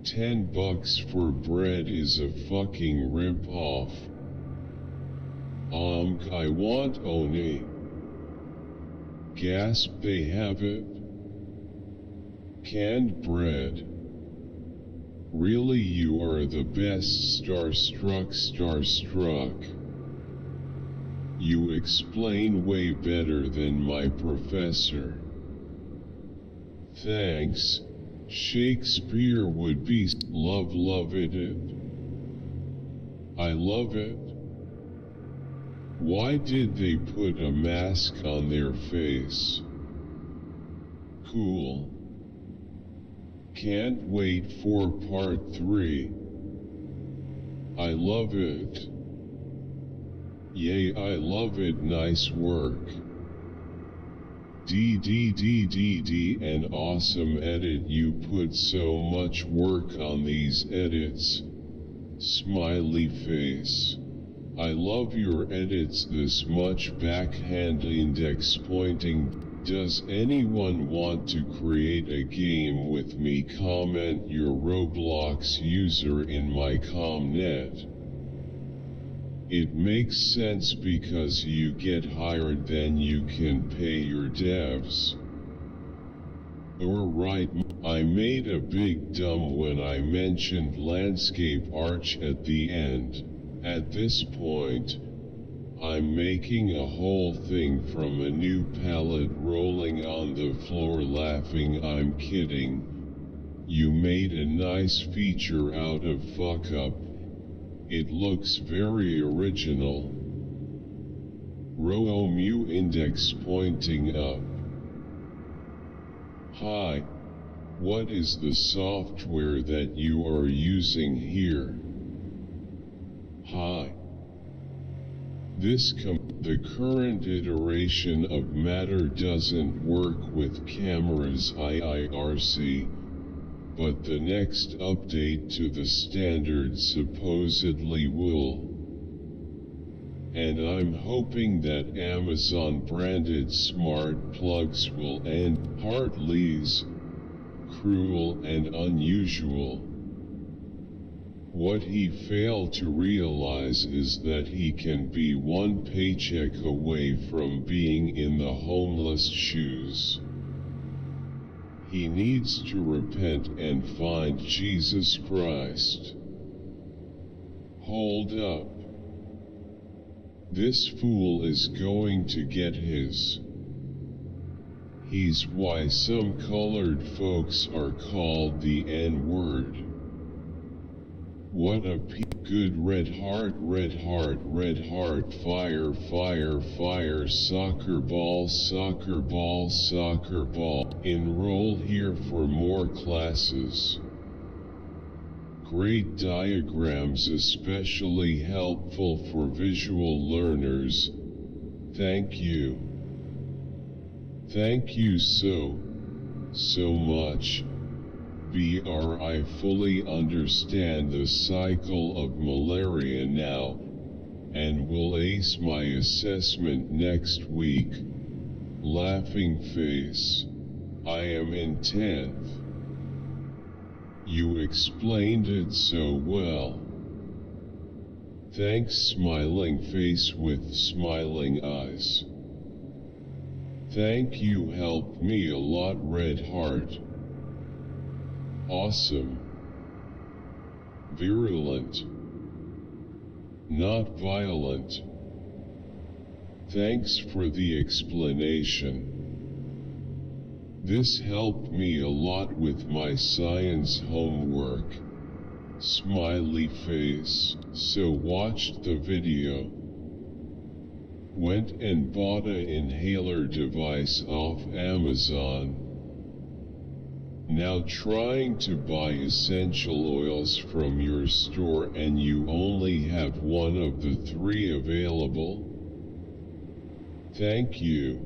S1: $10 for bread is a fucking rip-off. I want oni. Gasp, they have it? Canned bread. Really, you are the best. Starstruck. You explain way better than my professor. Thanks. Shakespeare would be love it. I love it. Why did they put a mask on their face? Cool. Can't wait for part 3. I love it. Yay, I love it, nice work. An awesome edit, you put so much work on these edits. Smiley face. I love your edits this much backhand index pointing. Does anyone want to create a game with me? Comment your Roblox user in my comnet. It makes sense because you get hired then you can pay your devs. Alright, I made a big dumb when I mentioned landscape arch at the end. At this point, I'm making a whole thing from a new palette rolling on the floor laughing. I'm kidding. You made a nice feature out of fuck up. It looks very original. Row mu index pointing up. Hi. What is the software that you are using here? Hi. The current iteration of Matter doesn't work with cameras IRC, but the next update to the standard supposedly will. And I'm hoping that Amazon branded smart plugs will end. Hartley's cruel and unusual. What he failed to realize is that he can be one paycheck away from being in the homeless shoes. He needs to repent and find Jesus Christ. Hold up. This fool is going to get his. He's why some colored folks are called the N-word. What a good red heart, fire, soccer ball. Enroll here for more classes. Great diagrams especially helpful for visual learners. Thank you. Thank you so much. I fully understand the cycle of malaria now, and will ace my assessment next week. Laughing face. I am in 10th. You explained it so well. Thanks, smiling face with smiling eyes. Thank you, helped me a lot, red heart. Awesome. Virulent. Not violent. Thanks for the explanation. This helped me a lot with my science homework. Smiley face. So watched the video. Went and bought an inhaler device off Amazon. Now trying to buy essential oils from your store and you only have one of the 3 available? Thank you.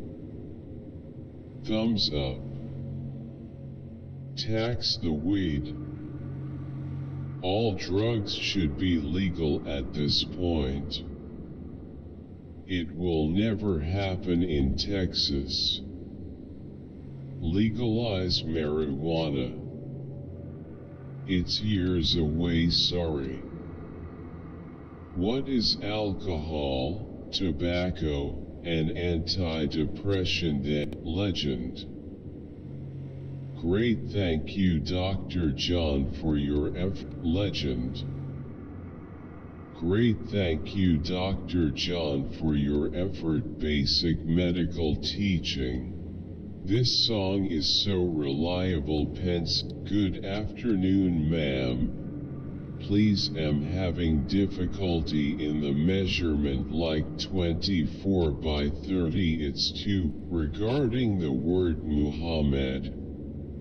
S1: Thumbs up. Tax the weed. All drugs should be legal at this point. It will never happen in Texas. Legalize marijuana. It's years away, sorry. What is alcohol, tobacco, and antidepressant? Legend. Great, thank you Dr. John for your effort. Legend. Great, thank you Dr. John for your effort. Basic medical teaching. This song is so reliable. Pence. Good afternoon, ma'am. Please, am having difficulty in the measurement, like 24 by 30. It's too. Regarding the word Muhammad,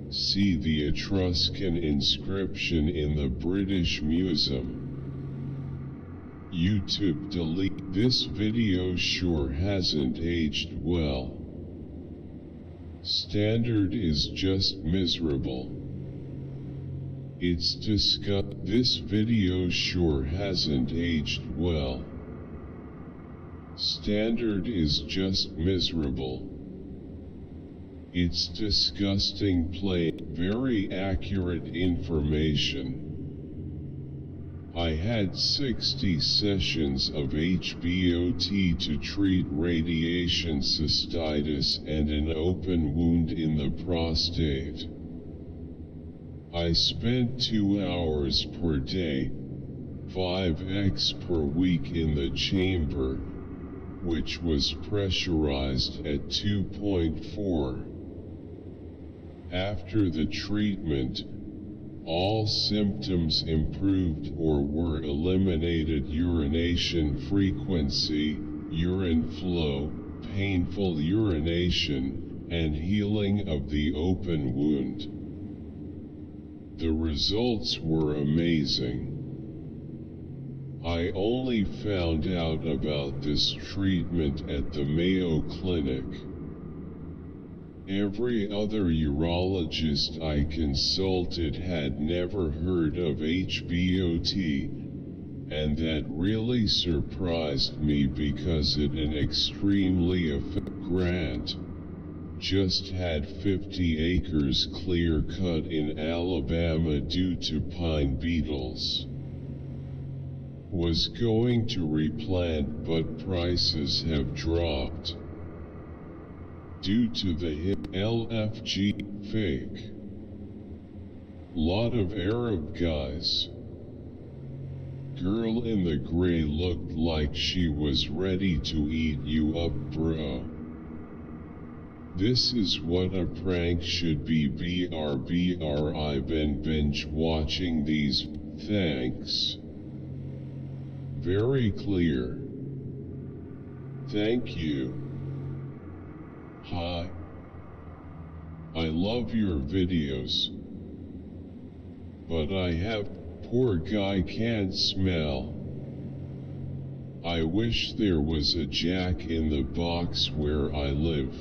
S1: see the Etruscan inscription in the British Museum. YouTube delete. This video sure hasn't aged well. Standard is just miserable. It's disgusting. This video sure hasn't aged well. Standard is just miserable. It's disgusting plain, very accurate information. I had 60 sessions of HBOT to treat radiation cystitis and an open wound in the prostate. I spent 2 hours per day, 5x per week in the chamber, which was pressurized at 2.4. After the treatment, all symptoms improved or were eliminated: urination frequency, urine flow, painful urination, and healing of the open wound. The results were amazing. I only found out about this treatment at the Mayo Clinic. Every other urologist I consulted had never heard of HBOT, and that really surprised me because it an extremely effective grant. Just had 50 acres clear-cut in Alabama due to pine beetles. Was going to replant, but prices have dropped due to the LFG fake. Lot of Arab guys. Girl in the gray looked like she was ready to eat you up, bro. This is what a prank should be. BRBR. I've been binge watching these. Thanks. Very clear. Thank you. Hi. I love your videos. But I have, poor guy can't smell. I wish there was a jack in the box where I live.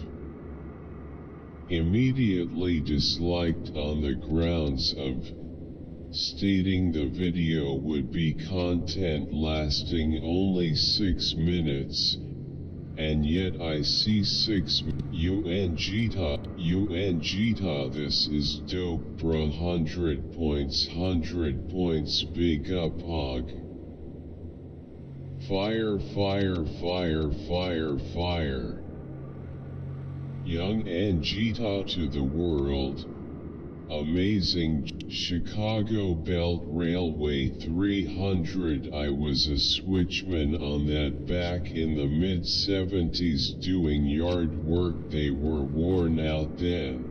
S1: Immediately disliked on the grounds of stating the video would be content lasting only 6 minutes, and yet I see 6 UNGTA, this is dope, bruh. 100 points, big up hog. Fire. Young Angita to the world. Amazing. Chicago Belt Railway 300. I was a switchman on that back in the mid-70s doing yard work. They were worn out then.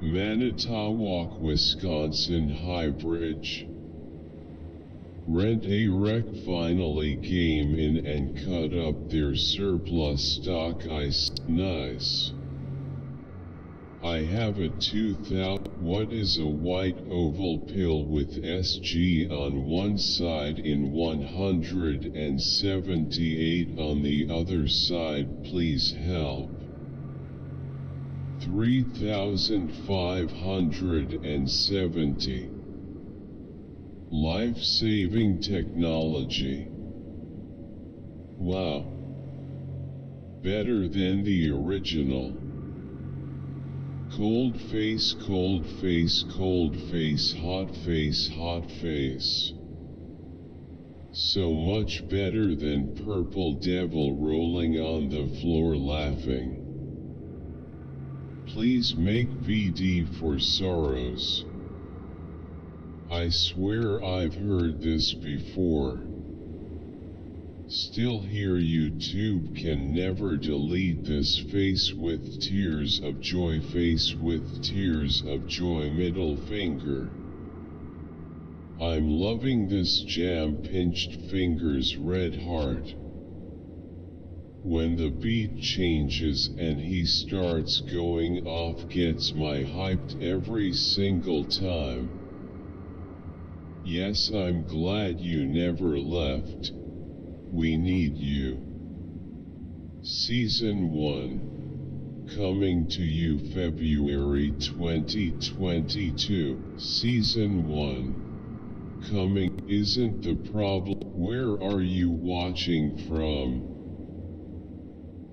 S1: Manitowoc, Wisconsin High Bridge. Rent a Wreck finally came in and cut up their surplus stock ice. Nice. I have a 2000. What is a white oval pill with SG on one side in 178 on the other side? Please help. 3570. Life-saving technology. Wow. Better than the original. Cold face, hot face. So much better than Purple Devil rolling on the floor laughing. Please make VD for Soros. I swear I've heard this before. Still here. YouTube can never delete this. Face with tears of joy, middle finger. I'm loving this jam, pinched fingers, red heart. When the beat changes and he starts going off, gets my hyped every single time. Yes, I'm glad you never left. We need you. Season 1. Coming to you February 2022. Season 1. coming isn't the problem. Where are you watching from?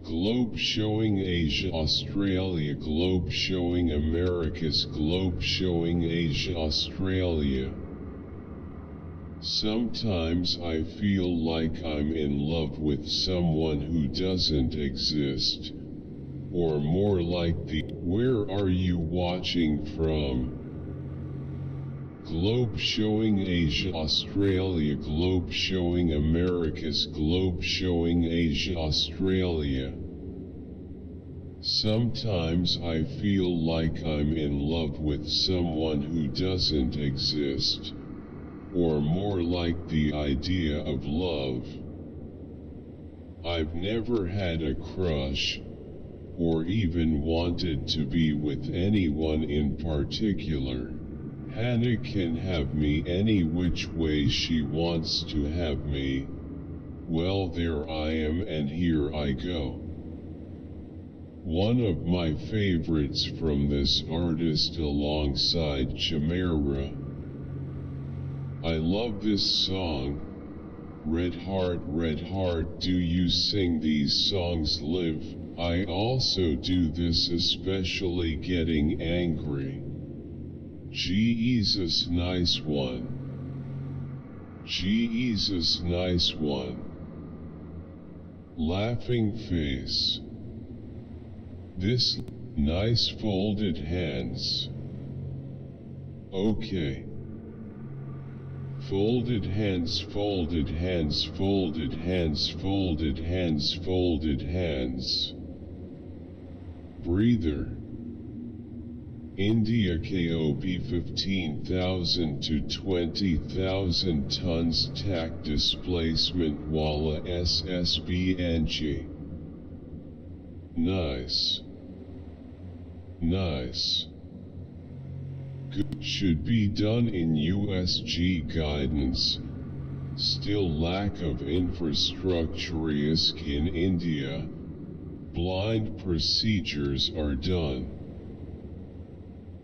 S1: Globe showing Asia, Australia, globe showing Americas, globe showing Asia, Australia. Sometimes I feel like I'm in love with someone who doesn't exist. Or more like the, where are you watching from? Globe showing Asia, Australia, globe showing Americas, globe showing Asia, Australia. Sometimes I feel like I'm in love with someone who doesn't exist. Or more like the idea of love. I've never had a crush, or even wanted to be with anyone in particular. Hannah can have me any which way she wants to have me. Well, there I am and here I go. One of my favorites from this artist alongside Chimera. I love this song. Red Heart, do you sing these songs live? I also do this, especially getting angry. Jesus, nice one. Jesus, nice one. Laughing face. This, nice folded hands. Okay. Folded hands, folded hands, folded hands, folded hands, folded hands. Breather. India KOB 15,000 to 20,000 tons TAC displacement Walla SSBNG. Nice. Nice. Good. Should be done in USG guidance. Still lack of infrastructure risk in India. Blind procedures are done.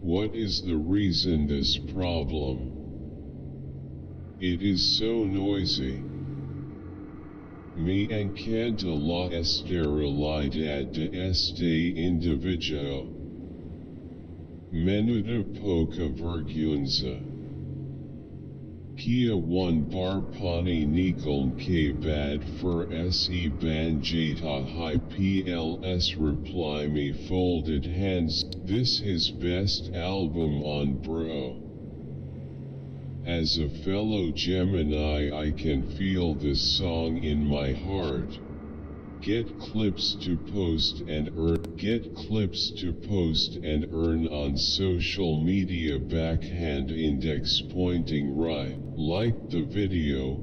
S1: What is the reason this problem? It is so noisy. Me encanta la esterilidad de este individuo. Menuda poca vergüenza. Kia one bar pani nikon que bad for se banjata high pls reply me folded hands. This his best album on bro. As a fellow Gemini I can feel this song in my heart. Get clips to post and earn. Get clips to post and earn on social media. Backhand index pointing right. Like the video.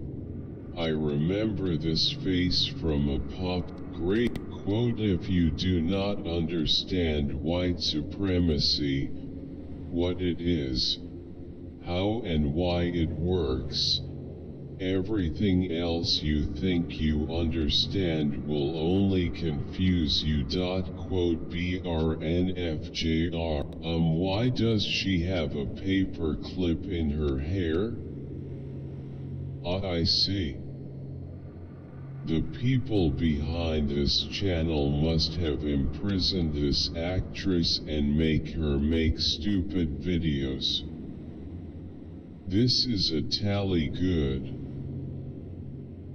S1: I remember this face from a pop. Great quote. If you do not understand white supremacy, what it is, how and why it works, everything else you think you understand will only confuse you. Quote BRNFJR. Why does she have a paper clip in her hair? I see. The people behind this channel must have imprisoned this actress and make her make stupid videos. This is a tally good.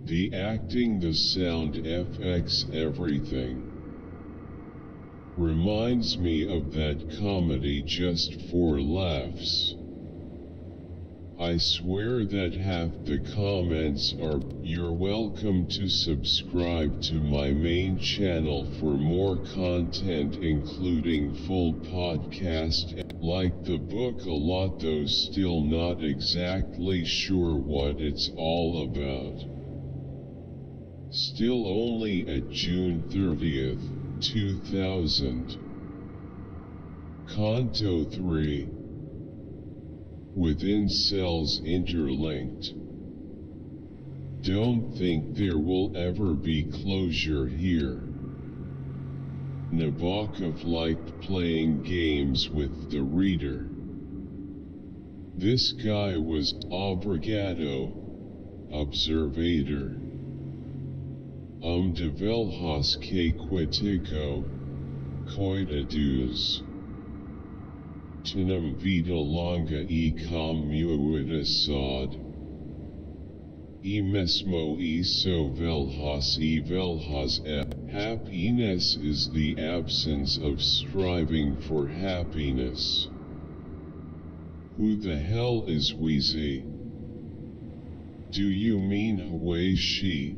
S1: The acting, the sound FX, everything. Reminds me of that comedy Just for Laughs. I swear that half the comments are, "You're welcome to subscribe to my main channel for more content including full podcast." Like the book a lot though still not exactly sure what it's all about. Still only at June 30th, 2000. Canto 3. Within cells interlinked. Don't think there will ever be closure here. Nabokov liked playing games with the reader. This guy was obrigado, observator. De velhas que quitico, coitadus. Tinam vida longa e comuidade. E mesmo isso velhas e velhas happiness is the absence of striving for happiness. Who the hell is Wheezy? Do you mean Huawei she?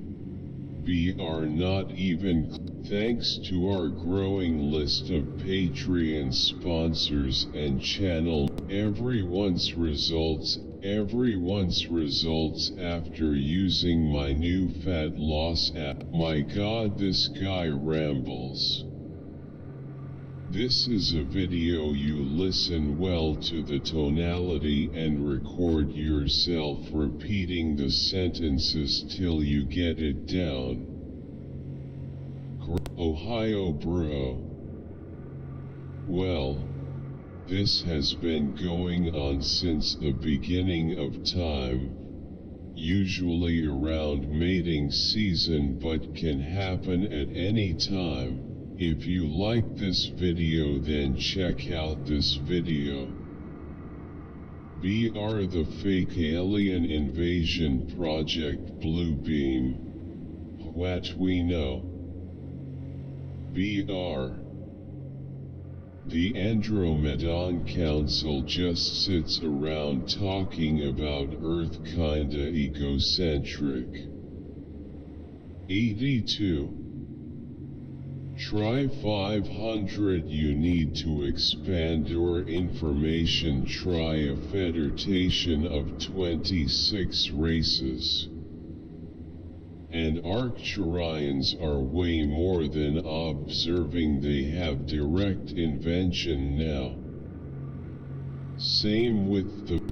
S1: Are not even. Thanks to our growing list of Patreon sponsors and channel, everyone's results after using my new fat loss app. My god, this guy rambles. This is a video you listen well to the tonality and record yourself repeating the sentences till you get it down. Ohio bro. Well, this has been going on since the beginning of time, usually around mating season, but can happen at any time. If you like this video, then check out this video. BR the fake alien invasion project Blue Beam. What we know. BR. The Andromedan Council just sits around talking about Earth kinda egocentric. 82. Try 500. You need to expand your information. Try a federation of 26 races. And Arcturians are way more than observing. They have direct invention now. Same with the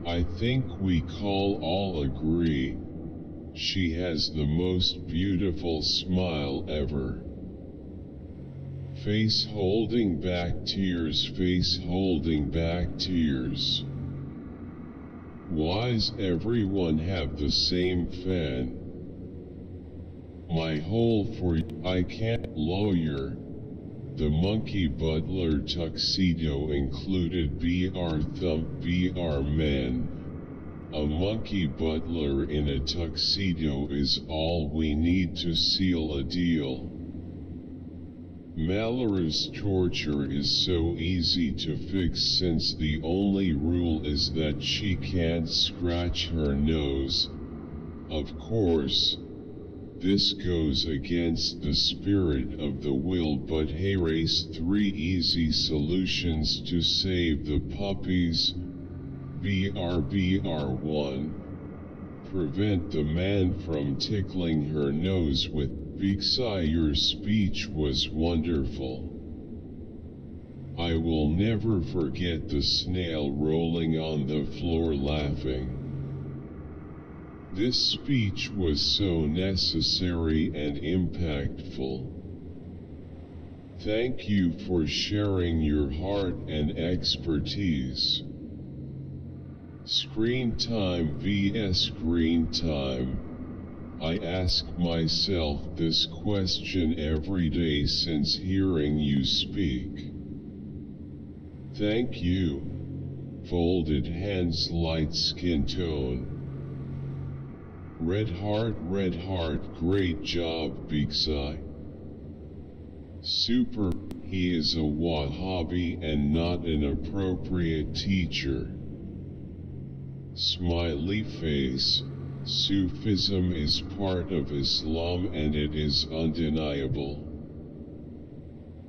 S1: I think we all agree. She has the most beautiful smile ever. Face holding back tears, face holding back tears. Why's everyone have the same fan? My hole for I can't. Lawyer. The monkey butler tuxedo included BR thump BR man. A monkey butler in a tuxedo is all we need to seal a deal. Mallory's torture is so easy to fix since the only rule is that she can't scratch her nose. Of course, this goes against the spirit of the will, but hey, race 3 easy solutions to save the puppies. BR1. Prevent the man from tickling her nose with Vixai. Your speech was wonderful. I will never forget the snail rolling on the floor laughing. This speech was so necessary and impactful. Thank you for sharing your heart and expertise. Screen time vs. screen time. I ask myself this question every day since hearing you speak. Thank you. Folded hands, light skin tone. Red heart, great job, Big Sai. Super, he is a Wahhabi and not an appropriate teacher. Smiley face. Sufism is part of Islam and it is undeniable.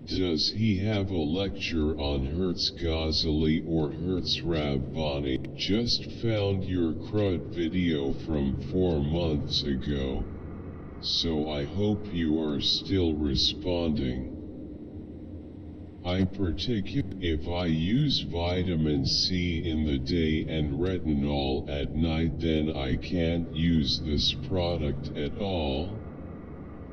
S1: Does he have a lecture on Hertz Ghazali or Hertz Rabbani? Just found your crud video from 4 months ago, so I hope you are still responding. If I use vitamin C in the day and retinol at night, then I can't use this product at all.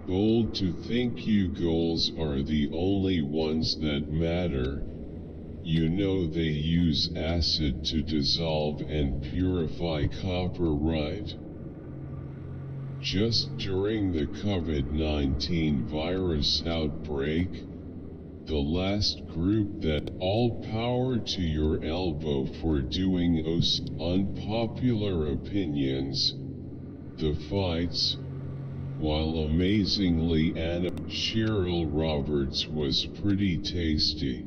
S1: Bold to think you goals are the only ones that matter. You know they use acid to dissolve and purify copper, right? Just during the COVID-19 virus outbreak, the last group that all power to your elbow for doing those unpopular opinions, the fights, while amazingly Anna Cheryl Roberts was pretty tasty.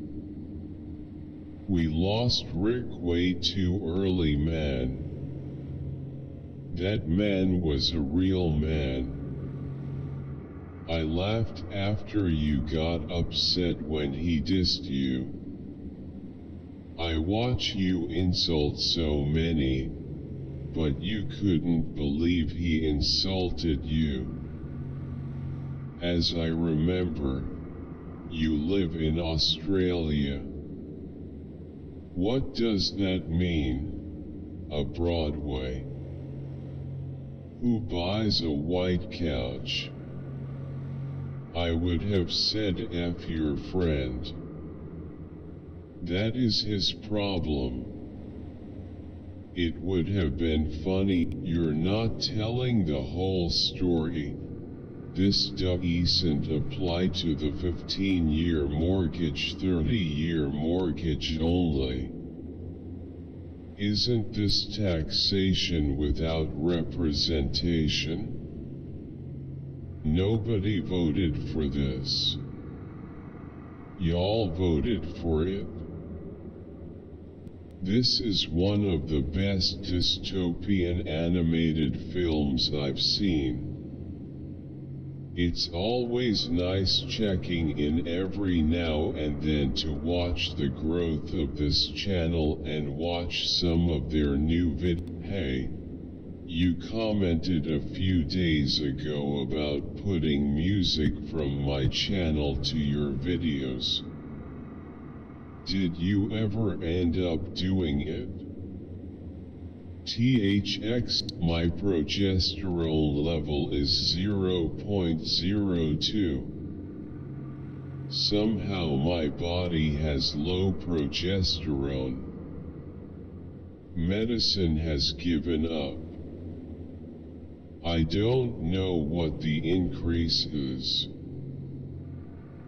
S1: We lost Rick way too early, man. That man was a real man. I laughed after you got upset when he dissed you. I watch you insult so many, but you couldn't believe he insulted you. As I remember, you live in Australia. What does that mean? A Broadway? Who buys a white couch? I would have said F your friend. That is his problem. It would have been funny. You're not telling the whole story. This doesn't apply to the 15-year mortgage, 30-year mortgage only. Isn't this taxation without representation? Nobody voted for this. Y'all voted for it. This is one of the best dystopian animated films I've seen. It's always nice checking in every now and then to watch the growth of this channel and watch some of their new Hey, you commented a few days ago about putting music from my channel to your videos. Did you ever end up doing it? THX, my progesterone level is 0.02. Somehow my body has low progesterone. Medicine has given up. I don't know what the increase is.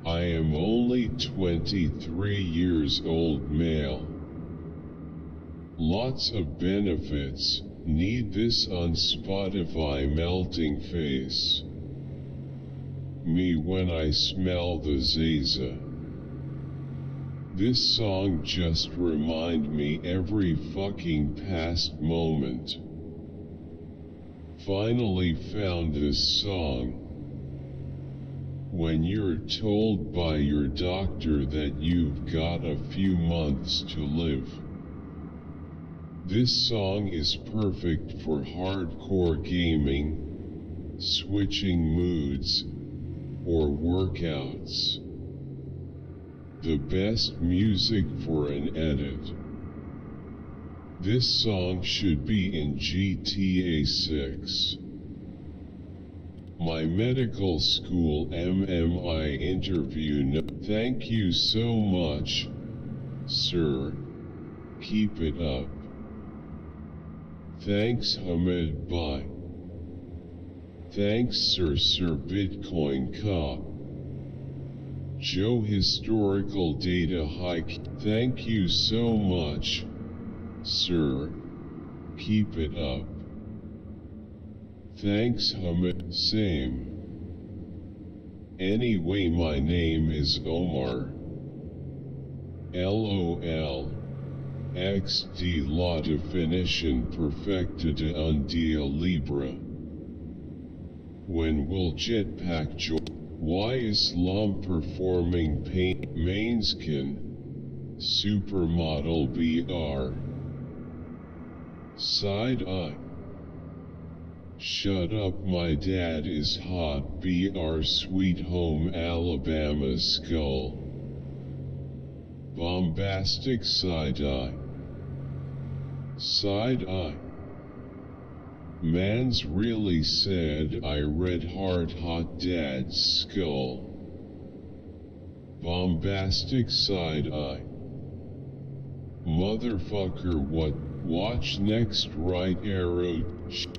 S1: I am only 23 years old, male. Lots of benefits, need this on Spotify melting face. Me when I smell the Zaza. This song just remind me every fucking past moment. Finally found this song. When you're told by your doctor that you've got a few months to live. This song is perfect for hardcore gaming, switching moods, or workouts. The best music for an edit. This song should be in GTA 6. My medical school MMI interview. Thank you so much, sir. Keep it up. Thanks Hamed, bye. Thanks Sir Bitcoin Cop. Joe Historical Data Hike. Thank you so much, sir. Keep it up. Thanks Hamed, same. Anyway, my name is Omar. LOL. XD La definition perfected un dia Libra. When will Jetpack join? Why Islam performing paint mainskin? Supermodel BR. Side eye. Shut up, my dad is hot. BR Sweet Home Alabama skull. Bombastic side eye. Side eye. Man's really sad. I read hard hot dad's skull. Bombastic side eye. Motherfucker, what? Watch next right arrow.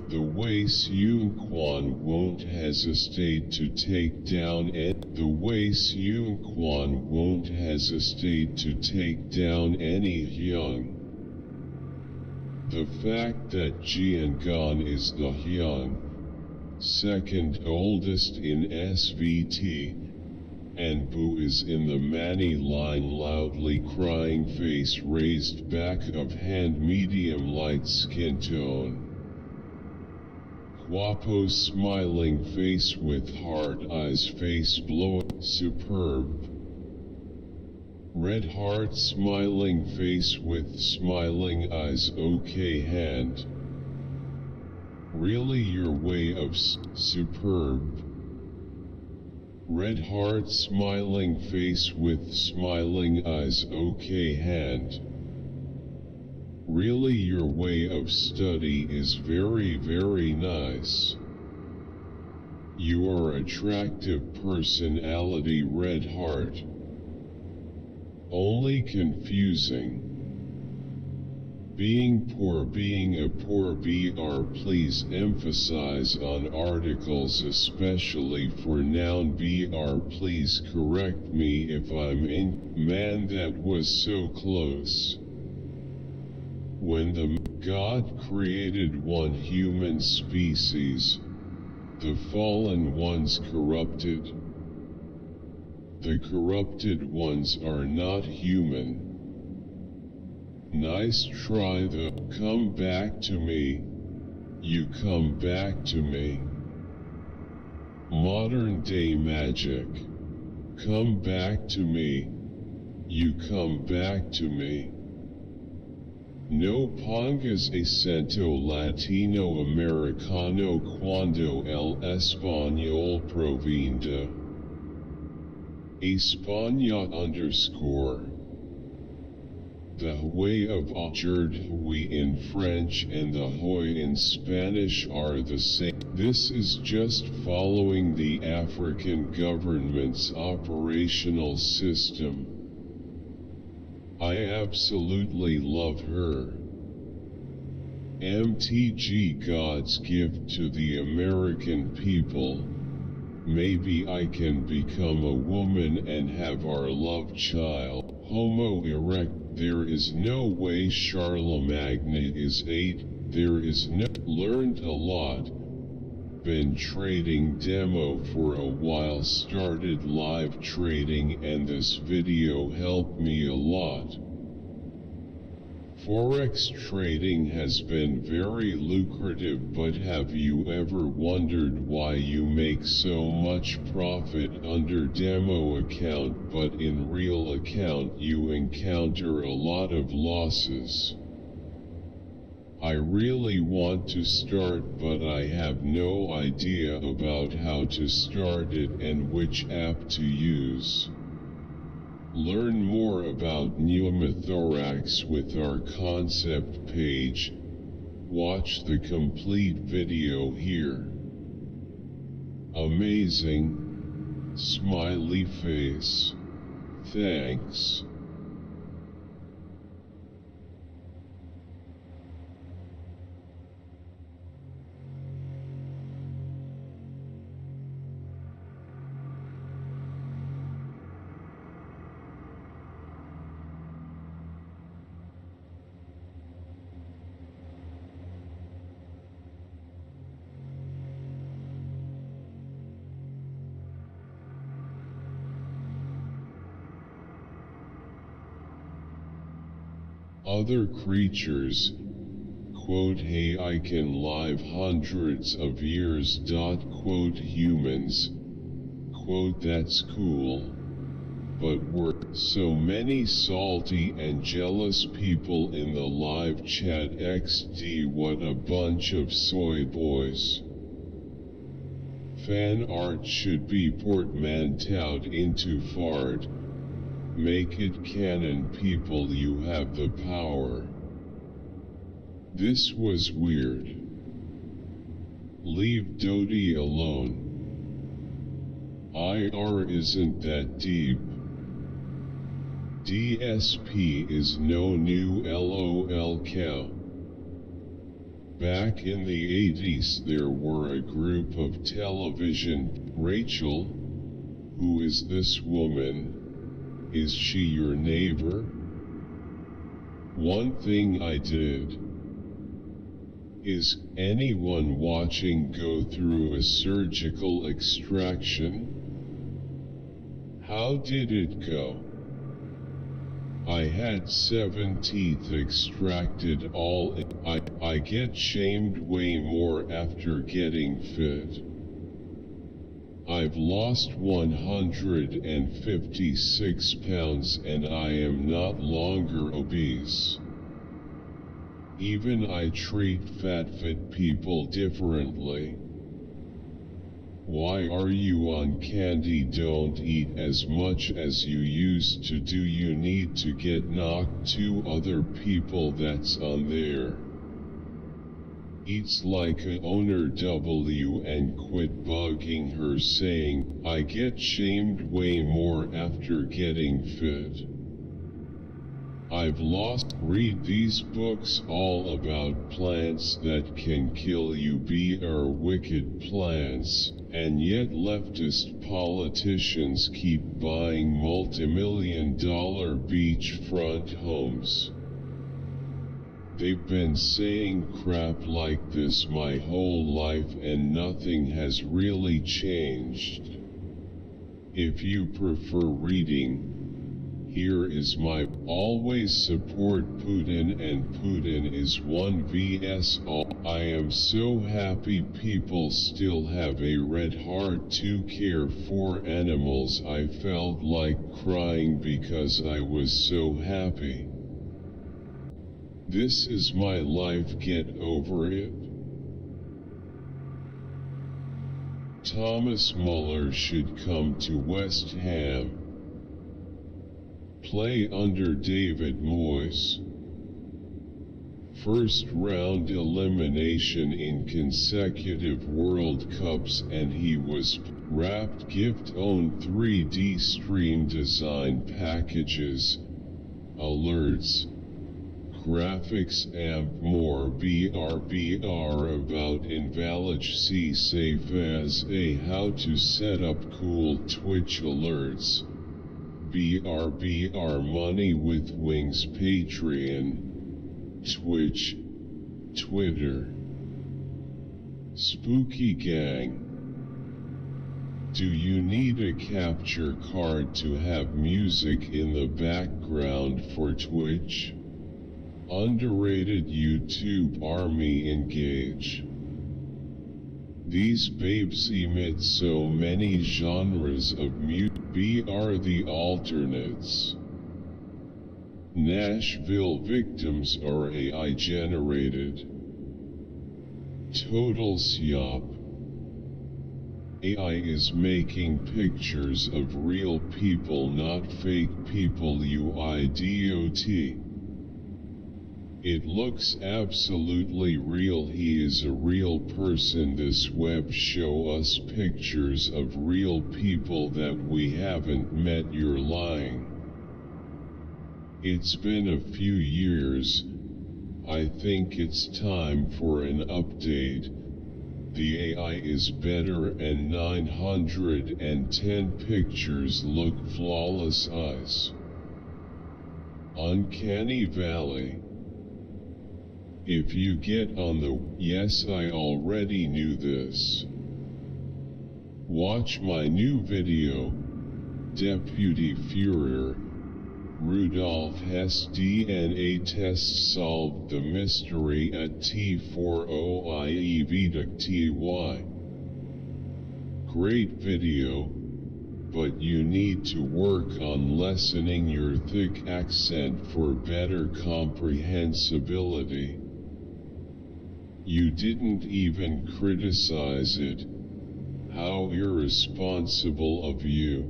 S1: The way Seung Kwan won't hesitate to take down The way Seung Kwan won't hesitate to take down any Hyung. The fact that Jiangan is the Hyung, second oldest in SVT, and Bu is in the Mani line, loudly crying, face raised, back of hand, medium light skin tone. Guapo smiling face with hard eyes, face blowing, superb. Red heart smiling face with smiling eyes, okay hand. Really your way of superb. Red heart smiling face with smiling eyes, okay hand. Really your way of study is very, very nice. You are attractive personality, red heart. Only confusing. Being a poor BR, please emphasize on articles, especially for noun BR. Please correct me if I'm in. Man, that was so close. When the God created one human species, the fallen ones corrupted. The corrupted ones are not human. Nice try. The come back to me. You come back to me. Modern day magic. Come back to me. You come back to me. No pongas acento latino americano cuando el español proviene. España _ The way of Ajerd Hui in French and the Hoy in Spanish are the same. This is just following the African government's operational system. I absolutely love her. MTG, God's gift to the American people. Maybe I can become a woman and have our love child. Homo erect. There is no way Charlemagne is 8. There is no. Learned a lot. Been trading demo for a while. Started live trading, and this video helped me a lot. Forex trading has been very lucrative, but have you ever wondered why you make so much profit under demo account but in real account you encounter a lot of losses? I really want to start, but I have no idea about how to start it and which app to use. Learn more about pneumothorax with our concept page. Watch the complete video here. Amazing. Smiley face. Thanks. Other creatures, quote, hey, I can live hundreds of years, quote, humans, quote, that's cool. But we're so many salty and jealous people in the live chat. XD, what a bunch of soy boys. Fan art should be portmanteaued into fart. Make it canon, people, you have the power. This was weird. Leave Dodie alone. IR isn't that deep. DSP is no new LOL cow. Back in the 80s there were a group of television. Rachel, who is this woman? Is she your neighbor? One thing I did. Is anyone watching go through a surgical extraction? How did it go? I had 7 teeth extracted I get shamed way more after getting fit. I've lost 156 pounds and I am not longer obese. Even I treat fit people differently. Why are you on candy? Don't eat as much as you used to. Do you need to get knocked to other people that's on there? Eats like a owner W and quit bugging her saying, I get shamed way more after getting fit. I've lost. Read these books all about plants that can kill you. Are wicked plants, and yet leftist politicians keep buying multi-million-dollar beachfront homes. They've been saying crap like this my whole life and nothing has really changed. If you prefer reading, here is my. Always support Putin, and Putin is 1 vs all. I am so happy people still have a red heart to care for animals. I felt like crying because I was so happy. This is my life, get over it. Thomas Muller should come to West Ham. Play under David Moyes. First round elimination in consecutive World Cups and he was wrapped. Gift owned 3D stream design packages, alerts, graphics amp more BR about invalid. See safe as a how to set up cool Twitch alerts. BR money with wings. Patreon, Twitch, Twitter. Spooky Gang. Do you need a capture card to have music in the background for Twitch? Underrated YouTube army engage. These babes emit so many genres of music. Are the alternates. Nashville victims are AI generated. Total syop. AI is making pictures of real people, not fake people. UIDOT. It looks absolutely real. He is a real person. This web show us pictures of real people that we haven't met. You're lying. It's been a few years. I think it's time for an update. The AI is better and 910 pictures look flawless. Eyes. Uncanny Valley. If you get on the yes, I already knew this. Watch my new video. Deputy Führer Rudolf Hess DNA test solved the mystery at T40IEV.TY. Great video, but you need to work on lessening your thick accent for better comprehensibility. You didn't even criticize it. How irresponsible of you.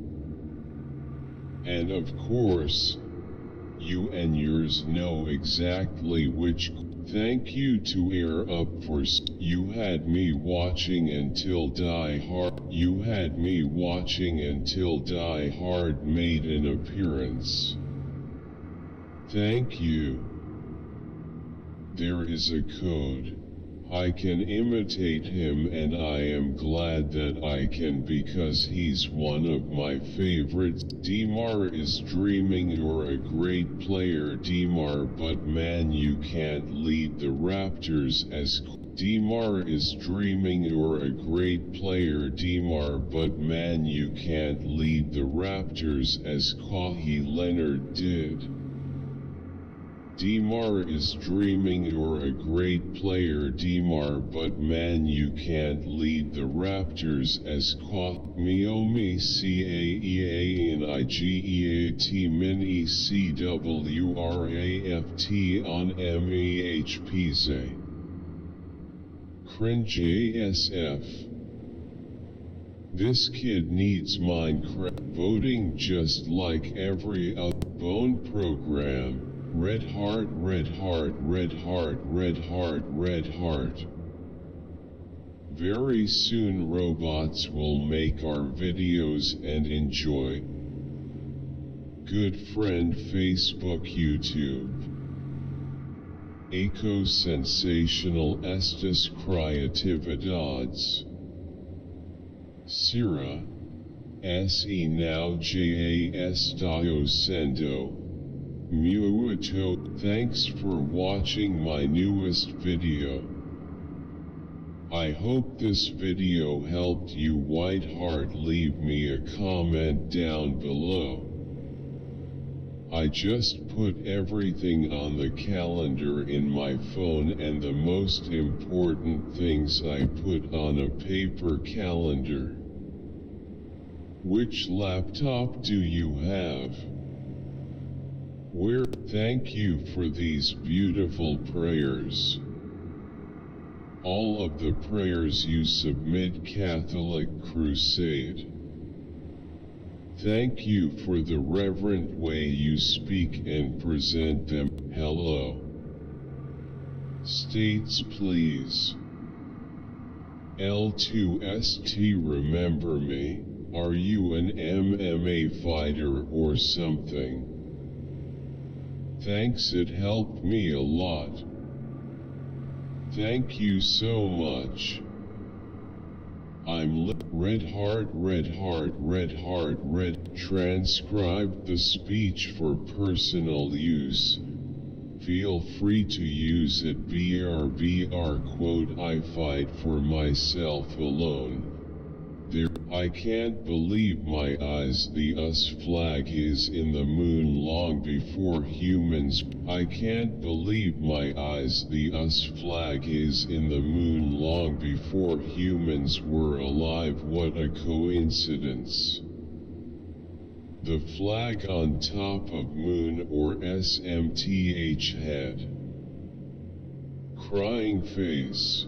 S1: And of course, you and yours know exactly which. Thank you to Air Up for you had me watching until Die Hard. You had me watching until Die Hard made an appearance. Thank you. There is a code. I can imitate him, and I am glad that I can because he's one of my favorites. Demar is dreaming you're a great player, Demar, but man, you can't lead the Raptors as Demar is dreaming you're a great player, Demar, but man, you can't lead the Raptors as Kawhi Leonard did. Demar is dreaming you're a great player, Demar, but man, you can't lead the Raptors as Miomi Caeanigeat min ECWRAFT on MEHPZ. Cringe ASF. This kid needs Minecraft voting just like every other bone program. Red heart, red heart, red heart, red heart, red heart. Very soon robots will make our videos and enjoy. Good friend Facebook YouTube. Eco sensational estes creatividades. Sira. Se now jas diosendo. Muuto, thanks for watching my newest video. I hope this video helped you. White heart, leave me a comment down below. I just put everything on the calendar in my phone, and the most important things I put on a paper calendar. Which laptop do you have? Where? Thank you for these beautiful prayers. All of the prayers you submit, Catholic Crusade. Thank you for the reverent way you speak and present them. Hello. States please. L2ST, remember me? Are you an MMA fighter or something? Thanks, it helped me a lot. Thank you so much. I'm red heart, red heart, red heart, red. Transcribe the speech for personal use. Feel free to use it. BRBR quote, I fight for myself alone. There, I can't believe my eyes. The US flag is in the moon long before humans. I can't believe my eyes. The US flag is in the moon long before humans were alive. What a coincidence. The flag on top of moon, or SMTH head. Crying face.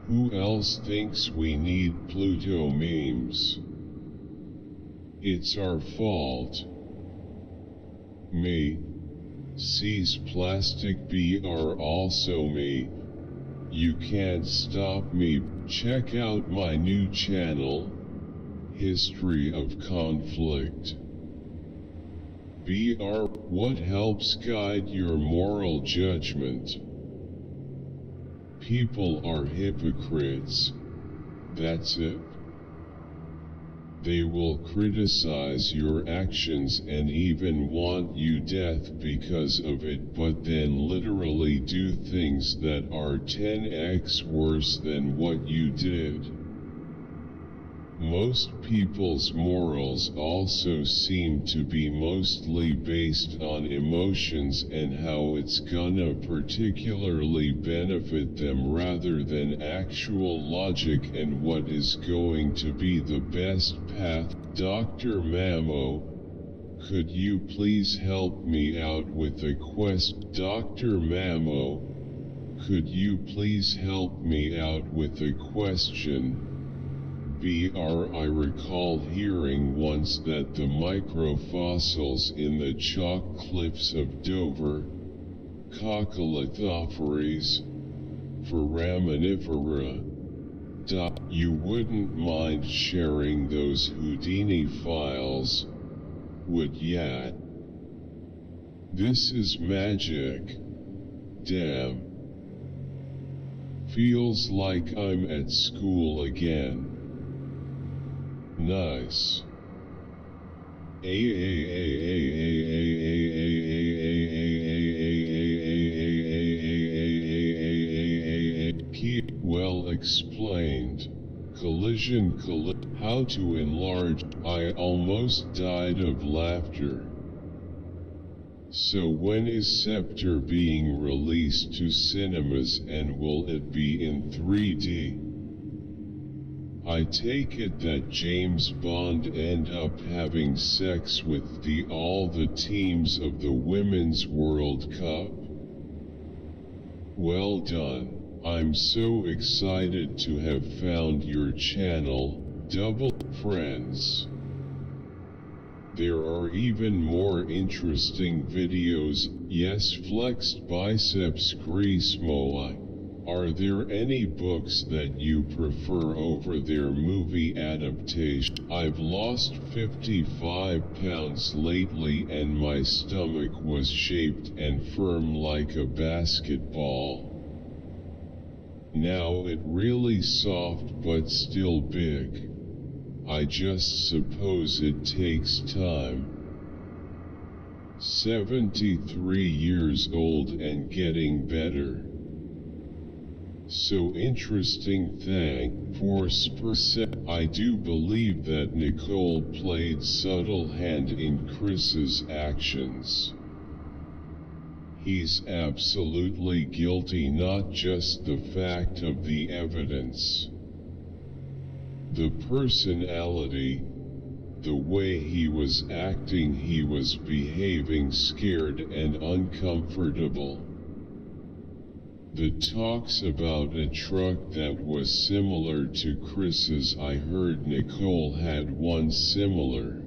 S1: Who else thinks we need Pluto memes? It's our fault. Me. Sees plastic. BR also me. You can't stop me. Check out my new channel, History of Conflict. BR, what helps guide your moral judgment? People are hypocrites. That's it. They will criticize your actions and even want you death because of it, but then literally do things that are 10x worse than what you did. Most people's morals also seem to be mostly based on emotions and how it's gonna particularly benefit them rather than actual logic and what is going to be the best path. Dr. Mamo, could you please help me out with a quest? Dr. Mamo, could you please help me out with a question? BR, I recall hearing once that the microfossils in the chalk cliffs of Dover, Coccolithophories, foraminifera. You wouldn't mind sharing those Houdini files, would ya? This is magic. Damn. Feels like I'm at school again. Nice. Well explained. Collision. How to enlarge. I almost died of laughter. So when is Scepter being released to cinemas, and will it be in 3D? I take it that James Bond end up having sex with all the teams of the Women's World Cup? Well done. I'm so excited to have found your channel, Double Friends. There are even more interesting videos. Yes, flexed biceps Grismo. Are there any books that you prefer over their movie adaptation? I've lost 55 pounds lately and my stomach was shaped and firm like a basketball. Now it really soft but still big. I just suppose it takes time. 73 years old and getting better. So interesting. Thank for %. I do believe that Nicole played subtle hand in Chris's actions. He's absolutely guilty, not just the fact of the evidence. The personality, the way he was acting, he was behaving scared and uncomfortable. The talks about a truck that was similar to Chris's, I heard Nicole had one similar.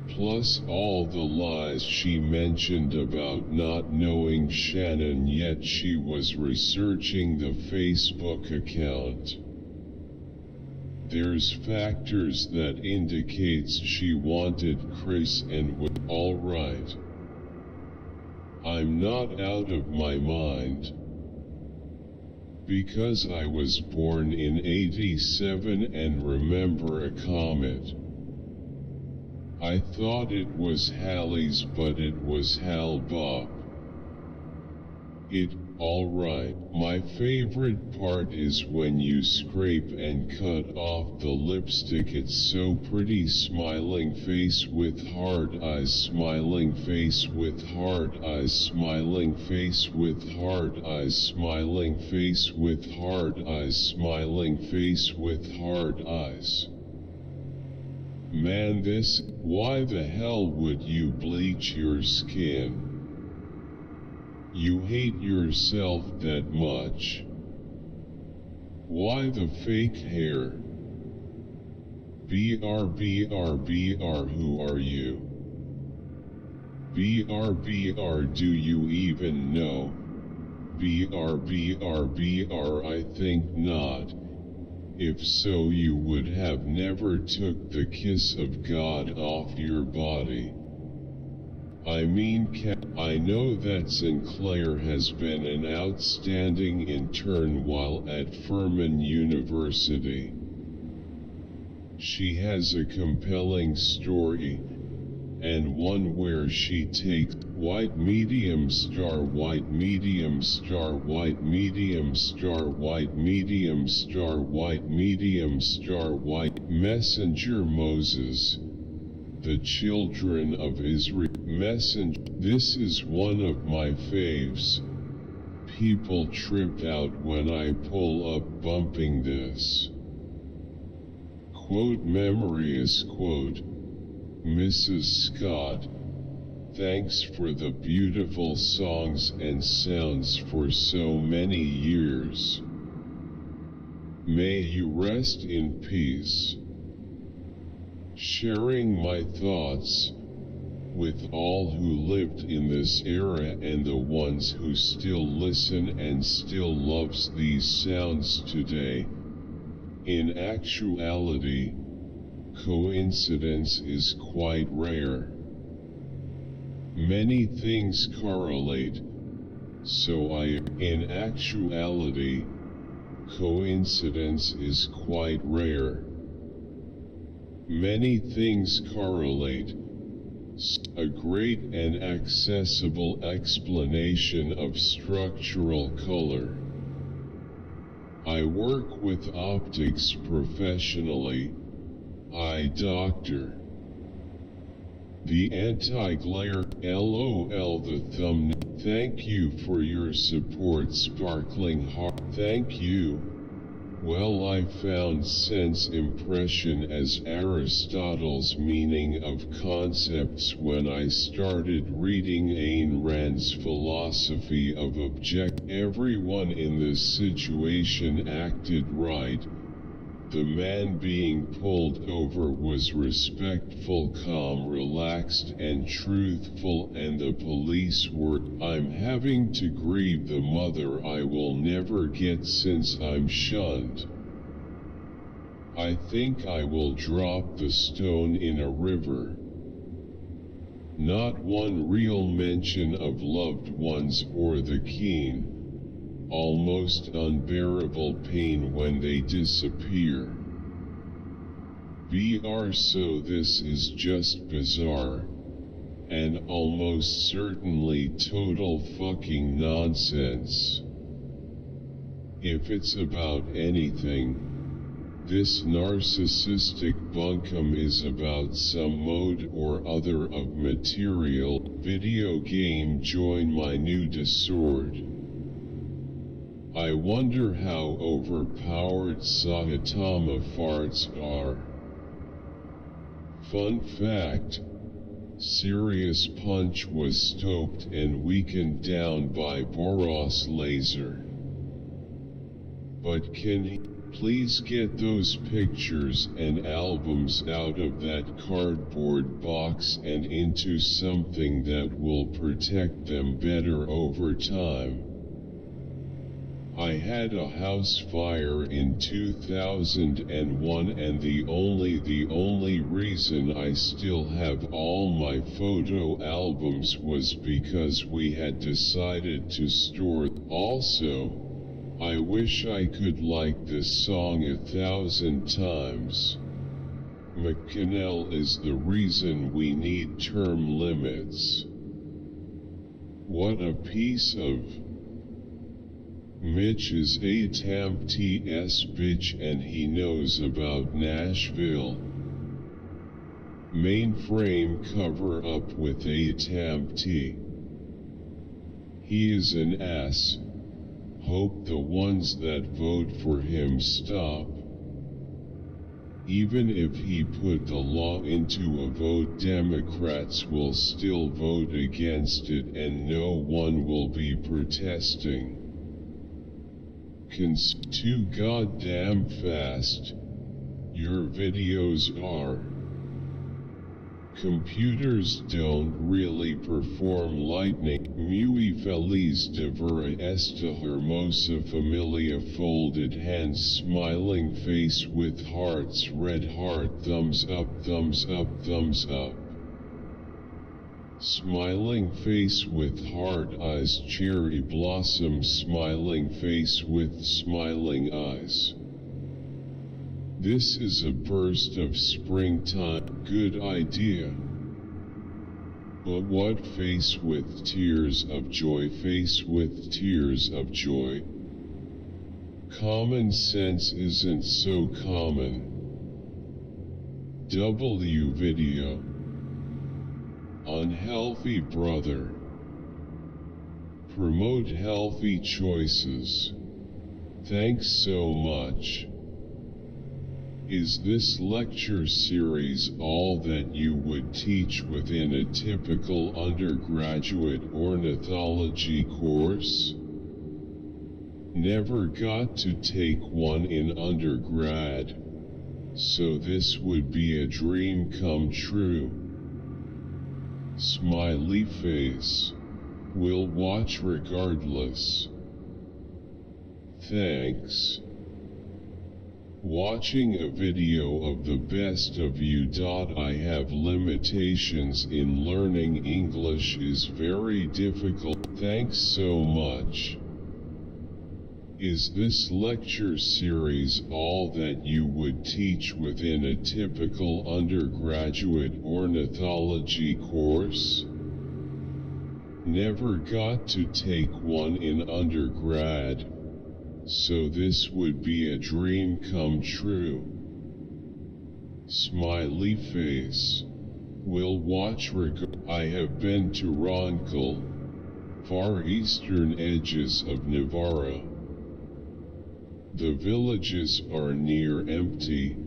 S1: Plus all the lies she mentioned about not knowing Shannon, yet she was researching the Facebook account. There's factors that indicates she wanted Chris and was alright. I'm not out of my mind. Because I was born in '87 and remember a comet. I thought it was Halley's, but it was Hal Bob. Alright. My favorite part is when you scrape and cut off the lipstick. It's so pretty. Smiling face with hard eyes, smiling face with hard eyes, smiling face with hard eyes, smiling face with hard eyes, smiling face with hard eyes. Man, why the hell would you bleach your skin? You hate yourself that much? Why the fake hair? BR, who are you? BR, do you even know? BR, I think not. If so, you would have never took the kiss of God off your body. I mean, I know that Sinclair has been an outstanding intern while at Furman University. She has a compelling story, and one where she takes white medium star, white medium star, white medium star, white medium star, white medium star, white messenger Moses, the children of Israel. Messenger. This is one of my faves. People trip out when I pull up bumping this. Quote, memory is quote, Mrs. Scott, thanks for the beautiful songs and sounds for so many years. May you rest in peace. Sharing my thoughts with all who lived in this era and the ones who still listen and still loves these sounds today. In actuality, coincidence is quite rare. Many things correlate, so in actuality, coincidence is quite rare. Many things correlate. A great and accessible explanation of structural color. I work with optics professionally. Eye doctor. The anti-glare, LOL the thumbnail. Thank you for your support, sparkling heart. Thank you. Well, I found sense impression as Aristotle's meaning of concepts when I started reading Ayn Rand's philosophy of object. Everyone in this situation acted right. The man being pulled over was respectful, calm, relaxed, and truthful, and the police were. I'm having to grieve the mother I will never get since I'm shunned. I think I will drop the stone in a river. Not one real mention of loved ones or the keen, almost unbearable pain when they disappear. VR, so this is just bizarre, and almost certainly total fucking nonsense. If it's about anything, this narcissistic bunkum is about some mode or other of material. Video game, join my new Discord. I wonder how overpowered Saitama farts are. Fun fact, Serious Punch was stoked and weakened down by Boros laser. But can he please get those pictures and albums out of that cardboard box and into something that will protect them better over time? I had a house fire in 2001 and the only reason I still have all my photo albums was because we had decided to store. Also, I wish I could like this song 1,000 times. McConnell is the reason we need term limits. What a piece of Mitch is a TS bitch and he knows about Nashville. Mainframe cover up with a T. He is an ass. Hope the ones that vote for him stop. Even if he put the law into a vote, Democrats will still vote against it and no one will be protesting. Too goddamn fast. Your videos are. Computers don't really perform lightning. Muy feliz de ver esta hermosa familia. Folded hands, smiling face with hearts, red heart, thumbs up, thumbs up, thumbs up. Smiling face with heart eyes, cherry blossom, smiling face with smiling eyes. This is a burst of springtime, good idea. But what face with tears of joy, face with tears of joy? Common sense isn't so common. W video. Unhealthy brother. Promote healthy choices. Thanks so much. Is this lecture series all that you would teach within a typical undergraduate ornithology course? Never got to take one in undergrad, so this would be a dream come true. Smiley face. Will watch regardless. Thanks. Watching a video of the best of you. I have limitations in learning English is very difficult. Thanks so much. Is this lecture series all that you would teach within a typical undergraduate ornithology course? Never got to take one in undergrad, so this would be a dream come true. Smiley face. Will watch. I have been to Roncal, far eastern edges of Navarra. The villages are near empty,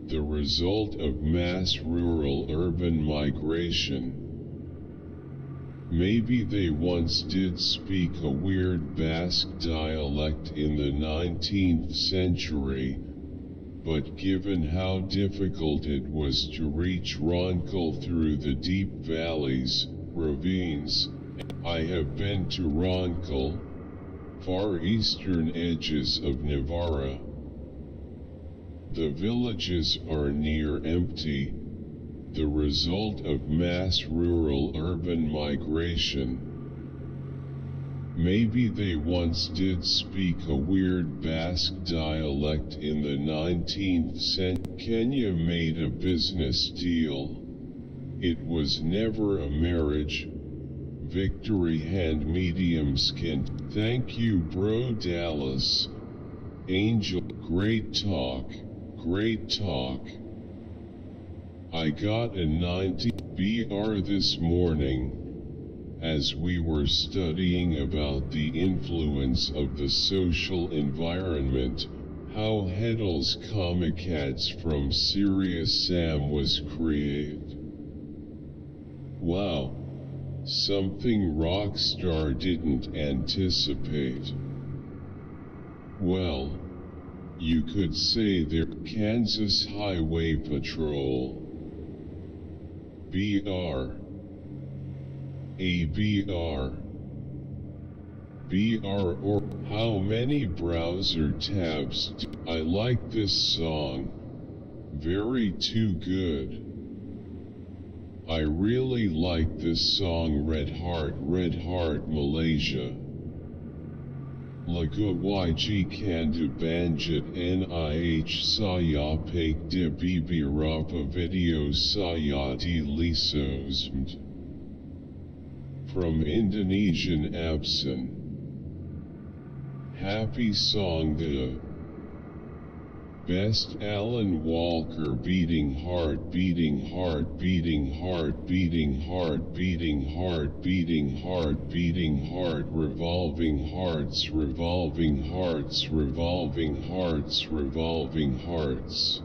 S1: the result of mass rural-urban migration. Maybe they once did speak a weird Basque dialect in the 19th century, but given how difficult it was to reach Roncal through the deep valleys, ravines, I have been to Roncal, far eastern edges of Navarra. The villages are near empty, the result of mass rural-urban migration. Maybe they once did speak a weird Basque dialect in the 19th century. Kenya made a business deal. It was never a marriage. Victory hand medium skin. Thank you bro Dallas. Angel, great talk, great talk. I got a 90 BR this morning, as we were studying about the influence of the social environment, how Heddle's Comicats from Serious Sam was created. Wow. Something Rockstar didn't anticipate. Well, you could say they're Kansas Highway Patrol. BR. ABR. BR or how many browser tabs do I like this song? Very too good. I really like this song Red Heart Malaysia. Lagu YG Kandu Banjit NIH Saya Pake de Bibirapa Video Saya di Lisos. From Indonesian Absen. Happy song the best Alan Walker beating heart beating heart beating heart beating heart beating heart beating heart beating heart revolving hearts revolving hearts revolving hearts revolving hearts.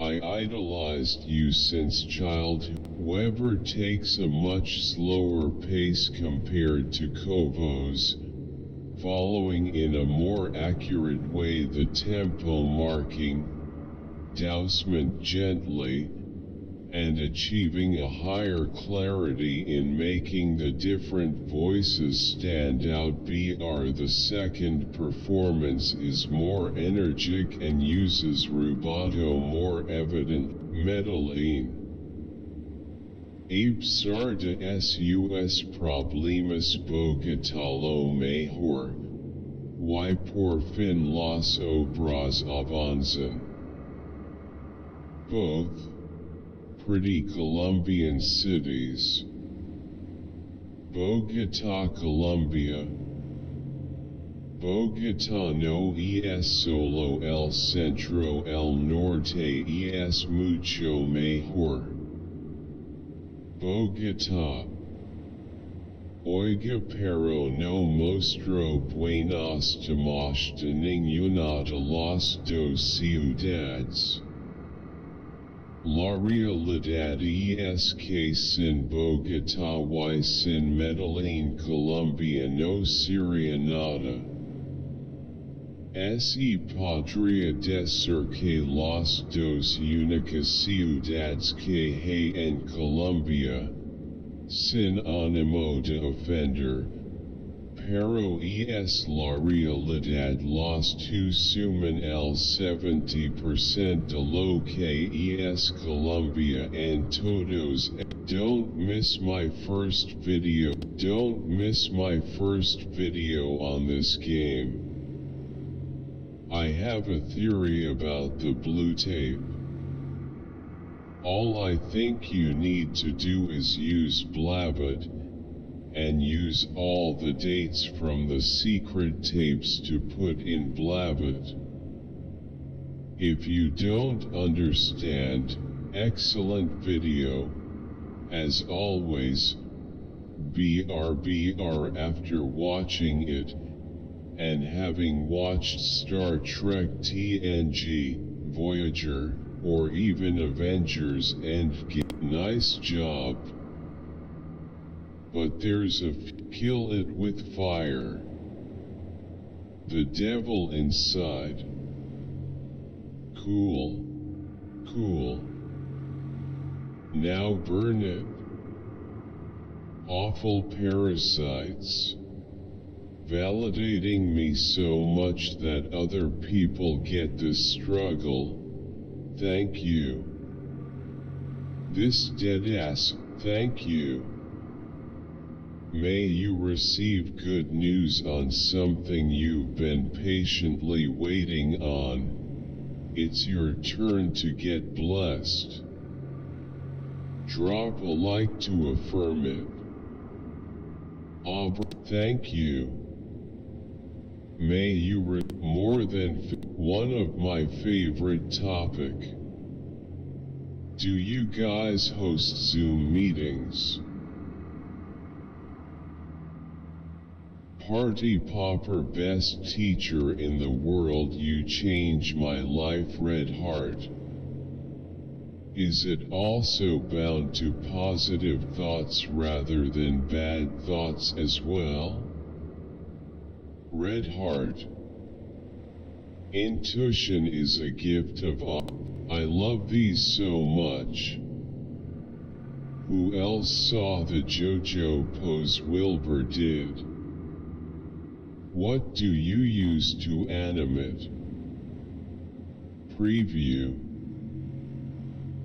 S1: I idolized you since childhood. Weber takes a much slower pace compared to Kovo's, following in a more accurate way the tempo marking, dousement gently, and achieving a higher clarity in making the different voices stand out. The second performance is more energetic and uses rubato more evident. Medellin. Abe Sarda sus problemas Bogotá lo mejor. Y por fin las obras avanzan. Both pretty Colombian cities. Bogotá, Colombia. Bogotá no es solo el centro, el norte es mucho mejor. Bogotá. Oiga pero no mostró buenas tomas de ninguna de las dos ciudades. La realidad es que sin Bogotá y sin Medellín Colombia no sería nada. Se podría decir que las dos únicas ciudades que hay en Colombia, sin ánimo de ofender, pero es la realidad los tu suman el 70% de lo que es Colombia and todos. Don't miss my first video. Don't miss my first video on this game. I have a theory about the blue tape. All I think you need to do is use Blabbit, and use all the dates from the secret tapes to put in Blabbit. If you don't understand, excellent video, as always, BR after watching it, and having watched Star Trek TNG, Voyager, or even Avengers Endgame. Nice job. But there's a kill it with fire. The devil inside. Cool. Cool. Now burn it. Awful parasites. Validating me so much that other people get this struggle. Thank you. This deadass, thank you. May you receive good news on something you've been patiently waiting on. It's your turn to get blessed. Drop a like to affirm it. Thank you. May you more than one of my favorite topic. Do you guys host Zoom meetings? Party popper, best teacher in the world, you change my life, red heart. Is it also bound to positive thoughts rather than bad thoughts as well? Red heart. Intuition is a gift of I love these so much. Who else saw the JoJo pose Wilbur did? What do you use to animate? Preview.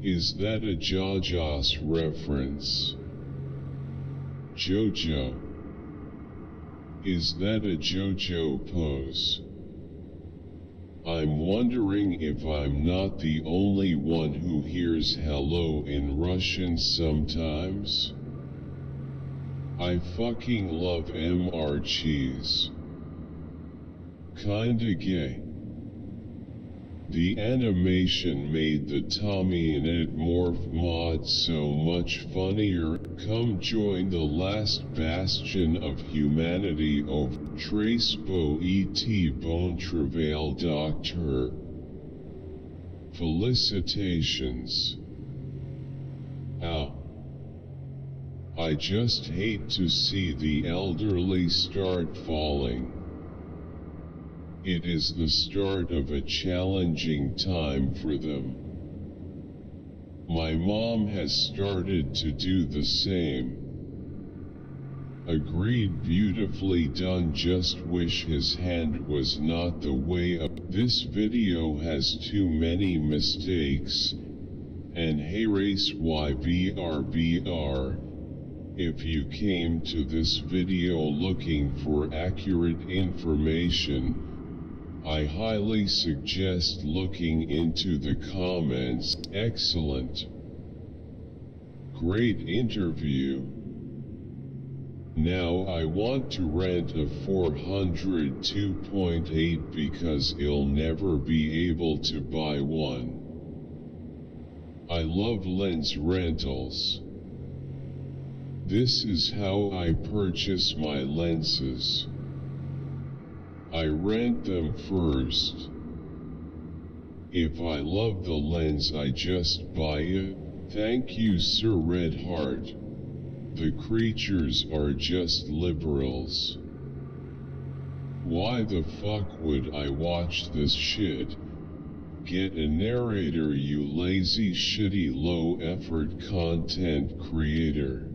S1: Is that a JoJo's reference? JoJo. Is that a JoJo pose? I'm wondering if I'm not the only one who hears hello in Russian sometimes. I fucking love MR cheese. Kinda gay. The animation made the Tommy and Ed Morph mod so much funnier. Come join the last bastion of humanity over Tracepo et Bon Travail Doctor. Felicitations. Ow. I just hate to see the elderly start falling. It is the start of a challenging time for them. My mom has started to do the same. Agreed, beautifully done, just wish his hand was not the way up. This video has too many mistakes. And hey race YBRBR. If you came to this video looking for accurate information, I highly suggest looking into the comments. Excellent. Great interview. Now I want to rent a 402.8 because I'll never be able to buy one. I love lens rentals. This is how I purchase my lenses. I rent them first. If I love the lens, I just buy it. Thank you, Sir Red Heart. The creatures are just liberals. Why the fuck would I watch this shit? Get a narrator, you lazy, shitty, low-effort content creator.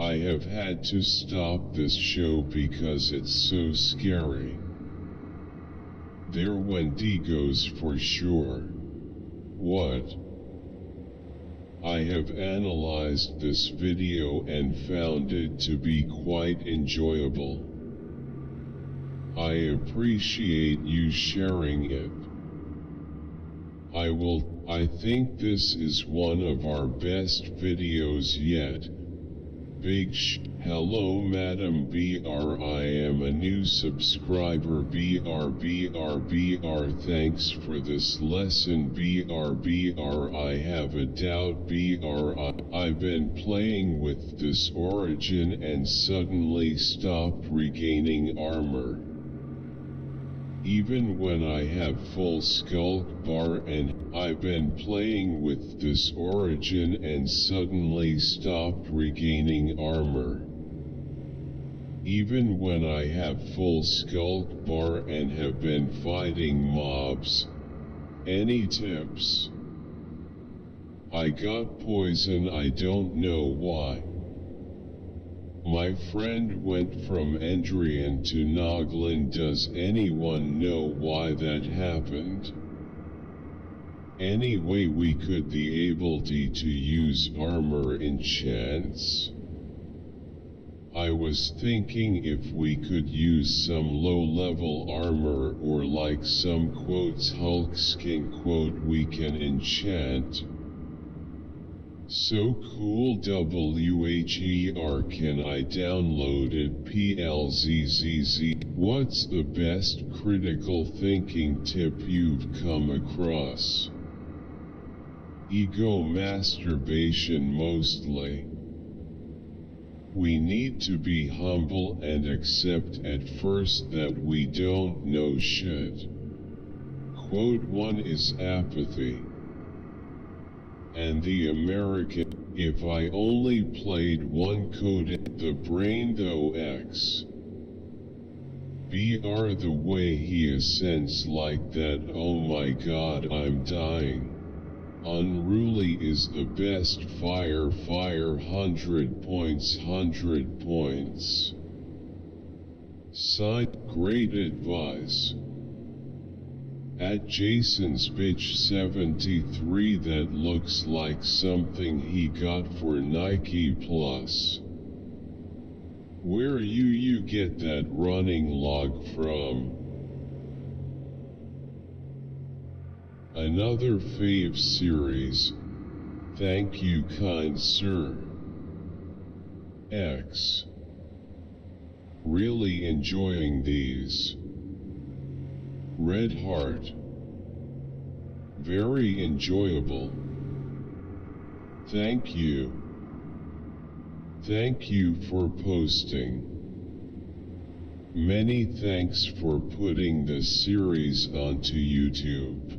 S1: I have had to stop this show because it's so scary. They're Wendigos for sure. What? I have analyzed this video and found it to be quite enjoyable. I appreciate you sharing it. I think this is one of our best videos yet. Hello Madam BR, I am a new subscriber. BR, thanks for this lesson. BR, I have a doubt. I've been playing with this origin and suddenly stopped regaining armor. Even when I have full skull bar, and I've been playing with this origin and suddenly stopped regaining armor. Even when I have full skull bar and have been fighting mobs. Any tips? I got poison, I don't know why. My friend went from Endrian to Noglin. Does anyone know why that happened? Anyway, we could the ability to use armor enchants. I was thinking if we could use some low-level armor or like some quotes Hulk skin quote we can enchant. So cool. WHER, can I download it? PLZZZ. What's the best critical thinking tip you've come across? Ego masturbation mostly. We need to be humble and accept at first that we don't know shit. Quote 1 is apathy. And the American, if I only played one code, the brain though X. BR, the way he ascends like that, oh my god, I'm dying. Unruly is the best. Fire 100 points. Side, great advice. At Jason's bitch 73, that looks like something he got for Nike Plus. Where you get that running log from? Another fave series. Thank you, kind sir. X. Really enjoying these. Red Heart. Very enjoyable. Thank you. Thank you for posting. Many thanks for putting this series onto YouTube.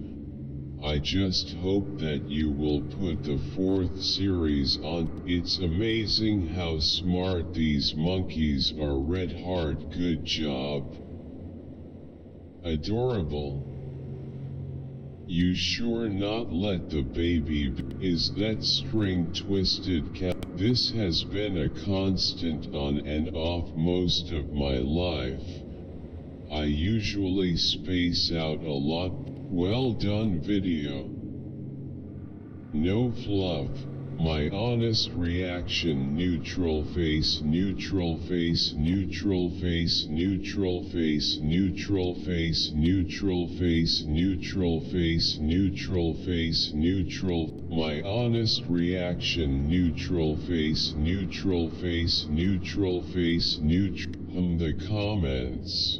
S1: I just hope that you will put the 4th series on. It's amazing how smart these monkeys are. Red Heart, good job. Adorable. You sure not let the baby is that string twisted cat? This has been a constant on and off most of my life. I usually space out a lot. Well done video. No fluff. My honest reaction. Neutral face, neutral face, neutral face, neutral face, neutral face, neutral face, neutral face, neutral face, neutral. My honest reaction. Neutral face, neutral face, neutral face, neutral. The comments.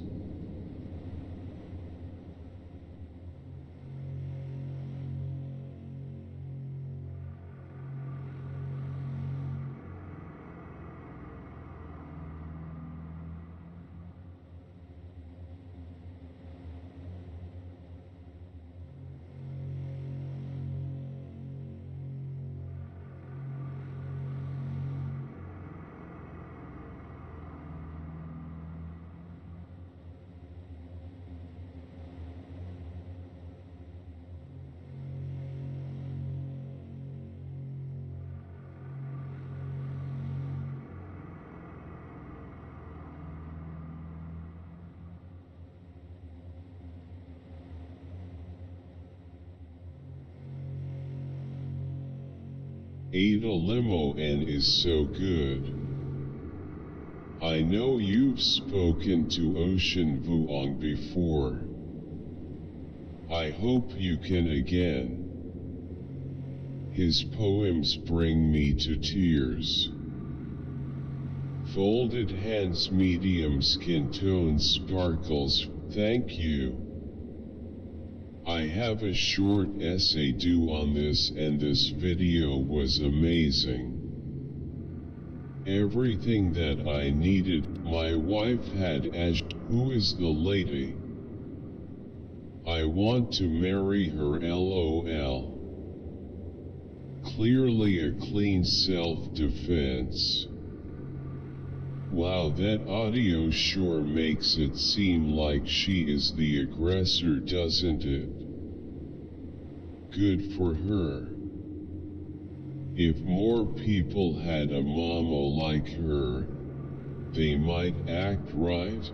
S1: Ate a limo and is so good. I know you've spoken to Ocean Vuong before. I hope you can again. His poems bring me to tears. Folded hands, medium skin tone sparkles, thank you. I have a short essay due on this, and this video was amazing. Everything that I needed. My wife had as who is the lady? I want to marry her, LOL. Clearly a clean self-defense. Wow, that audio sure makes it seem like she is the aggressor, doesn't it? Good for her. If more people had a mama like her, they might act right.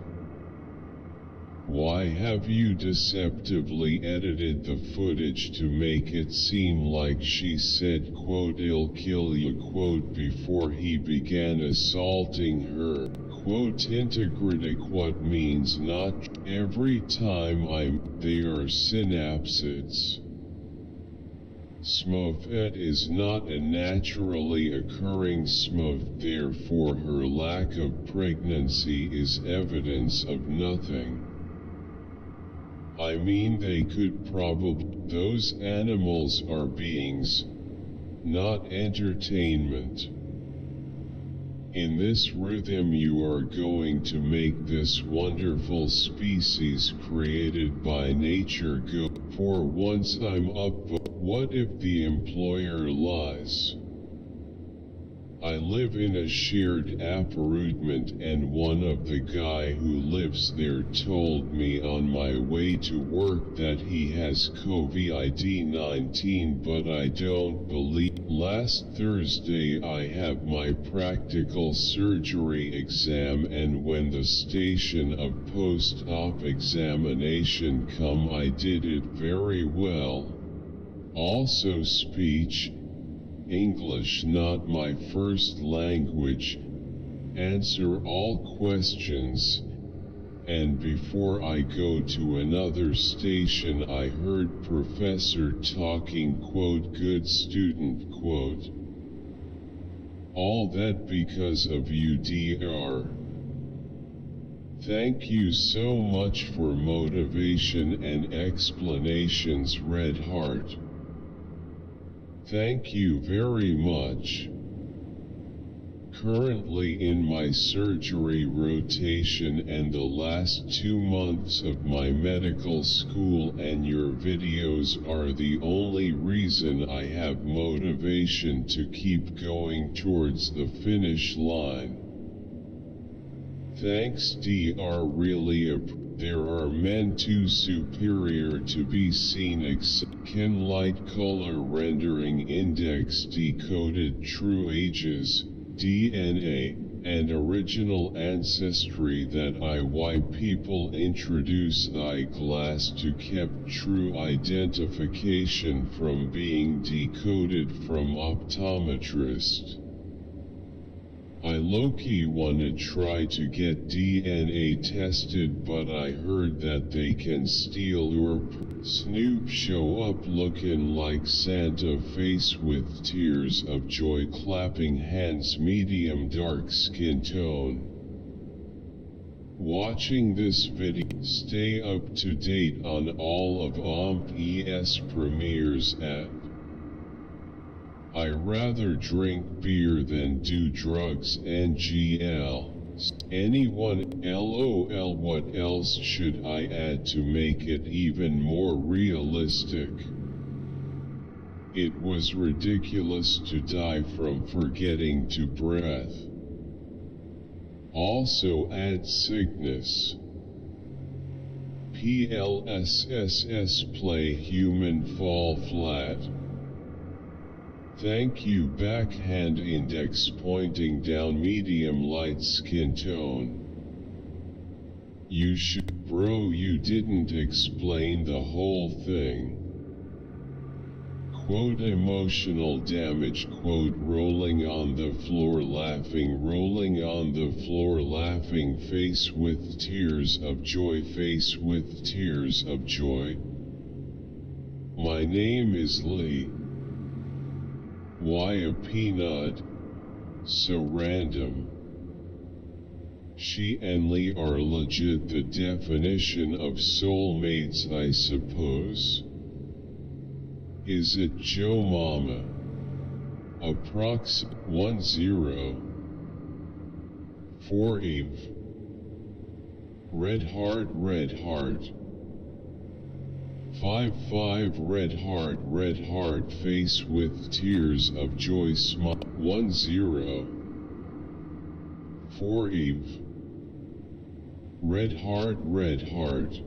S1: Why have you deceptively edited the footage to make it seem like she said, quote, "I'll kill you," quote, before he began assaulting her, quote, integrity, what means not every time they are synapses. Smurfette is not a naturally occurring smurf, therefore her lack of pregnancy is evidence of nothing. I mean, they could probably, those animals are beings, not entertainment. In this rhythm you are going to make this wonderful species created by nature go. For once I'm up, but what if the employer lies? I live in a shared apartment, and one of the guy who lives there told me on my way to work that he has COVID-19, but I don't believe. Last Thursday I have my practical surgery exam, and when the station of post-op examination come, I did it very well. Also speech, English not my first language, answer all questions, and before I go to another station I heard professor talking, quote, good student, quote. All that because of you, Dr. Thank you so much for motivation and explanations, Red Heart. Thank you very much. Currently in my surgery rotation and the last 2 months of my medical school, and your videos are the only reason I have motivation to keep going towards the finish line. Thanks, Dr. Really there are men too superior to be seen. Can light color rendering index decoded true ages, DNA, and original ancestry that why people introduce eyeglass to kept true identification from being decoded from optometrist. I low-key wanna try to get DNA tested, but I heard that they can steal your Snoop show up looking like Santa face with tears of joy, clapping hands, medium dark skin tone. Watching this video, stay up to date on all of OMP-ES premieres at I rather drink beer than do drugs, NGL. Anyone, LOL. What else should I add to make it even more realistic? It was ridiculous to die from forgetting to breath. Also add sickness. PLSSS play human fall flat. Thank you, backhand index pointing down, medium light skin tone. You should, bro, you didn't explain the whole thing. quote, emotional damage, quote, rolling on the floor laughing, face with tears of joy, face with tears of joy. My name is Lee. Why a peanut? So random. She and Lee are legit the definition of soulmates, I suppose. Is it Joe Mama? Approx 10. Eve. Red heart, red heart. 5 red heart, face with tears of joy, smile. 10. Eve. Red heart, red heart.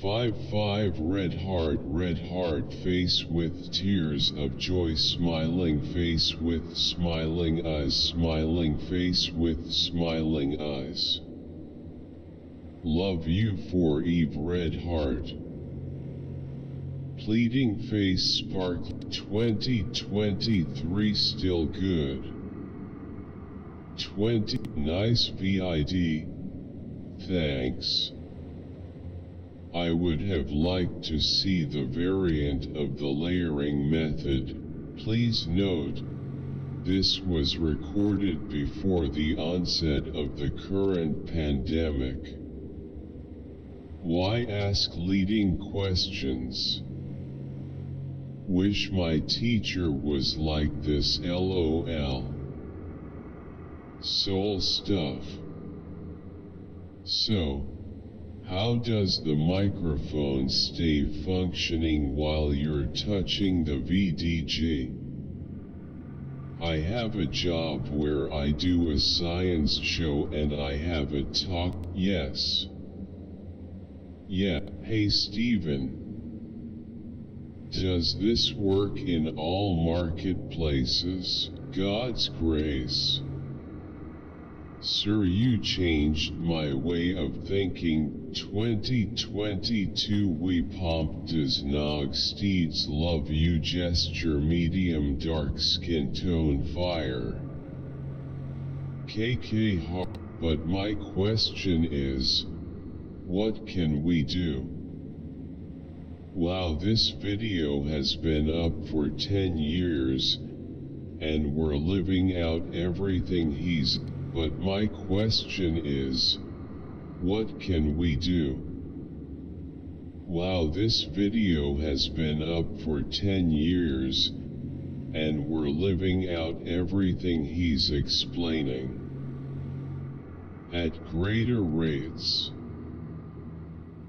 S1: 5 red heart, face with tears of joy, smiling face with smiling eyes, smiling face with smiling eyes. Love you 4 Eve, red heart. Pleading face, spark. 2023 still good. 20 nice vid. Thanks. I would have liked to see the variant of the layering method. Please note, this was recorded before the onset of the current pandemic. Why ask leading questions? Wish my teacher was like this, LOL. Soul stuff. So, how does the microphone stay functioning while you're touching the VDG? I have a job where I do a science show and I have a talk. Yes. Yeah, hey Steven. Does this work in all marketplaces? God's grace. Sir, you changed my way of thinking. 2022 we pomp does nog steeds love you gesture medium dark skin tone fire. KK hard. But my question is, what can we do? Wow, this video has been up for 10 years, and we're living out everything he's. But my question is, what can we do? Wow, this video has been up for 10 years, and we're living out everything he's explaining. At greater rates.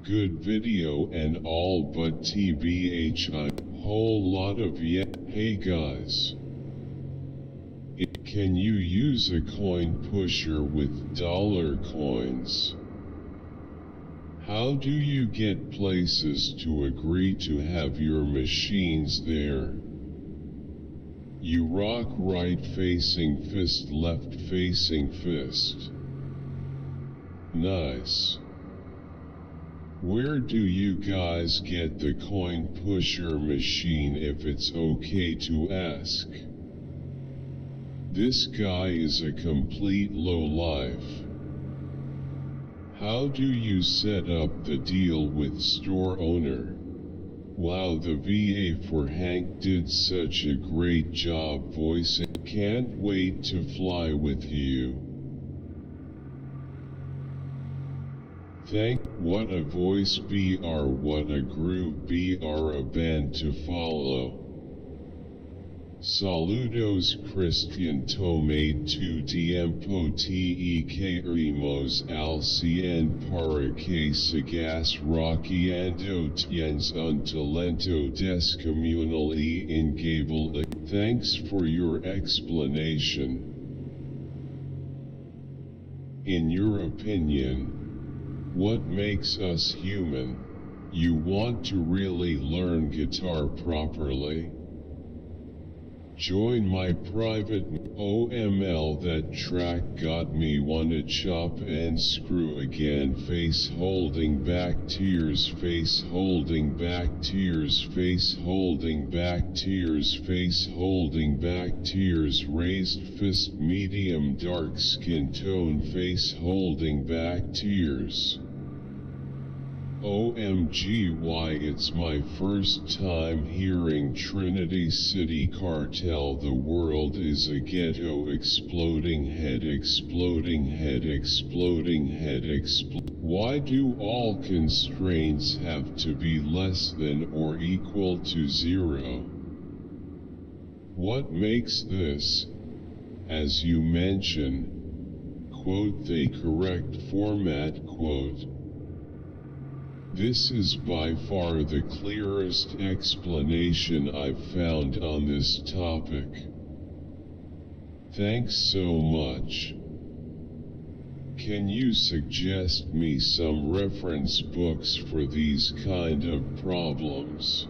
S1: Good video and all, but TBH, whole lot of hey guys. Can you use a coin pusher with dollar coins? How do you get places to agree to have your machines there? You rock right facing fist, left facing fist. Nice. Where do you guys get the coin pusher machine, if it's okay to ask? This guy is a complete lowlife. How do you set up the deal with store owner? Wow, the VA for Hank did such a great job voicing. Can't wait to fly with you. What a voice, BR, what a groove, BR, a band to follow. Saludos Christian Tomate 2 tiempo tek al cien para que sigas rockeando tienes un talento descomunal e ingable. Thanks for your explanation. In your opinion, what makes us human? You want to really learn guitar properly? Join my private OML. That track got me wanna chop and screw again. Face holding back tears, face holding back tears, face holding back tears, face holding back tears. Raised fist, medium dark skin tone, face holding back tears. OMG, why it's my first time hearing Trinity City Cartel. The world is a ghetto. Exploding head, exploding head, exploding head, Why do all constraints have to be less than or equal to 0? What makes this, as you mention, quote, the correct format, quote? This is by far the clearest explanation I've found on this topic. Thanks so much. Can you suggest me some reference books for these kind of problems?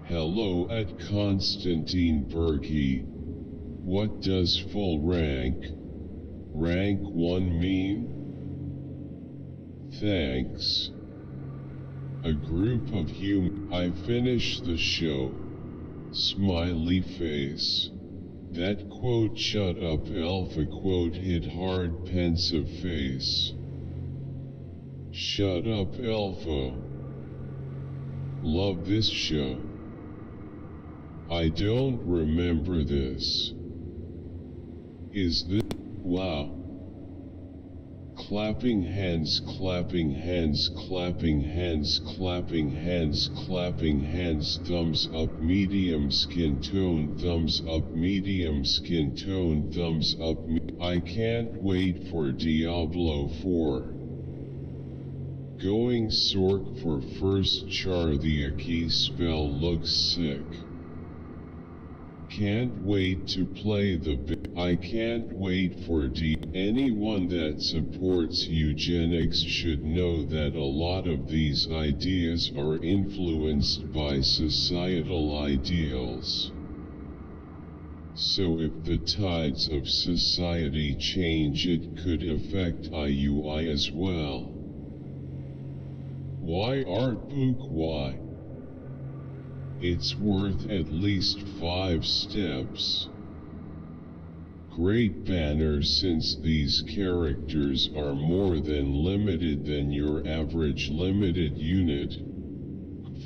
S1: Hello at Constantine Berkey. What does full rank 1 mean? Thanks. A group of I finished the show. Smiley face. That quote, shut up alpha, quote, hit hard, pensive face. Shut up alpha. Love this show. I don't remember this. Is this, wow. Clapping hands, clapping hands, clapping hands, clapping hands, clapping hands. Thumbs up, medium skin tone, thumbs up, medium skin tone, thumbs up. I can't wait for Diablo 4. Going Sork for first char. The Aki spell looks sick. Can't wait to play I can't wait for Anyone that supports eugenics should know that a lot of these ideas are influenced by societal ideals. So if the tides of society change, it could affect IUI as well. Why art book? Why? It's worth at least 5 steps. Great banner, since these characters are more than limited than your average limited unit.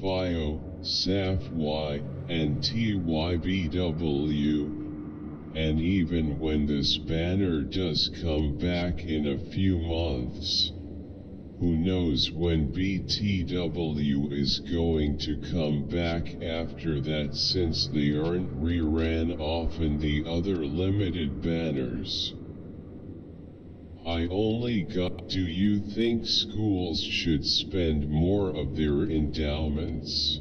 S1: FIO, SAF Y, and TYBW. And even when this banner does come back in a few months, who knows when BTW is going to come back after that, since they aren't reran often the other limited banners. I only got. Do you think schools should spend more of their endowments?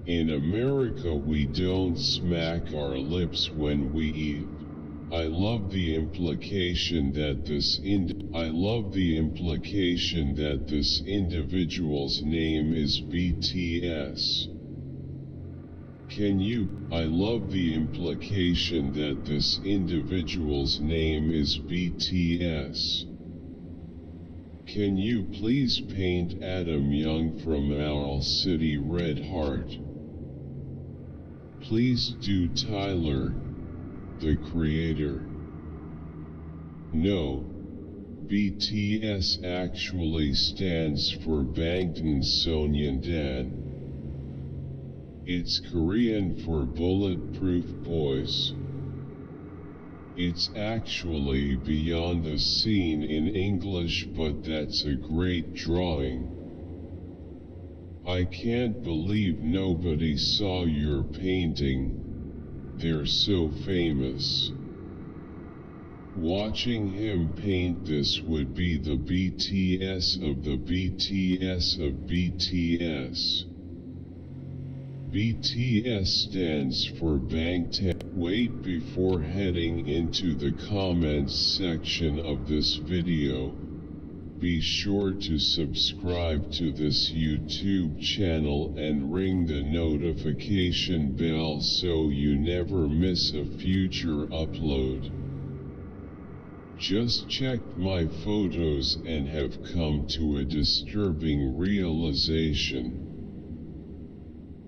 S1: In America we don't smack our lips when we eat. I love the implication that this individual's name is BTS. I love the implication that this individual's name is BTS. Can you please paint Adam Young from Owl City Red Heart? Please do Tyler, the creator. No, BTS actually stands for Bangtan Sonyeondan. It's Korean for Bulletproof Boys. It's actually Beyond the Scene in English, but that's a great drawing. I can't believe nobody saw your painting. They're so famous. Watching him paint this would be the BTS of the BTS of BTS. BTS stands for Bangtan. Wait, before heading into the comments section of this video, Be sure to subscribe to this YouTube channel and ring the notification bell so you never miss a future upload. Just checked my photos and have come to a disturbing realization.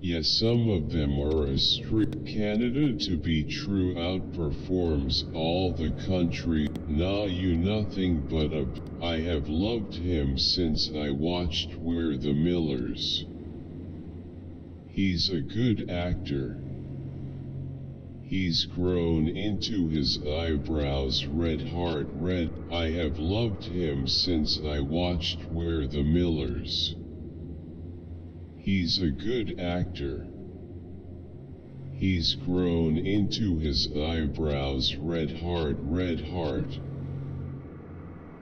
S1: Yes, some of them are a streak. Canada, to be true, outperforms all the country. Nah, you nothing but a. I have loved him since I watched We're the Millers. He's a good actor. He's grown into his eyebrows red heart red. I have loved him since I watched We're the Millers. He's a good actor. He's grown into his eyebrows red heart red heart.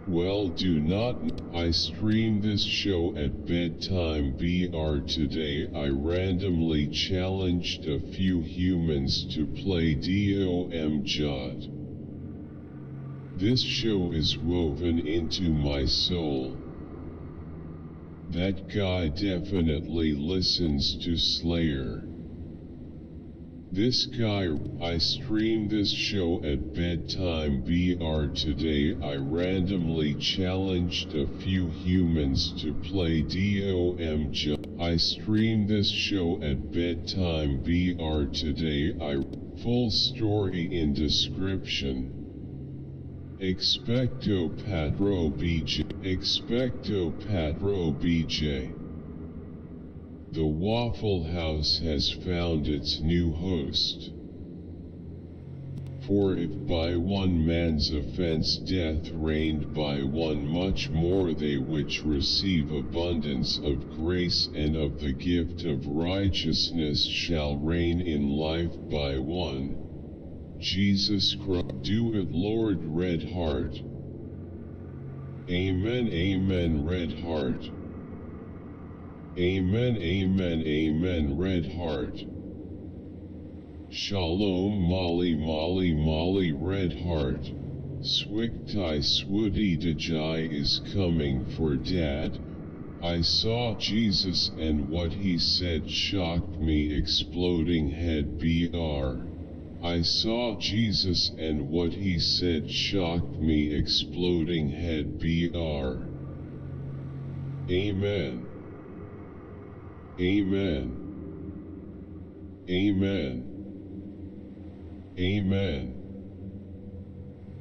S1: Well, do not. I stream this show at bedtime BR today. I randomly challenged a few humans to play DOM Jot. This show is woven into my soul. That guy definitely listens to Slayer. This guy. I stream this show at bedtime BR today. I randomly challenged a few humans to play DOM Jot. I stream this show at bedtime BR today. Full story in description. Expecto Patro BJ. Expecto Patro BJ. The Waffle House has found its new host. For if by one man's offense death reigned, by one much more they which receive abundance of grace and of the gift of righteousness shall reign in life by one, Jesus Christ. Do it, Lord. Red heart. Amen, amen, red heart. Amen, amen, amen, red heart. Shalom, Molly, Molly, Molly, red heart. Swiktai Swooty Dajai is coming for Dad. I saw Jesus and what he said shocked me. Exploding head BR. I saw Jesus and what he said shocked me. Exploding head BR. Amen. Amen. Amen. Amen.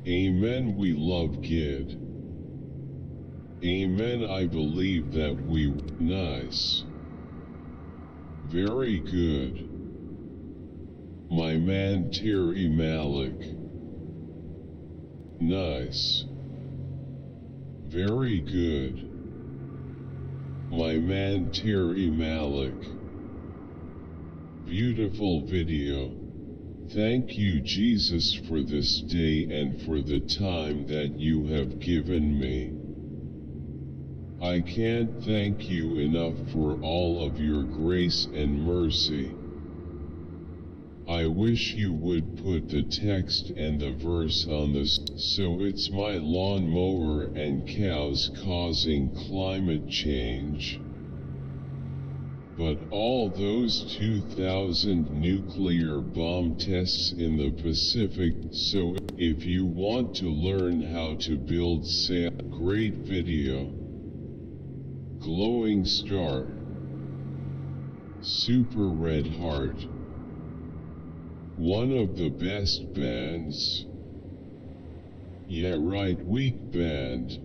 S1: Amen. We love Gid. Amen. I believe that we. Nice. Very good. My man Terry Malik. Nice. Very good. My man Terry Malik. Beautiful video. Thank you, Jesus, for this day and for the time that you have given me. I can't thank you enough for all of your grace and mercy. I wish you would put the text and the verse on this. So it's my lawnmower and cows causing climate change. But all those 2,000 nuclear bomb tests in the Pacific. So if you want to learn how to build great video. Glowing star. Super red heart. One of the best bands. Yeah, right, weak band.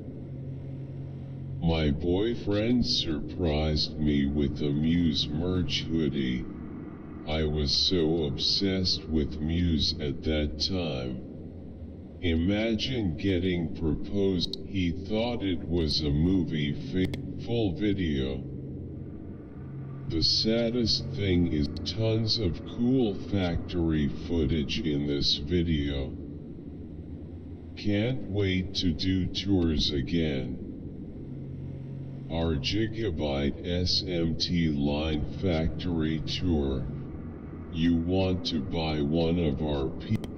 S1: My boyfriend surprised me with a Muse merch hoodie. I was so obsessed with Muse at that time. Imagine getting proposed. He thought it was a movie. Full video. The saddest thing is tons of cool factory footage in this video. Can't wait to do tours again. Our Gigabyte SMT line factory tour. You want to buy one of our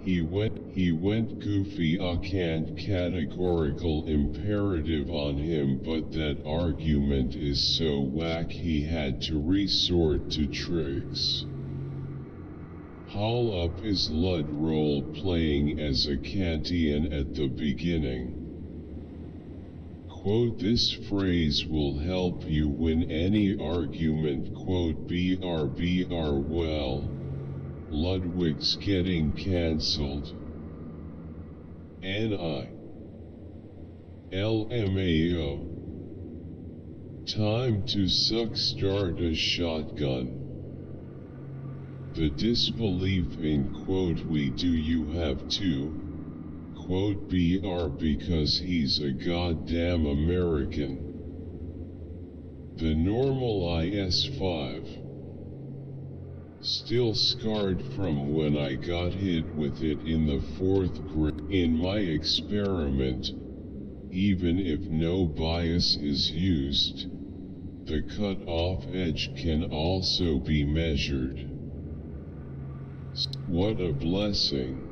S1: He went goofy. I can't categorical imperative on him, but that argument is so whack he had to resort to tricks. Haul up his Lud role playing as a Kantian at the beginning. Quote, this phrase will help you win any argument. Quote, BR well, Ludwig's getting cancelled. LMAO. Time to start a shotgun. The disbelief in quote we do you have to quote BR because he's a goddamn American. The normal IS-5. Still scarred from when I got hit with it in the 4th grade. In my experiment, even if no bias is used, the cut-off edge can also be measured. What a blessing.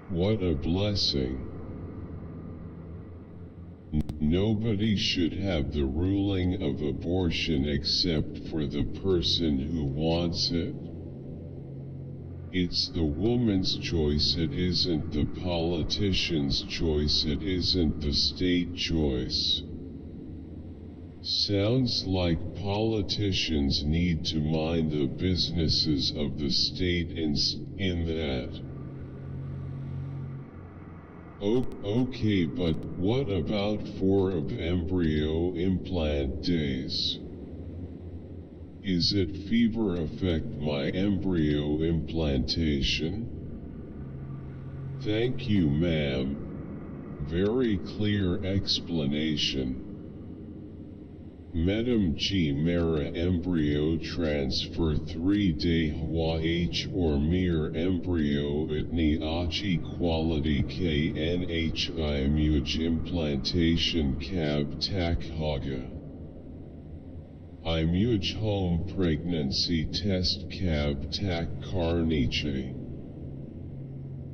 S1: What a blessing. Nobody should have the ruling of abortion except for the person who wants it. It's the woman's choice, it isn't the politician's choice, it isn't the state choice. Sounds like politicians need to mind the businesses of the state in that. Okay, but what about 4 of embryo implant days? Is it fever affect my embryo implantation? Thank you, ma'am. Very clear explanation. Madam G. Mera embryo transfer 3-day H or mere embryo itni achi quality KNHI muj implantation cab tak haga. I muj home pregnancy test cab tak karniche.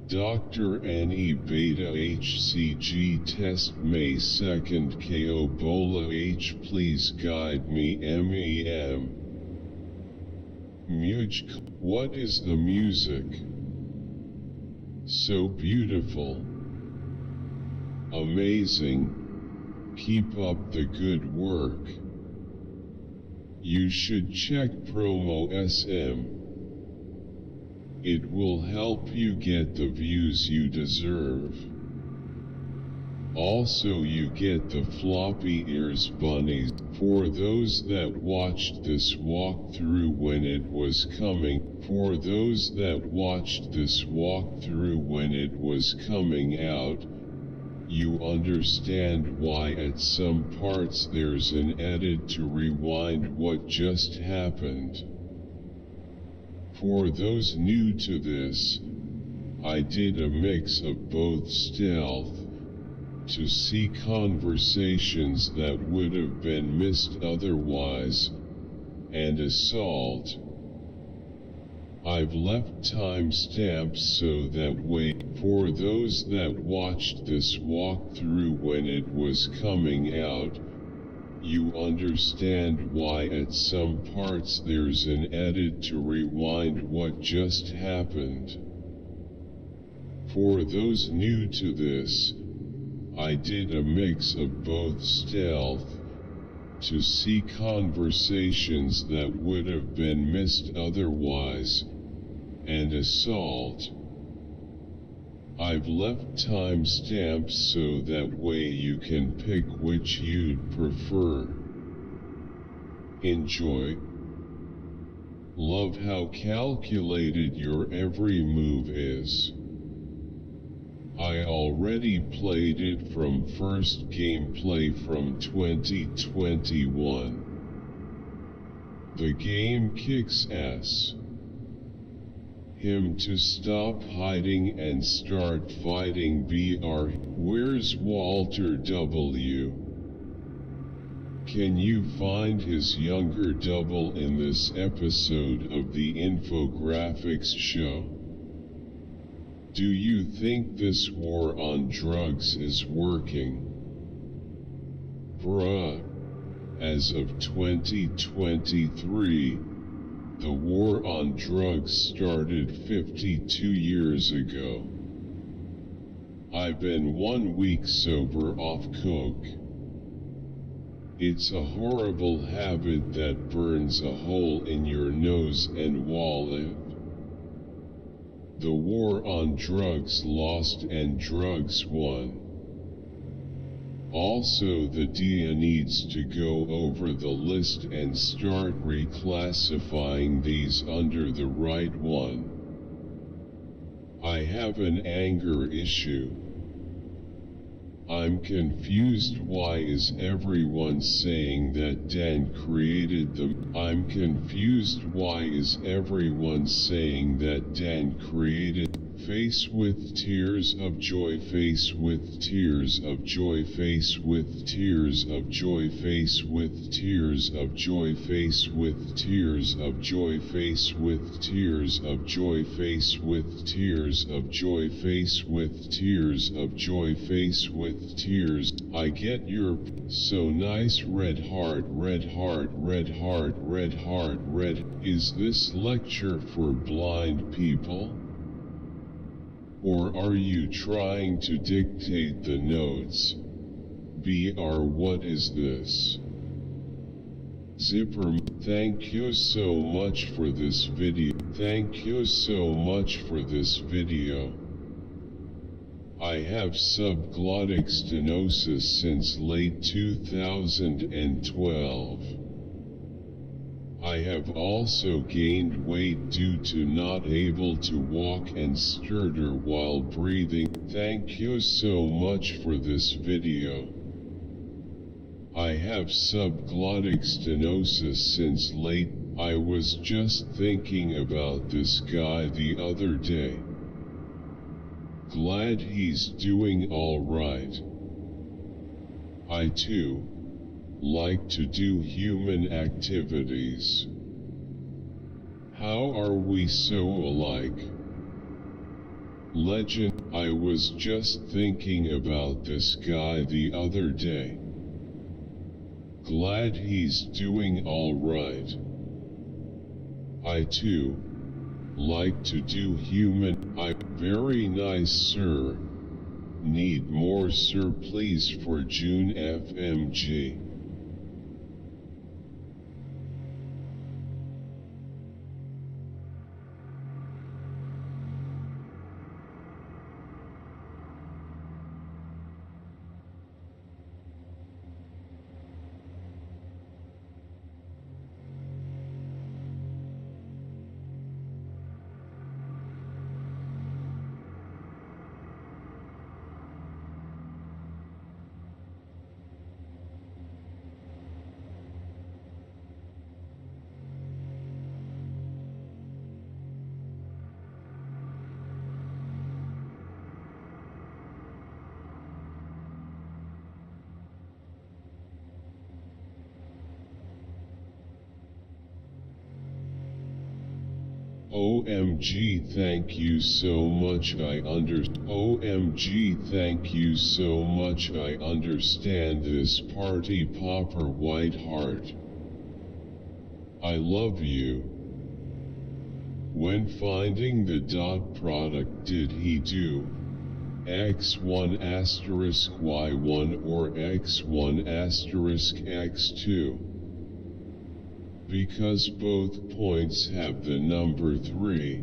S1: Dr. Annie Beta HCG test May 2nd KO Bola H please guide me MEM. Muj, what is the music? So beautiful. Amazing. Keep up the good work. You should check promo SM. It will help you get the views you deserve. Also you get the floppy ears bunnies. For those that watched this walkthrough when it was coming out, you understand why at some parts there's an edit to rewind what just happened. For those new to this, I did a mix of both stealth, to see conversations that would have been missed otherwise, and assault. I've left timestamps so that way, for those that watched this walkthrough when it was coming out, you understand why at some parts there's an edit to rewind what just happened. For those new to this, I did a mix of both stealth, to see conversations that would have been missed otherwise, and assault. I've left timestamps so that way you can pick which you'd prefer. Enjoy. Love how calculated your every move is. I already played it from first gameplay from 2021. The game kicks ass. him to stop hiding and start fighting. Where's Walter W? Can you find his younger double in this episode of the infographics show? Do you think this war on drugs is working? Bruh. As of 2023, the war on drugs started 52 years ago. I've been 1 week sober off coke. It's a horrible habit that burns a hole in your nose and wallet. The war on drugs lost and drugs won. Also, the DEA needs to go over the list and start reclassifying these under the right one. I have an anger issue. I'm confused. Why is everyone saying that Dan created them? I'm confused. Why is everyone saying that Dan created face with tears of joy, face with tears of joy, face with tears of joy, face with tears of joy, face with tears of joy, face with tears of joy, face with tears of joy, face with tears of joy, face with tears. I get your so nice red heart, red heart, red heart, red heart, red. Is this lecture for blind people? Or are you trying to dictate the notes? What is this? Zipper, thank you so much for this video. Thank you so much for this video. I have subglottic stenosis since late 2012. I have also gained weight due to not able to walk and stutter while breathing. Thank you so much for this video. I have subglottic stenosis since late. I was just thinking about this guy the other day. Glad he's doing all right. I too like to do human activities. How are we so alike? Legend. I was just thinking about this guy the other day. Glad he's doing all right. I too like to do human. Very nice, sir. Need more, sir, please, for June FMG. OMG, thank you so much. OMG, thank you so much. I understand this party popper white heart. I love you. When finding the dot product, did he do x1 asterisk y1 or x1 asterisk x2? Because both points have the number 3.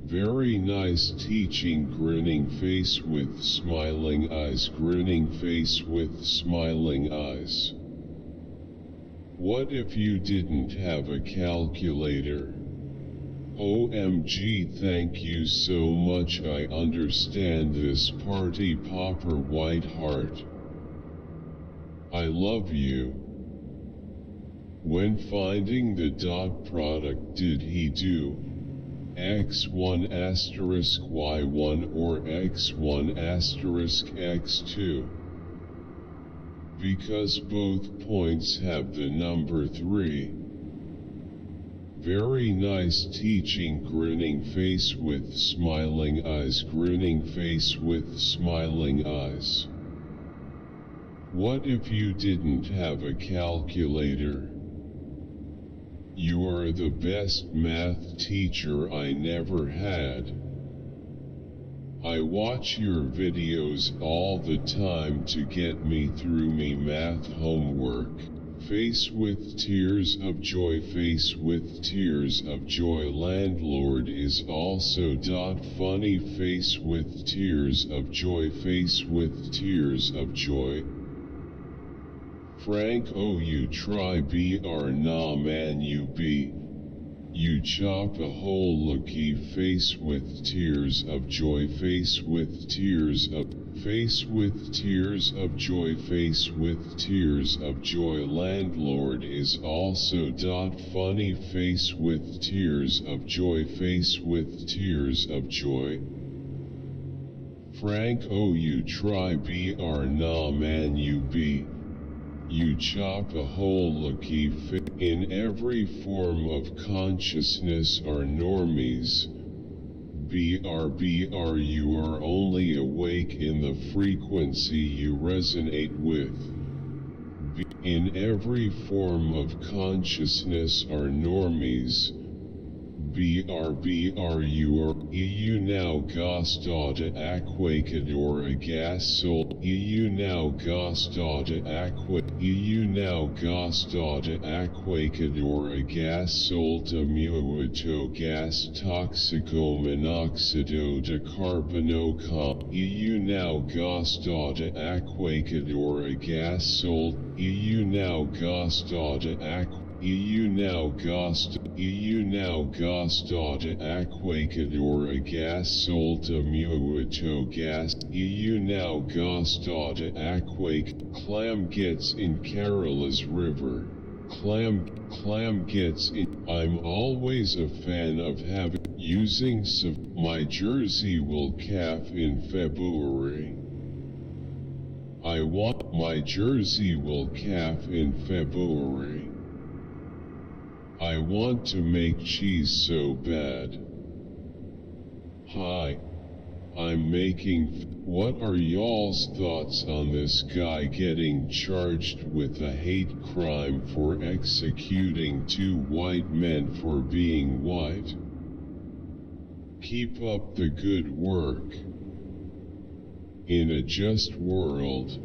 S1: Very nice teaching. Grinning face with smiling eyes. Grinning face with smiling eyes. What if you didn't have a calculator? OMG, thank you so much. I understand this party popper white heart. I love you. When finding the dot product, did he do x1 asterisk y1 or x1 asterisk x2. Because both points have the number 3. Very nice teaching. Grinning face with smiling eyes. Grinning face with smiling eyes. What if you didn't have a calculator? You are the best math teacher I never had. I watch your videos all the time to get me through me math homework. Face with tears of joy. Face with tears of joy. Landlord is also funny. Face with tears of joy. Face with tears of joy. Frank, oh you try br nah man you be. You chop a hole. Looky face with tears of joy. Face with tears of face with tears of joy. Face with tears of joy. Landlord is also funny. Face with tears of joy. Face with tears of joy. Frank, oh you try br nah man you be. You chop a hole. Looky in every form of consciousness are normies. BR you are only awake in the frequency you resonate with. In every form of consciousness are normies. BR you are EU now gostada aquacador agasol EU now gostada EU now gostada aquacador agasolta muato gas toxico monoxido de carbonocom EU now gostada aquacador agasol EU now gostada EU now gostada aquacador agasolta muato gas EU now gostada clam gets in Kerala's river. Clam gets in. I'm always a fan of using my jersey will calf in February. I want my jersey will calf in February. I want to make cheese so bad. Hi. I'm making. What are y'all's thoughts on this guy getting charged with a hate crime for executing 2 white men for being white? Keep up the good work. In a just world,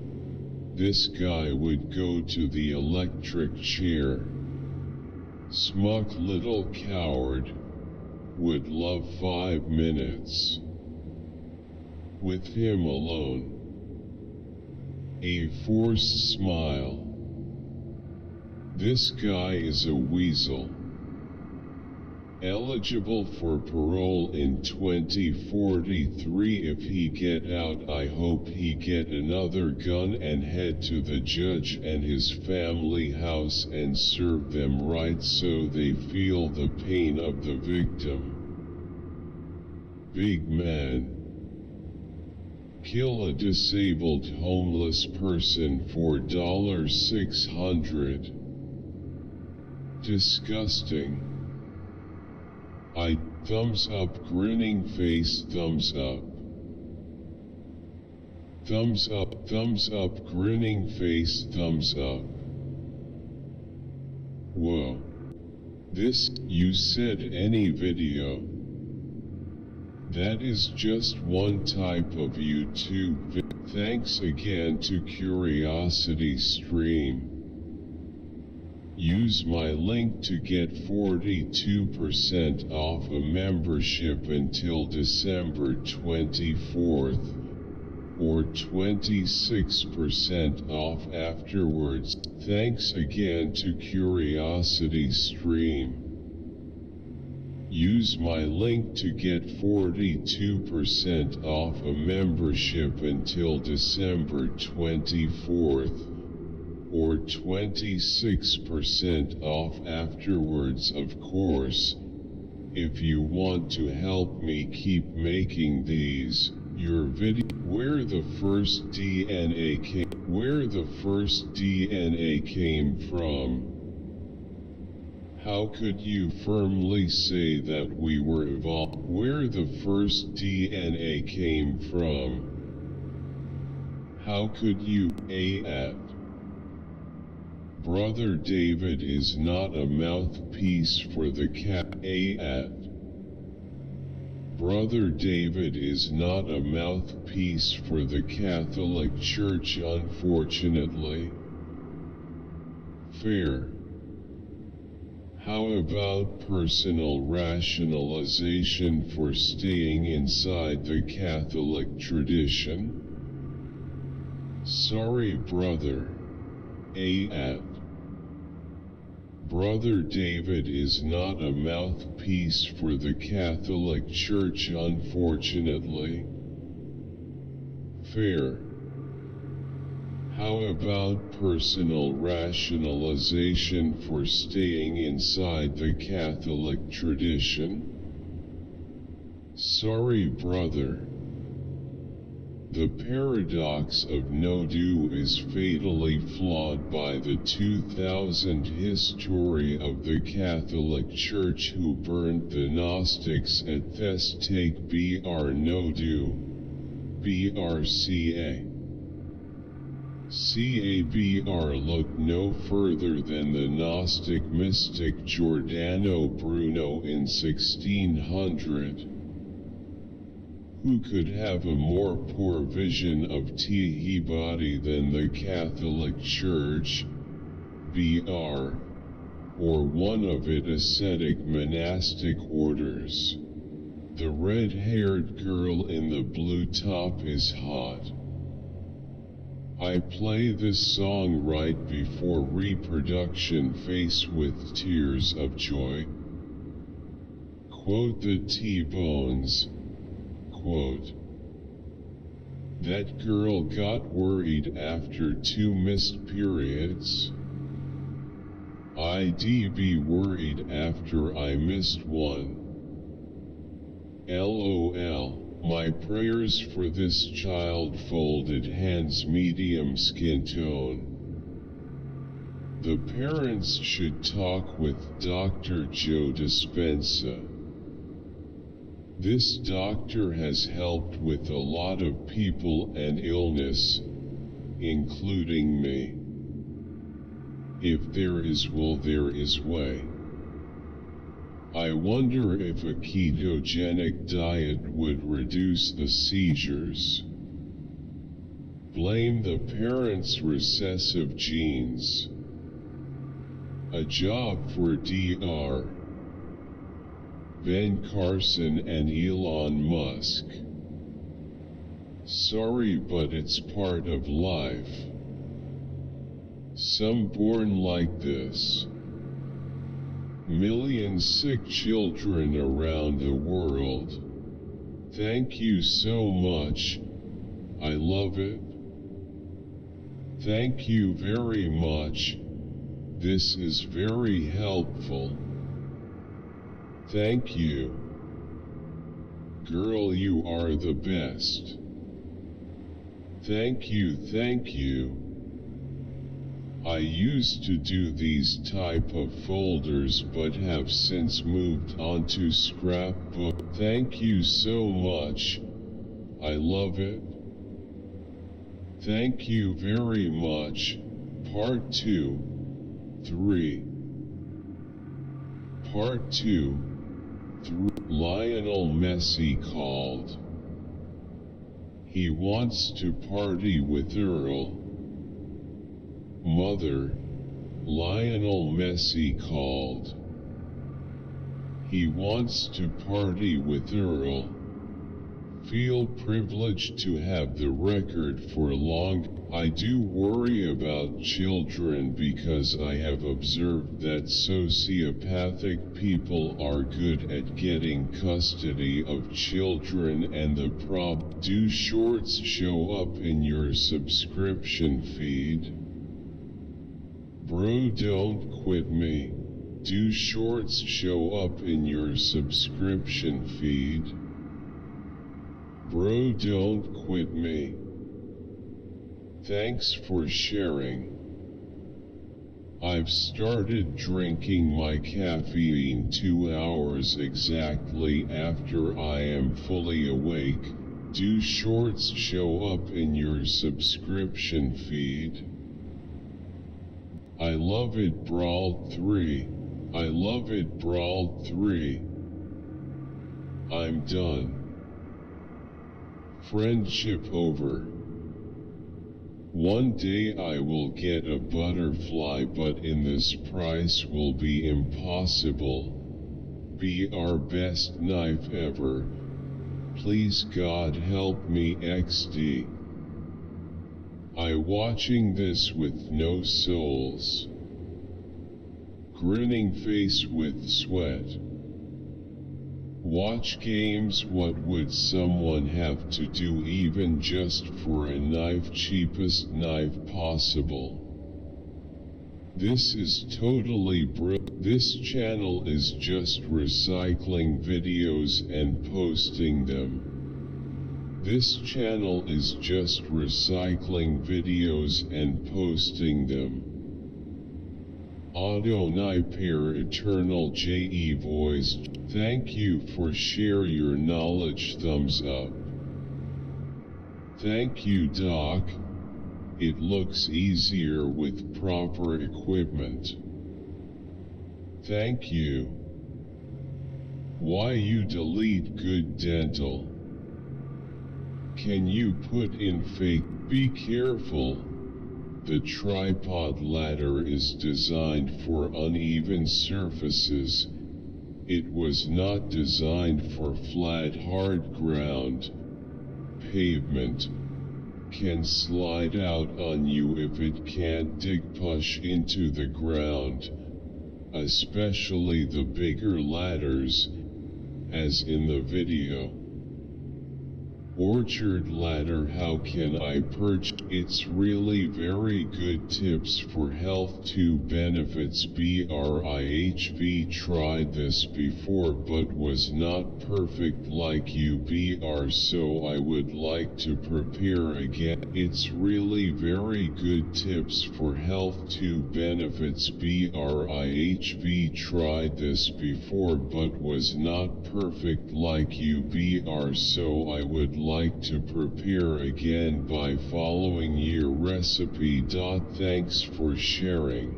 S1: this guy would go to the electric chair. Smug little coward. Would love 5 minutes. With him alone. A forced smile. This guy is a weasel. Eligible for parole in 2043. If he get out, I hope he get another gun and head to the judge and his family house and serve them right so they feel the pain of the victim. Big man. Kill a disabled homeless person for $600. Disgusting. I thumbs up grinning face thumbs up. Thumbs up grinning face thumbs up. Whoa. This, you said any video. That is just one type of YouTube. Thanks again to Curiosity Stream. Use my link to get 42% off a membership until December 24th, or 26% off afterwards. Thanks again to Curiosity Stream. Use my link to get 42% off a membership until December 24th, or 26% off afterwards, of course. if you want to help me keep making these, your video, where the first DNA came from. How could you firmly say that we were evolved? Where the first DNA came from? How could you, Brother David is not a mouthpiece for the Brother David is not a mouthpiece for the Catholic Church, unfortunately. Fair. How about personal rationalization for staying inside the Catholic tradition? Sorry, brother. Brother David is not a mouthpiece for the Catholic Church, unfortunately. Fair. How about personal rationalization for staying inside the Catholic tradition? Sorry, brother. The paradox of no-do is fatally flawed by the 2000 history of the Catholic Church, who burned the Gnostics at Thestake br no-do, brca. Cabr look no further than the Gnostic mystic Giordano Bruno in 1600. Who could have a more poor vision of Tihibadi than the Catholic Church, br, or one of its ascetic monastic orders? The red-haired girl in the blue top is hot. I play this song right before reproduction, faced with tears of joy. Quote the T-Bones. Quote, that girl got worried after 2 missed periods. I'd be worried after I missed 1. LOL, my prayers for this child. Folded hands, medium skin tone. The parents should talk with Dr. Joe Dispenza. This doctor has helped with a lot of people and illness, including me. If there is will, there is way. I wonder if a ketogenic diet would reduce the seizures. Blame the parents' recessive genes. A job for Dr. Ben Carson and Elon Musk. Sorry, but it's part of life. Some born like this. Millions sick children around the world. Thank you so much. I love it. Thank you very much. This is very helpful. Thank you. Girl, you are the best. Thank you, thank you. I used to do these type of folders but have since moved on to scrapbook. Thank you so much. I love it. Thank you very much. Part 2. 3. Part 2. Lionel Messi called. He wants to party with Earl. Mother, Lionel Messi called. He wants to party with Earl. Feel privileged to have the record for long. I do worry about children because I have observed that sociopathic people are good at getting custody of children, and the do shorts show up in your subscription feed? Bro, don't quit me. Do shorts show up in your subscription feed? Bro, don't quit me. Thanks for sharing. I've started drinking my caffeine 2 hours exactly after I am fully awake. Do shorts show up in your subscription feed? I love it, Brawl 3. I love it, Brawl 3. I'm done. Friendship over. One day I will get a butterfly, but in this price will be impossible. Be our best knife ever. Please God help me XD. I watching this with no souls. Grinning face with sweat. Watch games. What would someone have to do even just for a knife? Cheapest knife possible. This is totally This channel is just recycling videos and posting them. This channel is just recycling videos and posting them. Adonai Per Eternal JE Voice, thank you for share your knowledge, thumbs up. Thank you, Doc. It looks easier with proper equipment. Thank you. Why you delete good dental? Can you put in fake? Be careful. The tripod ladder is designed for uneven surfaces. It was not designed for flat, hard ground. Pavement can slide out on you if it can't push into the ground, especially the bigger ladders, as in the video. Orchard ladder, how can I purchase? It's really very good tips for health. 2 benefits. BRIHV tried this before but was not perfect like you BR, so I would like to prepare again. It's really very good tips for health. 2 benefits. BRIHV tried this before but was not perfect like you BR, so I would like to prepare again by following your recipe. Thanks for sharing.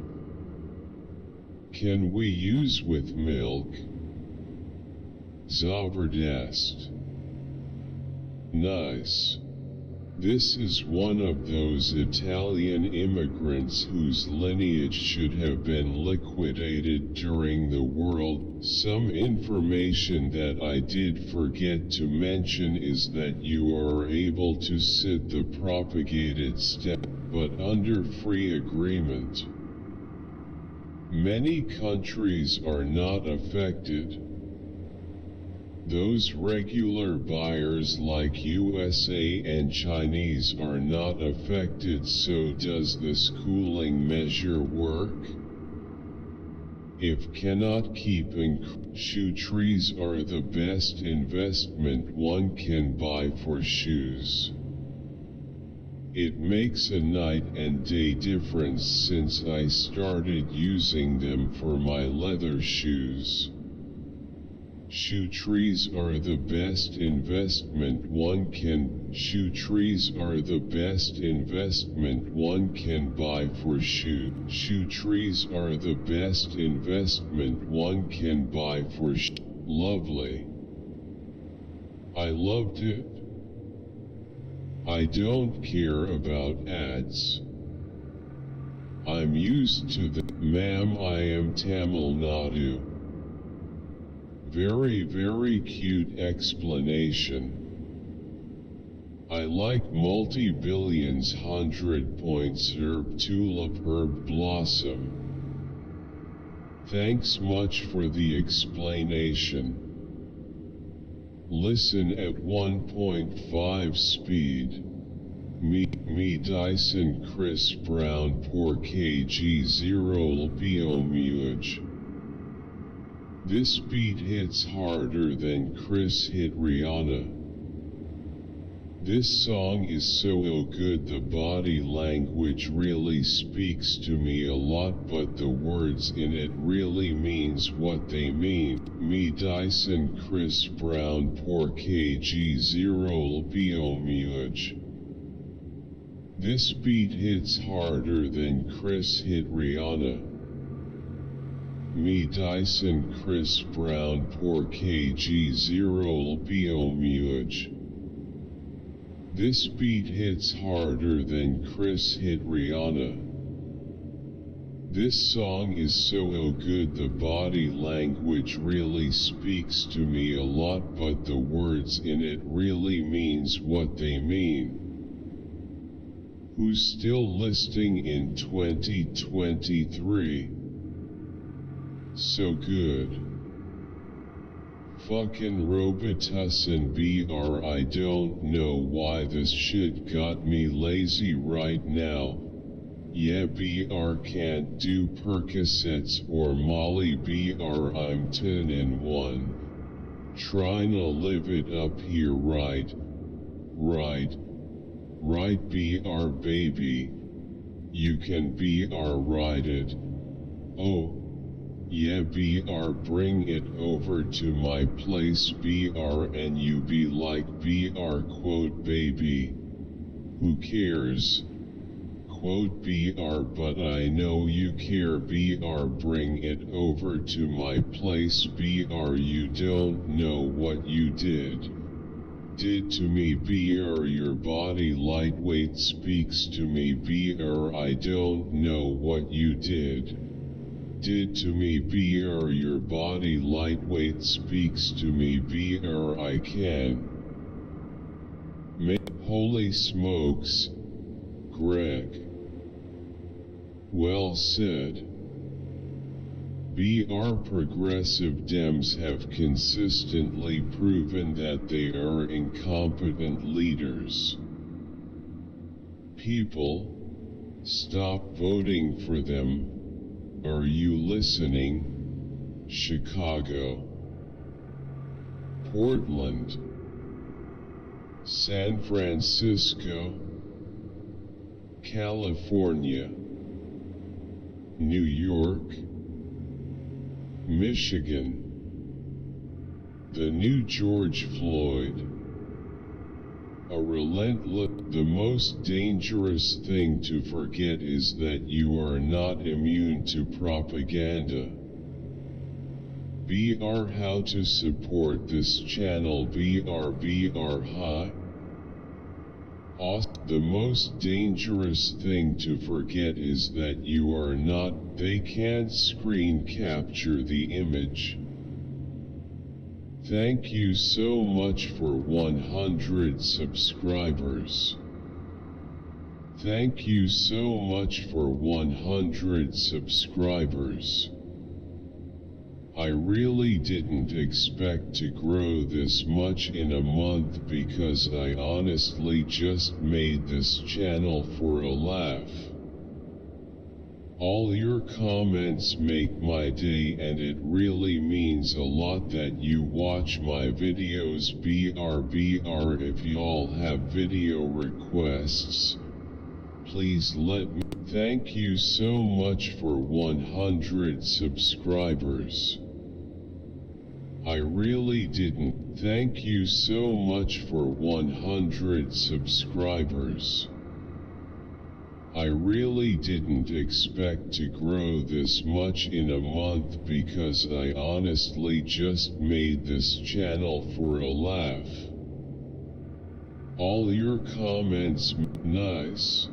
S1: Can we use with milk? Zabardast. Nice. This is one of those Italian immigrants whose lineage should have been liquidated during the world. Some information that I did forget to mention is that you are able to sit the propagated step, but under free agreement. Many countries are not affected. Those regular buyers like USA and Chinese are not affected. So does this cooling measure work? If cannot keeping, shoe trees are the best investment one can buy for shoes. It makes a night and day difference since I started using them for my leather shoes. Shoe trees are the best investment one can. Shoe trees are the best investment one can buy for shoe. Shoe trees are the best investment one can buy for Lovely. I loved it. I don't care about ads. I'm used to the. Ma'am, I am Tamil Nadu. Very, very cute explanation. I like multi-billions 100 points herb tulip herb blossom. Thanks much for the explanation. Listen at 1.5 speed. Me Dyson Chris Brown por kg 0 lpomh. This beat hits harder than Chris hit Rihanna. This song is so good, the body language really speaks to me a lot, but the words in it really means what they mean. Me Dyson Chris Brown por KG0 Biomuage. This beat hits harder than Chris hit Rihanna. Me Dyson Chris Brown por KG0 Biomuage. This beat hits harder than Chris hit Rihanna. This song is so good, the body language really speaks to me a lot, but the words in it really means what they mean. Who's still listening in 2023? So good. Fucking Robitussin BR, I don't know why this shit got me lazy right now. Yeah, BR can't do Percocets or Molly, BR I'm 10 and 1. Tryna live it up here, right, BR baby. You can BR ride it. Oh. Yeah, BR bring it over to my place, BR, and you be like, BR quote baby. Who cares? Quote BR, but I know you care, BR bring it over to my place, BR you don't know what you did to me, BR your body lightweight speaks to me, BR I don't know what you did to me, BR your body lightweight speaks to me, BR I can. Holy smokes, Greg. Well said. BR progressive Dems have consistently proven that they are incompetent leaders. People, stop voting for them. Are you listening? Chicago, Portland, San Francisco, California, New York, Michigan. The new George Floyd. The most dangerous thing to forget is that you are not immune to propaganda. BR how to support this channel, BR hi. The most dangerous thing to forget is that you are not, they can't screen capture the image. Thank you so much for 100 subscribers. Thank you so much for 100 subscribers. I really didn't expect to grow this much in a month because I honestly just made this channel for a laugh. All your comments make my day, and it really means a lot that you watch my videos. BR if y'all have video requests, please let me. Thank you so much for 100 subscribers. I really didn't. Thank you so much for 100 subscribers. I really didn't expect to grow this much in a month because I honestly just made this channel for a laugh. All your comments, nice.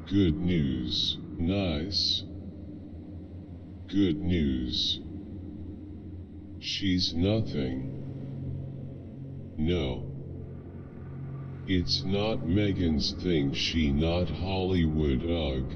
S1: Good news, nice. Good news. She's nothing. No. It's not Megan's thing, she not Hollywood, ugh.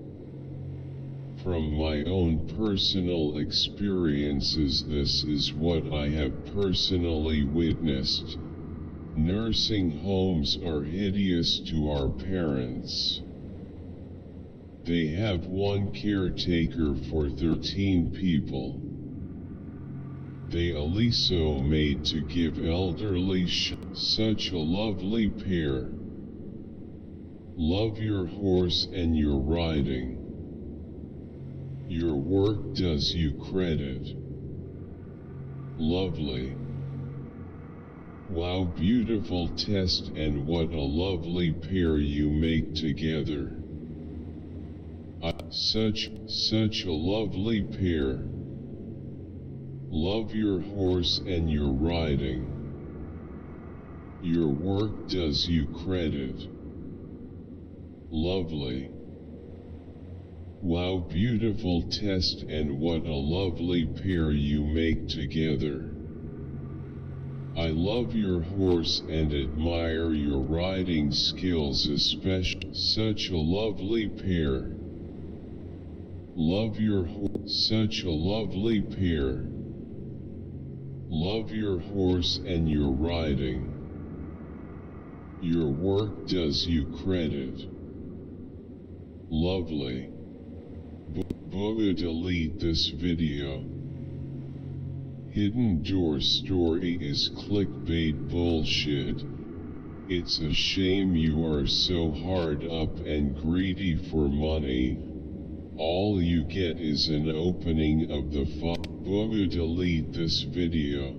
S1: From my own personal experiences, this is what I have personally witnessed. Nursing homes are hideous to our parents. They have one caretaker for 13 people. They also made to give elderly such a lovely pair. Love your horse and your riding. Your work does you credit. Lovely. Wow, beautiful test, and what a lovely pair you make together. Such a lovely pair. Love your horse and your riding. Your work does you credit. Lovely. Wow, beautiful test, and what a lovely pair you make together. I love your horse and admire your riding skills, especially. Such a lovely pair. Love your horse. Such a lovely pair. Love your horse and your riding. Your work does you credit. Lovely. Delete this video. Hidden door story is clickbait bullshit. It's a shame you are so hard up and greedy for money. All you get is an opening of the file. Delete this video.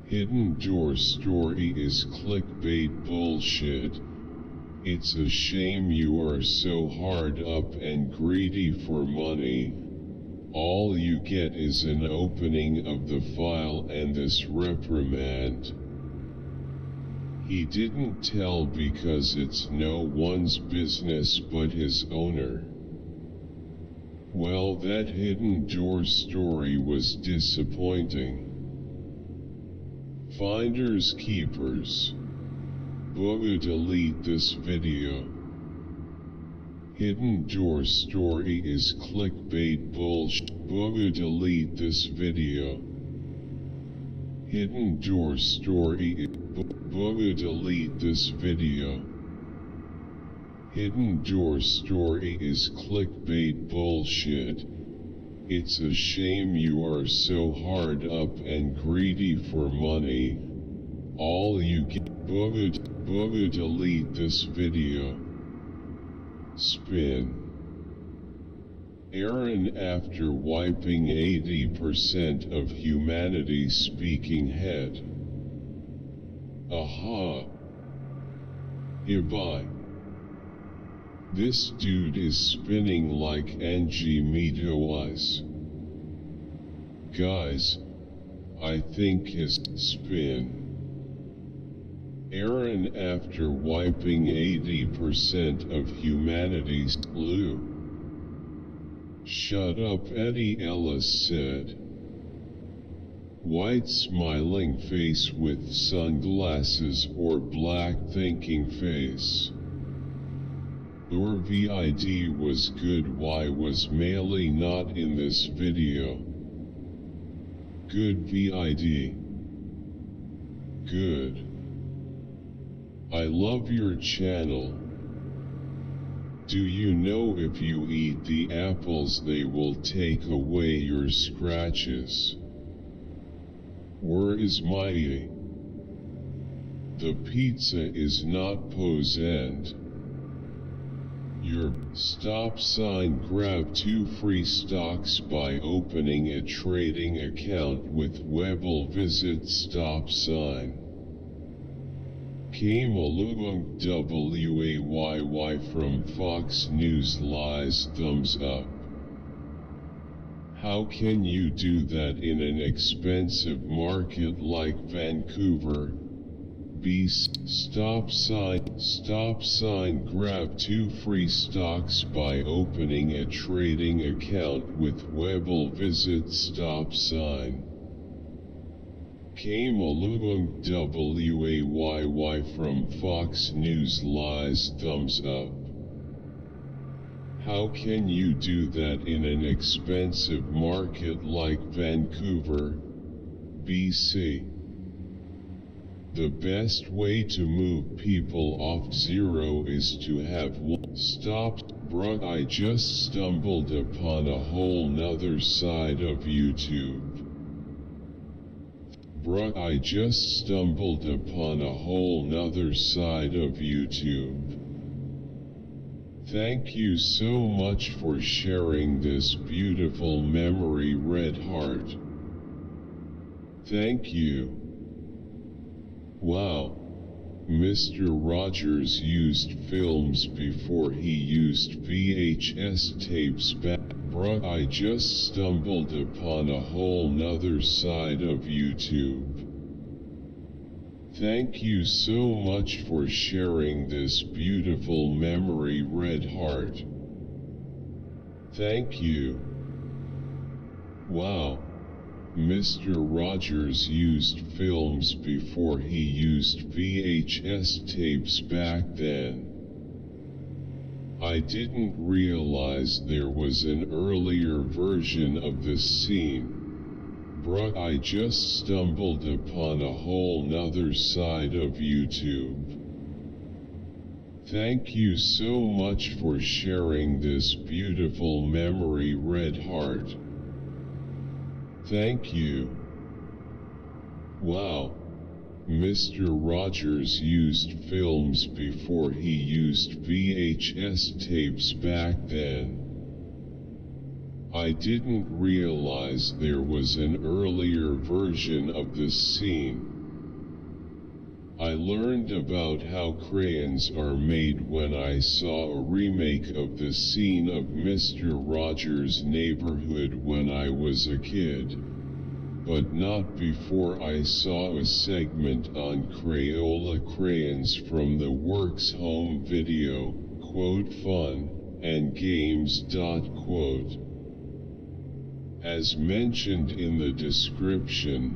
S1: Hidden door story is clickbait bullshit. It's a shame you are so hard up and greedy for money. All you get is an opening of the file and this reprimand. He didn't tell because it's no one's business but his owner. Well, that hidden door story was disappointing. Finders keepers. Delete this video. Hidden door story is clickbait bullshit. Delete this video. Hidden door story. Delete this video. Hidden door story is clickbait bullshit. It's a shame you are so hard up and greedy for money. All you get. Delete this video. Spin. Aaron, after wiping 80% of humanity's speaking head. Aha. Goodbye. This dude is spinning like Angie Mito eyes. Guys, I think his spin. Aaron, after wiping 80% of humanity's blue. Shut up, Eddie Ellis said. White smiling face with sunglasses or black thinking face. Your VID was good. Why was Melee not in this video? Good VID. Good. I love your channel. Do you know if you eat the apples they will take away your scratches? Where is my The pizza is not posend. Your stop sign. Grab 2 free stocks by opening a trading account with Webull. Visit stop sign. Kamalubung WAYY from Fox News lies. Thumbs up. How can you do that in an expensive market like Vancouver? Stop sign. Grab 2 free stocks by opening a trading account with Webull. Visit stop sign. Kamalubung WAYY from Fox News lies. Thumbs up. How can you do that in an expensive market like Vancouver, BC? The best way to move people off zero is to have one. Stop, bruh, I just stumbled upon a whole nother side of YouTube. Bruh, I just stumbled upon a whole nother side of YouTube. Thank you so much for sharing this beautiful memory, Red Heart. Thank you. Wow. Mr. Rogers used films before he used VHS tapes back. Bruh, I just stumbled upon a whole nother side of YouTube. Thank you so much for sharing this beautiful memory, Red Heart. Thank you. Wow. Mr. Rogers used films before he used VHS tapes back then. I didn't realize there was an earlier version of this scene. Bruh, I just stumbled upon a whole nother side of YouTube. Thank you so much for sharing this beautiful memory, Red Heart. Thank you. Wow. Mr. Rogers used films before he used VHS tapes back then. I didn't realize there was an earlier version of this scene. I learned about how crayons are made when I saw a remake of the scene of Mr. Rogers' Neighborhood when I was a kid, but not before I saw a segment on Crayola crayons from the Works home video, quote, fun and games, quote. As mentioned in the description,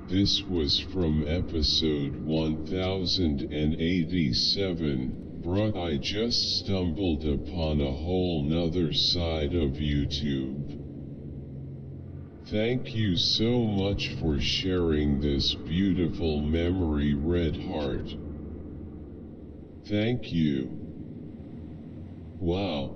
S1: this was from episode 1087, bruh, I just stumbled upon a whole nother side of YouTube. Thank you so much for sharing this beautiful memory, Red Heart. Thank you. Wow.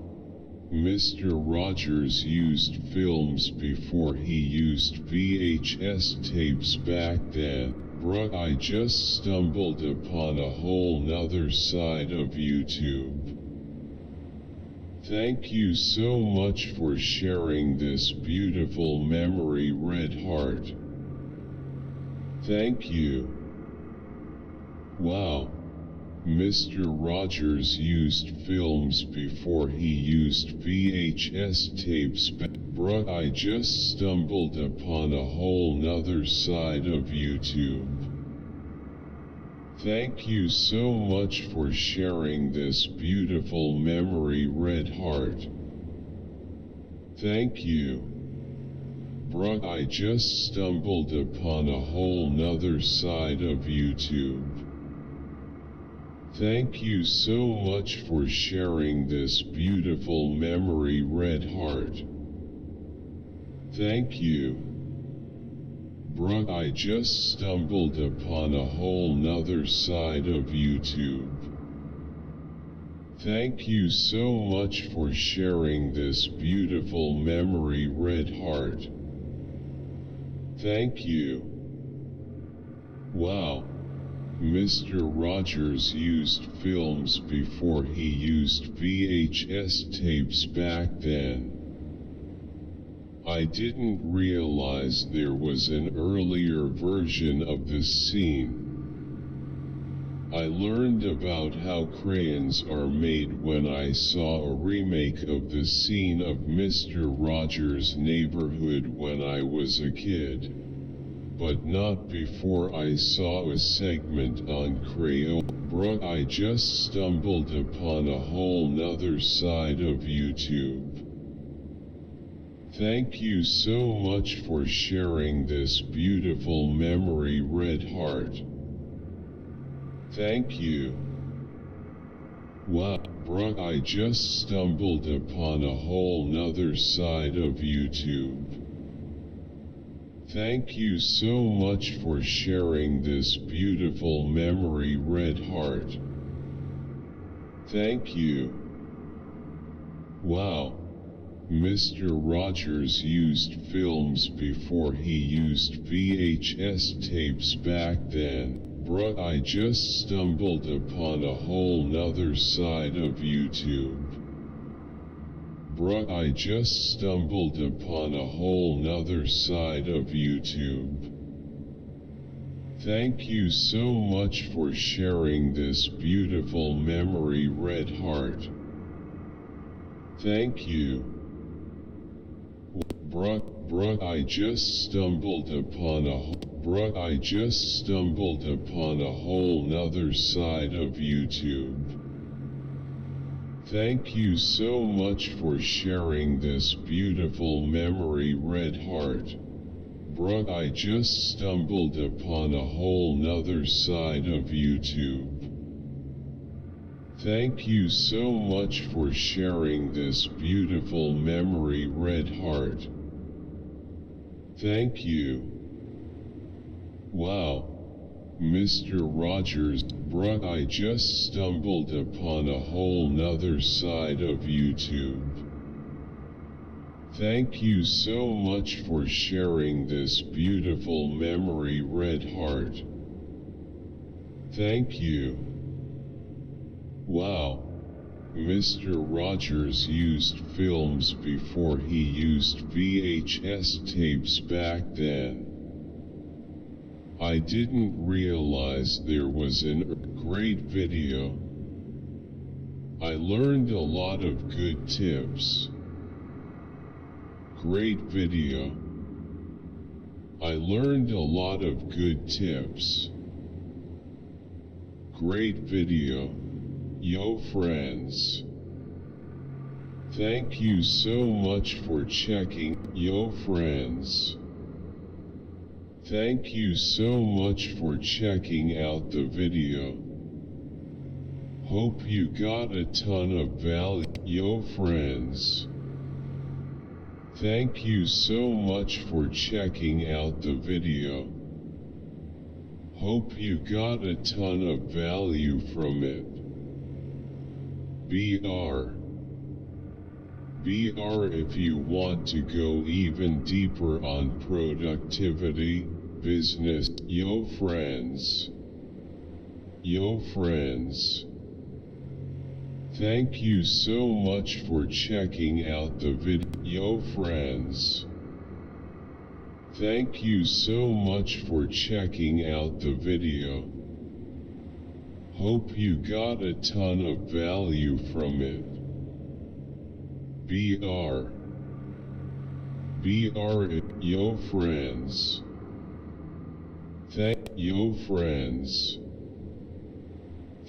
S1: Mr. Rogers used films before he used VHS tapes back then. Bruh, I just stumbled upon a whole nother side of YouTube. Thank you so much for sharing this beautiful memory, Red Heart. Thank you. Wow. Mr. Rogers used films before he used VHS tapes back. Bruh, I just stumbled upon a whole nother side of YouTube. Thank you so much for sharing this beautiful memory, Red Heart. Thank you. Bruh, I just stumbled upon a whole nother side of YouTube. Thank you so much for sharing this beautiful memory, Red Heart. Thank you. Bruh, I just stumbled upon a whole nother side of YouTube. Thank you so much for sharing this beautiful memory, Red Heart. Thank you. Wow. Mr. Rogers used films before he used VHS tapes back then. I didn't realize there was an earlier version of this scene. I learned about how crayons are made when I saw a remake of the scene of Mr. Rogers' Neighborhood when I was a kid, but not before I saw a segment on Crayola. Bruh, I just stumbled upon a whole nother side of YouTube. Thank you so much for sharing this beautiful memory, Red Heart. Thank you. Wow, bruh, I just stumbled upon a whole nother side of YouTube. Thank you so much for sharing this beautiful memory, Red Heart. Thank you. Wow. Mr. Rogers used films before he used VHS tapes back then. Bruh, I just stumbled upon a whole nother side of YouTube. Bruh, I just stumbled upon a whole nother side of YouTube. Thank you so much for sharing this beautiful memory, Red Heart. Thank you. Bruh, I just stumbled upon a whole nother side of YouTube. Thank you so much for sharing this beautiful memory, Red Heart. Bruh, I just stumbled upon a whole nother side of YouTube. Thank you so much for sharing this beautiful memory, Red Heart. Thank you. Wow. Mr. Rogers, bruh, I just stumbled upon a whole nother side of YouTube. Thank you so much for sharing this beautiful memory, Red Heart. Thank you. Wow. Mr. Rogers used films before he used VHS tapes back then. I didn't realize there was a great video. I learned a lot of good tips. Great video. I learned a lot of good tips. Great video. Yo friends. Thank you so much for checking. Yo friends. Thank you so much for checking out the video. Hope you got a ton of value. Yo friends. Thank you so much for checking out the video. Hope you got a ton of value from it. BR if you want to go even deeper on productivity, business. Yo friends. Yo friends. Thank you so much for checking out the video. Yo friends. Thank you so much for checking out the video. Hope you got a ton of value from it. BR yo friends. Yo friends.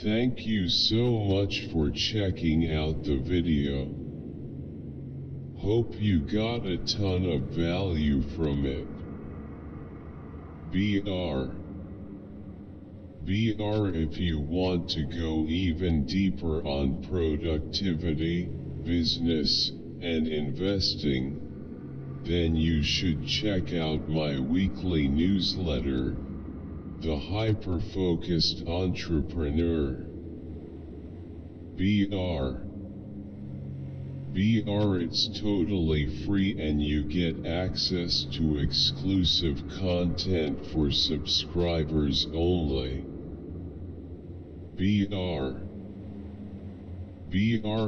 S1: Thank you so much for checking out the video. Hope you got a ton of value from it. BR if you want to go even deeper on productivity, business, and investing, then you should check out my weekly newsletter, The Hyper-Focused Entrepreneur. BR it's totally free and you get access to exclusive content for subscribers only. BR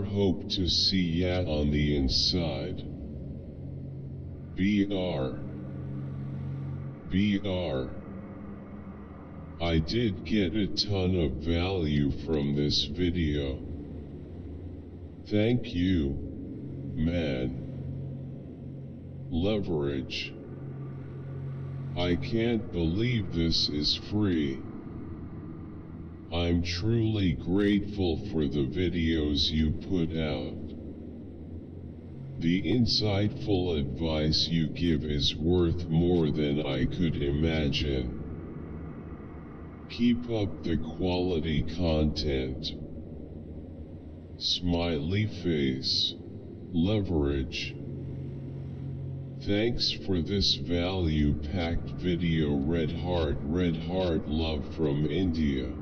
S1: hope to see ya on the inside. BR I did get a ton of value from this video. Thank you, man. Leverage. I can't believe this is free. I'm truly grateful for the videos you put out. The insightful advice you give is worth more than I could imagine. Keep up the quality content. Smiley face. Leverage. Thanks for this value-packed video. Red heart love from India.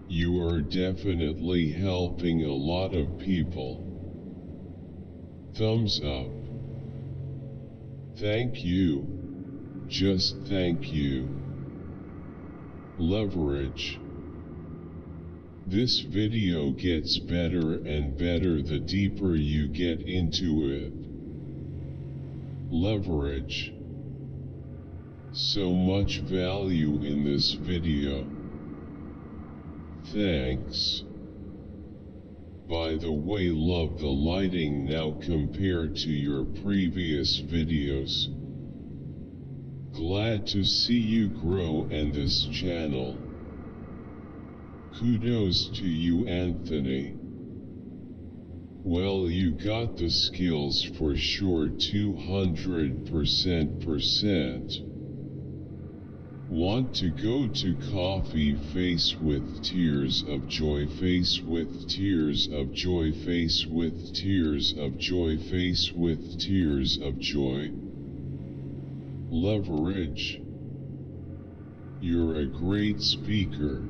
S1: You are definitely helping a lot of people. Thumbs up. Thank you. Just thank you. Leverage. This video gets better and better the deeper you get into it. Leverage. So much value in this video. Thanks. By the way, love the lighting now compared to your previous videos. Glad to see you grow and this channel. Kudos to you, Anthony. Well, you got the skills for sure, 200%. Want to go to coffee? Face with tears of joy, face with tears of joy, face with tears of joy, face with tears of joy. Leverage. You're a great speaker.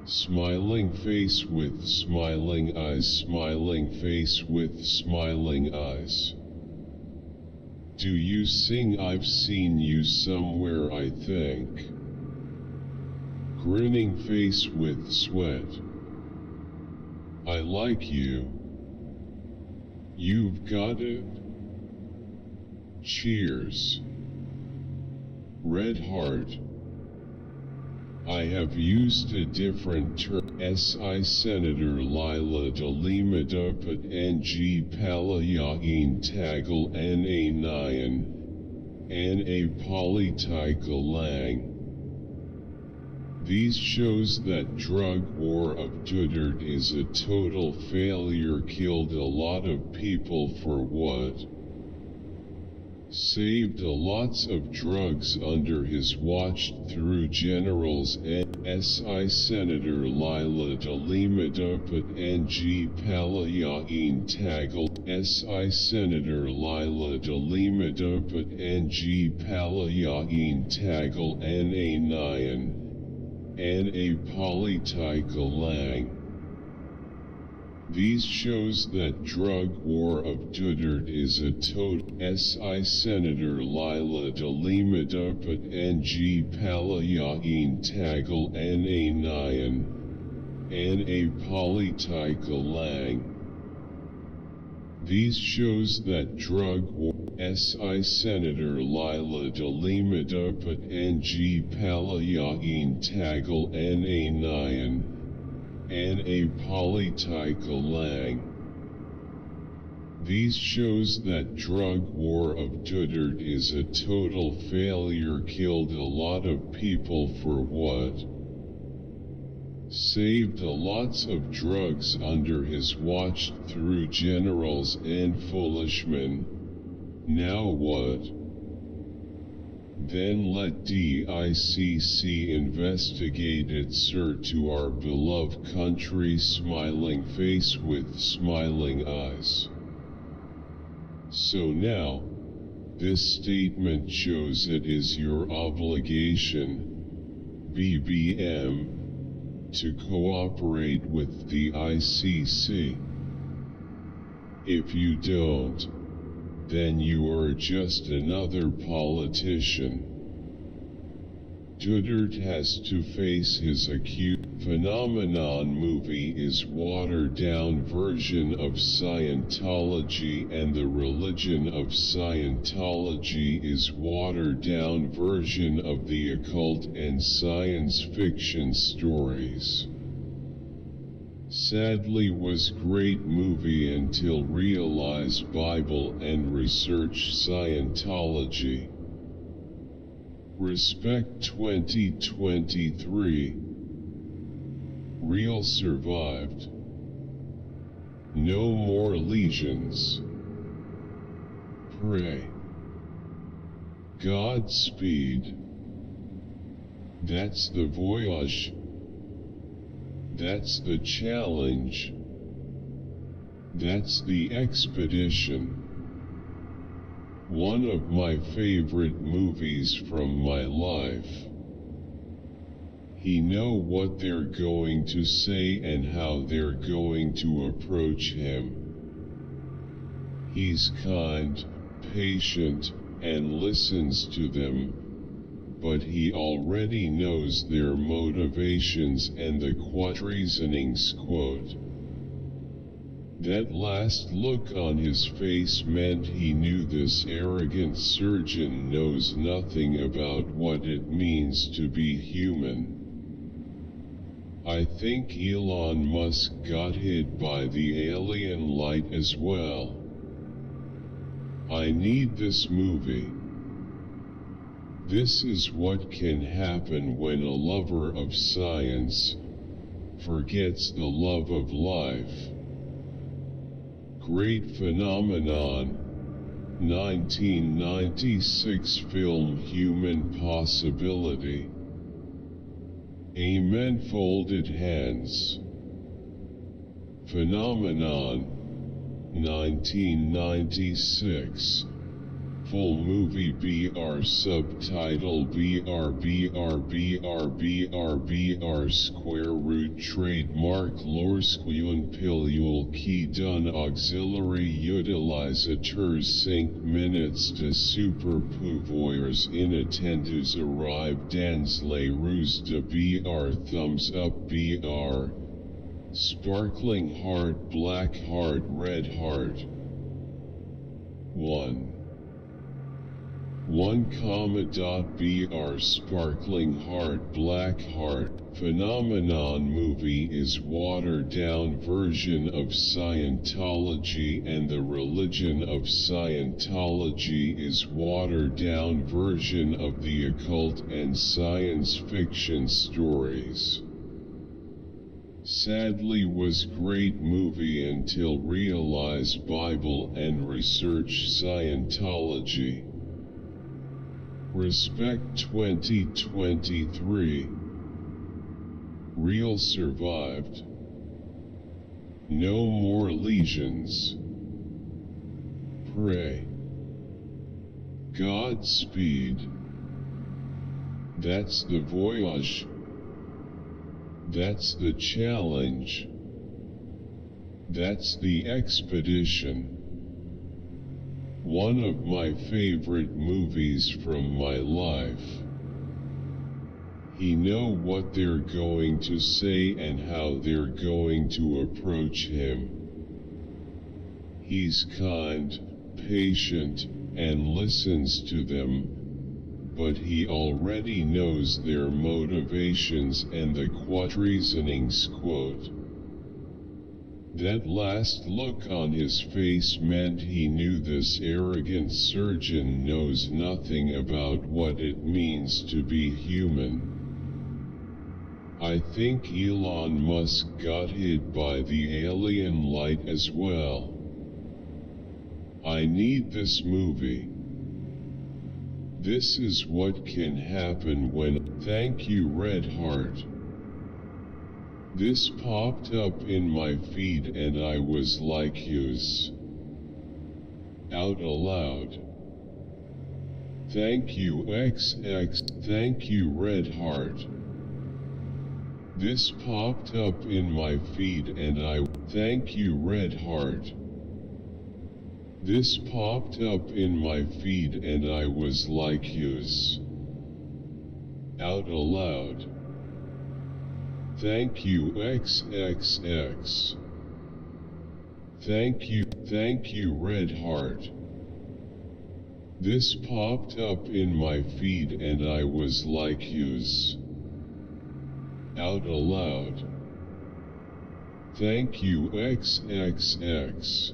S1: Smiling face with smiling eyes, smiling face with smiling eyes. Do you sing? I've seen you somewhere, I think. Grinning face with sweat. I like you. You've got it. Cheers. Red heart. I have used a different term. SI Senator Lila Delima Dapat NG Palayain Tagal Na Nayan Na Politika Lang. These shows that drug war of Dudert is a total failure, killed a lot of people for what? Saved a lots of drugs under his watch through generals and SI Senator Lila Delima Dapat NG Palayain Tagal SI Senator Lila Delima Dapat NG Palayain Tagal Na Nayan Na Politika Lang. These shows that drug war of Dudert is a total. SI Senator Lila Delima Dapat NG Palayain Tagal Na Nayan Na Politika Lang. These shows that drug war. SI Senator Lila Delima Dapat NG Palayain Tagal Na Nayan Na Politika Lang. These shows that drug war of Dudert is a total failure, killed a lot of people for what? Saved a lots of drugs under his watch through generals and foolishmen. Now what? Then let DICC investigate it, sir, to our beloved country. Smiling face with smiling eyes. So now, this statement shows it is your obligation, BBM, to cooperate with the ICC. If you don't, then you are just another politician. Dudert has to face his acute phenomenon. Movie is watered-down version of Scientology, and the religion of Scientology is watered-down version of the occult and science fiction stories. Sadly, was great movie until realize Bible and research Scientology. Respect 2023. Real survived. No more lesions. Pray. Godspeed. That's the voyage. That's the challenge. That's the expedition. One of my favorite movies from my life. He know what they're going to say and how they're going to approach him. He's kind, patient, and listens to them, but he already knows their motivations and the quadreasonings quote. That last look on his face meant he knew this arrogant surgeon knows nothing about what it means to be human. I think Elon Musk got hit by the alien light as well. I need this movie. This is what can happen when a lover of science forgets the love of life. Great phenomenon. 1996 film Human Possibility. Amen. Folded hands. Phenomenon. 1996. Full movie BR subtitle BR square root trademark Lorsquun Pilule Key Done Auxiliary Utilisateurs 5 minutes de super pouvoirs inattendus arrive dans les rues de BR thumbs up BR sparkling heart black heart red heart 1,br sparkling heart black heart phenomenon movie is watered down version of Scientology and the religion of Scientology is watered down version of the occult and science fiction stories. Sadly was great movie until realize Bible and research Scientology. Respect 2023. Real survived. No more lesions. Pray. Godspeed. That's the voyage. That's the challenge. That's the expedition. One of my favorite movies from my life. He know what they're going to say and how they're going to approach him. He's kind, patient, and listens to them, but he already knows their motivations and the quadreasonings quote. That last look on his face meant he knew this arrogant surgeon knows nothing about what it means to be human. I think Elon Musk got hit by the alien light as well. I need this movie. This is what can happen when. Thank you, Red Heart. This popped up in my feed and I was like yous. Out aloud. Thank you XX. Thank you, Red Heart. This popped up in my feed and I. Thank you, Red Heart. This popped up in my feed and I was like yous. Out aloud. Thank you XXX. Thank you Red Heart. This popped up in my feed and I was like yous. Out aloud. Thank you XXX.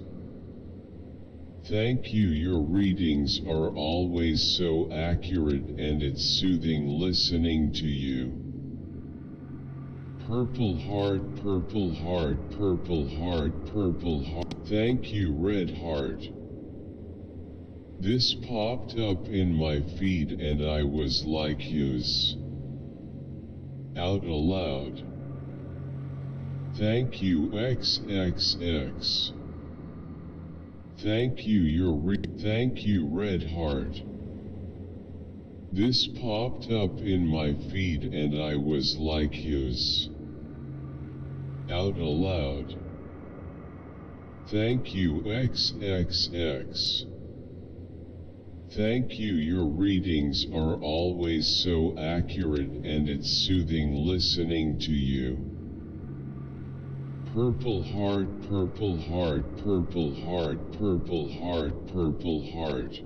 S1: Thank you, your readings are always so accurate and it's soothing listening to you. Purple heart, purple heart, purple heart, purple heart. Thank you, Red Heart. This popped up in my feed and I was like yous. Out aloud. Thank you XXX. Thank you Red Heart. This popped up in my feed and I was like yes. Out aloud. Thank you XXX. Thank you, your readings are always so accurate and it's soothing listening to you. Purple heart, purple heart, purple heart, purple heart, purple heart.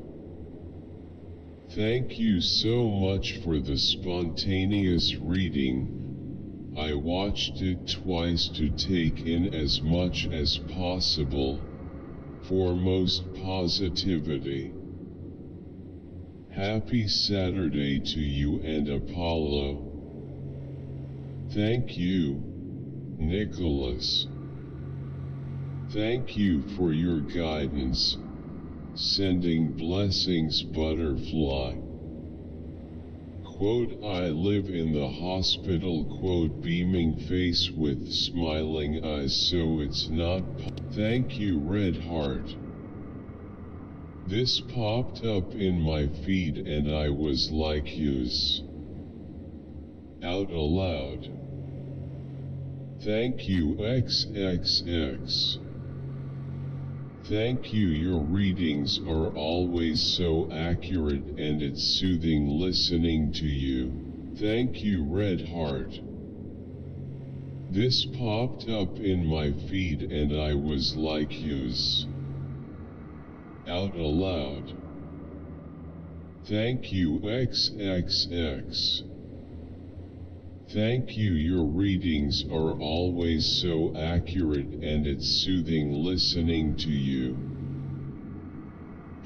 S1: Thank you so much for the spontaneous reading. I watched it twice to take in as much as possible, for most positivity. Happy Saturday to you and Apollo. Thank you, Nicholas. Thank you for your guidance. Sending blessings, butterfly. Quote, I live in the hospital, quote, beaming face with smiling eyes, so it's not. Thank you, Red Heart. This popped up in my feed and I was like yes. Out aloud. Thank you XXX. Thank you, your readings are always so accurate and it's soothing listening to you. Thank you, Red Heart. This popped up in my feed and I was like yes. Out aloud. Thank you XXX. Thank you, your readings are always so accurate and it's soothing listening to you.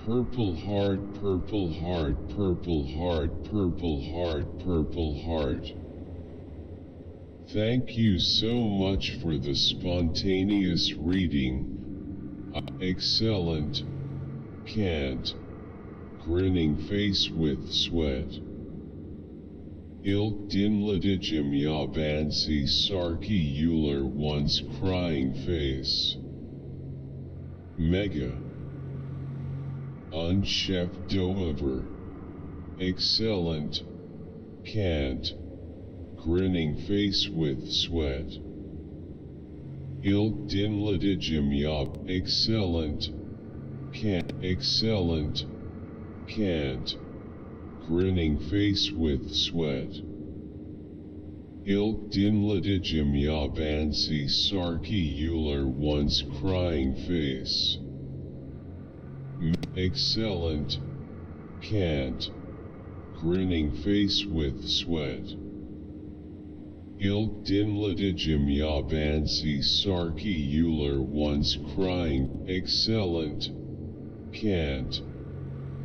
S1: Purple heart, purple heart, purple heart, purple heart, purple heart. Thank you so much for the spontaneous reading. Excellent. Can't. Grinning face with sweat. Ilk dinladigim yabansi sarki Euler once crying face. Mega. Unchef dover. Excellent. Can't. Grinning face with sweat. Ilk dinladigim yab. Excellent. Can't. Excellent. Can't. Grinning face with sweat. Ilk dinladigim yabansi sarki Euler once crying face. Excellent. Can't. Grinning face with sweat. Ilk dinladigim yabansi sarki Euler once crying. Excellent. Can't.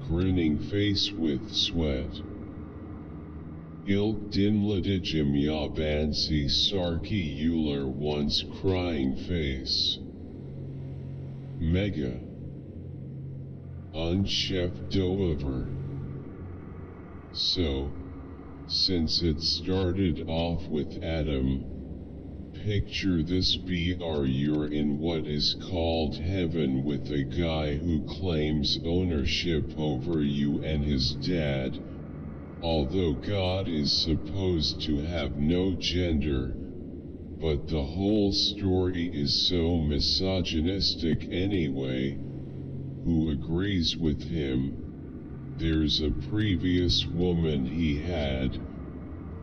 S1: Grinning face with sweat. Ilk dinladigim yabansi sarki Euler once crying face. Mega. Unchef dover. So, since it started off with Adam, picture this you're in what is called heaven with a guy who claims ownership over you and his dad, although God is supposed to have no gender, but the whole story is so misogynistic anyway. Who agrees with him? There's a previous woman he had,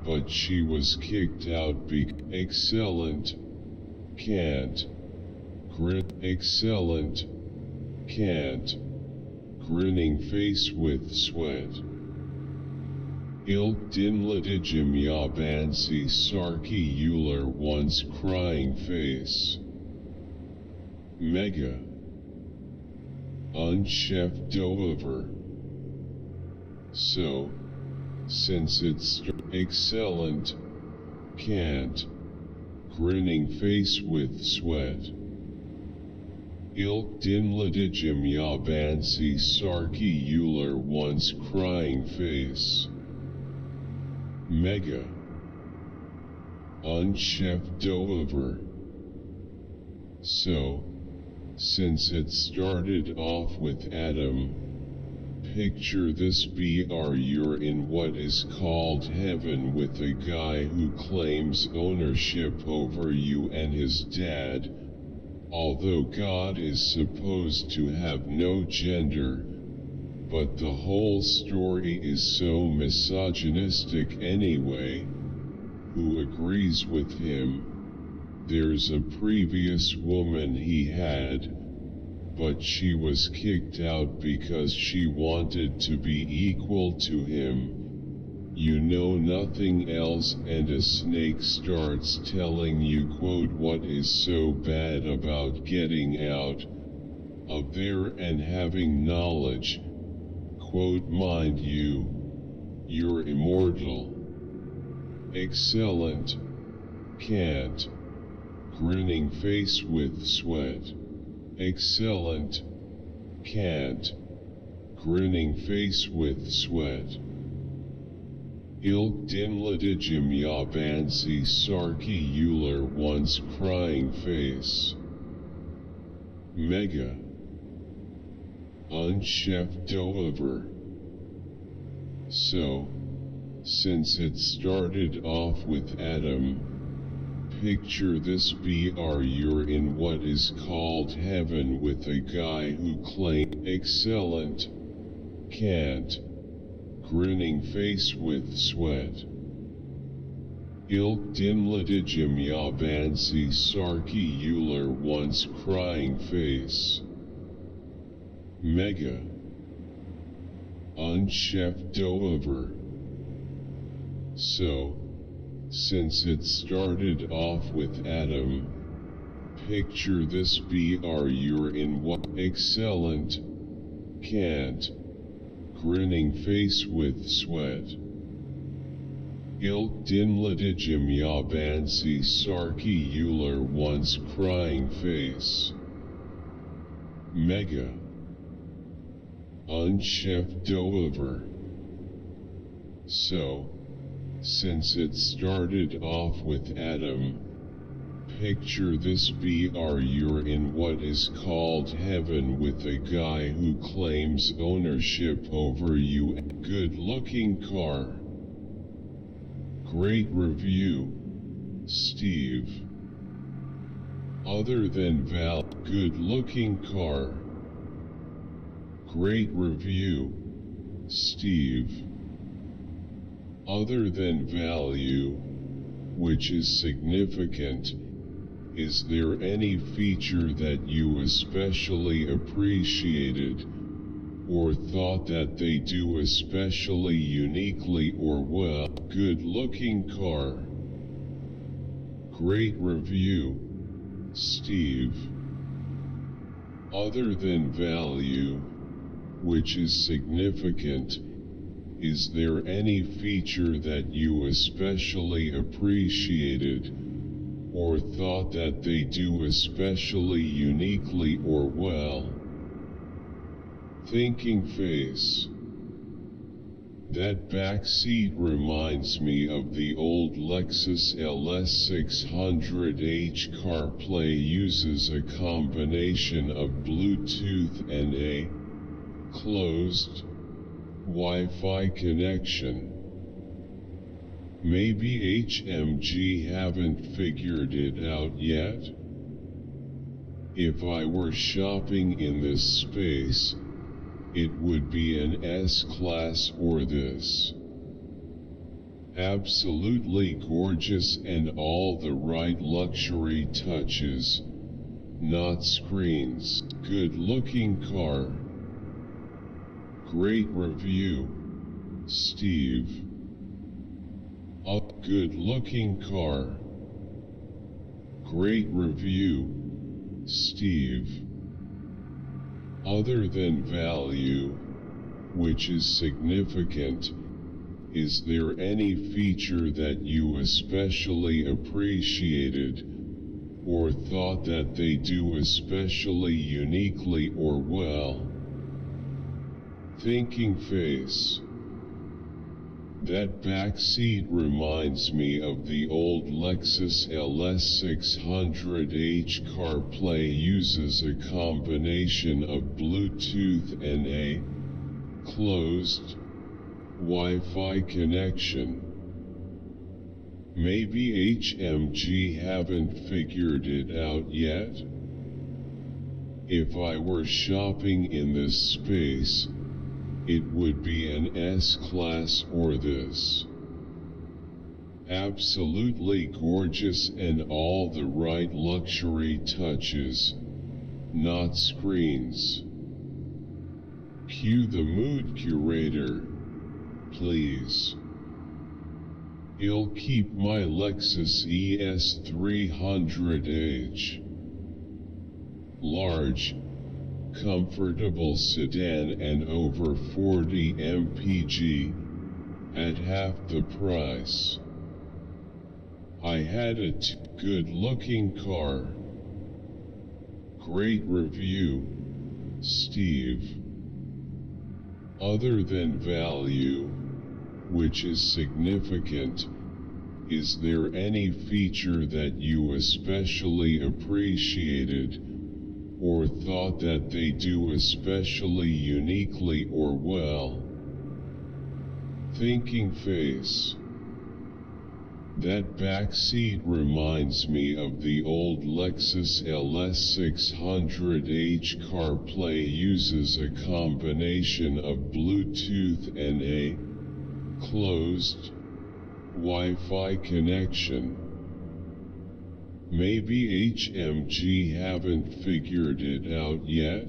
S1: but she was kicked out excellent. Can't. Excellent. Can't. Grinning face with sweat. Ilk dinladigim yabansi sarki Euler once crying face. Mega. Unchef dover. So, since it's excellent. Can't. Grinning face with sweat. Ilk dinladigim yabansi sarki Euler once crying face. Mega. Unchef dover. So, since it started off with Adam, picture this: you're in what is called heaven with a guy who claims ownership over you and his dad, although God is supposed to have no gender. But the whole story is so misogynistic anyway. Who agrees with him? There's a previous woman he had, but she was kicked out because she wanted to be equal to him. You know nothing else, and a snake starts telling you, quote, what is so bad about getting out of there and having knowledge, quote, mind you, you're immortal. Excellent. Can't. Grinning face with sweat. Excellent. Can't. Grinning face with sweat. Ilk dimladigim yabansi sarki euler once crying face. Mega. Unchef dover. So, since it started off with Adam, picture this: you're in what is called heaven with a guy who claims excellent, can't, grinning face with sweat. Ilk dimladigim yabansi sarki euler once crying face. Mega. Unchef dover. So, since it started off with Adam, picture this: you're in what excellent, can't, grinning face with sweat. Ilk dimladigim yabansi sarki euler once crying face. Mega. Unchef dover. So, since it started off with Adam, picture this: you're in what is called heaven with a guy who claims ownership over you. Good looking car. Great review, Steve. Other than Val, good looking car. Great review, Steve. Other than value, which is significant, is there any feature that you especially appreciated, or thought that they do especially uniquely or well? Good looking car. Great review, Steve. Other than value, which is significant, is there any feature that you especially appreciated, or thought that they do especially uniquely or well? Thinking face. That back seat reminds me of the old Lexus LS600H. CarPlay uses a combination of Bluetooth and a closed Wi-Fi connection. Maybe HMG haven't figured it out yet. If I were shopping in this space, it would be an S-Class or this. Absolutely gorgeous and all the right luxury touches, not screens. Good looking car. Great review, Steve. A good looking car. Great review, Steve. Other than value, which is significant, is there any feature that you especially appreciated, or thought that they do especially uniquely or well? Thinking face. That backseat reminds me of the old Lexus LS600H. CarPlay uses a combination of Bluetooth and a closed Wi-Fi connection. Maybe HMG haven't figured it out yet? If I were shopping in this space, it would be an S-Class or this. Absolutely gorgeous and all the right luxury touches, not screens. Cue the mood curator, please. I'll keep my Lexus ES300H. Large, comfortable sedan and over 40 mpg, at half the price. I had a good-looking car. Great review, Steve. Other than value, which is significant, is there any feature that you especially appreciated or thought that they do especially uniquely or well? Thinking face. That backseat reminds me of the old Lexus LS600H. CarPlay uses a combination of Bluetooth and a closed Wi-Fi connection. Maybe HMG haven't figured it out yet?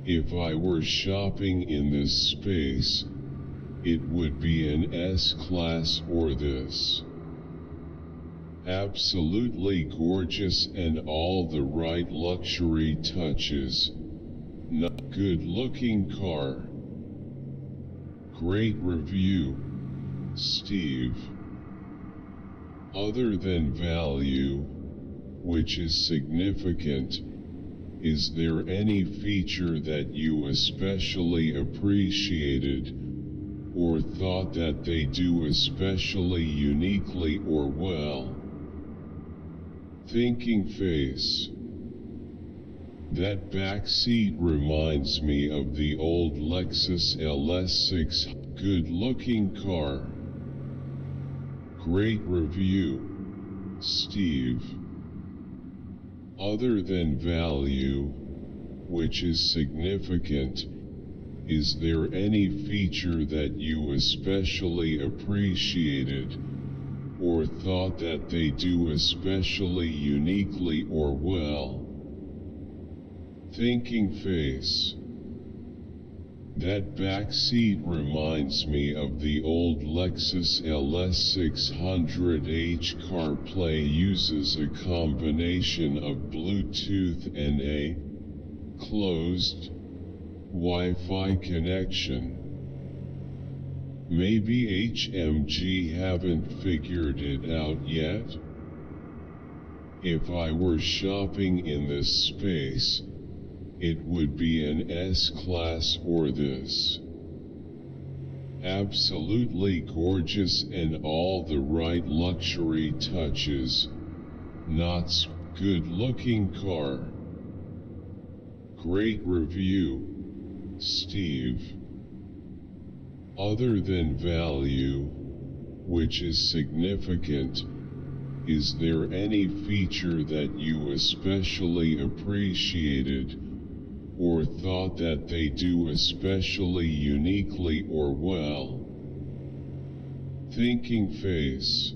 S1: If I were shopping in this space, it would be an S-Class or this. Absolutely gorgeous and all the right luxury touches. Not good-looking car. Great review, Steve. Other than value, which is significant, is there any feature that you especially appreciated or thought that they do especially uniquely or well? Thinking face. That backseat reminds me of the old Lexus LS6. Good-looking car. Great review, Steve. Other than value, which is significant, is there any feature that you especially appreciated or thought that they do especially uniquely or well? Thinking face. That backseat reminds me of the old Lexus LS600H. CarPlay uses a combination of Bluetooth and a closed Wi-Fi connection. Maybe HMG haven't figured it out yet? If I were shopping in this space, it would be an S-Class or this. Absolutely gorgeous and all the right luxury touches, not good-looking car. Great review, Steve. Other than value, which is significant, is there any feature that you especially appreciated or thought that they do especially uniquely or well? Thinking face.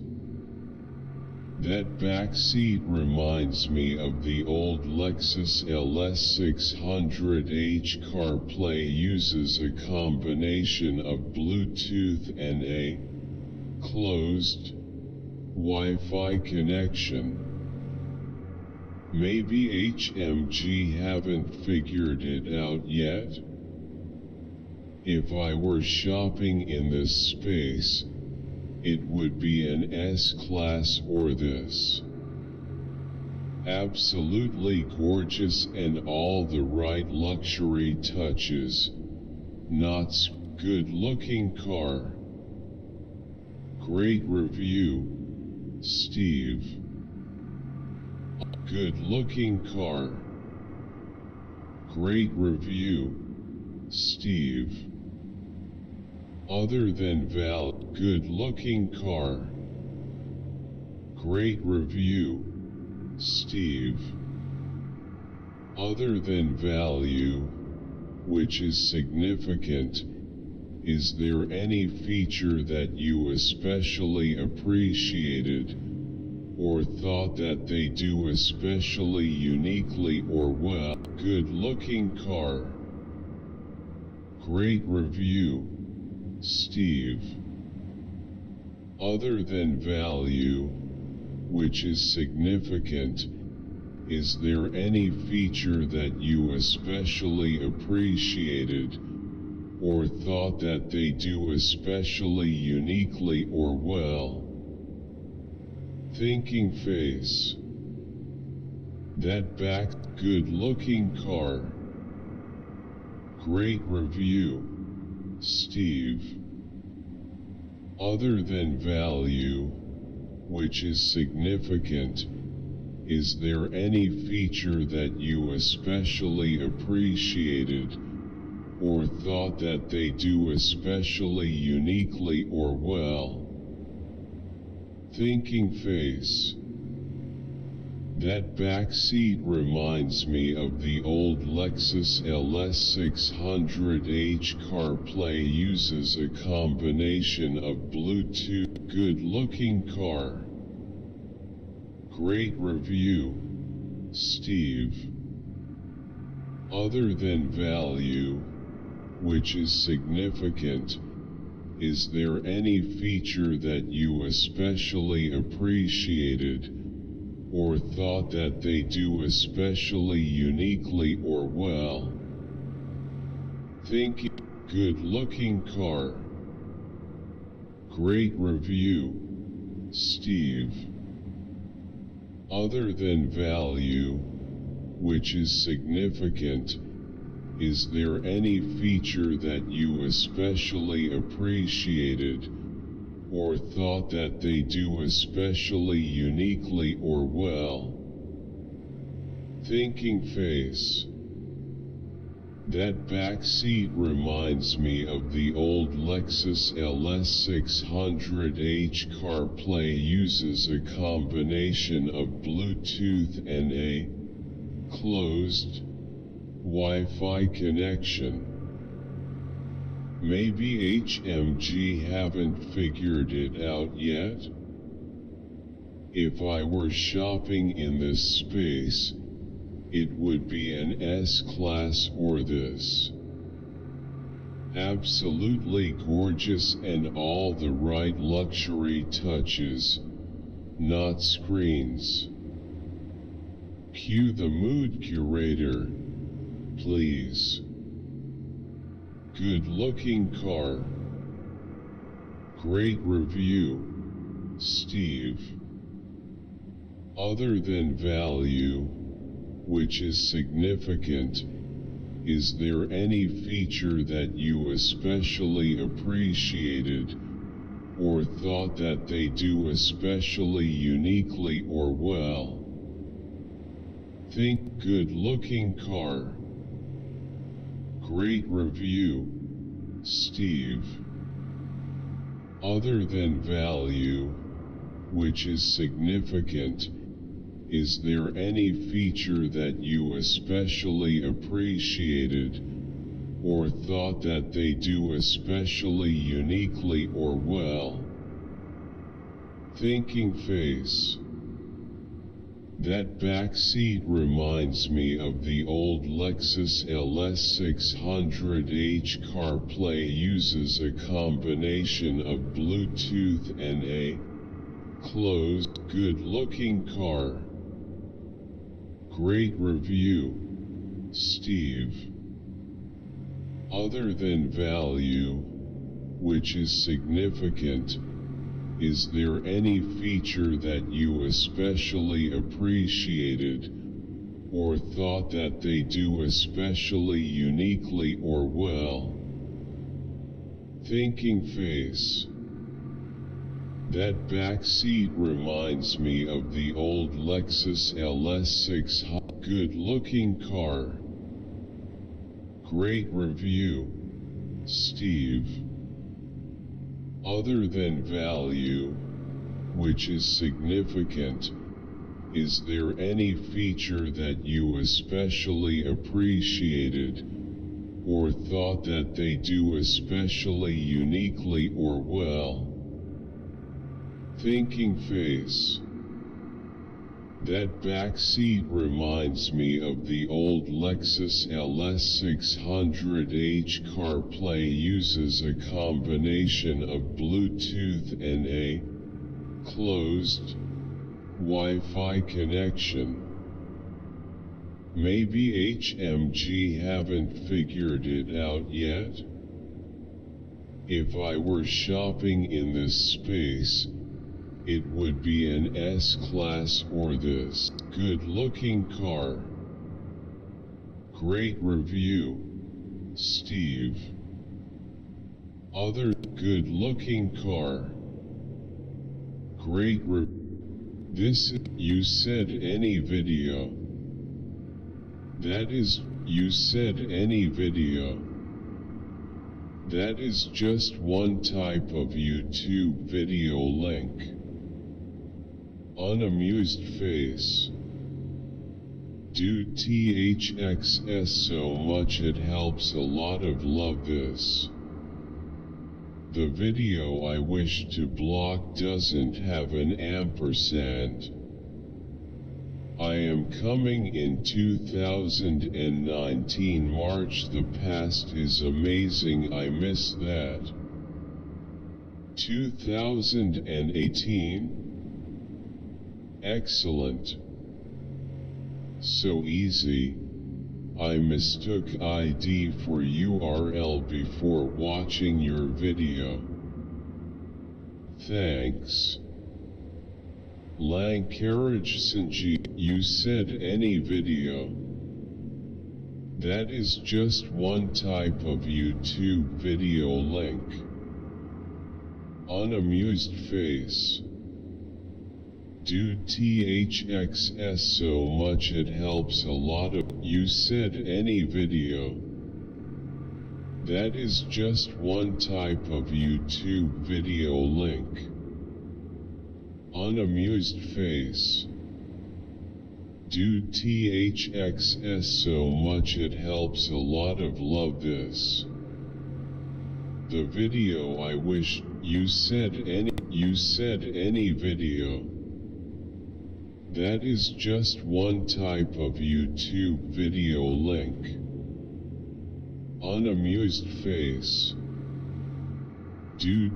S1: That backseat reminds me of the old Lexus LS600H. CarPlay uses a combination of Bluetooth and a closed Wi-Fi connection. Maybe HMG haven't figured it out yet? If I were shopping in this space, it would be an S-Class or this. Absolutely gorgeous and all the right luxury touches, not Good looking car. Great review, Steve. Good looking car. Great review, Steve. Other than good looking car. Great review, Steve. Other than value, which is significant, is there any feature that you especially appreciated, or thought that they do especially uniquely or well? Good looking car. Great review, Steve. Other than value, which is significant, is there any feature that you especially appreciated, or thought that they do especially uniquely or well? Thinking face. That back. Good looking car. Great review, Steve. Other than value, which is significant, is there any feature that you especially appreciated, or thought that they do especially uniquely or well? Thinking face. That back seat reminds me of the old Lexus LS600H. CarPlay uses a combination of Bluetooth. Good looking car. Great review, Steve. Other than value, which is significant, is there any feature that you especially appreciated, or thought that they do especially uniquely or well? Thinking. Good looking car. Great review, Steve. Other than value, which is significant, is there any feature that you especially appreciated, or thought that they do especially uniquely or well? Thinking face. That back seat reminds me of the old Lexus LS600H. CarPlay uses a combination of Bluetooth and a closed Wi-Fi connection. Maybe HMG haven't figured it out yet? If I were shopping in this space, it would be an S-Class or this. Absolutely gorgeous and all the right luxury touches, not screens. Cue the mood curator, please. Good looking car. Great review, Steve. Other than value, which is significant, is there any feature that you especially appreciated, or thought that they do especially uniquely or well? Think. Good looking car. Great review, Steve. Other than value, which is significant, is there any feature that you especially appreciated, or thought that they do especially uniquely or well? Thinking face. That back seat reminds me of the old Lexus LS600H. CarPlay uses a combination of Bluetooth and a closed. Good looking car. Great review, Steve. Other than value, which is significant, is there any feature that you especially appreciated, or thought that they do especially uniquely or well? Thinking face. That back seat reminds me of the old Lexus LS600. Good looking car. Great review, Steve. Other than value, which is significant, is there any feature that you especially appreciated, or thought that they do especially uniquely or well? Thinking face. That back seat reminds me of the old Lexus LS600H. CarPlay uses a combination of Bluetooth and a closed Wi-Fi connection. Maybe HMG haven't figured it out yet? If I were shopping in this space, it would be an S-Class or this good-looking car. Great review, Steve. Other good-looking car. Great This you said any video. That is, you said any video. That is just one type of YouTube video link. Unamused face. Do THXS so much it helps a lot of love this. The video I wish to block doesn't have an ampersand. I am coming in 2019 March. The past is amazing, I miss that. 2018? Excellent. So easy. I mistook ID for URL before watching your video. Thanks. Lang Carriage Sinji, you said any video. That is just one type of YouTube video link. Unamused face. Do THXS so much it helps a lot of. You said any video. That is just one type of YouTube video link. Unamused face. Do THXS so much it helps a lot of love this. The video I wish. You said any video. That is just one type of YouTube video link. Unamused face. Do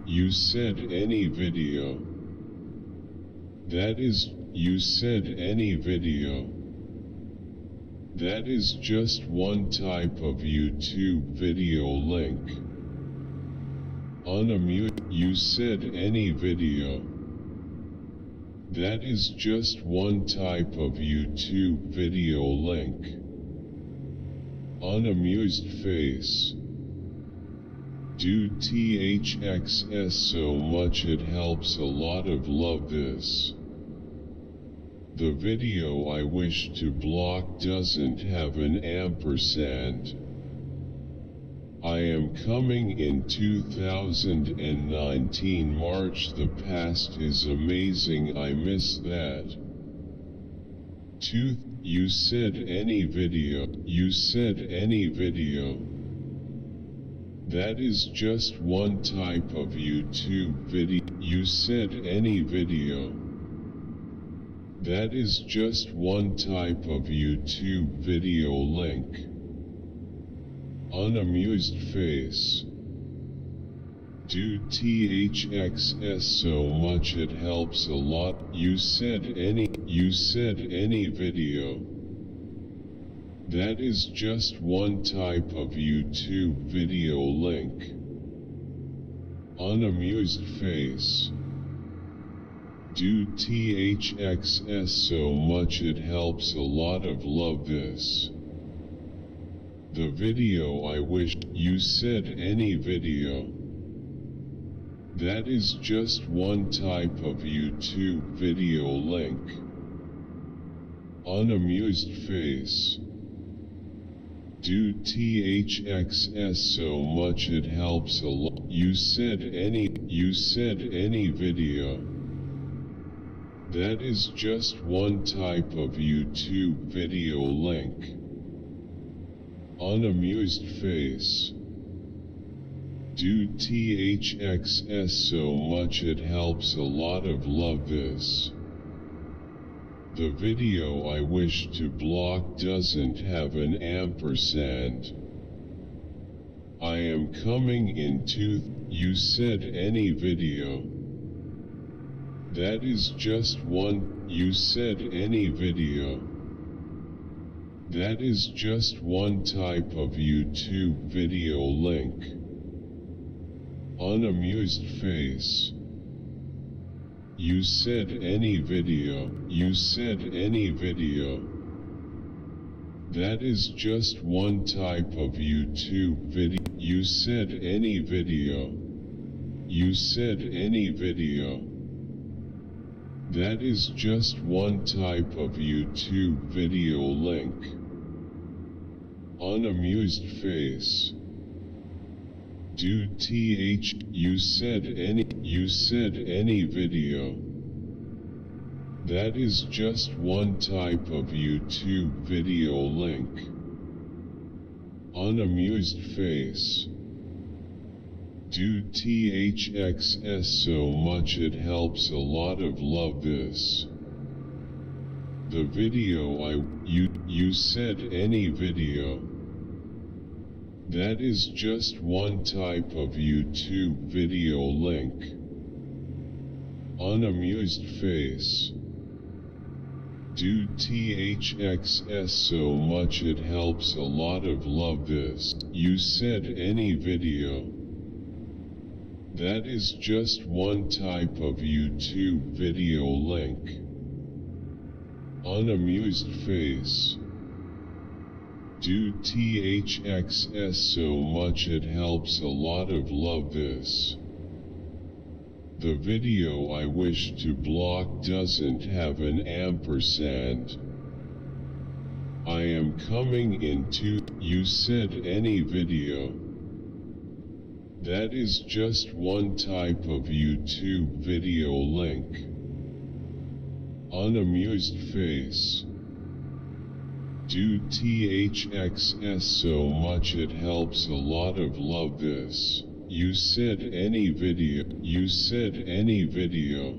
S1: you said any video. That is, you said any video. That is just one type of YouTube video link. Unamused, you said any video. That is just one type of YouTube video link. Unamused face. Do THXS so much it helps a lot of love this. The video I wish to block doesn't have an ampersand. I am coming in 2019 March. The past is amazing, I miss that. You said any video. You said any video. That is just one type of YouTube video. You said any video. That is just one type of YouTube video link. Unamused face. Do THXS so much it helps a lot. You said any video. That is just one type of YouTube video link. Unamused face. Do THXS so much it helps a lot of love this. The video I wish you said any video. That is just one type of YouTube video link. Unamused face. Do THXS so much it helps a lot. You said any video. That is just one type of YouTube video link. Unamused face. Do THXS so much it helps a lot of love this. The video I wish to block doesn't have an ampersand. I am coming into you said any video. That is just one you said any video. That is just one type of YouTube video link. Unamused face. You said any video. You said any video. That is just one type of YouTube video. You said any video. You said any video. That is just one type of YouTube video link. Unamused face. Do you said any video. That is just one type of YouTube video link. Unamused face. Do THXS so much it helps a lot of love this. The video you said any video. That is just one type of YouTube video link. Unamused face. Do THXS so much it helps a lot of love this. You said any video. That is just one type of YouTube video link. Unamused face. Do THXS so much it helps a lot of love this. The video I wish to block doesn't have an ampersand. I am coming into you said any video. That is just one type of YouTube video link. Unamused face. Do THXS so much it helps a lot of love this. You said any video. You said any video.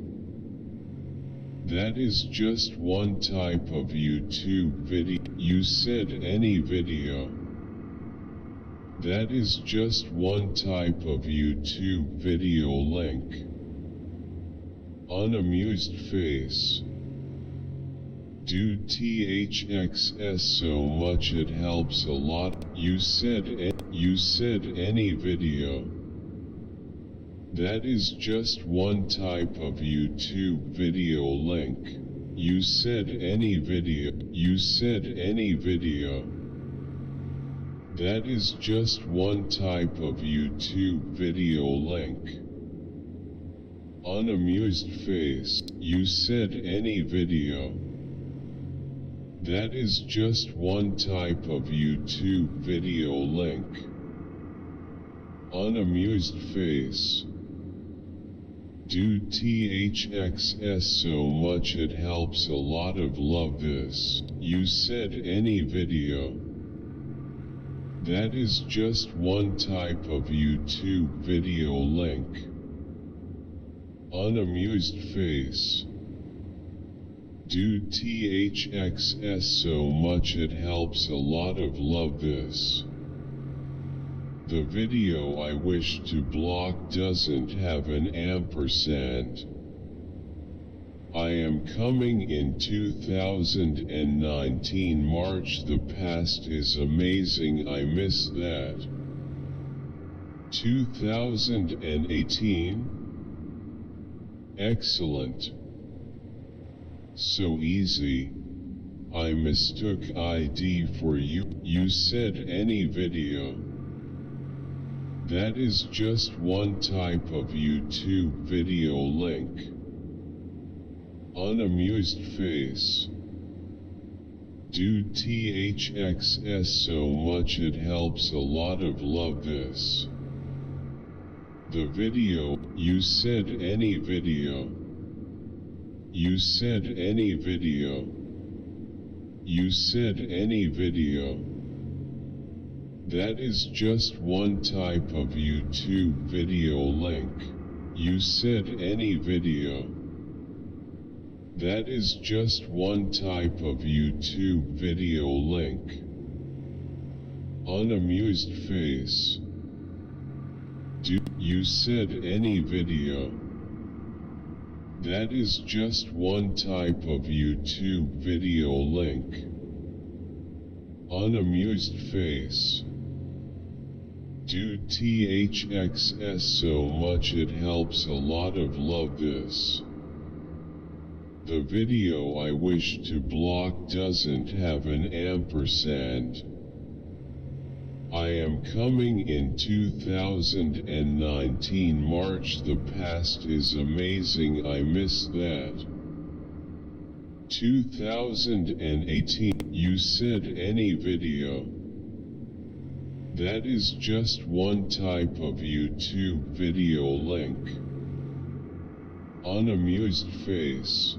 S1: That is just one type of YouTube video. You said any video. That is just one type of YouTube video link. Unamused face. Do THXS so much it helps a lot. You said any video. That is just one type of YouTube video link. You said any video. You said any video. That is just one type of YouTube video link. Unamused face. You said any video. That is just one type of YouTube video link. Unamused face. Do THXS so much it helps a lot of love this. You said any video. That is just one type of YouTube video link. Unamused face. Do THXS so much it helps a lot of love this. The video I wish to block doesn't have an ampersand. I am coming in 2019 March. The past is amazing, I miss that. 2018? Excellent. So easy. I mistook ID for you. You said any video. That is just one type of YouTube video link. Unamused face. Dude THXS so much it helps a lot of love this. The video, you said any video. You said any video. You said any video. That is just one type of YouTube video link. You said any video. That is just one type of YouTube video link. Unamused face. You said any video. That is just one type of YouTube video link. Unamused face. Dude THXS so much it helps a lot of love this. The video I wish to block doesn't have an ampersand. I am coming in 2019 March. The past is amazing, I miss that. 2018, you said any video. That is just one type of YouTube video link. Unamused face.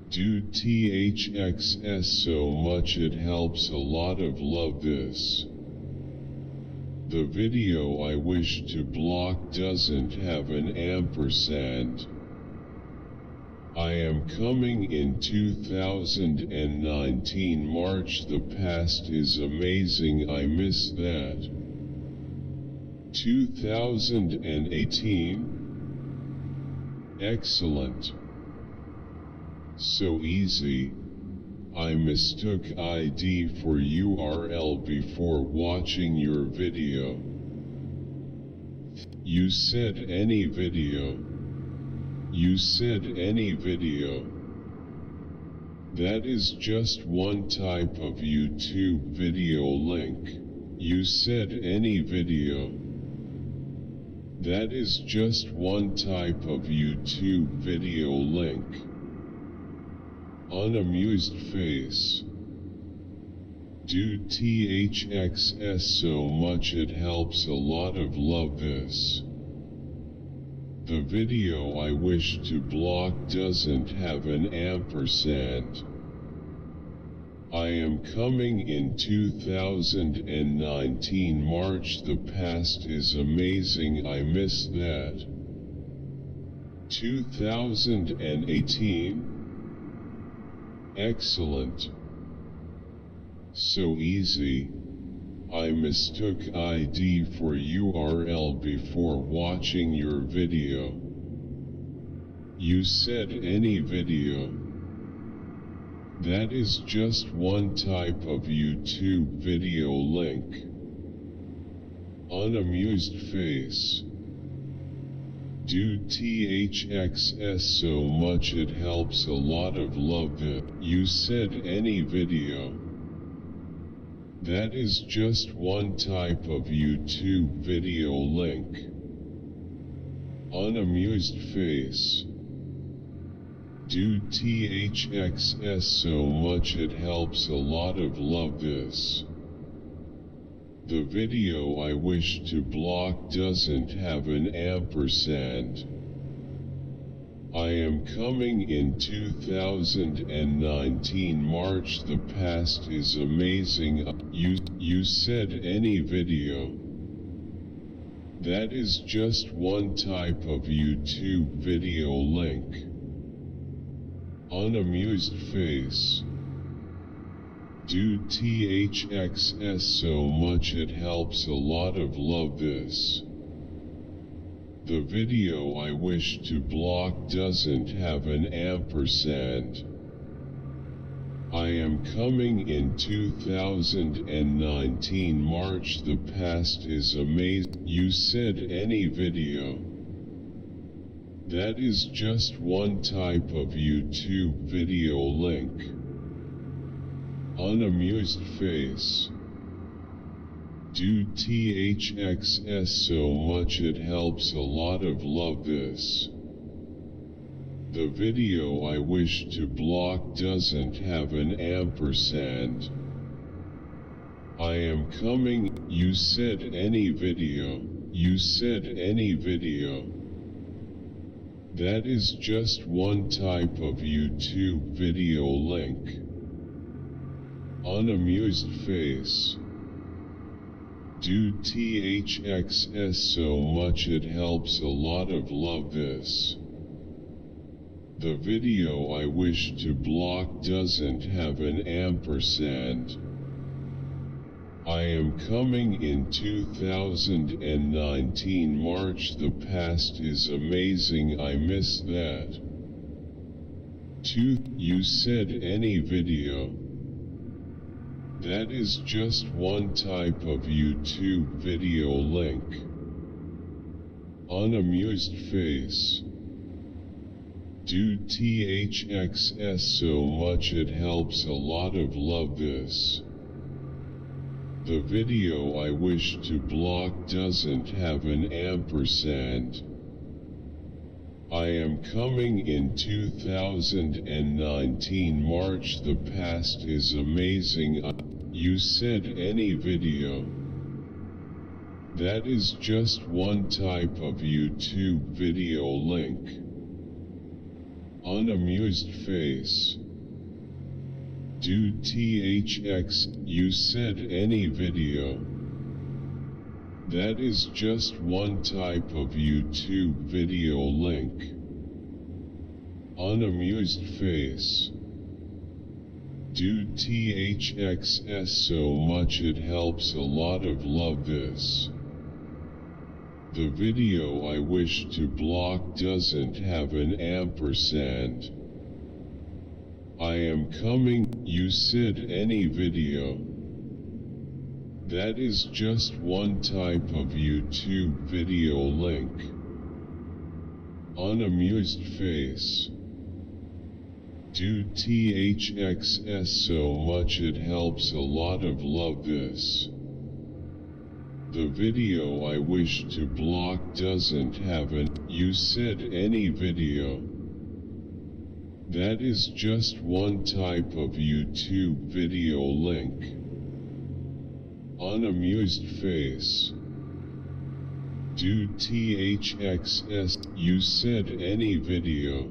S1: Dude THXS so much it helps a lot of love this. The video I wish to block doesn't have an ampersand. I am coming in 2019 March. The past is amazing, I miss that. 2018. Excellent. So easy. I mistook ID for URL before watching your video. You said any video. You said any video. That is just one type of YouTube video link. You said any video. That is just one type of YouTube video link. Unamused face. Dude THXS so much it helps a lot of love this. The video I wish to block doesn't have an ampersand. I am coming in 2019 March. The past is amazing, I miss that. 2018. Excellent. So easy. I mistook ID for URL before watching your video. You said any video. That is just one type of YouTube video link. Unamused face. Dude THXS so much it helps a lot of love that. You said any video. That is just one type of YouTube video link. Unamused face. Dude THXS so much it helps a lot of love this. The video I wish to block doesn't have an ampersand. I am coming in 2019 March. The past is amazing. You said any video. That is just one type of YouTube video link. Unamused face. Dude THXS so much it helps a lot of love this. The video I wish to block doesn't have an ampersand. I am coming in 2019 March. The past is amazing. You said any video. That is just one type of YouTube video link. Unamused face. Do THXS so much it helps a lot of love this. The video I wish to block doesn't have an ampersand. I am coming, you said any video, you said any video. That is just one type of YouTube video link. Unamused face. Do THXS so much it helps a lot of love this. The video I wish to block doesn't have an ampersand. I am coming in 2019 March. The past is amazing, I miss that. 2. You said any video. That is just one type of YouTube video link. Unamused face. Do THXS so much it helps a lot of love this. The video I wish to block doesn't have an ampersand. I am coming in 2019 March. The past is amazing. You said any video. That is just one type of YouTube video link. Unamused face. Do THX, you said any video. That is just one type of YouTube video link. Unamused face. Do THXS so much it helps a lot of love this. The video I wish to block doesn't have an ampersand. I am coming, you said any video. That is just one type of YouTube video link. Unamused face. Do THXS so much it helps a lot of love this. The video I wish to block doesn't have an, you said any video. That is just one type of YouTube video link. Unamused face. Do THXS, you said any video.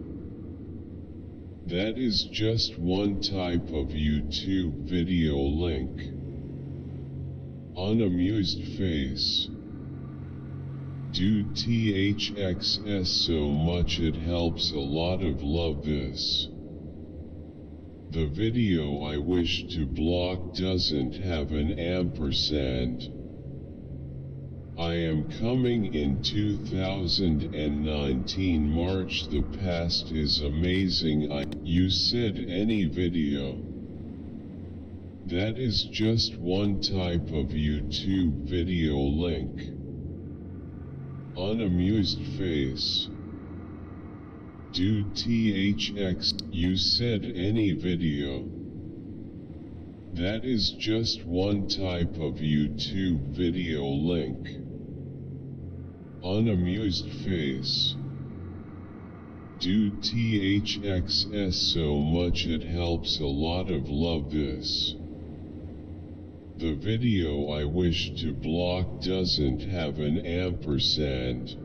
S1: That is just one type of YouTube video link. Unamused face. Do THXS so much it helps a lot of love this. The video I wish to block doesn't have an ampersand. I am coming in 2019 March. The past is amazing. You said any video. That is just one type of YouTube video link. Unamused face. Do THX, you said any video. That is just one type of YouTube video link. Unamused face. Do THXS so much it helps a lot of love this. The video I wish to block doesn't have an ampersand.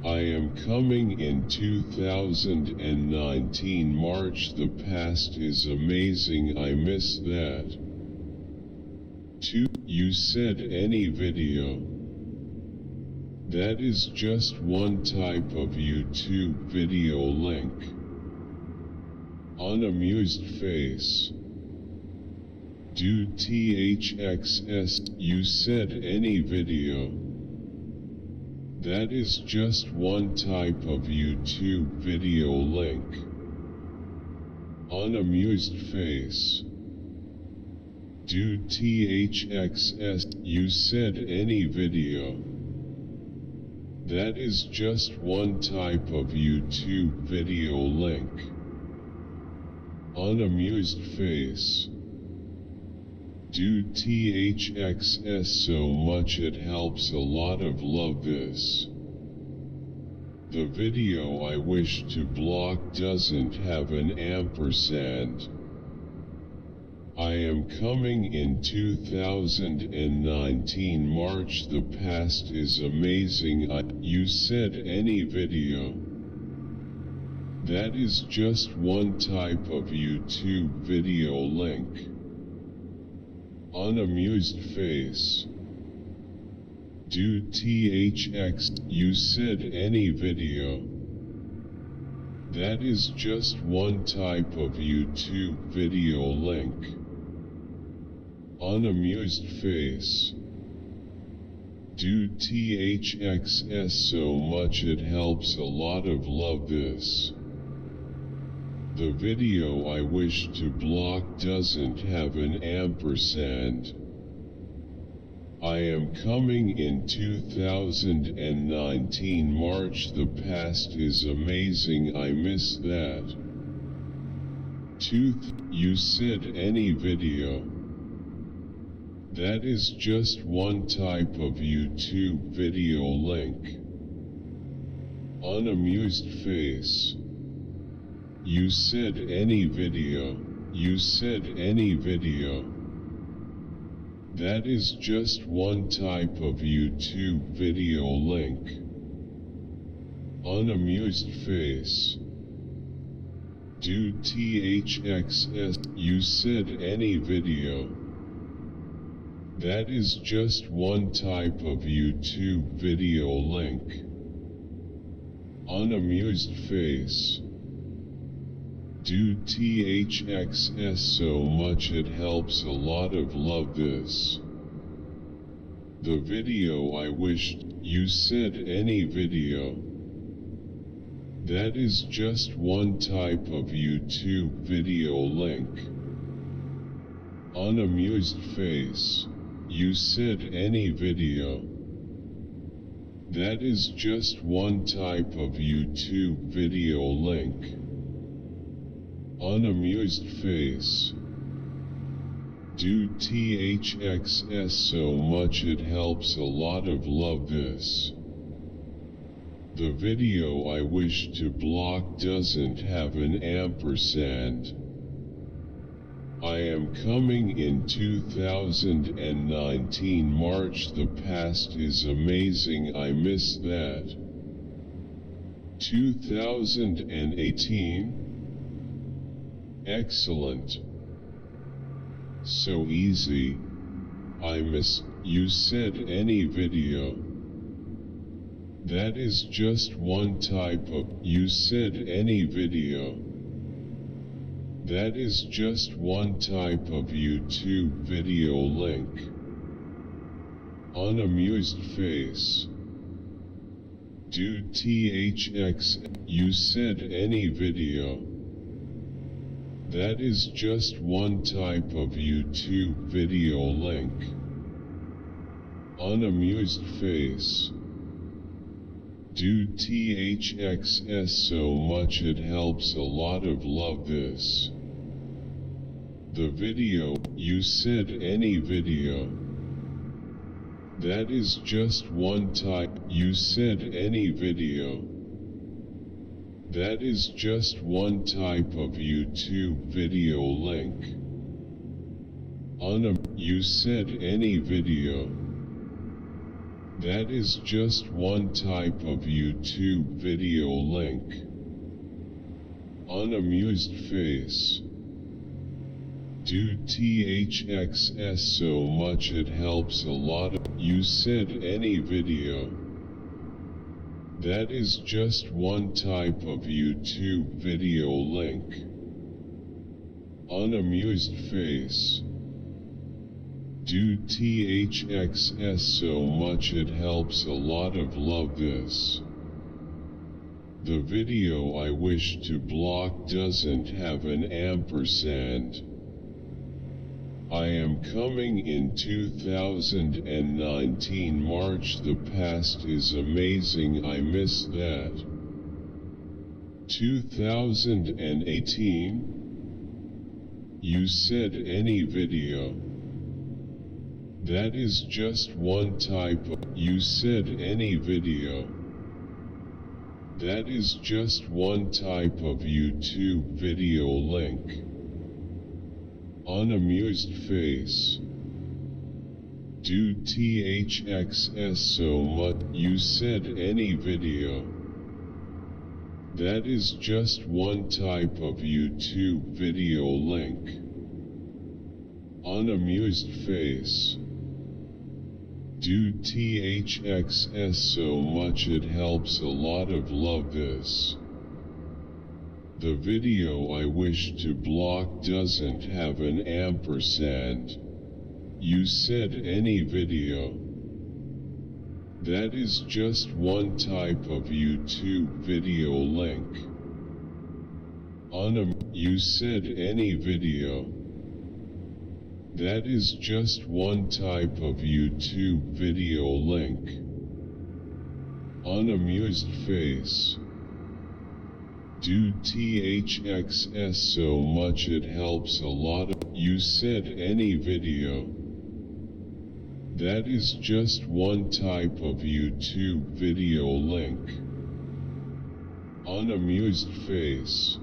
S1: I am coming in 2019 March. The past is amazing, I miss that. 2. You said any video. That is just one type of YouTube video link. Unamused face. Do THXS, you said any video. That is just one type of YouTube video link. Unamused face. Do THXS, you said any video. That is just one type of YouTube video link. Unamused face. Dude THXS so much it helps a lot of love this. The video I wish to block doesn't have an ampersand. I am coming in 2019 March. The past is amazing. You said any video. That is just one type of YouTube video link. Unamused face. Dude THX, you said any video. That is just one type of YouTube video link. Unamused face. Dude THXS so much it helps a lot of love this. The video I wish to block doesn't have an ampersand. I am coming in 2019 March. The past is amazing. I miss that. You said any video. That is just one type of YouTube video link. Unamused face. You said any video. You said any video. That is just one type of YouTube video link. Unamused face. Dude THXS, you said any video. That is just one type of YouTube video link. Unamused face. Dude THXS so much it helps a lot of love this. The video I wish, you said any video. That is just one type of YouTube video link. Unamused face. You said any video. That is just one type of YouTube video link. Unamused face. Dude THXS so much it helps a lot of love this. The video I wish to block doesn't have an ampersand. I am coming in 2019 March. The past is amazing. I miss that. 2018? Excellent. So easy. I miss. You said any video. That is just one type of. You said any video. That is just one type of YouTube video link. Unamused face. Dude THX, you said any video. That is just one type of YouTube video link. Unamused face. Dude THXS so much it helps a lot of love this. The video, you said any video. That is just one type, you said any video. That is just one type of YouTube video link. You said any video. That is just one type of YouTube video link. Unamused face. Dude THXS so much it helps a lot of. You said any video. That is just one type of YouTube video link. Unamused face. Dude THXS so much it helps a lot of love this. The video I wish to block doesn't have an ampersand. I am coming in 2019 March. The past is amazing. I miss that. 2018? You said any video. That is just one type of. You said any video. That is just one type of YouTube video link. Unamused face. Dude THXS so much. You said any video. That is just one type of YouTube video link. Unamused face. Dude THXS so much it helps a lot of love this. The video I wish to block doesn't have an ampersand. You said any video. That is just one type of YouTube video link. You said any video. That is just one type of YouTube video link. Unamused face. Dude THXS so much it helps a lot of. You said any video. That is just one type of YouTube video link. Unamused face.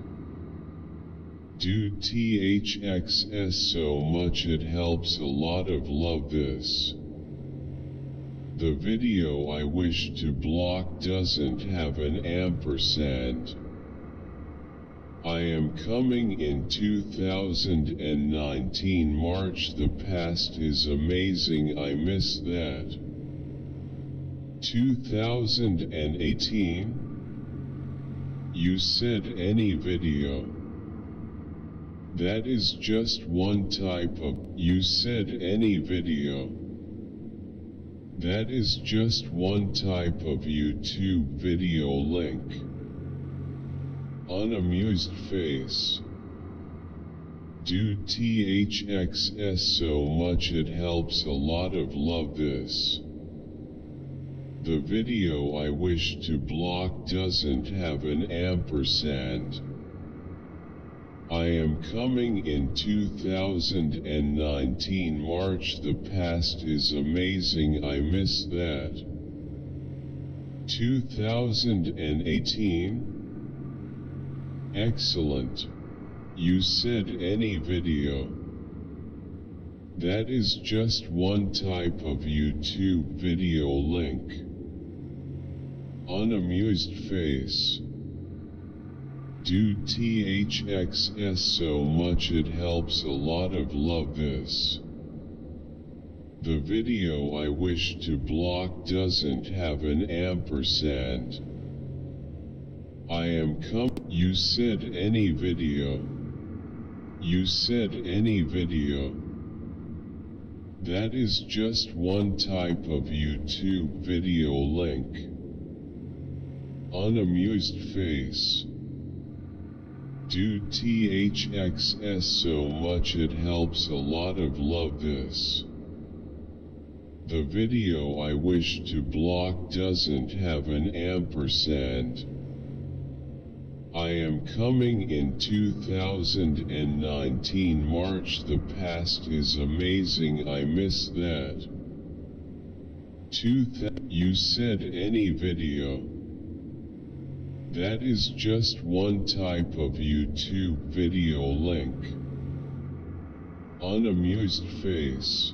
S1: Dude THXS so much it helps a lot of love this. The video I wish to block doesn't have an ampersand. I am coming in 2019 March. The past is amazing, I miss that. 2018? You said any video. That is just one type of. You said any video. That is just one type of YouTube video link. Unamused face. Dude THXS so much it helps a lot of love this. The video I wish to block doesn't have an ampersand. I am coming in 2019 March. The past is amazing, I miss that. 2018? Excellent. You said any video. That is just one type of YouTube video link. Unamused face. Dude THXS so much it helps a lot of love this. The video I wish to block doesn't have an ampersand. I am You said any video. You said any video. That is just one type of YouTube video link. Unamused face. Dude THXS so much it helps a lot of love this. The video I wish to block doesn't have an ampersand. I am coming in 2019 March. The past is amazing, I miss that. You said any video. That is just one type of YouTube video link. Unamused face.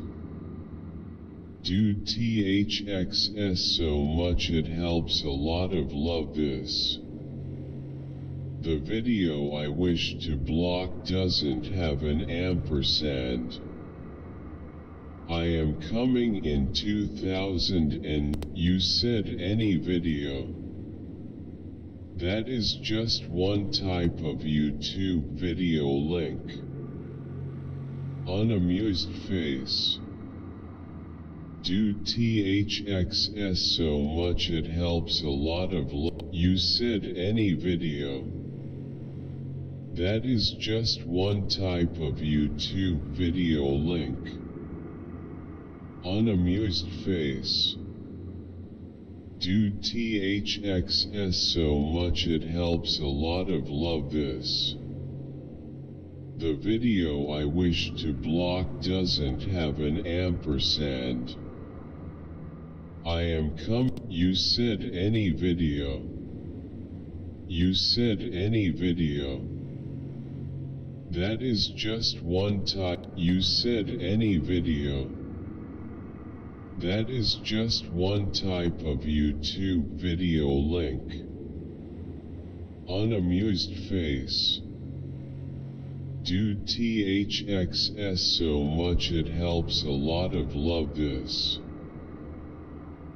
S1: Dude THXS so much it helps a lot of love this. The video I wish to block doesn't have an ampersand. I am coming in 2000 You said any video. That is just one type of YouTube video link. Unamused face. Dude THXS so much it helps a lot of You said any video. That is just one type of YouTube video link. Unamused face. Dude THXS so much it helps a lot of love this. The video I wish to block doesn't have an ampersand. I am You said any video. You said any video. That is just one type. You said any video. That is just one type of YouTube video link. Unamused face. Dude THXS so much it helps a lot of love this.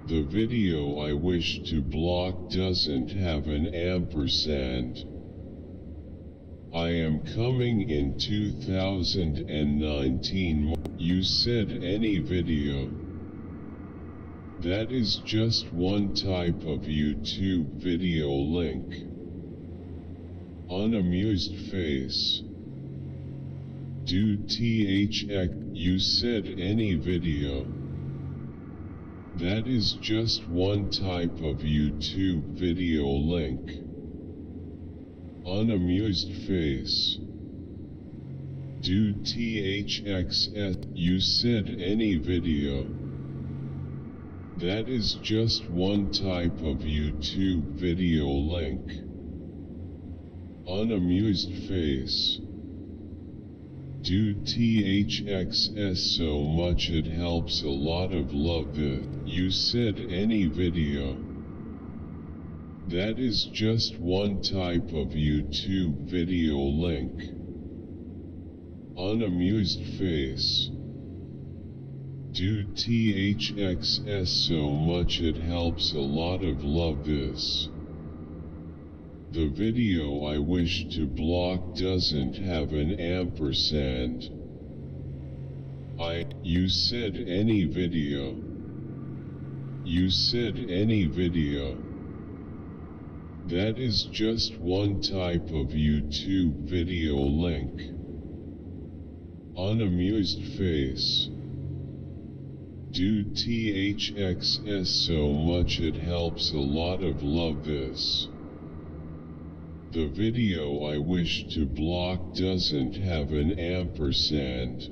S1: The video I wish to block doesn't have an ampersand. I am coming in 2019. You said any video. That is just one type of YouTube video link. Unamused face. Dude THX. You said any video. That is just one type of YouTube video link. Unamused face. Dude THXS. You said any video. That is just one type of YouTube video link. Unamused face. Dude THXS so much it helps a lot of love this. You said any video. That is just one type of YouTube video link. Unamused face. Dude THXS so much it helps a lot of love this. The video I wish to block doesn't have an ampersand. You said any video. You said any video. That is just one type of YouTube video link. Unamused face. Dude THXS so much it helps a lot of love this. The video I wish to block doesn't have an ampersand.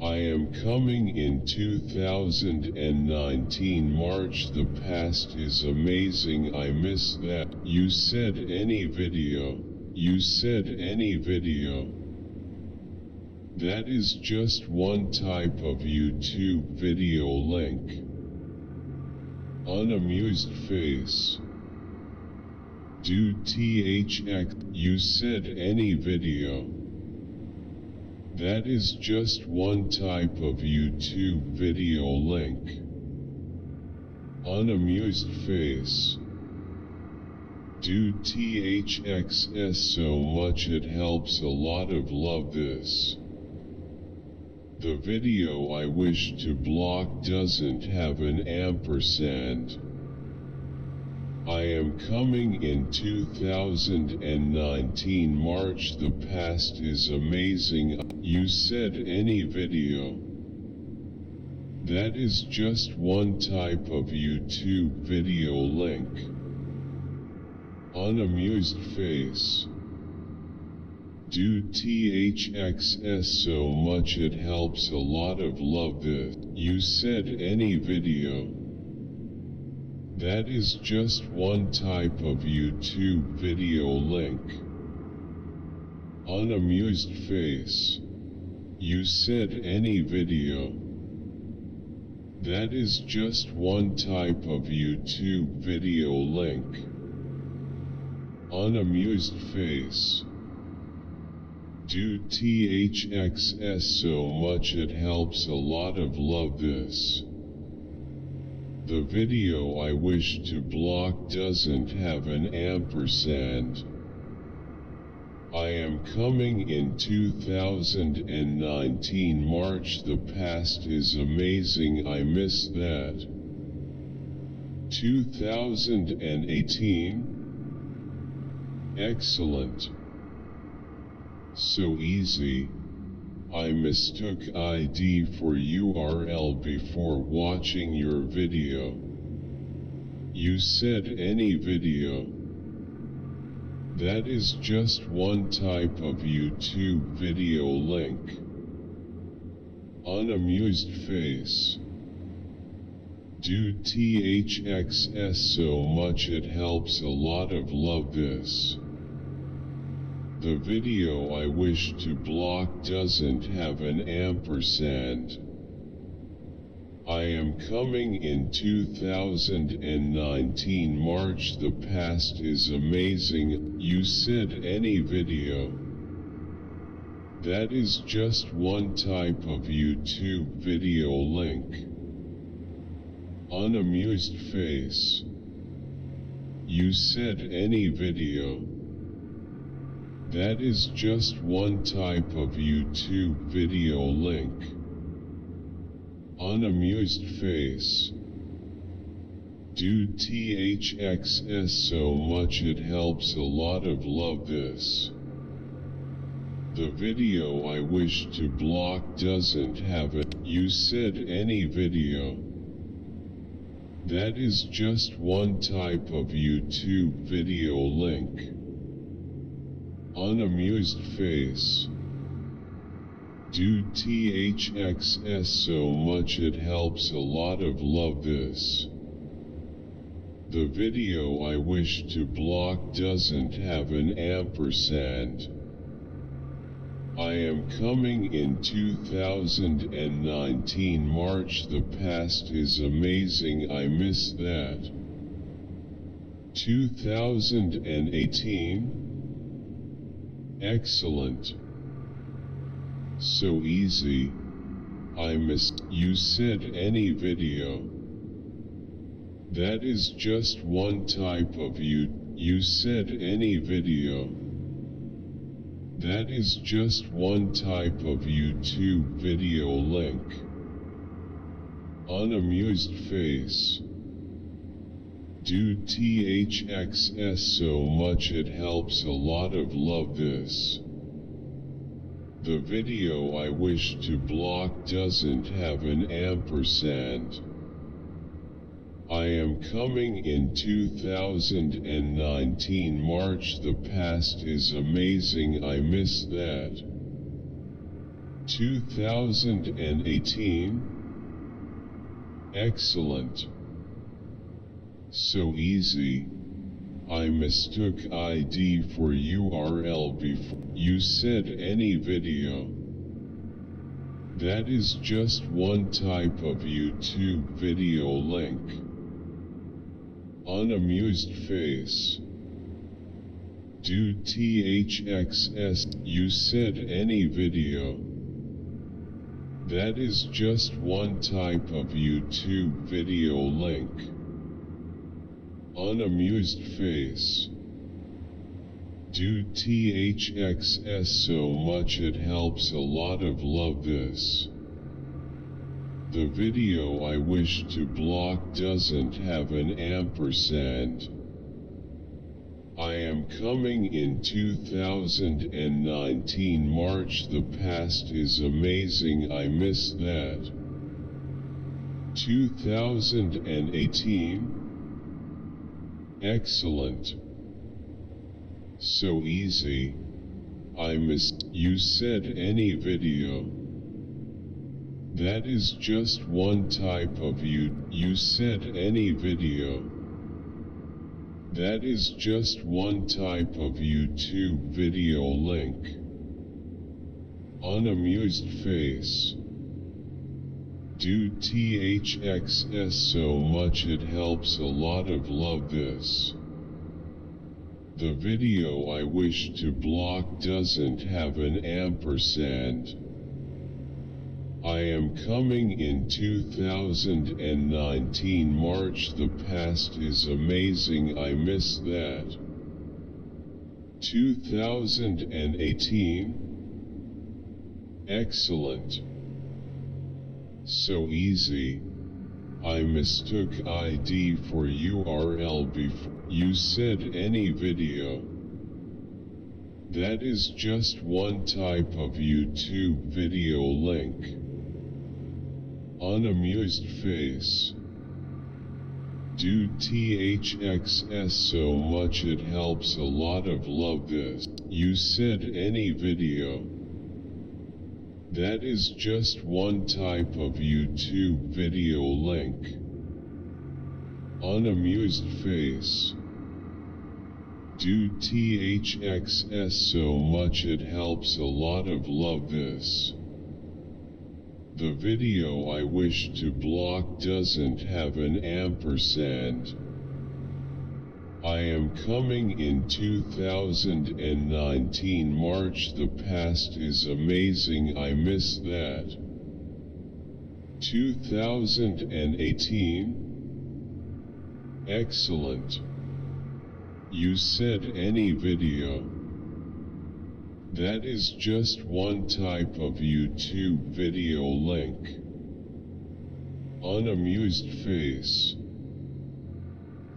S1: I am coming in 2019 March. The past is amazing. I miss that. You said any video. You said any video. That is just one type of YouTube video link. Unamused face. Dude THX. You said any video. That is just one type of YouTube video link. Unamused face. Dude THXS so much it helps a lot of love this. The video I wish to block doesn't have an ampersand. I am coming in 2019 March. The past is amazing. You said any video. That is just one type of YouTube video link. Unamused face. Dude THXS so much it helps a lot of love this. You said any video. That is just one type of YouTube video link. Unamused face. You said any video. That is just one type of YouTube video link. Unamused face. Dude THXS so much it helps a lot of love this. The video I wish to block doesn't have an ampersand. I am coming in 2019 March. The past is amazing. I miss that. 2018? Excellent. So easy. I mistook ID for URL before watching your video. You said any video. That is just one type of YouTube video link. Unamused face. Dude THXS so much it helps a lot of love this. The video I wish to block doesn't have an ampersand. I am coming in 2019 March. The past is amazing. You said any video. That is just one type of YouTube video link. Unamused face. You said any video. That is just one type of YouTube video link. Unamused face. Dude THXS so much it helps a lot of love this. The video I wish to block doesn't have it. You said any video. That is just one type of YouTube video link. Unamused face. Dude THXS so much it helps a lot of love this. The video I wish to block doesn't have an ampersand. I am coming in 2019 March. The past is amazing. I miss that. 2018? Excellent. So easy. I miss. You said any video. That is just one type of You said any video. That is just one type of YouTube video link. Unamused face. Dude THXS so much it helps a lot of love this. The video I wish to block doesn't have an ampersand. I am coming in 2019 March. The past is amazing. I miss that. 2018? Excellent. So easy. I mistook ID for URL before. You said any video. That is just one type of YouTube video link. Unamused face. Dude THXS. You said any video. That is just one type of YouTube video link. Unamused face. Dude THXS so much it helps a lot of love this. The video I wish to block doesn't have an ampersand. I am coming in 2019 March. The past is amazing. I miss that. 2018? Excellent. So easy. I miss. You said any video. That is just one type of You said any video. That is just one type of YouTube video link. Unamused face. Dude THXS so much it helps a lot of love this. The video I wish to block doesn't have an ampersand. I am coming in 2019 March. The past is amazing. I miss that. 2018? Excellent. So easy. I mistook ID for URL before. You said any video. That is just one type of YouTube video link. Unamused face. Do THXS so much it helps a lot of love this. You said any video. That is just one type of YouTube video link. Unamused face. Do THXS so much it helps a lot of love this. The video I wish to block doesn't have an ampersand. I am coming in 2019 March. The past is amazing, I miss that. 2018? Excellent. You said any video. That is just one type of YouTube video link. Unamused face.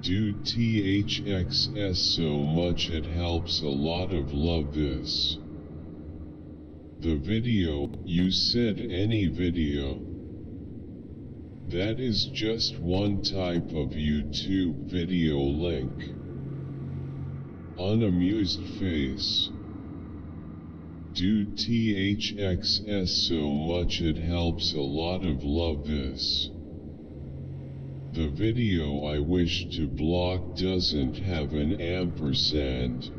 S1: Do THXS so much it helps a lot of love this. The video, you said any video. That is just one type of YouTube video link. Unamused face. Do THXS so much it helps a lot of love this. The video I wish to block doesn't have an ampersand.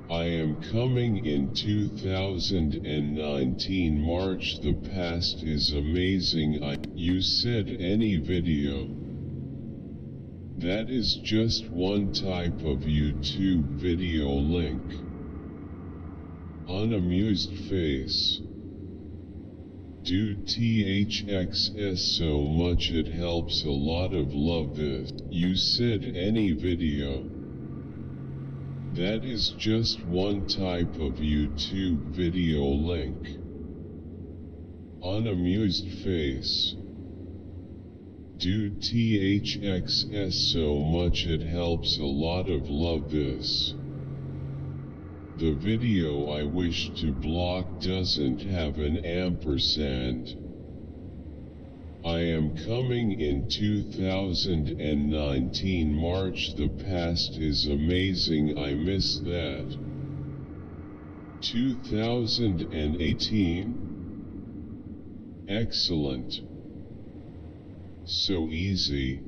S1: I am coming in 2019 March. The past is amazing. You said any video. That is just one type of YouTube video link. Unamused face. Do THXS so much it helps a lot of love this. You said any video. That is just one type of YouTube video link. Unamused face. Do THXS so much it helps a lot of love this. The video I wish to block doesn't have an ampersand. I am coming in 2019 March. The past is amazing, I miss that. 2018? Excellent. So easy.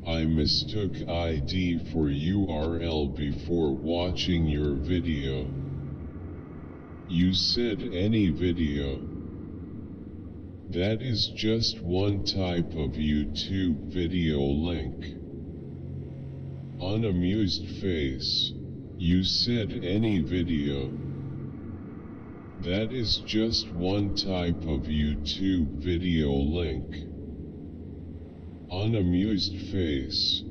S1: I mistook ID for URL before watching your video. You said any video. That is just one type of YouTube video link. Unamused face. You said any video. That is just one type of YouTube video link. Unamused face.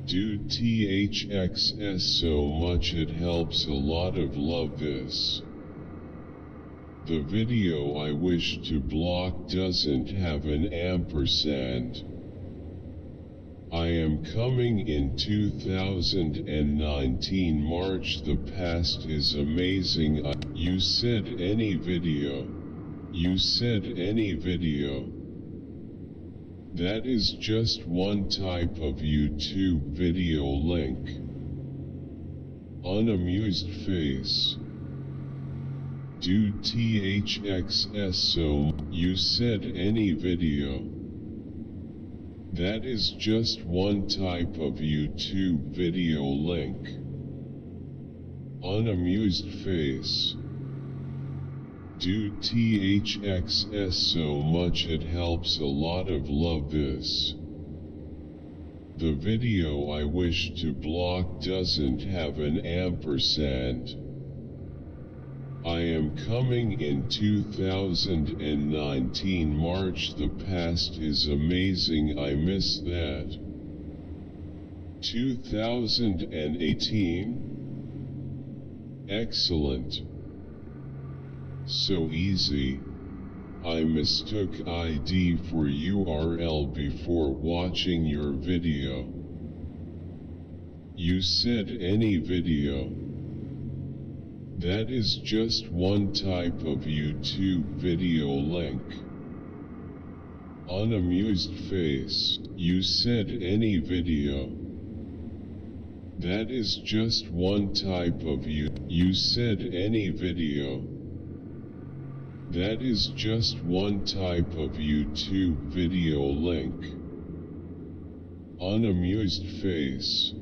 S1: Do THXS so much it helps a lot of love this. The video I wish to block doesn't have an ampersand. I am coming in 2019 March. The past is amazing. You said any video. You said any video. That is just one type of YouTube video link. Unamused face. Do THXS so. You said any video. That is just one type of YouTube video link. Unamused face. Do THXS so much it helps a lot of love this. The video I wish to block doesn't have an ampersand. I am coming in 2019 March. The past is amazing, I miss that. 2018? Excellent. So easy. I mistook ID for URL before watching your video. You said any video. That is just one type of YouTube video link. Unamused face. You said any video. That is just one type of you. You said any video. That is just one type of YouTube video link. Unamused face.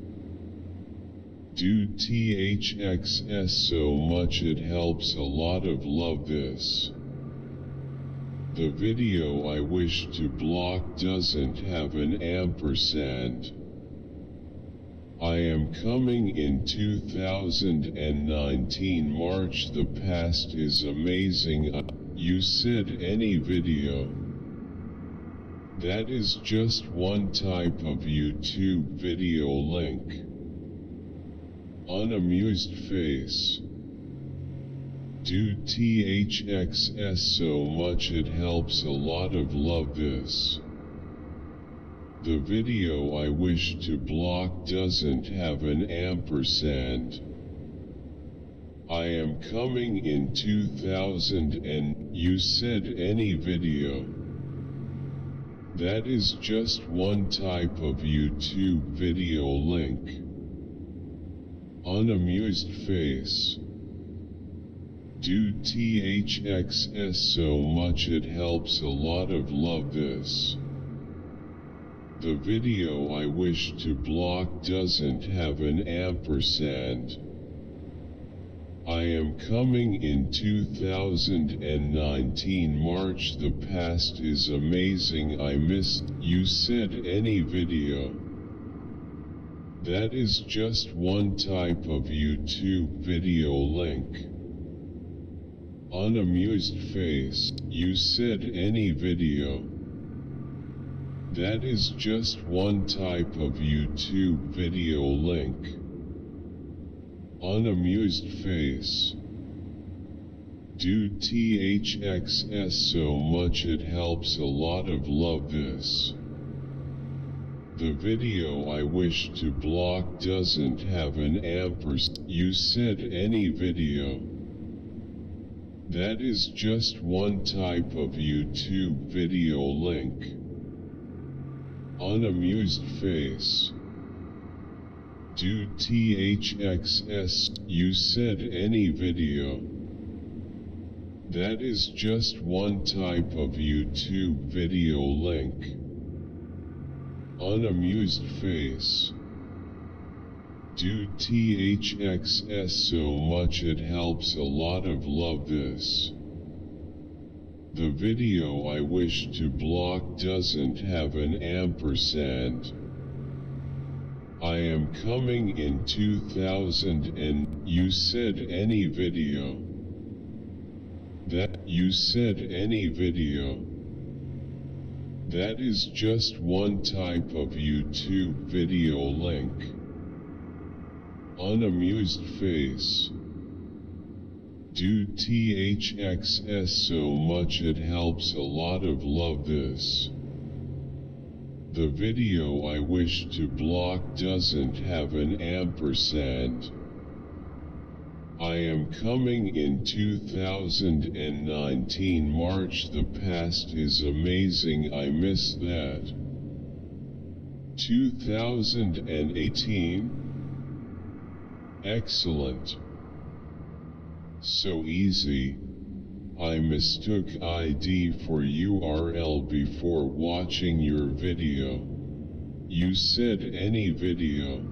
S1: Dude THXS so much it helps a lot of love this. The video I wish to block doesn't have an ampersand. I am coming in 2019 March. The past is amazing. You said any video. That is just one type of YouTube video link. Unamused face. Dude THXS so much it helps a lot of love this. The video I wish to block doesn't have an ampersand. I am coming in 2000 and you said any video. That is just one type of YouTube video link. Unamused face. Dude THXS so much it helps a lot of love this. The video I wish to block doesn't have an ampersand. I am coming in 2019 March. The past is amazing. I miss. You said any video. That is just one type of YouTube video link. Unamused face. You said any video. That is just one type of YouTube video link. Unamused face. Dude THXS so much it helps a lot of love this. The video I wish to block doesn't have an ampersand. You said any video. That is just one type of YouTube video link. Unamused face. Dude THXS. You said any video. That is just one type of YouTube video link. Unamused face. Dude THXS so much it helps a lot of love this. The video I wish to block doesn't have an ampersand. I am coming in 2000 and you said any video. That you said any video. That is just one type of YouTube video link. Unamused face. Dude THXS so much it helps a lot of love this. The video I wish to block doesn't have an ampersand. I am coming in 2019 March. The past is amazing. I miss that. 2018? Excellent. So easy. I mistook ID for URL before watching your video. You said any video.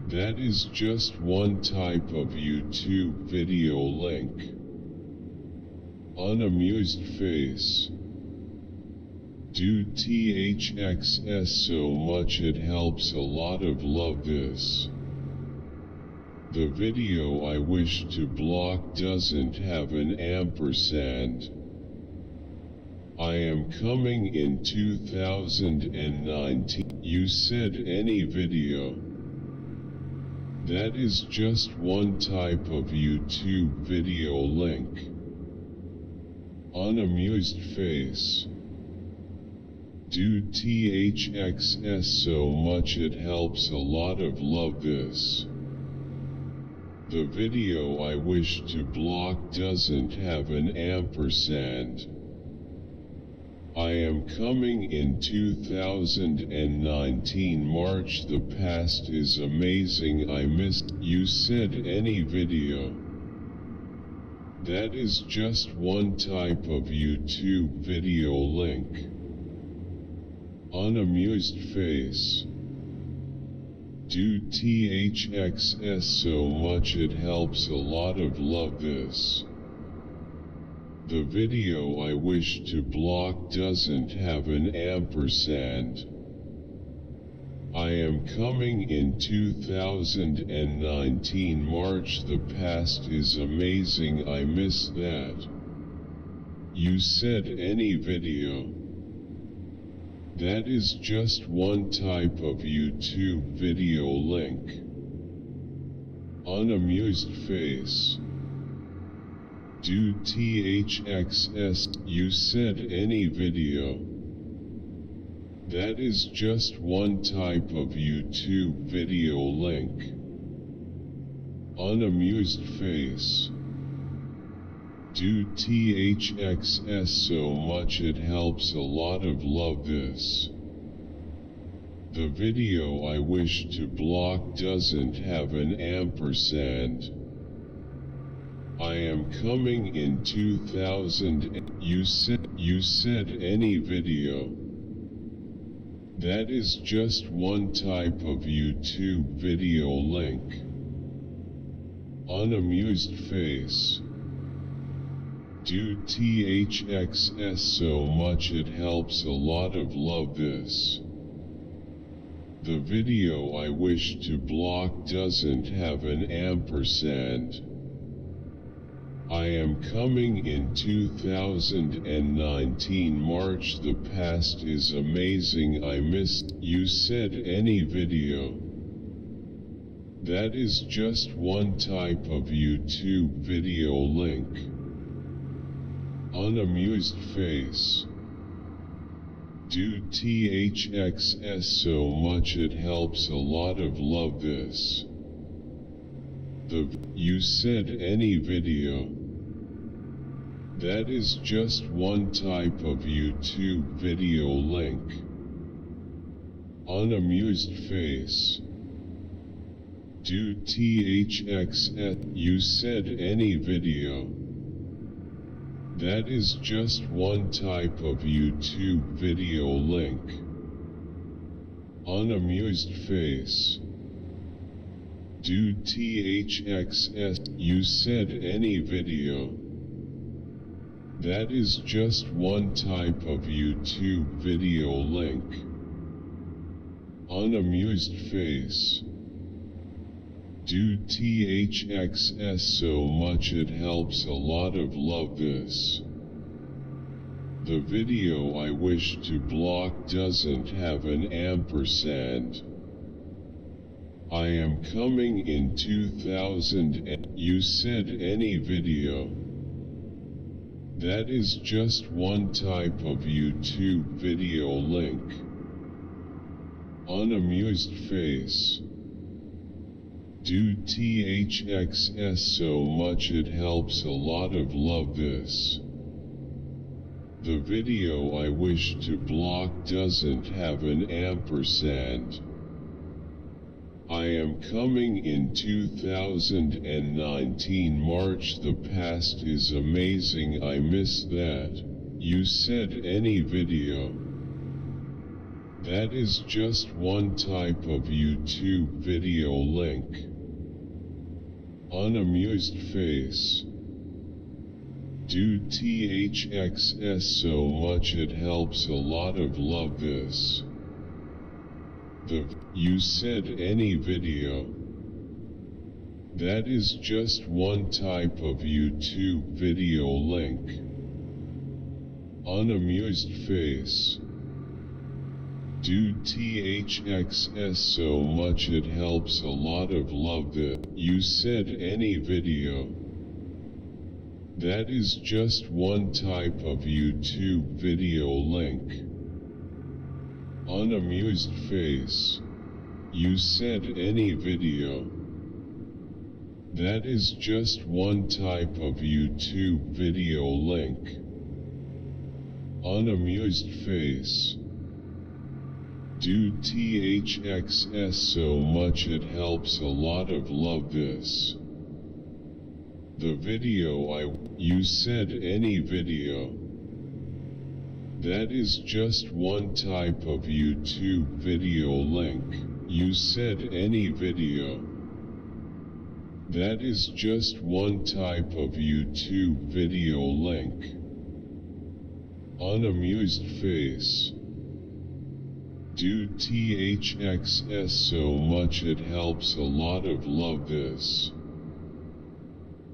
S1: That is just one type of YouTube video link. Unamused face. Dude THXS so much it helps a lot of love this. The video I wish to block doesn't have an ampersand. I am coming in 2019. You said any video. That is just one type of YouTube video link. Unamused face. Dude THXS so much it helps a lot of love this. The video I wish to block doesn't have an ampersand. I am coming in 2019 March. The past is amazing. I missed. You said any video. That is just one type of YouTube video link. Unamused face. Do THXS so much, it helps a lot of love this. The video I wish to block doesn't have an ampersand. I am coming in 2019 March. The past is amazing. I miss that. You said any video. That is just one type of YouTube video link. Unamused face. Do THXS. You said any video. That is just one type of YouTube video link. Unamused face. Do THXS so much, it helps a lot of love this. The video I wish to block doesn't have an ampersand. I am coming in 2000. You said any video. That is just one type of YouTube video link. Unamused face. Do THXS so much, it helps a lot of love this. The video I wish to block doesn't have an ampersand. I am coming in 2019 March. The past is amazing. I miss. You said any video. That is just one type of YouTube video link. Unamused face. Do THXS so much, it helps a lot of love this. You said any video. That is just one type of YouTube video link. Unamused face. Do THXS. You said any video. That is just one type of YouTube video link. Unamused face. Do THXS. You said any video. That is just one type of YouTube video link. Unamused face. Do THXS so much, it helps a lot of love this. The video I wish to block doesn't have an ampersand. I am coming in 2000. You said any video. That is just one type of YouTube video link. Unamused face. Do THXS so much, it helps a lot of love this. The video I wish to block doesn't have an ampersand. I am coming in 2019 March. The past is amazing. I miss that. You said any video. That is just one type of YouTube video link. Unamused face. Do THXS so much, it helps a lot of love this. You said any video. That is just one type of YouTube video link. Unamused face. Do THXS so much, it helps a lot of love this. You said any video. That is just one type of YouTube video link. Unamused face. You said any video. That is just one type of YouTube video link. Unamused face. Dude THXS so much it helps a lot of love this. The video you said any video. That is just one type of YouTube video link. You said any video. That is just one type of YouTube video link. Unamused face. Dude THXS so much it helps a lot of love this.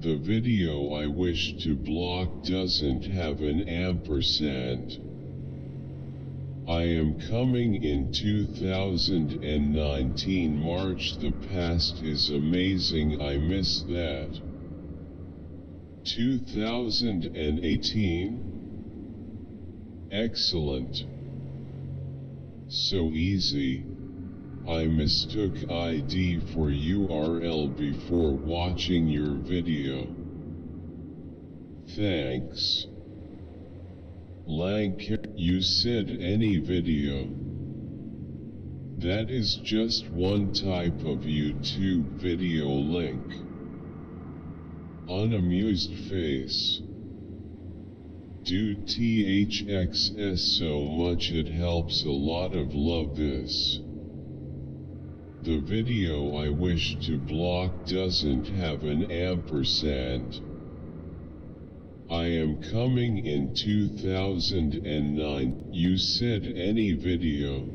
S1: The video I wish to block doesn't have an ampersand. I am coming in 2019 March. The past is amazing, I miss that. 2018? Excellent. So easy. I mistook ID for URL before watching your video. Thanks. You said any video. That is just one type of YouTube video link. Unamused face. Dude THXS so much it helps a lot of love this. The video I wish to block doesn't have an ampersand. I am coming in 2009. You said any video.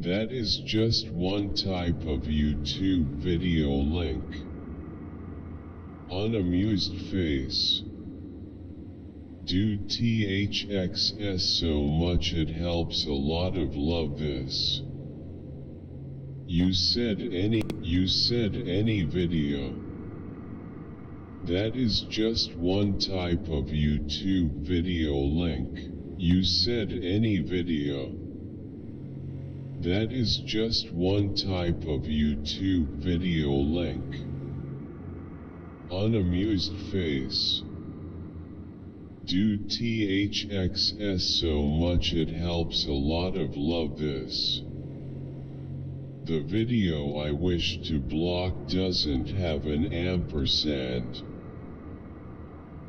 S1: That is just one type of YouTube video link. Unamused face. Dude THXS so much it helps a lot of love this. You said any video. That is just one type of YouTube video link. You said any video. That is just one type of YouTube video link. Unamused face. Dude THXS so much it helps a lot of love this. The video I wish to block doesn't have an ampersand.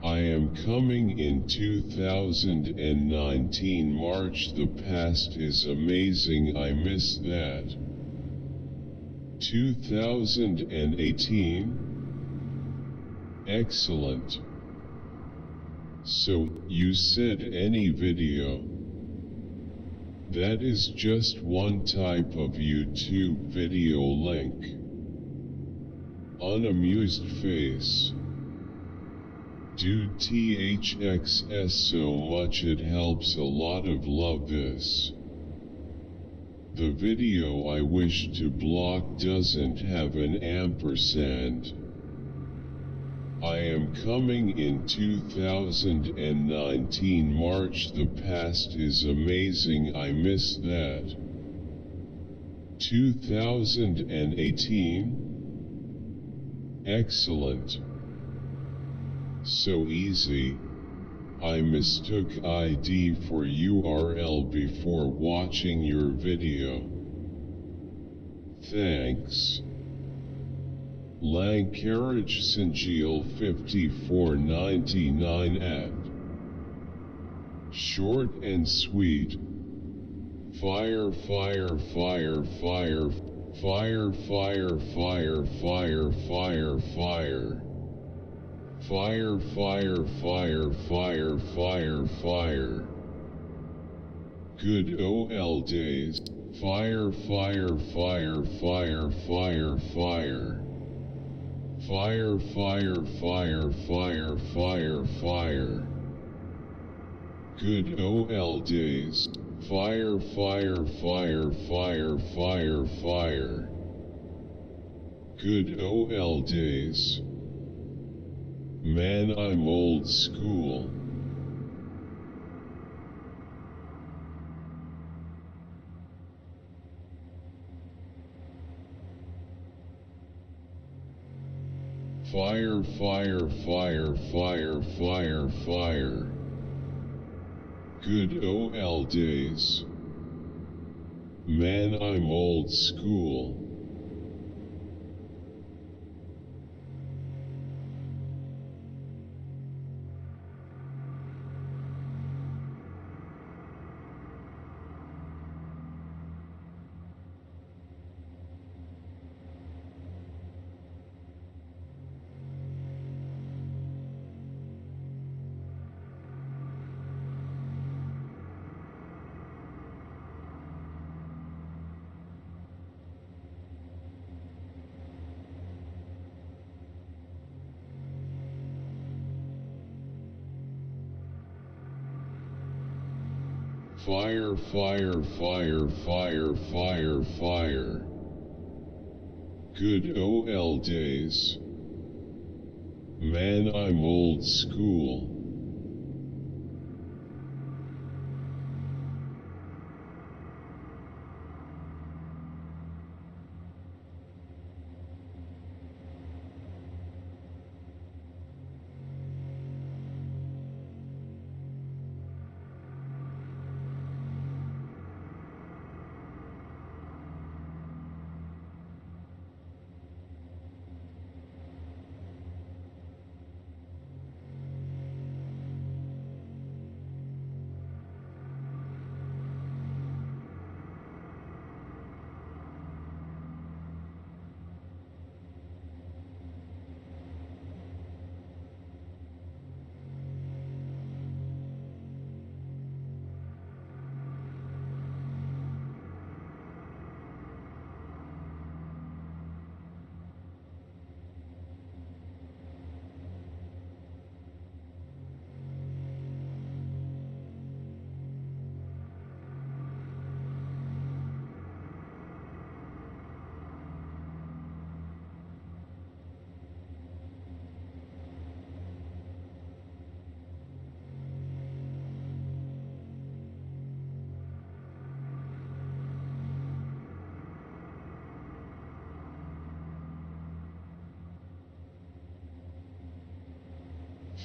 S1: I am coming in 2019 March. The past is amazing, I miss that. 2018? Excellent. So, you said any video. That is just one type of YouTube video link. Unamused face. Dude THXS so much it helps a lot of love this. The video I wish to block doesn't have an ampersand. I am coming in 2019 March. The past is amazing, I miss that. 2018? Excellent. So easy. I mistook ID for URL before watching your video. Thanks. Lang Carriage Singeal 5499 at. Short and sweet. Fire, fire, fire, fire, fire, fire, fire, fire, fire, fire. Fire, fire, fire, fire, fire, fire. Good old days. Fire, fire, fire, fire, fire, fire. Fire, fire, fire, fire, fire, fire. Good old days. Fire, fire, fire, fire, fire, fire. Good old days. Man, I'm old school. Fire, fire, fire, fire, fire, fire. Good OL days. Man, I'm old school. Fire, fire, fire, fire, fire, fire. Good OL days. Man, I'm old school.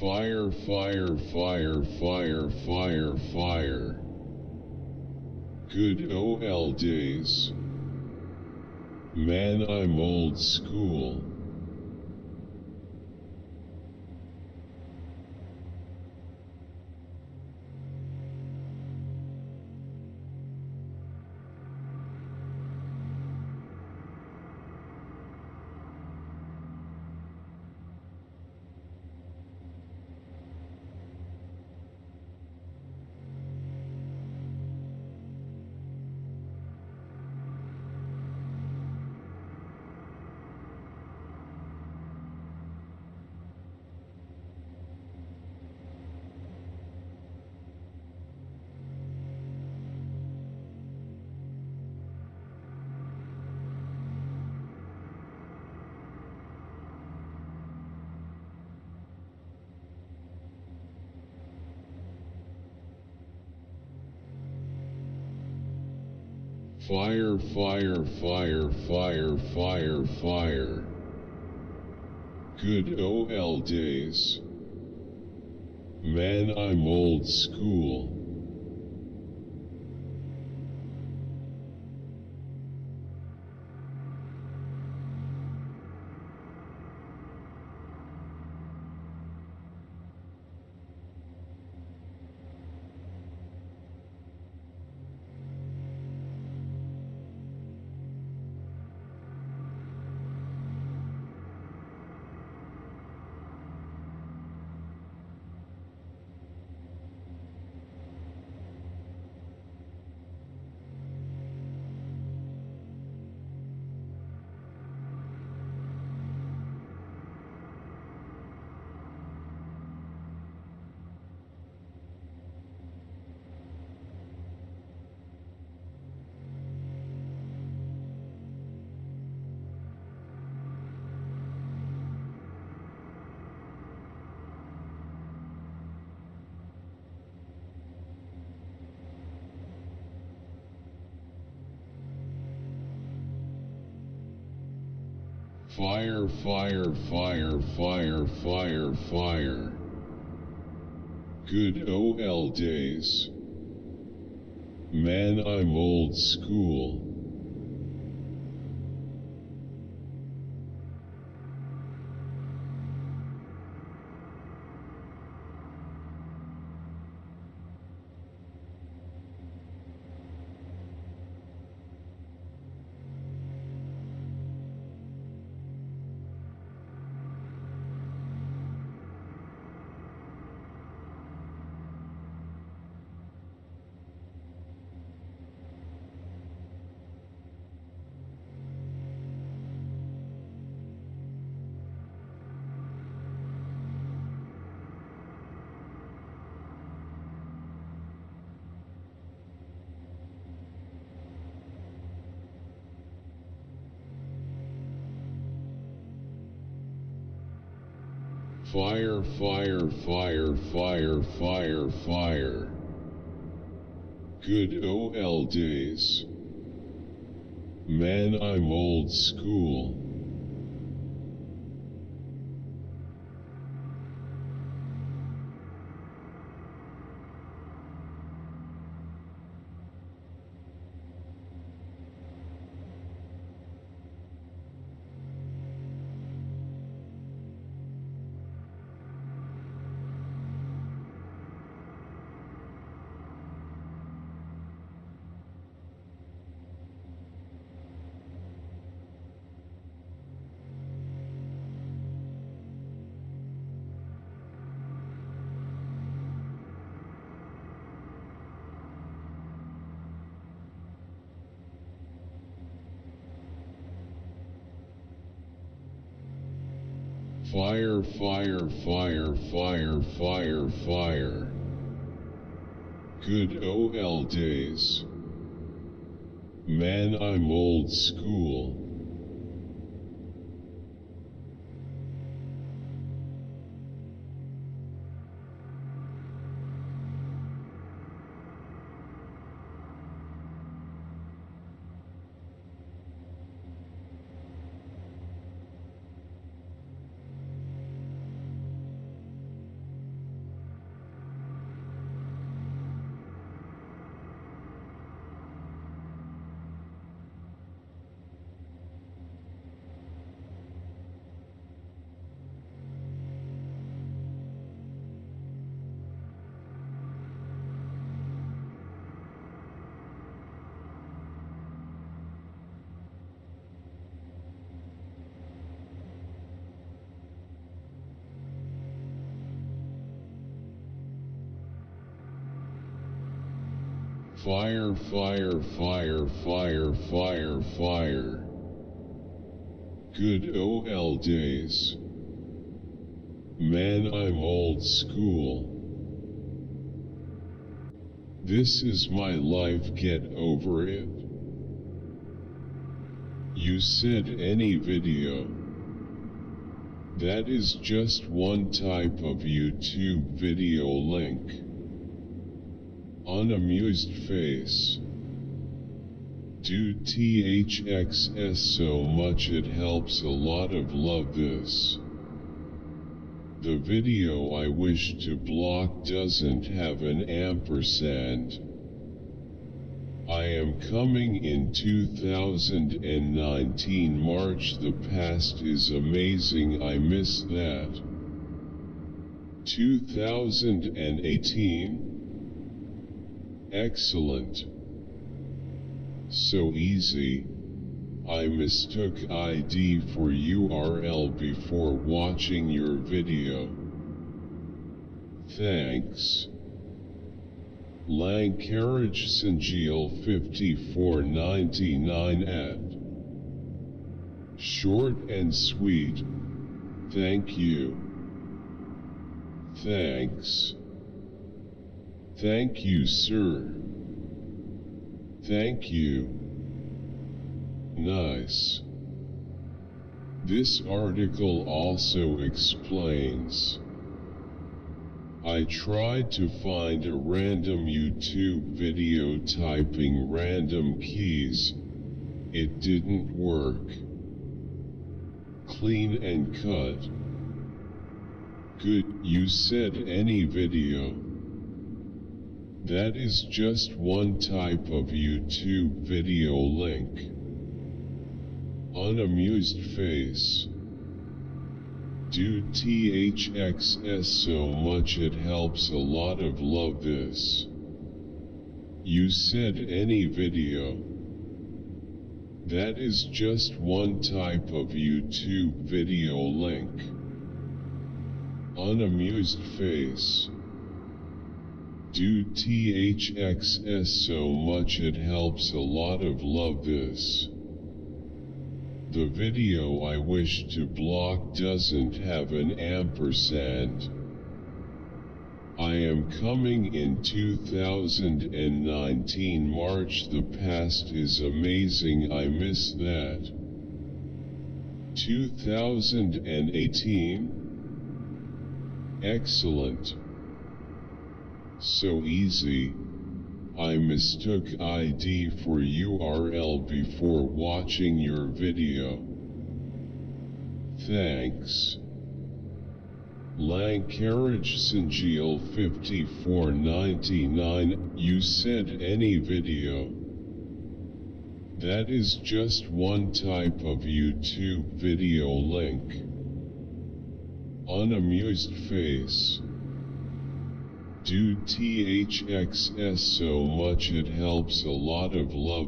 S1: Fire, fire, fire, fire, fire, fire. Good OL days. Man, I'm old school. Fire, fire, fire, fire, fire, fire. Good OL days. Man, I'm old school. Fire, fire, fire, fire, fire, fire. Good OL days. Man, I'm old school. Fire, fire, fire, fire, fire, fire. Good old days. Man, I'm old school. Fire, fire, fire, fire, fire, fire. Good old days. Man, I'm old school. Fire, fire, fire, fire, fire, fire. Good old days. Man, I'm old school. This is my life, get over it. You said any video. That is just one type of YouTube video link. Unamused face. Do THXS so much, it helps a lot of love this. The video I wish to block doesn't have an ampersand. I am coming in 2019 March, the past is amazing, I miss that. 2018? Excellent. So easy. I mistook ID for URL before watching your video. Thanks. Lang Carriage Singeal 5499 at. Short and sweet. Thank you. Thanks. Thank you, sir. Thank you. Nice. This article also explains. I tried to find a random YouTube video typing random keys. It didn't work. Clean and cut. Good, you said any video. That is just one type of YouTube video link. Unamused face. Dude THXS so much it helps a lot of love this. You said any video. That is just one type of YouTube video link. Unamused face. Dude THXS so much it helps a lot of love this. The video I wish to block doesn't have an ampersand. I am coming in 2019 March. The past is amazing, I miss that. 2018? Excellent. So easy. I mistook ID for URL before watching your video. Thanks. Lang Carriage Singeal 5499. You said any video. That is just one type of YouTube video link. Unamused face. Dude THXS so much it helps a lot of love.